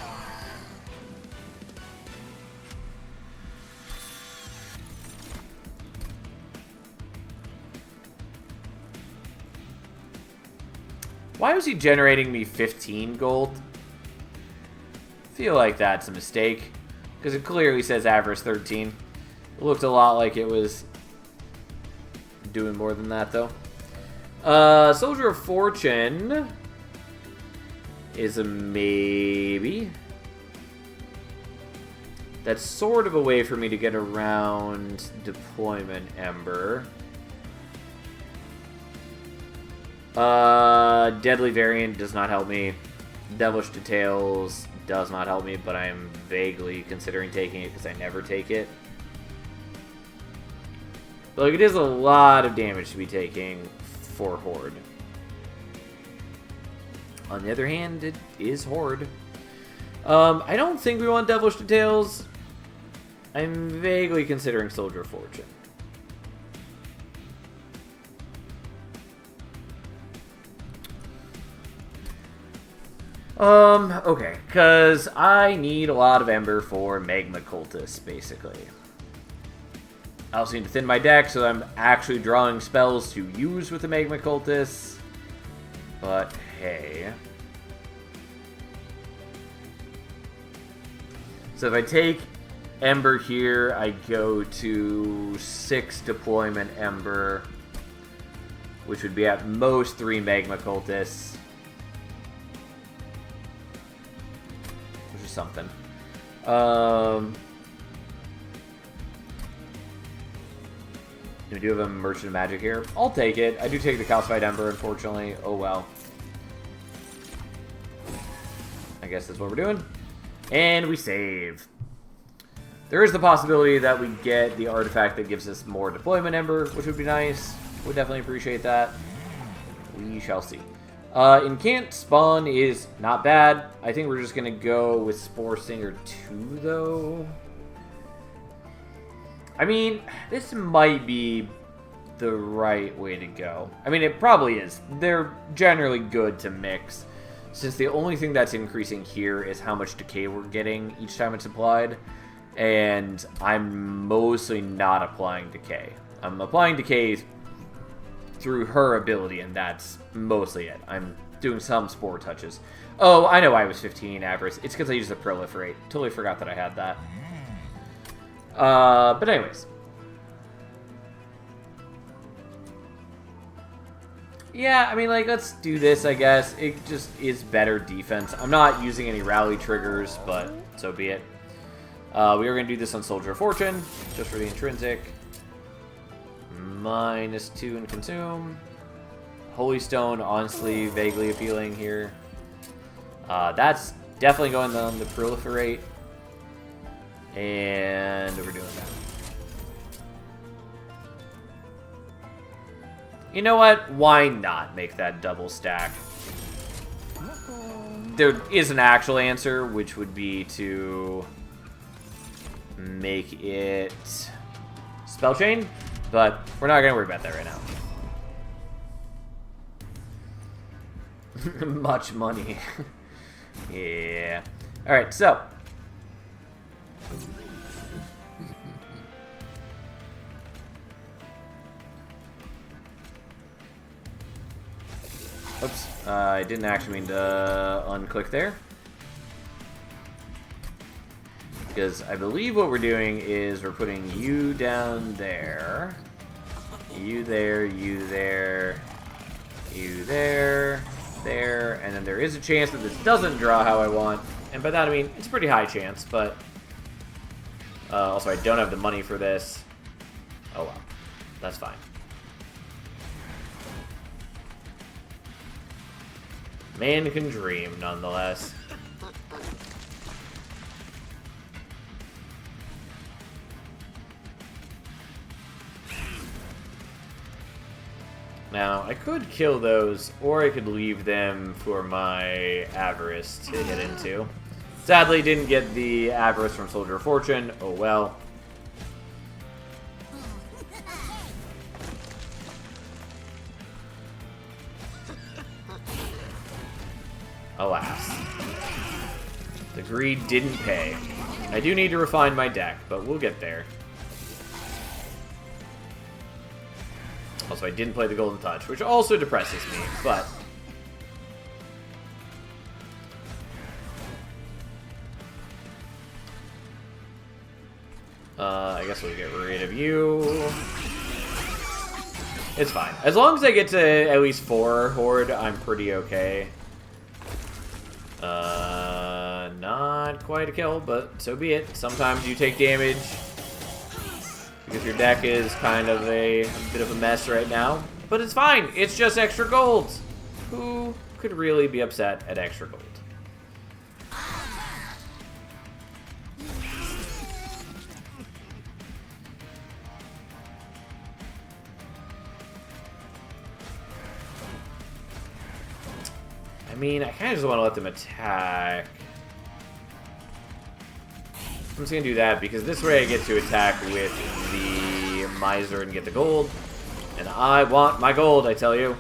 Why was he generating me 15 gold? Feel like that's a mistake, because it clearly says average 13. It looked a lot like it was doing more than that, though. Soldier of Fortune is a maybe. That's sort of a way for me to get around Deployment Ember. Deadly Variant does not help me. Devilish Details does not help me, but I am vaguely considering taking it because I never take it. But, like, it is a lot of damage to be taking for Horde. On the other hand, it is Horde. I don't think we want Devilish Details. I'm vaguely considering Soldier of Fortune. Okay, because I need a lot of Ember for Magma Cultist, basically. I also need to thin my deck so that I'm actually drawing spells to use with the Magma Cultist. But, hey. So if I take Ember here, I go to 6 Deployment Ember, which would be at most 3 Magma Cultists. Something. We do have a Merchant of Magic here. I'll take it. I do take the Calcified Ember, unfortunately. Oh well. I guess that's what we're doing. And we save. There is the possibility that we get the artifact that gives us more Deployment Ember, which would be nice. Would definitely appreciate that. We shall see. Incant Spawn is not bad. I think we're just going to go with Spore Stinger 2, though. I mean, this might be the right way to go. I mean, it probably is. They're generally good to mix, since the only thing that's increasing here is how much decay we're getting each time it's applied, and I'm mostly not applying decay. I'm applying decay through her ability, and that's mostly it. I'm doing some Spore touches. Oh, I know why I was 15 average. It's because I used the Proliferate. Totally forgot that I had that. But anyways. Yeah, I mean, like, let's do this, I guess. It just is better defense. I'm not using any rally triggers, but so be it. We are going to do this on Soldier of Fortune, just for the intrinsic. -2 in consume. Holy Stone, honestly, vaguely appealing here. That's definitely going on the proliferate. And we're doing that. You know what? Why not make that double stack? There is an actual answer, which would be to make it Spell Chain, but we're not going to worry about that right now. Much money. Yeah. Alright, so. Oops, I didn't actually mean to unclick there. Because I believe what we're doing is we're putting you down there. You there, you there, you there, there, and then there is a chance that this doesn't draw how I want. And by that I mean, it's a pretty high chance, but also I don't have the money for this. Oh well, that's fine. Man can dream, nonetheless. Now, I could kill those, or I could leave them for my Avarice to hit into. Sadly, didn't get the Avarice from Soldier of Fortune. Oh well. Alas. The greed didn't pay. I do need to refine my deck, but we'll get there. Also, I didn't play the Golden Touch, which also depresses me, but... I guess we'll get rid of you. It's fine. As long as I get to at least 4 Horde, I'm pretty okay. Not quite a kill, but so be it. Sometimes you take damage because your deck is kind of a bit of a mess right now. But it's fine. It's just extra gold. Who could really be upset at extra gold? I mean, I kind of just want to let them attack. I'm just going to do that because this way I get to attack with the Miser and get the gold. And I want my gold, I tell you.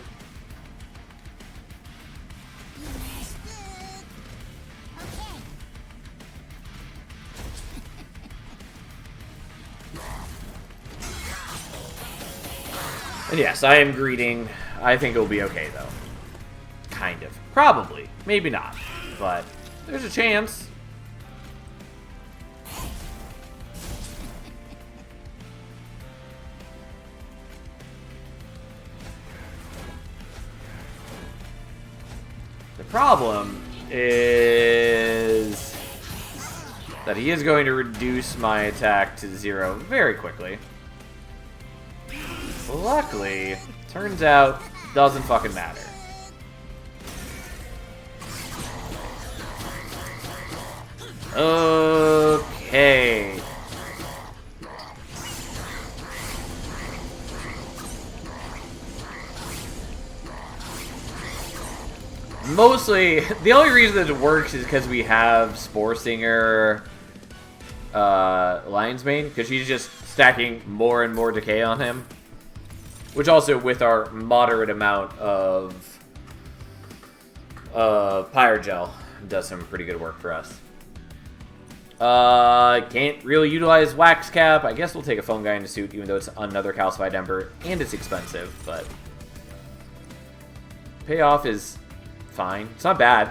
And yes, I am greeting. I think it'll be okay, though. Kind of. Probably. Maybe not. But there's a chance. The problem is that he is going to reduce my attack to 0 very quickly. Luckily, turns out, doesn't fucking matter. Okay. Mostly, the only reason that it works is because we have Spore Singer Lion's Mane, because she's just stacking more and more decay on him. Which also, with our moderate amount of Pyre Gel, does some pretty good work for us. Can't really utilize Wax Cap. I guess we'll take a Phone Guy in a suit, even though it's another Calcified Ember, and it's expensive, but... Payoff is fine. It's not bad.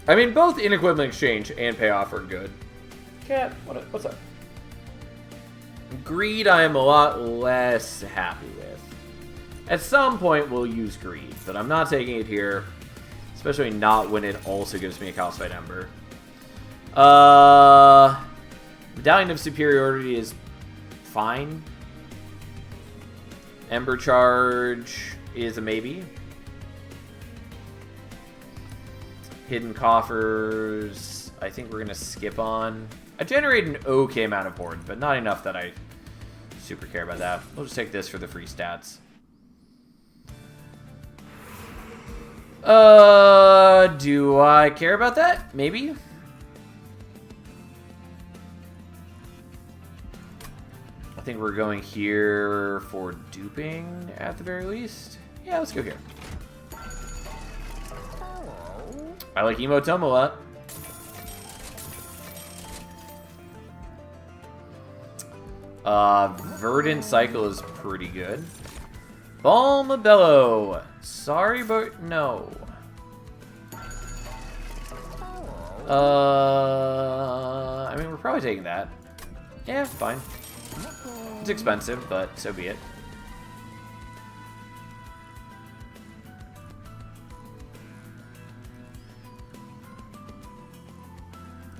I mean, both In-Equipment Exchange and Payoff are good. Cat, what's up? Greed, I am a lot less happy with. At some point, we'll use Greed, but I'm not taking it here. Especially not when it also gives me a Calcified Ember. Medallion of Superiority is fine. Ember Charge is a maybe. Hidden Coffers, I think we're going to skip on. I generate an okay amount of board, but not enough that I super care about that. We'll just take this for the free stats. Do I care about that? Maybe. I think we're going here for duping at the very least. Yeah, let's go here. I like Emotome a lot. Verdant Cycle is pretty good. Balmabello. Sorry, but no. I mean, we're probably taking that. Yeah, fine. It's expensive, but so be it.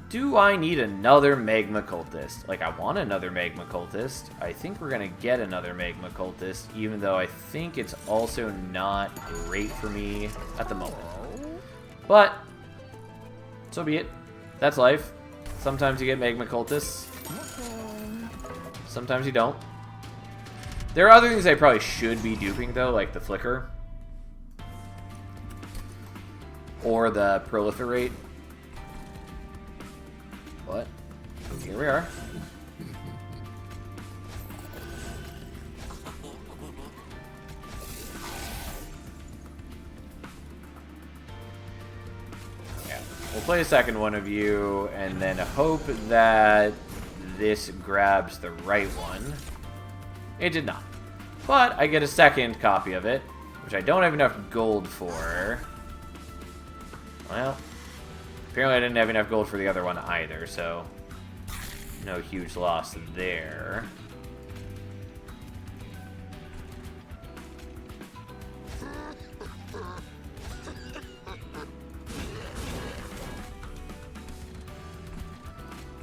Do I need another Magma Cultist? Like, I want another Magma Cultist. I think we're gonna get another Magma Cultist, even though I think it's also not great for me at the moment. But, so be it. That's life. Sometimes you get Magma Cultists. Sometimes you don't. There are other things I probably should be duping, though, like the Flicker. Or the Proliferate. What? Here we are. Yeah. We'll play a second one of you, and then hope that this grabs the right one. It did not. But I get a second copy of it, which I don't have enough gold for. Well, apparently I didn't have enough gold for the other one either, so no huge loss there.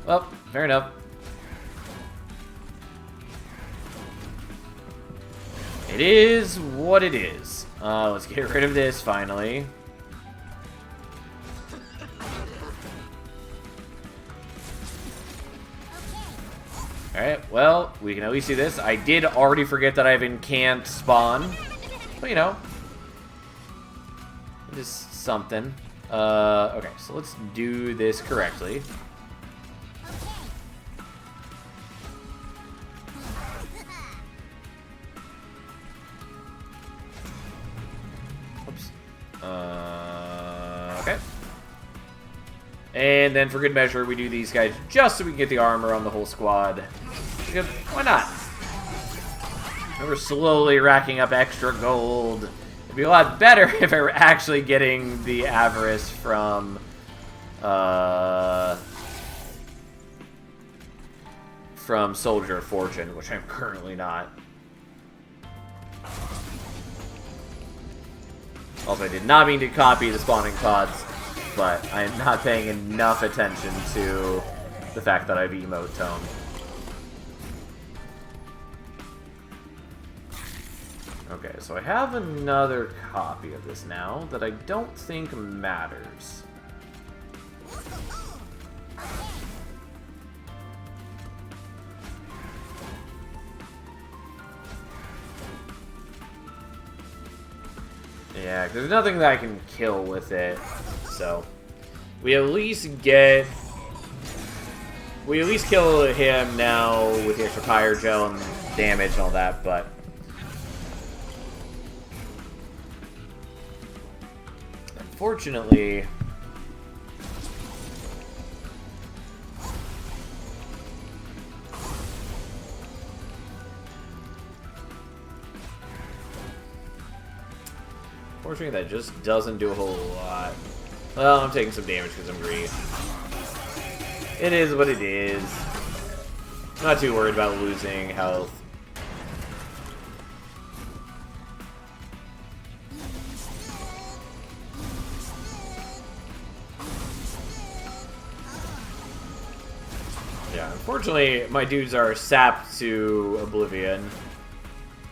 Well, fair enough. It is what it is. Let's get rid of this finally. Alright, well, we can at least see this. I did already forget that I have Incant spawn. But, you know. It is something. Okay, so let's do this correctly. Oops. Okay. And then for good measure, we do these guys just so we can get the armor on the whole squad. Because why not? And we're slowly racking up extra gold. It'd be a lot better if I were actually getting the Avarice from Soldier of Fortune, which I'm currently not. Also, I did not mean to copy the spawning pods, but I am not paying enough attention to the fact that I have Emotome. Okay, so I have another copy of this now that I don't think matters. Yeah, there's nothing that I can kill with it, so we at least get... We at least kill him now with the extra Fire Gel and damage and all that, but... Unfortunately... Unfortunately, that just doesn't do a whole lot. Well, I'm taking some damage because I'm greedy. It is what it is. Not too worried about losing health. Yeah, unfortunately, my dudes are sapped to oblivion.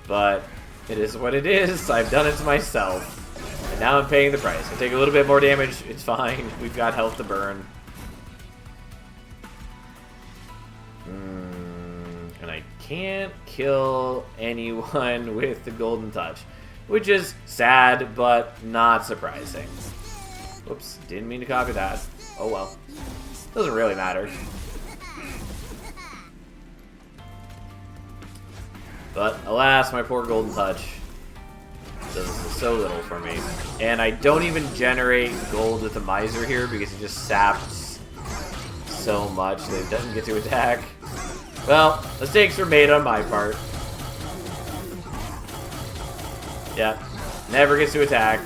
But it is what it is. I've done it to myself. And now I'm paying the price. I take a little bit more damage. It's fine. We've got health to burn. And I can't kill anyone with the golden touch. Which is sad, but not surprising. Whoops, didn't mean to copy that. Oh well. Doesn't really matter. But alas, my poor golden touch does so little for me. And I don't even generate gold with the miser here because he just saps so much that it doesn't get to attack. Well, mistakes were made on my part. Yeah, never gets to attack.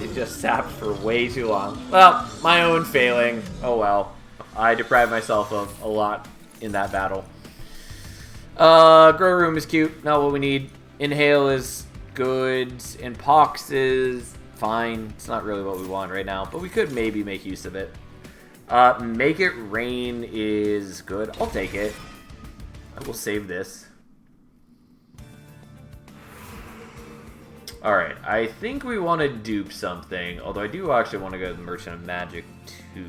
He just sapped for way too long. Well, my own failing. Oh well. I deprived myself of a lot in that battle. Grow room is cute. Not what we need. Inhale is good. And Pox is fine. It's not really what we want right now, but we could maybe make use of it. Make it rain is good. I'll take it. I will save this. Alright, I think we want to dupe something. Although I do actually want to go to the Merchant of Magic too.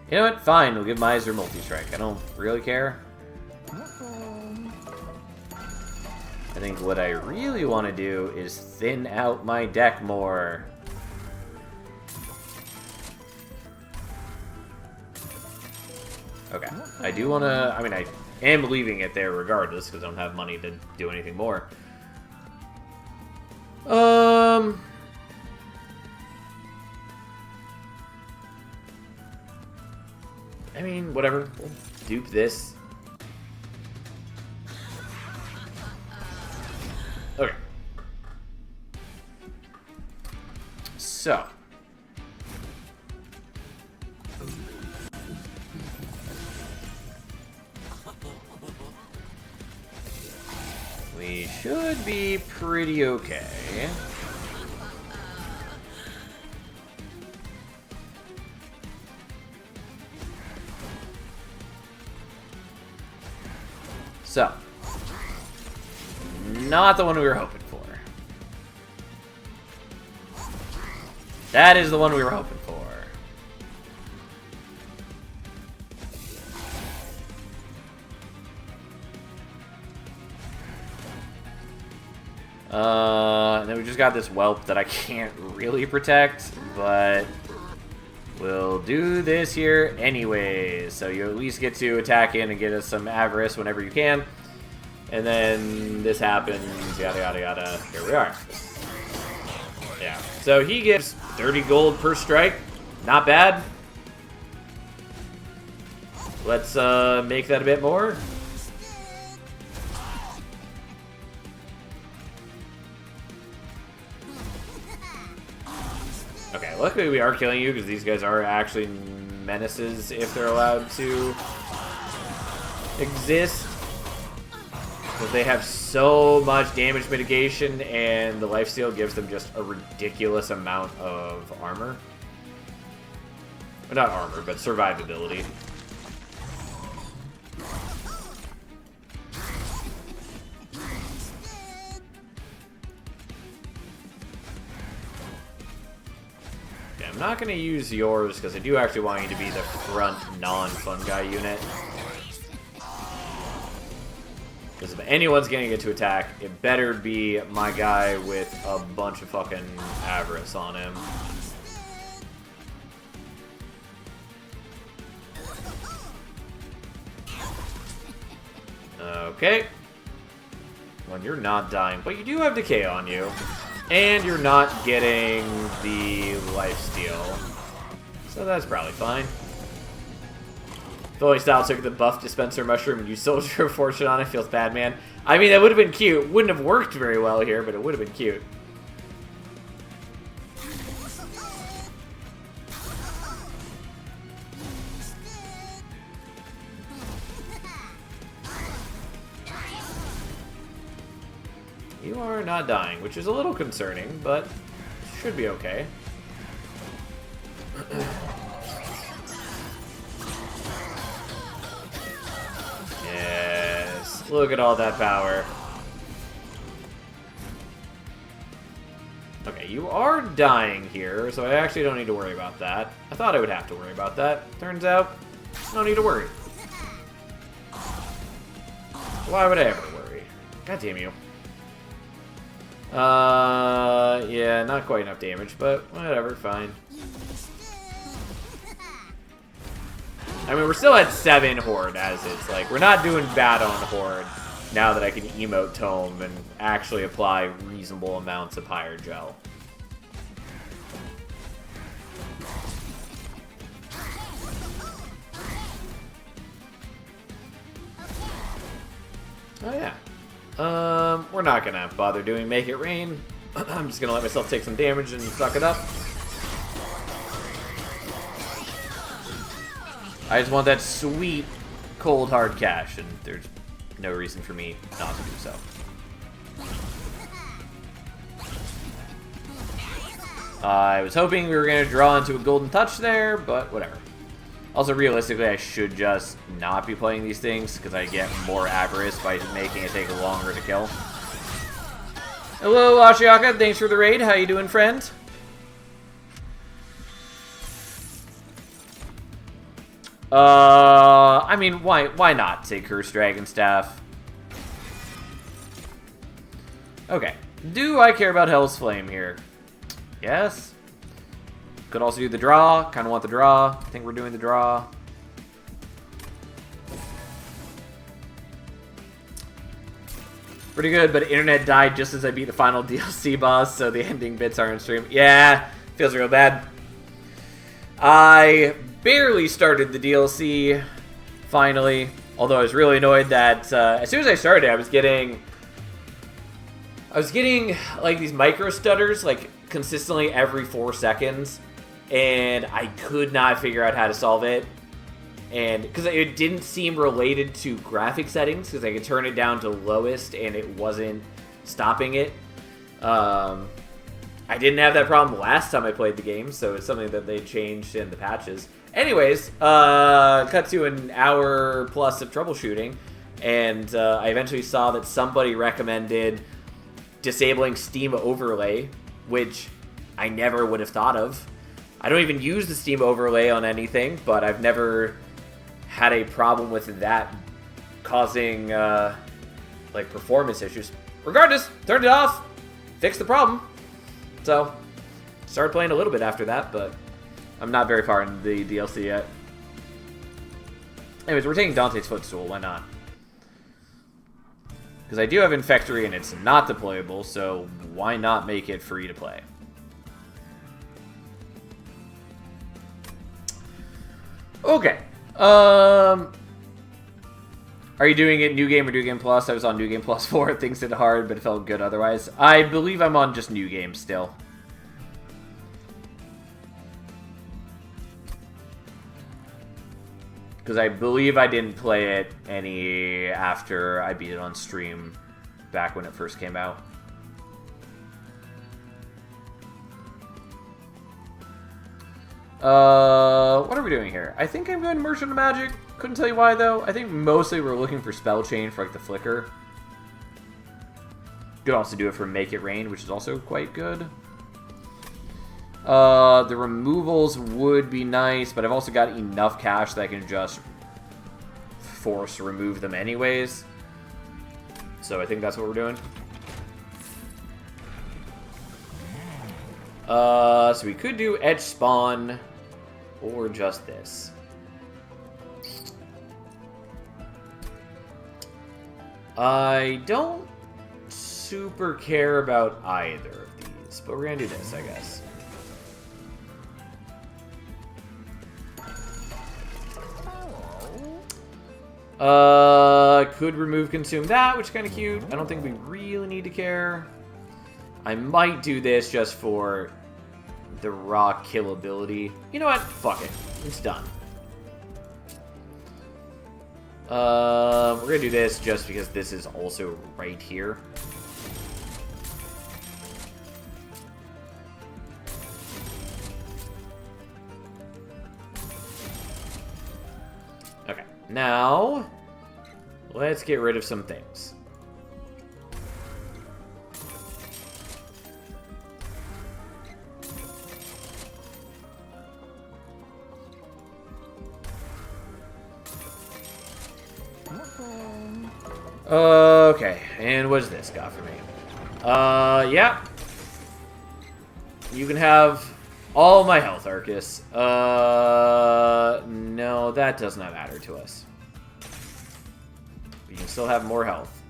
You know what? Fine, we'll give Miser multi-strike. I don't really care. I think what I really want to do is thin out my deck more. Okay, I do want to... I mean, I am leaving it there regardless because I don't have money to do anything more. I mean, whatever. We'll dupe this. Okay. So. We should be pretty okay. So, not the one we were hoping for. That is the one we were hoping for. And then we just got this whelp that I can't really protect, but we'll do this here anyways. So you at least get to attack in and get us some avarice whenever you can. And then this happens, yada yada yada. Here we are. Yeah. So he gives 30 gold per strike. Not bad. Let's make that a bit more. Okay, luckily we are killing you because these guys are actually menaces if they're allowed to exist. Because they have so much damage mitigation and the lifesteal gives them just a ridiculous amount of armor. Well, not armor, but survivability. I'm not going to use yours because I do actually want you to be the front non-fun guy unit. Because if anyone's going to get to attack, it better be my guy with a bunch of fucking avarice on him. Okay. Well, you're not dying, but you do have decay on you. And you're not getting the lifesteal. So that's probably fine. Fully Style took the buff dispenser mushroom and used Soldier of Fortune on it. Feels bad, man. I mean, that would have been cute. Wouldn't have worked very well here, but it would have been cute. You are not dying, which is a little concerning, but should be okay. Yes, look at all that power. Okay, you are dying here, so I actually don't need to worry about that. I thought I would have to worry about that. Turns out, no need to worry. Why would I ever worry? God damn you. Yeah, not quite enough damage, but whatever, fine. I mean, we're still at 7 Horde as is. Like, we're not doing bad on Horde now that I can emote Tome and actually apply reasonable amounts of higher gel. Oh, yeah. We're not gonna bother doing Make It Rain. I'm just gonna let myself take some damage and suck it up. I just want that sweet, cold, hard cash, and there's no reason for me not to do so. I was hoping we were going to draw into a golden touch there, but whatever. Also, realistically, I should just not be playing these things, because I get more avarice by making it take longer to kill. Hello, Ashiaka. Thanks for the raid. How you doing, friend? I mean, why not take Cursed Dragon Staff? Okay. Do I care about Hell's Flame here? Yes. Could also do the draw. Kind of want the draw. I think we're doing the draw. Pretty good, but internet died just as I beat the final DLC boss, so the ending bits aren't streamed. Yeah, feels real bad. I barely started the DLC, finally. Although I was really annoyed that as soon as I started, I was getting like these micro stutters like consistently every 4 seconds, and I could not figure out how to solve it. And because it didn't seem related to graphic settings, because I could turn it down to lowest and it wasn't stopping it. I didn't have that problem last time I played the game, so it's something that they changed in the patches. Anyways, cut to an hour plus of troubleshooting, and I eventually saw that somebody recommended disabling Steam Overlay, which I never would have thought of. I don't even use the Steam Overlay on anything, but I've never had a problem with that causing like performance issues. Regardless, turned it off, fixed the problem. So, started playing a little bit after that, but I'm not very far in the DLC yet. Anyways, we're taking Dante's Footstool, why not? Because I do have Infectory and it's not deployable, so why not make it free to play? Okay. Are you doing it New Game or New Game Plus? I was on New Game Plus 4. Things hit hard, but it felt good otherwise. I believe I'm on just New Game still. Because I believe I didn't play it any after I beat it on stream back when it first came out. What are we doing here? I think I'm going Merchant of Magic. Couldn't tell you why, though. I think mostly we're looking for Spell Chain for, like, the Flicker. Could also do it for Make It Rain, which is also quite good. The removals would be nice, but I've also got enough cash that I can just force remove them anyways. So I think that's what we're doing. So we could do Edge Spawn, or just this. I don't super care about either of these, but we're gonna do this, I guess. Could remove Consume that, which is kind of cute. I don't think we really need to care. I might do this just for the raw killability. You know what? Fuck it. It's done. We're gonna do this just because this is also right here. Now, let's get rid of some things. Okay, and what does this got for me? Yeah. You can have all my health, Arcus. No, that does not matter to us. You can still have more health.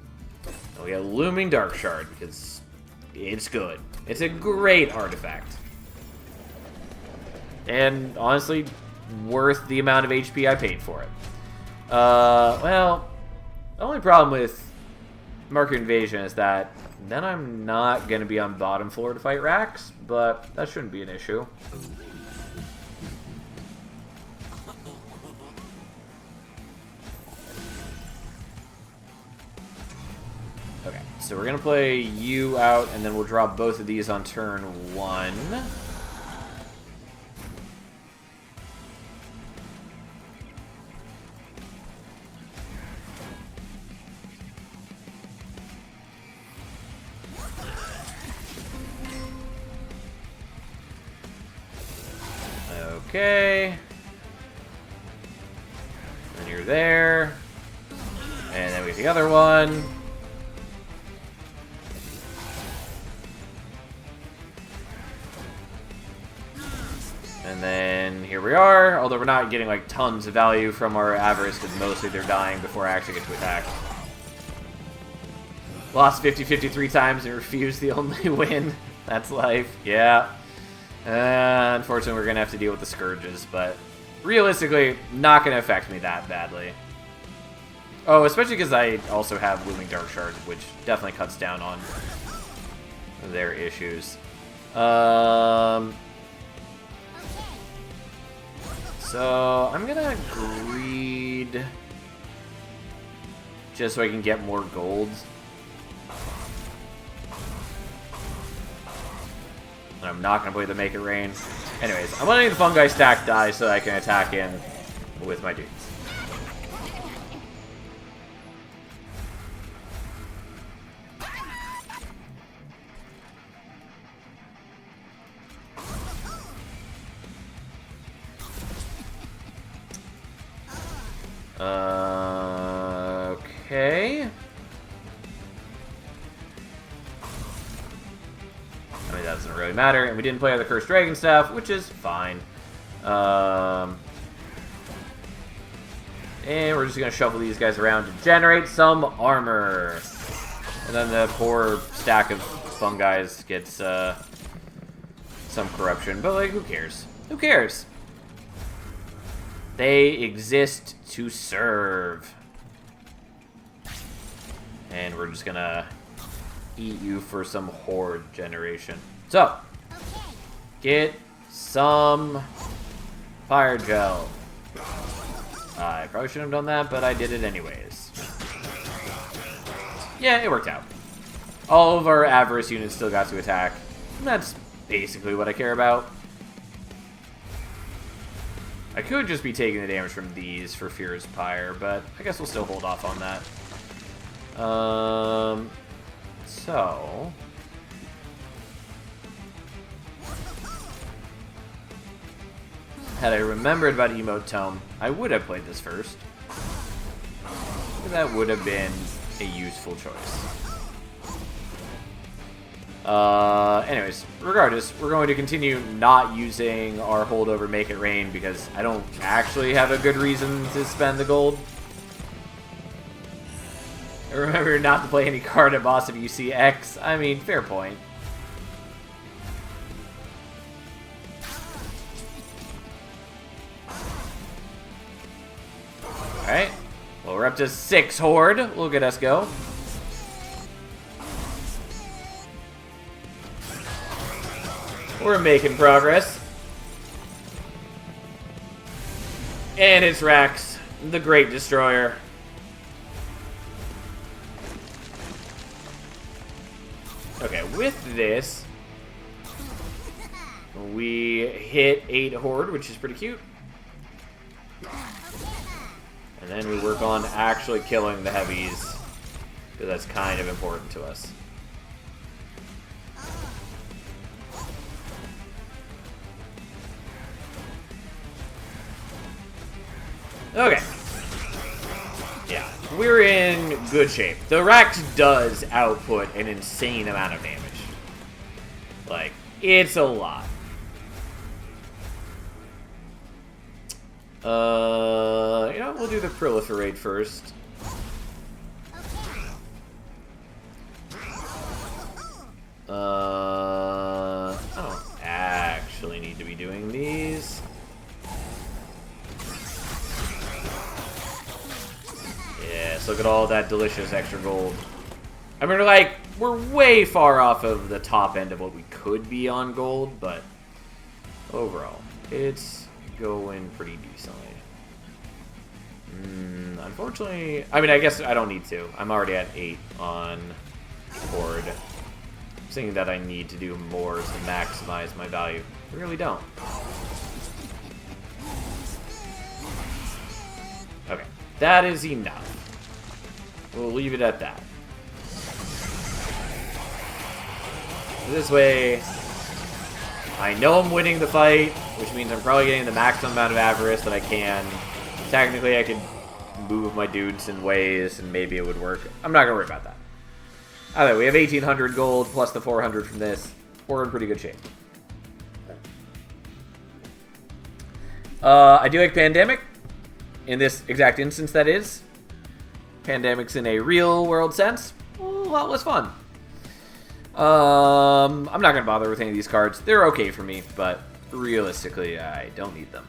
And we have Looming Dark Shard, because it's good. It's a great artifact. And, honestly, worth the amount of HP I paid for it. Well, the only problem with Market Invasion is that then I'm not going to be on bottom floor to fight Rax, but that shouldn't be an issue. Okay, so we're going to play you out, and then we'll drop both of these on turn 1. Okay. And you're there. And then we get the other one. And then here we are, although we're not getting like tons of value from our Avarice because mostly they're dying before I actually get to attack. Lost 50-53 times and refused the only win. That's life. Yeah. Unfortunately, we're going to have to deal with the Scourges, but realistically, not going to affect me that badly. Oh, especially because I also have Looming Dark Shard, which definitely cuts down on their issues. So, I'm going to greed just so I can get more gold. I'm not going to play the Make It Rain. Anyways, I'm letting the Fungi stack die so that I can attack in with my dudes. Okay. I mean, that doesn't really matter. And we didn't play the Cursed Dragon Staff, which is fine. And we're just going to shuffle these guys around to generate some armor. And then the poor stack of fungi gets some corruption. But, like, who cares? Who cares? They exist to serve. And we're just going to eat you for some horde generation. So, get some fire gel. I probably shouldn't have done that, but I did it anyways. Yeah, it worked out. All of our Avarice units still got to attack. And that's basically what I care about. I could just be taking the damage from these for Fear's Pyre, but I guess we'll still hold off on that. So... had I remembered about Emote Tome, I would have played this first. That would have been a useful choice. Anyways, regardless, we're going to continue not using our holdover Make It Rain because I don't actually have a good reason to spend the gold. Remember not to play any card at boss if you see X. I mean, fair point. Alright. Well, we're up to 6 Horde. Look at us go. We're making progress. And it's Rax, the Great Destroyer. Okay, with this, we hit 8 Horde, which is pretty cute. And then we work on actually killing the heavies, because that's kind of important to us. Okay. Yeah, we're in good shape. The Rex does output an insane amount of damage. Like, it's a lot. You know, we'll do the proliferate first. I don't actually need to be doing these. Yes, look at all that delicious extra gold. I mean, like, we're way far off of the top end of what we could be on gold, but overall, it's going pretty decently. Unfortunately, I mean, I guess I don't need to. I'm already at 8 on board. I'm thinking that I need to do more to maximize my value. I really don't. Okay, that is enough. We'll leave it at that. This way, I know I'm winning the fight, which means I'm probably getting the maximum amount of avarice that I can. Technically, I could move my dudes in ways, and maybe it would work. I'm not going to worry about that. Either we have 1,800 gold plus the 400 from this. We're in pretty good shape. I do like Pandemic. In this exact instance, that is. Pandemic's in a real-world sense. A lot less fun. I'm not going to bother with any of these cards. They're okay for me, but realistically, I don't need them.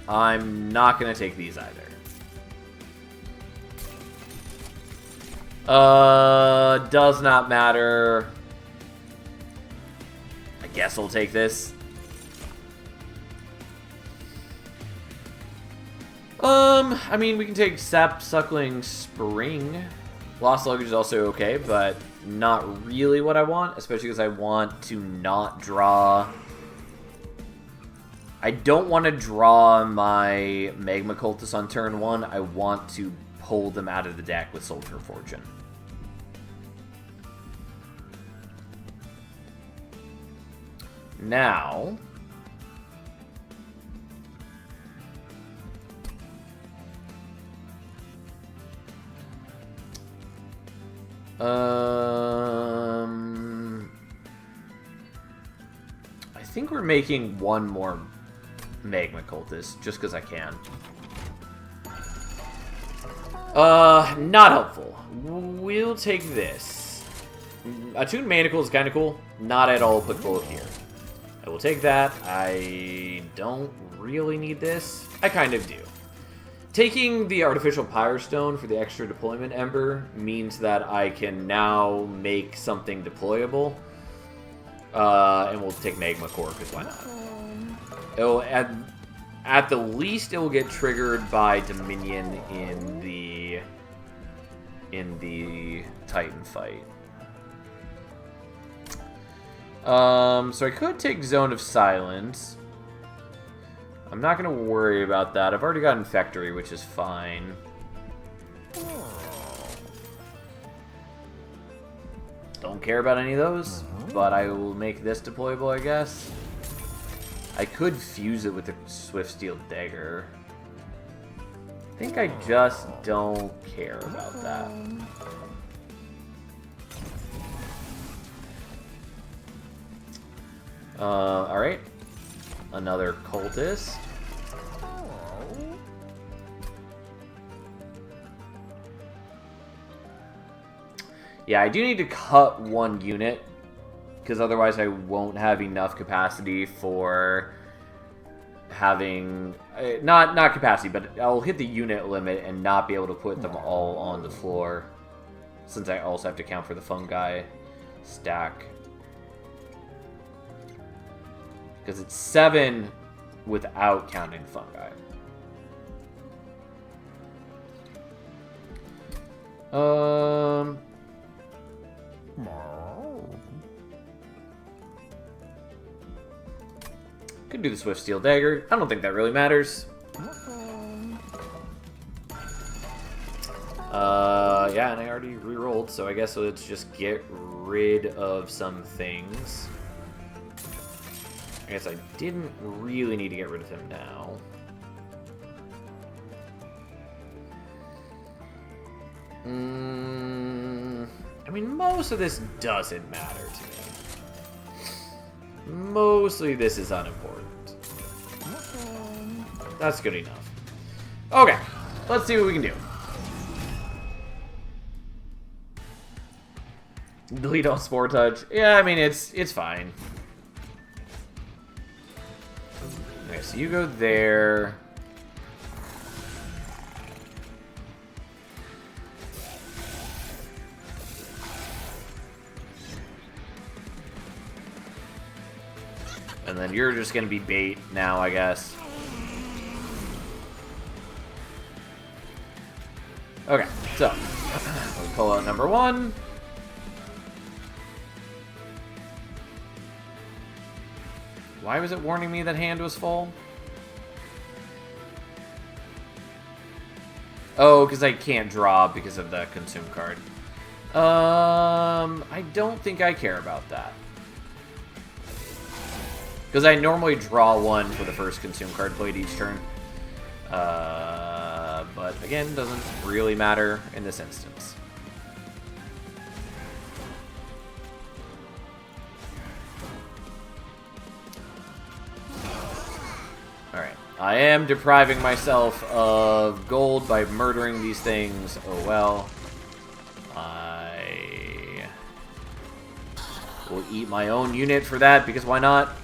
I'm not going to take these either. Does not matter. I guess I'll take this. I mean, we can take Sap, Suckling, Spring. Lost Luggage is also okay, but not really what I want, especially because I want to not draw. I don't want to draw my Magma Cultist on turn 1. I want to pull them out of the deck with Soldier of Fortune. Now, I think we're making one more Magma Cultist, just because I can. Not helpful. We'll take this. Attuned Manacle is kind of cool. Not at all applicable here. I will take that. I don't really need this. I kind of do. Taking the Artificial Pyre Stone for the extra deployment Ember means that I can now make something deployable. And we'll take Magma Core, because why not? It'll, at the least, it will get triggered by Dominion in the Titan fight. So I could take Zone of Silence. I'm not going to worry about that. I've already got Infectory, which is fine. Don't care about any of those, but I will make this deployable, I guess. I could fuse it with the Swift Steel Dagger. I think I just don't care about that. Alright. Another Cultist. Yeah, I do need to cut one unit, because otherwise I won't have enough capacity for having... Not capacity, but I'll hit the unit limit and not be able to put them all on the floor, since I also have to count for the fungi stack. Because it's 7 without counting fungi. Could do the Swift Steel Dagger. I don't think that really matters. Yeah, and I already rerolled, so I guess let's just get rid of some things. I guess I didn't really need to get rid of him now. I mean, most of this doesn't matter to me. Mostly this is unimportant. That's good enough. Okay, let's see what we can do. Delete all Spore Touch. Yeah, I mean, it's fine. Okay, so you go there. And then you're just going to be bait now, I guess. Okay, so we'll pull out number 1. Why was it warning me that hand was full? Oh, because I can't draw because of the consume card. I don't think I care about that. Because I normally draw 1 for the first consume card played each turn. But again, doesn't really matter in this instance. Alright. I am depriving myself of gold by murdering these things. Oh well. I will eat my own unit for that, because why not?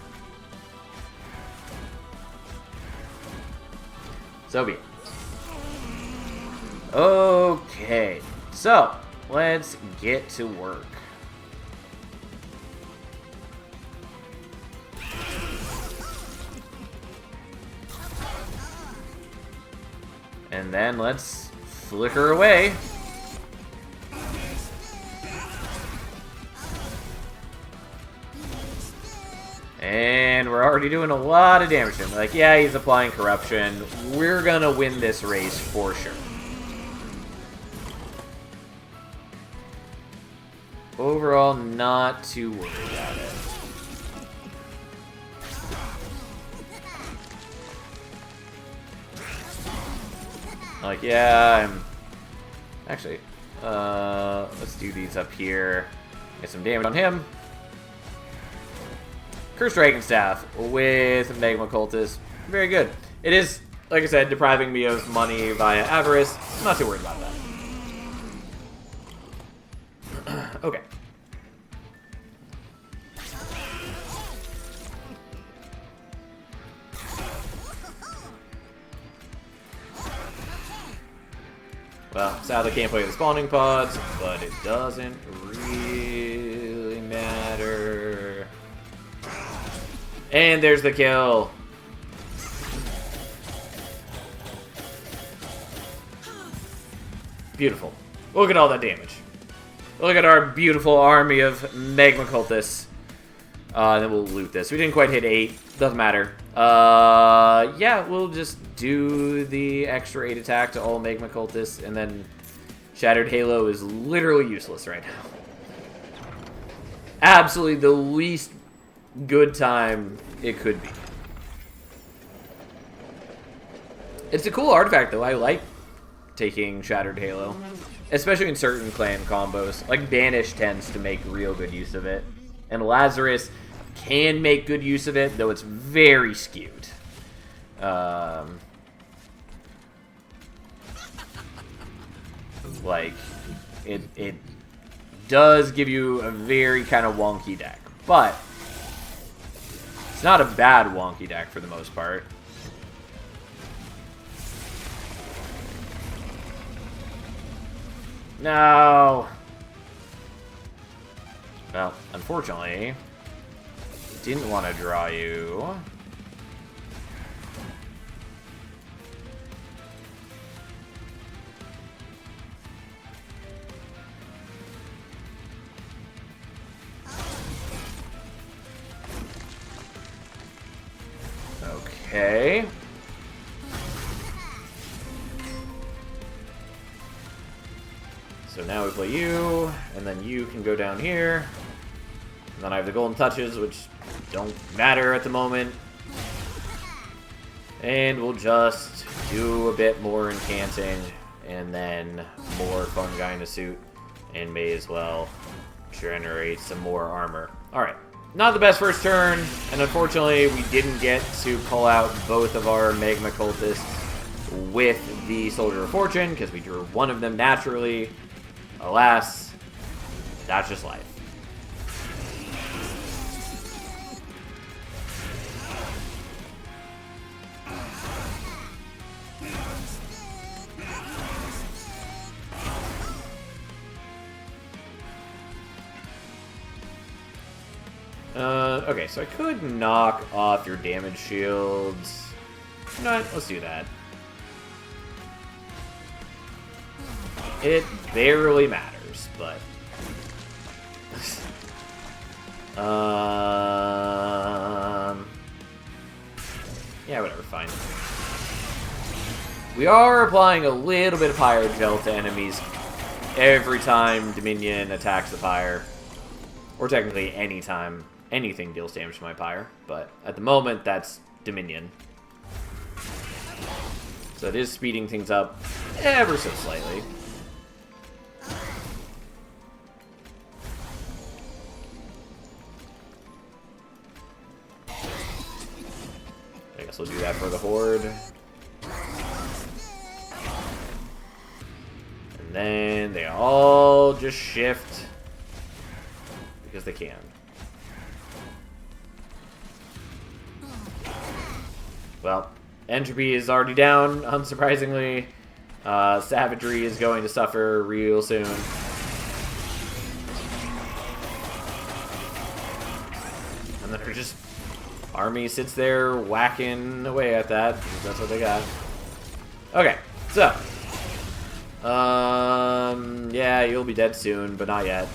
So be it. Okay. So, let's get to work. And then let's flicker away. And we're already doing a lot of damage to him. Like, yeah, he's applying corruption. We're gonna win this race for sure. Overall, not too worried about it. Like, yeah, I'm... Actually, let's do these up here. Get some damage on him. Cursed Dragon Staff with Magma Cultist. Very good. It is, like I said, depriving me of money via avarice. I'm not too worried about that. Okay. Well, sadly can't play the spawning pods, but it doesn't really matter. And there's the kill. Beautiful. Look at all that damage. Look at our beautiful army of Magma Cultists. Then we'll loot this. We didn't quite hit 8. Doesn't matter. Yeah, we'll just do the extra 8 attack to all Magma Cultists, and then Shattered Halo is literally useless right now. Absolutely the least good time it could be. It's a cool artifact, though. I like taking Shattered Halo, especially in certain clan combos. Like, Banish tends to make real good use of it, and Lazarus can make good use of it, though it's very skewed. Like, it does give you a very kind of wonky deck, but it's not a bad wonky deck for the most part. No! Well, unfortunately, didn't want to draw you. Okay. So now we play you, and then you can go down here. And then I have the golden touches, which don't matter at the moment. And we'll just do a bit more incanting, and then more fungi in a suit, and may as well generate some more armor. Alright, not the best first turn, and unfortunately we didn't get to pull out both of our Magma Cultists with the Soldier of Fortune, because we drew one of them naturally. Alas, that's just life. Okay, so I could knock off your damage shields. You know what? Let's do that. It barely matters, but... yeah, whatever, fine. We are applying a little bit of Pyre Gel to enemies every time Dominion attacks the Pyre. Or technically any time anything deals damage to my Pyre, but at the moment that's Dominion. So it is speeding things up ever so slightly. I guess we'll do that for the Horde. And then they all just shift because they can. Well, Entropy is already down, unsurprisingly. Savagery is going to suffer real soon. And then her just army sits there whacking away at that, because that's what they got. Okay, so. Yeah, you'll be dead soon, but not yet.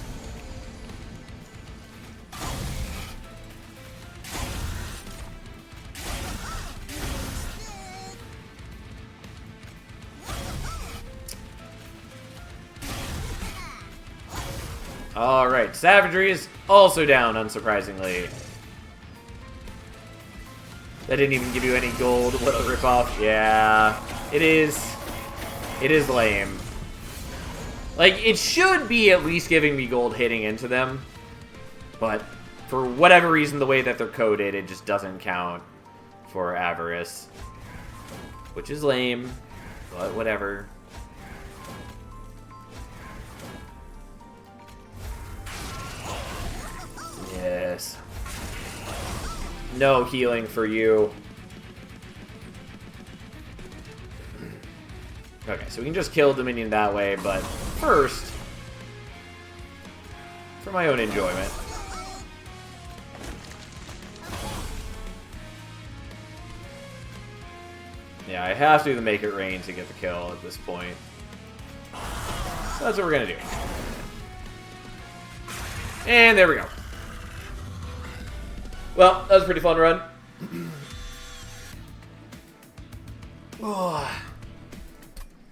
Alright, Savagery is also down, unsurprisingly. That didn't even give you any gold. What a ripoff. Yeah, it is. It is lame. Like, it should be at least giving me gold hitting into them. But for whatever reason, the way that they're coded, it just doesn't count for Avarice. Which is lame, but whatever. Yes. No healing for you. Okay, so we can just kill Dominion that way, but first, for my own enjoyment. Yeah, I have to make it rain to get the kill at this point. So that's what we're gonna do. And there we go. Well, that was a pretty fun run. Oh.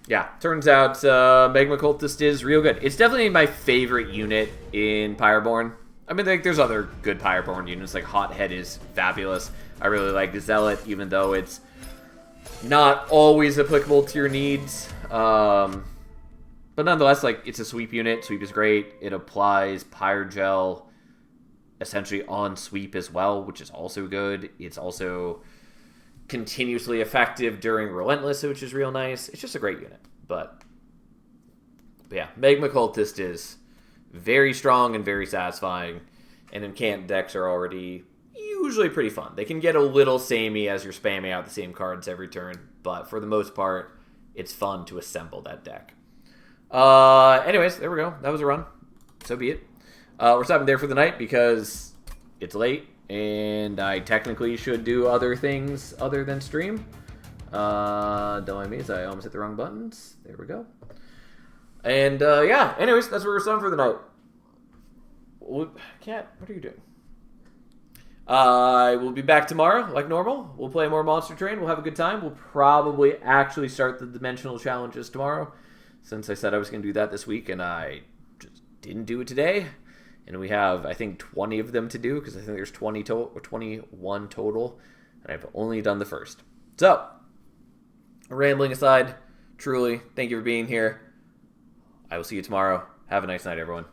Yeah, turns out Magma Cultist is real good. It's definitely my favorite unit in Pyreborn. I mean, there's other good Pyreborn units, like Hothead is fabulous. I really like Zealot, even though it's not always applicable to your needs. But nonetheless, like, it's a sweep unit. Sweep is great. It applies Pyre Gel essentially on sweep as well, which is also good. It's also continuously effective during Relentless, which is real nice. It's just a great unit. But yeah, Magma Cultist is very strong and very satisfying. And Incant decks are already usually pretty fun. They can get a little samey as you're spamming out the same cards every turn, but for the most part, it's fun to assemble that deck. Anyways, there we go. That was a run. So be it. We're stopping there for the night because it's late and I technically should do other things other than stream. Don't mind me as I almost hit the wrong buttons. There we go. And yeah, anyways, that's where we're stopping for the night. Cat, what are you doing? I will be back tomorrow like normal. We'll play more Monster Train. We'll have a good time. We'll probably actually start the dimensional challenges tomorrow. since I said I was going to do that this week, and I just didn't do it today. And we have, I think, 20 of them to do, because I think there's 21 total, and I've only done the first. So, rambling aside, truly, thank you for being here. I will see you tomorrow. Have a nice night, everyone.